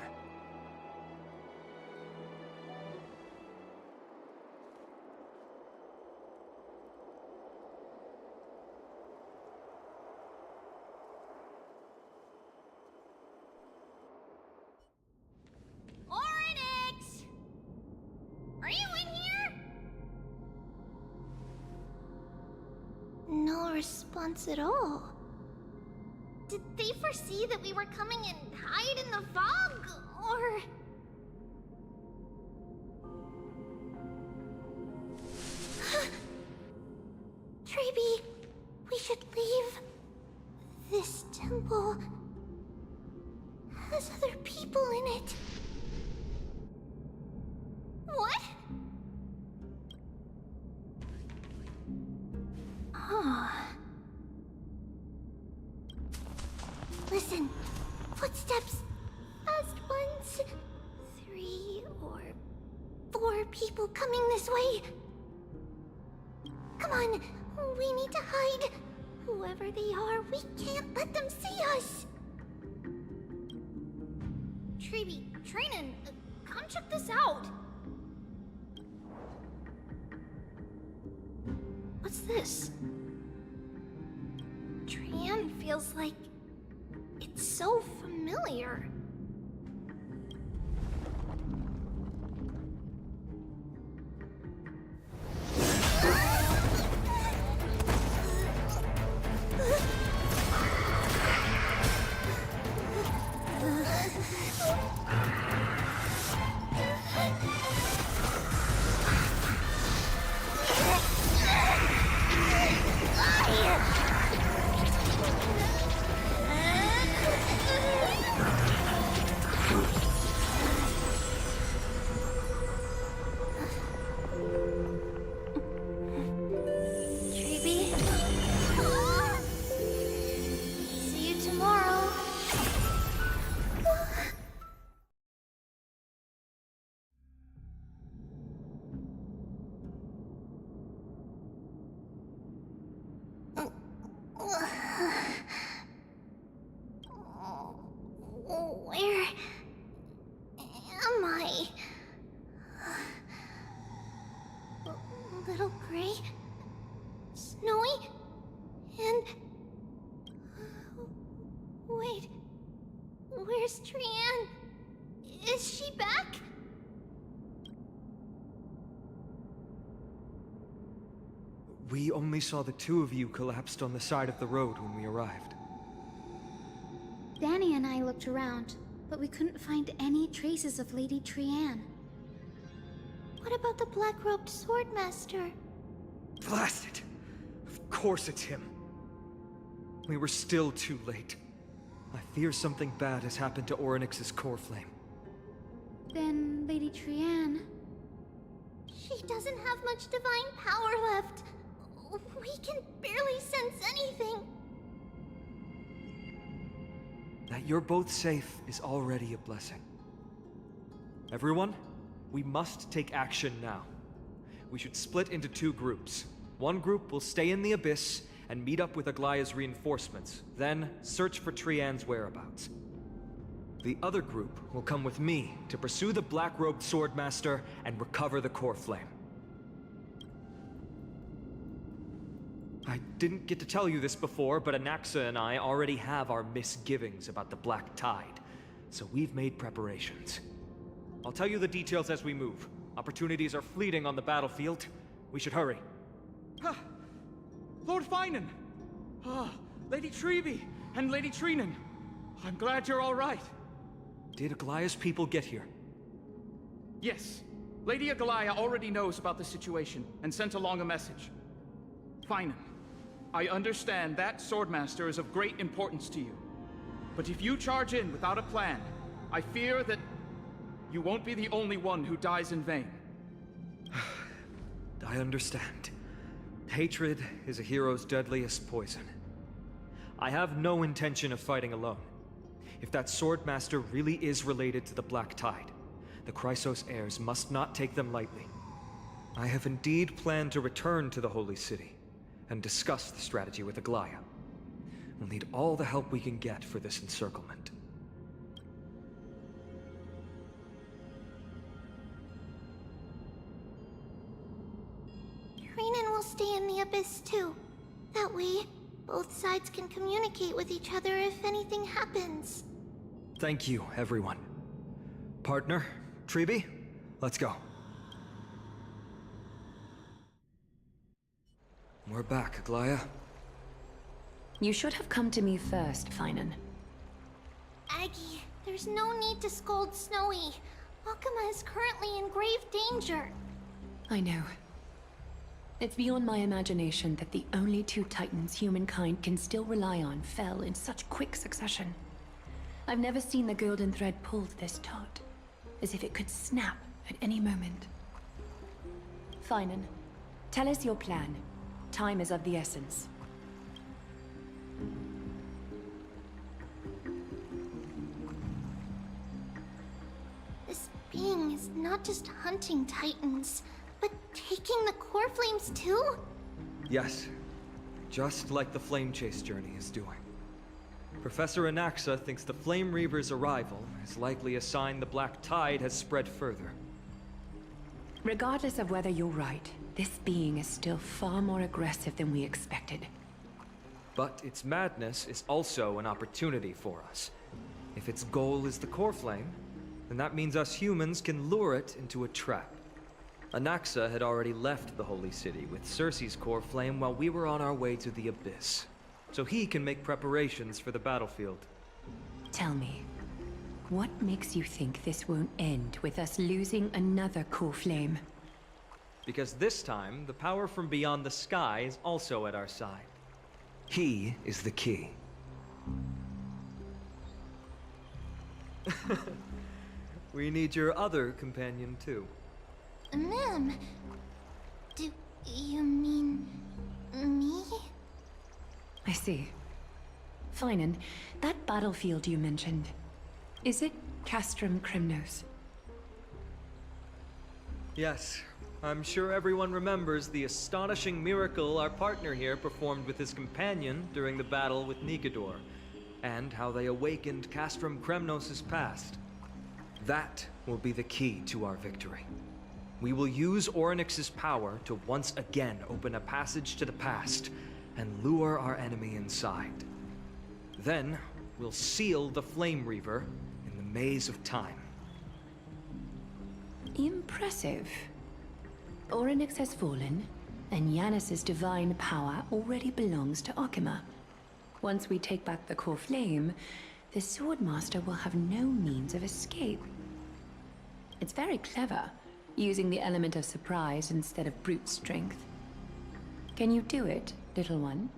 Oryx! Are you in here? No response at all. Did they foresee that we were coming and hide in the fog, or... Treeby, we should leave. This temple has other people in it. What? Oh. Listen, footsteps. Fast ones. 3 or 4 people coming this way. Come on, we need to hide. Whoever they are, we can't let them see us. Treeby, Trainin, come check this out. What's this? Trian feels like it's so familiar. Where am I? Little Gray, Snowy, and... Wait, where's Trian? Is she back? We only saw the 2 of you collapsed on the side of the road when we arrived. Danny and I looked around, but we couldn't find any traces of Lady Trian. What about the black-robed swordmaster? Blast it! Of course it's him. We were still too late. I fear something bad has happened to Oryx's core flame. Then Lady Trian... She doesn't have much divine power left. We can barely sense anything. That you're both safe is already a blessing. Everyone, we must take action now. We should split into 2 groups. One group will stay in the Abyss and meet up with Aglaya's reinforcements, then search for Trian's whereabouts. The other group will come with me to pursue the black-robed swordmaster and recover the core flame. I didn't get to tell you this before, but Anaxa and I already have our misgivings about the Black Tide, so we've made preparations. I'll tell you the details as we move. Opportunities are fleeting on the battlefield. We should hurry. Lord Finan! Lady Treby and Lady Treenan. I'm glad you're all right. Did Aglaya's people get here? Yes. Lady Aglaya already knows about the situation and sent along a message. Finan, I understand that Swordmaster is of great importance to you. But if you charge in without a plan, I fear that you won't be the only one who dies in vain. I understand. Hatred is a hero's deadliest poison. I have no intention of fighting alone. If that Swordmaster really is related to the Black Tide, the Chrysos heirs must not take them lightly. I have indeed planned to return to the Holy City and discuss the strategy with Aglaya. We'll need all the help we can get for this encirclement. Treenan will stay in the Abyss too. That way, both sides can communicate with each other if anything happens. Thank you, everyone. Partner, Treby, let's go. We're back, Aglaya. You should have come to me first, Finan. Aggie, there's no need to scold Snowy. Akuma is currently in grave danger. I know. It's beyond my imagination that the only two titans humankind can still rely on fell in such quick succession. I've never seen the golden thread pulled this taut, as if it could snap at any moment. Finan, tell us your plan. Time is of the essence. This being is not just hunting titans, but taking the core flames too? Yes, just like the Flame Chase journey is doing. Professor Anaxa thinks the Flame Reaver's arrival is likely a sign the Black Tide has spread further. Regardless of whether you're right, this being is still far more aggressive than we expected. But its madness is also an opportunity for us. If its goal is the core flame, then that means us humans can lure it into a trap. Anaxa had already left the Holy City with Cersei's core flame while we were on our way to the Abyss, so he can make preparations for the battlefield. Tell me, what makes you think this won't end with us losing another core flame? Because this time, the power from beyond the sky is also at our side. He is the key. We need your other companion, too. Ma'am, do you mean me? I see. Finan, that battlefield you mentioned, is it Castrum Kremnos? Yes, I'm sure everyone remembers the astonishing miracle our partner here performed with his companion during the battle with Nigador, and how they awakened Castrum Kremnos' past. That will be the key to our victory. We will use Orynyx's power to once again open a passage to the past and lure our enemy inside. Then, we'll seal the Flame Reaver in the maze of time. Impressive. Orynyx has fallen, and Yanis's divine power already belongs to Akuma. Once we take back the core flame, the Swordmaster will have no means of escape. It's very clever, using the element of surprise instead of brute strength. Can you do it, little one?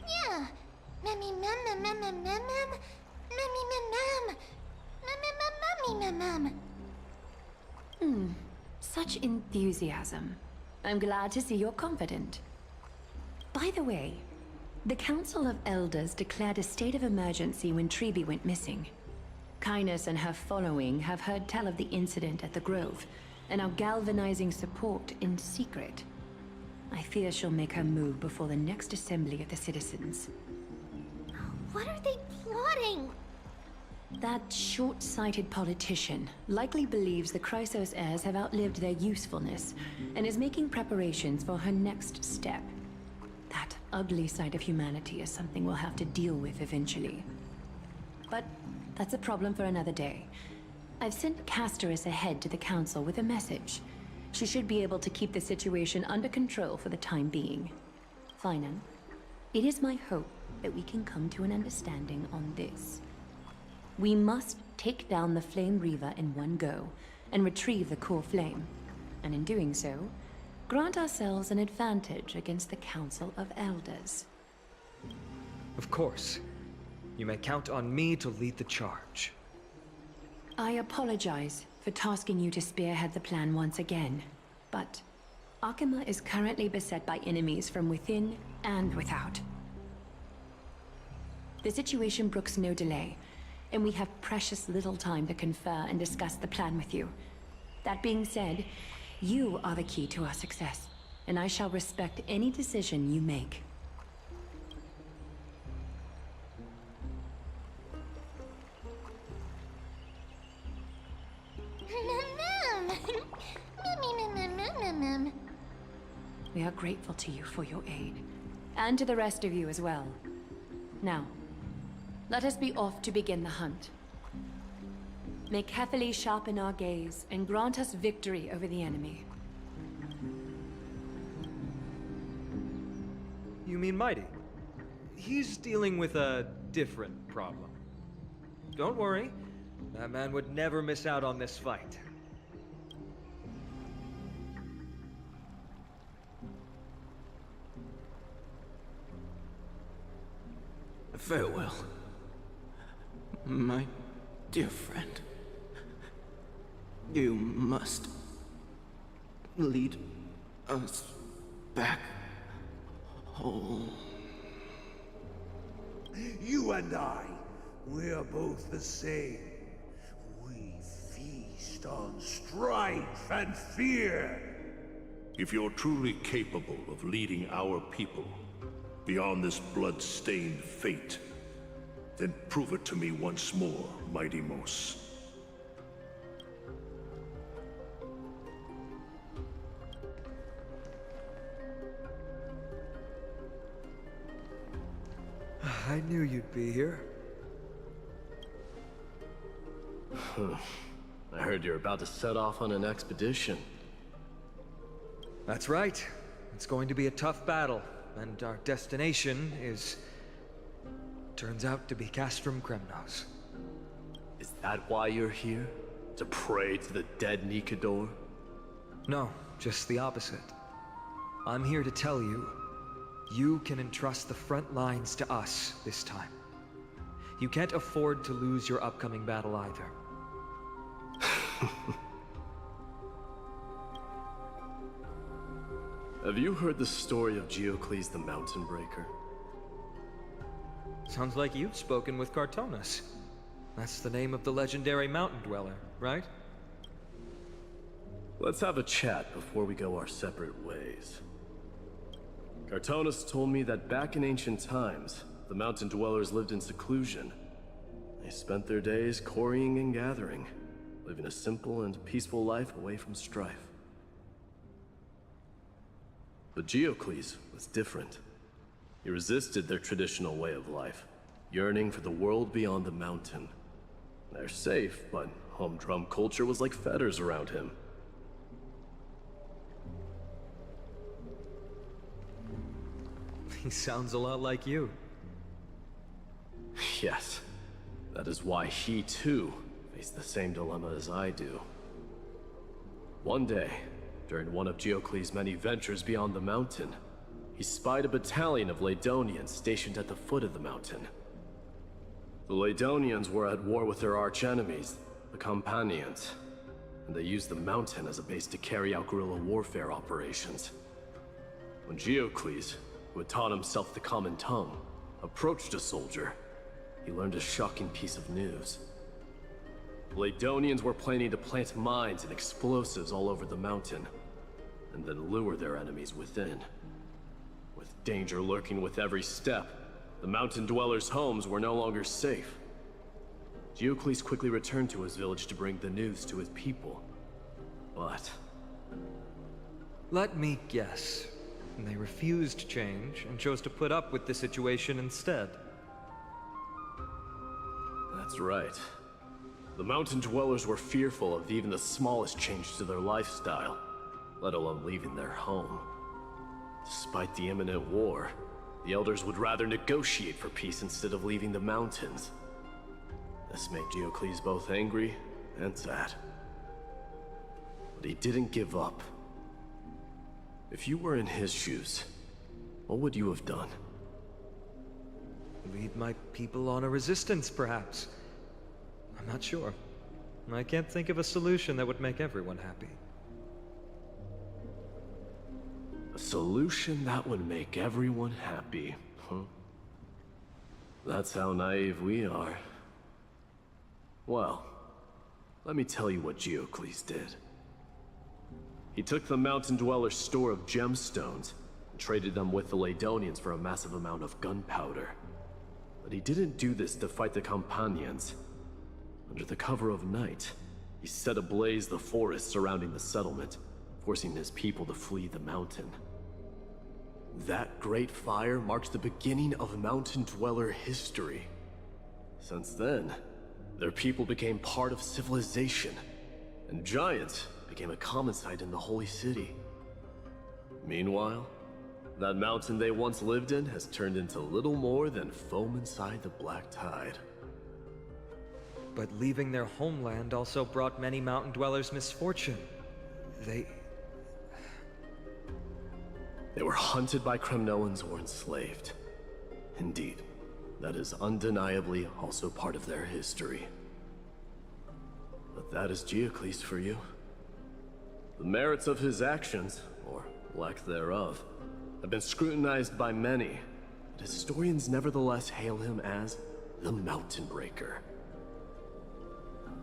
Yeah. Such enthusiasm. I'm glad to see you're confident. By the way, the Council of Elders declared a state of emergency when Treby went missing. Kynus and her following have heard tell of the incident at the Grove, and are galvanizing support in secret. I fear she'll make her move before the next assembly of the citizens. What are they plotting? That short-sighted politician likely believes the Chrysos heirs have outlived their usefulness and is making preparations for her next step. That ugly side of humanity is something we'll have to deal with eventually. But that's a problem for another day. I've sent Casterus ahead to the Council with a message. She should be able to keep the situation under control for the time being. Finan, it is my hope that we can come to an understanding on this. We must take down the Flame Reaver in one go, and retrieve the core flame. And in doing so, grant ourselves an advantage against the Council of Elders. Of course. You may count on me to lead the charge. I apologize for tasking you to spearhead the plan once again, but Akima is currently beset by enemies from within and without. The situation brooks no delay, and we have precious little time to confer and discuss the plan with you. That being said, you are the key to our success, and I shall respect any decision you make. We are grateful to you for your aid, and to the rest of you as well. Now, let us be off to begin the hunt. May Kethely sharpen our gaze and grant us victory over the enemy. You mean Mighty? He's dealing with a different problem. Don't worry, that man would never miss out on this fight. Farewell, my dear friend. You must lead us back home. You and I, we are both the same. We feast on strife and fear. If you're truly capable of leading our people beyond this blood-stained fate, then prove it to me once more, Mighty Mos. I knew you'd be here. I heard you're about to set off on an expedition. That's right. It's going to be a tough battle, and our destination is... turns out to be Castrum Kremnos. Is that why you're here? To pray to the dead Nikador? No, just the opposite. I'm here to tell you, you can entrust the front lines to us this time. You can't afford to lose your upcoming battle either. Have you heard the story of Geocles the Mountain Breaker? Sounds like you've spoken with Cartonas. That's the name of the legendary mountain dweller, right? Let's have a chat before we go our separate ways. Cartonas told me that back in ancient times, the mountain dwellers lived in seclusion. They spent their days quarrying and gathering, living a simple and peaceful life away from strife. But Geocles was different. He resisted their traditional way of life, yearning for the world beyond the mountain. They're safe, but humdrum culture was like fetters around him. He sounds a lot like you. Yes. That is why he, too, faced the same dilemma as I do. One day, during one of Geocles' many ventures beyond the mountain, he spied a battalion of Ladonians stationed at the foot of the mountain. The Ladonians were at war with their arch-enemies, the Companions, and they used the mountain as a base to carry out guerrilla warfare operations. When Geocles, who had taught himself the common tongue, approached a soldier, he learned a shocking piece of news. Ladonians were planning to plant mines and explosives all over the mountain, and then lure their enemies within. With danger lurking with every step, the mountain dwellers' homes were no longer safe. Geocles quickly returned to his village to bring the news to his people. But... let me guess. They refused change and chose to put up with the situation instead. That's right. The mountain dwellers were fearful of even the smallest change to their lifestyle, let alone leaving their home. Despite the imminent war, the elders would rather negotiate for peace instead of leaving the mountains. This made Geocles both angry and sad. But he didn't give up. If you were in his shoes, what would you have done? Lead my people on a resistance, perhaps. I'm not sure. I can't think of a solution that would make everyone happy. A solution that would make everyone happy, huh? That's how naive we are. Well, let me tell you what Geocles did. He took the mountain dwellers' store of gemstones and traded them with the Ladonians for a massive amount of gunpowder. But he didn't do this to fight the Companions. Under the cover of night, he set ablaze the forest surrounding the settlement, forcing his people to flee the mountain. That great fire marked the beginning of mountain dweller history. Since then, their people became part of civilization, and giants became a common sight in the Holy City. Meanwhile, that mountain they once lived in has turned into little more than foam inside the black tide. But leaving their homeland also brought many mountain dwellers misfortune. They were hunted by Kremnoans or enslaved. Indeed, that is undeniably also part of their history. But that is Geocles for you. The merits of his actions, or lack thereof, have been scrutinized by many, but historians nevertheless hail him as the Mountain Breaker.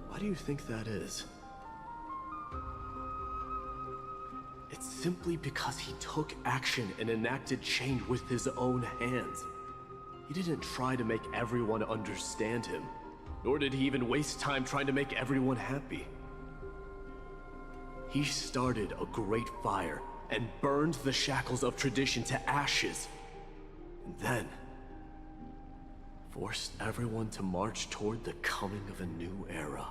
Why do you think that is? It's simply because he took action and enacted change with his own hands. He didn't try to make everyone understand him, nor did he even waste time trying to make everyone happy. He started a great fire and burned the shackles of tradition to ashes, and then forced everyone to march toward the coming of a new era.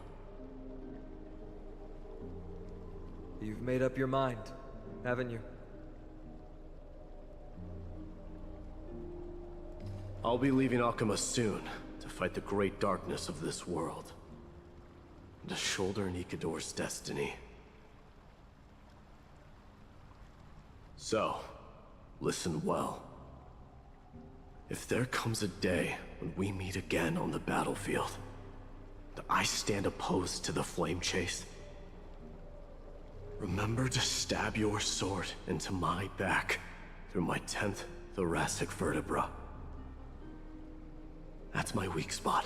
You've made up your mind, haven't you? I'll be leaving Akama soon to fight the great darkness of this world, and to shoulder Nikador's destiny. So, listen well. If there comes a day when we meet again on the battlefield, and I stand opposed to the flame chase, remember to stab your sword into my back through my 10th thoracic vertebra. That's my weak spot,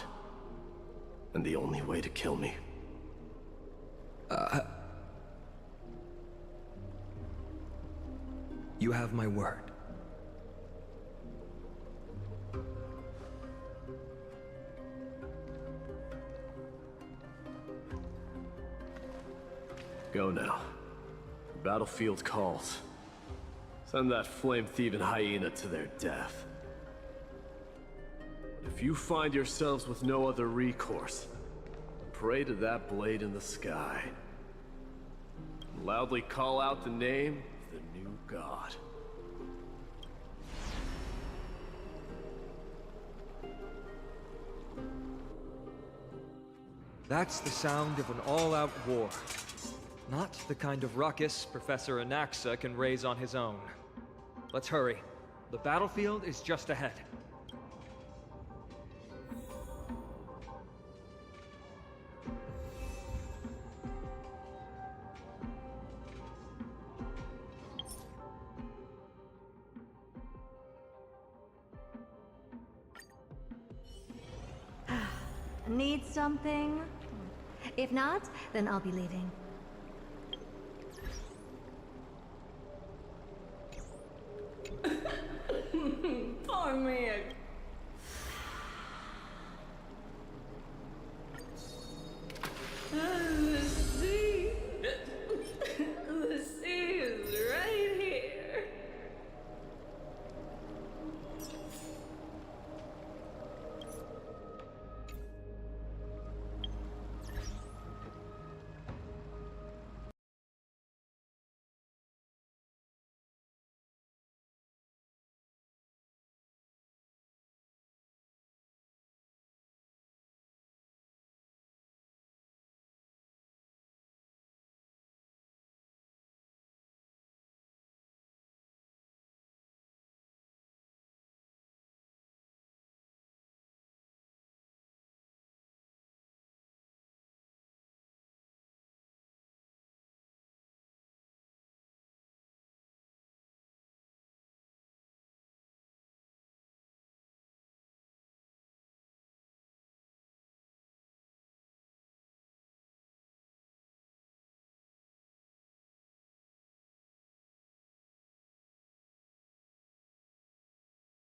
and the only way to kill me. You have my word. Go now. The battlefield calls. Send that flame-thieving hyena to their death. But if you find yourselves with no other recourse, pray to that blade in the sky. And loudly call out the name of the new god. That's the sound of an all-out war. Not the kind of ruckus Professor Anaxa can raise on his own. Let's hurry. The battlefield is just ahead. Need something? If not, then I'll be leaving.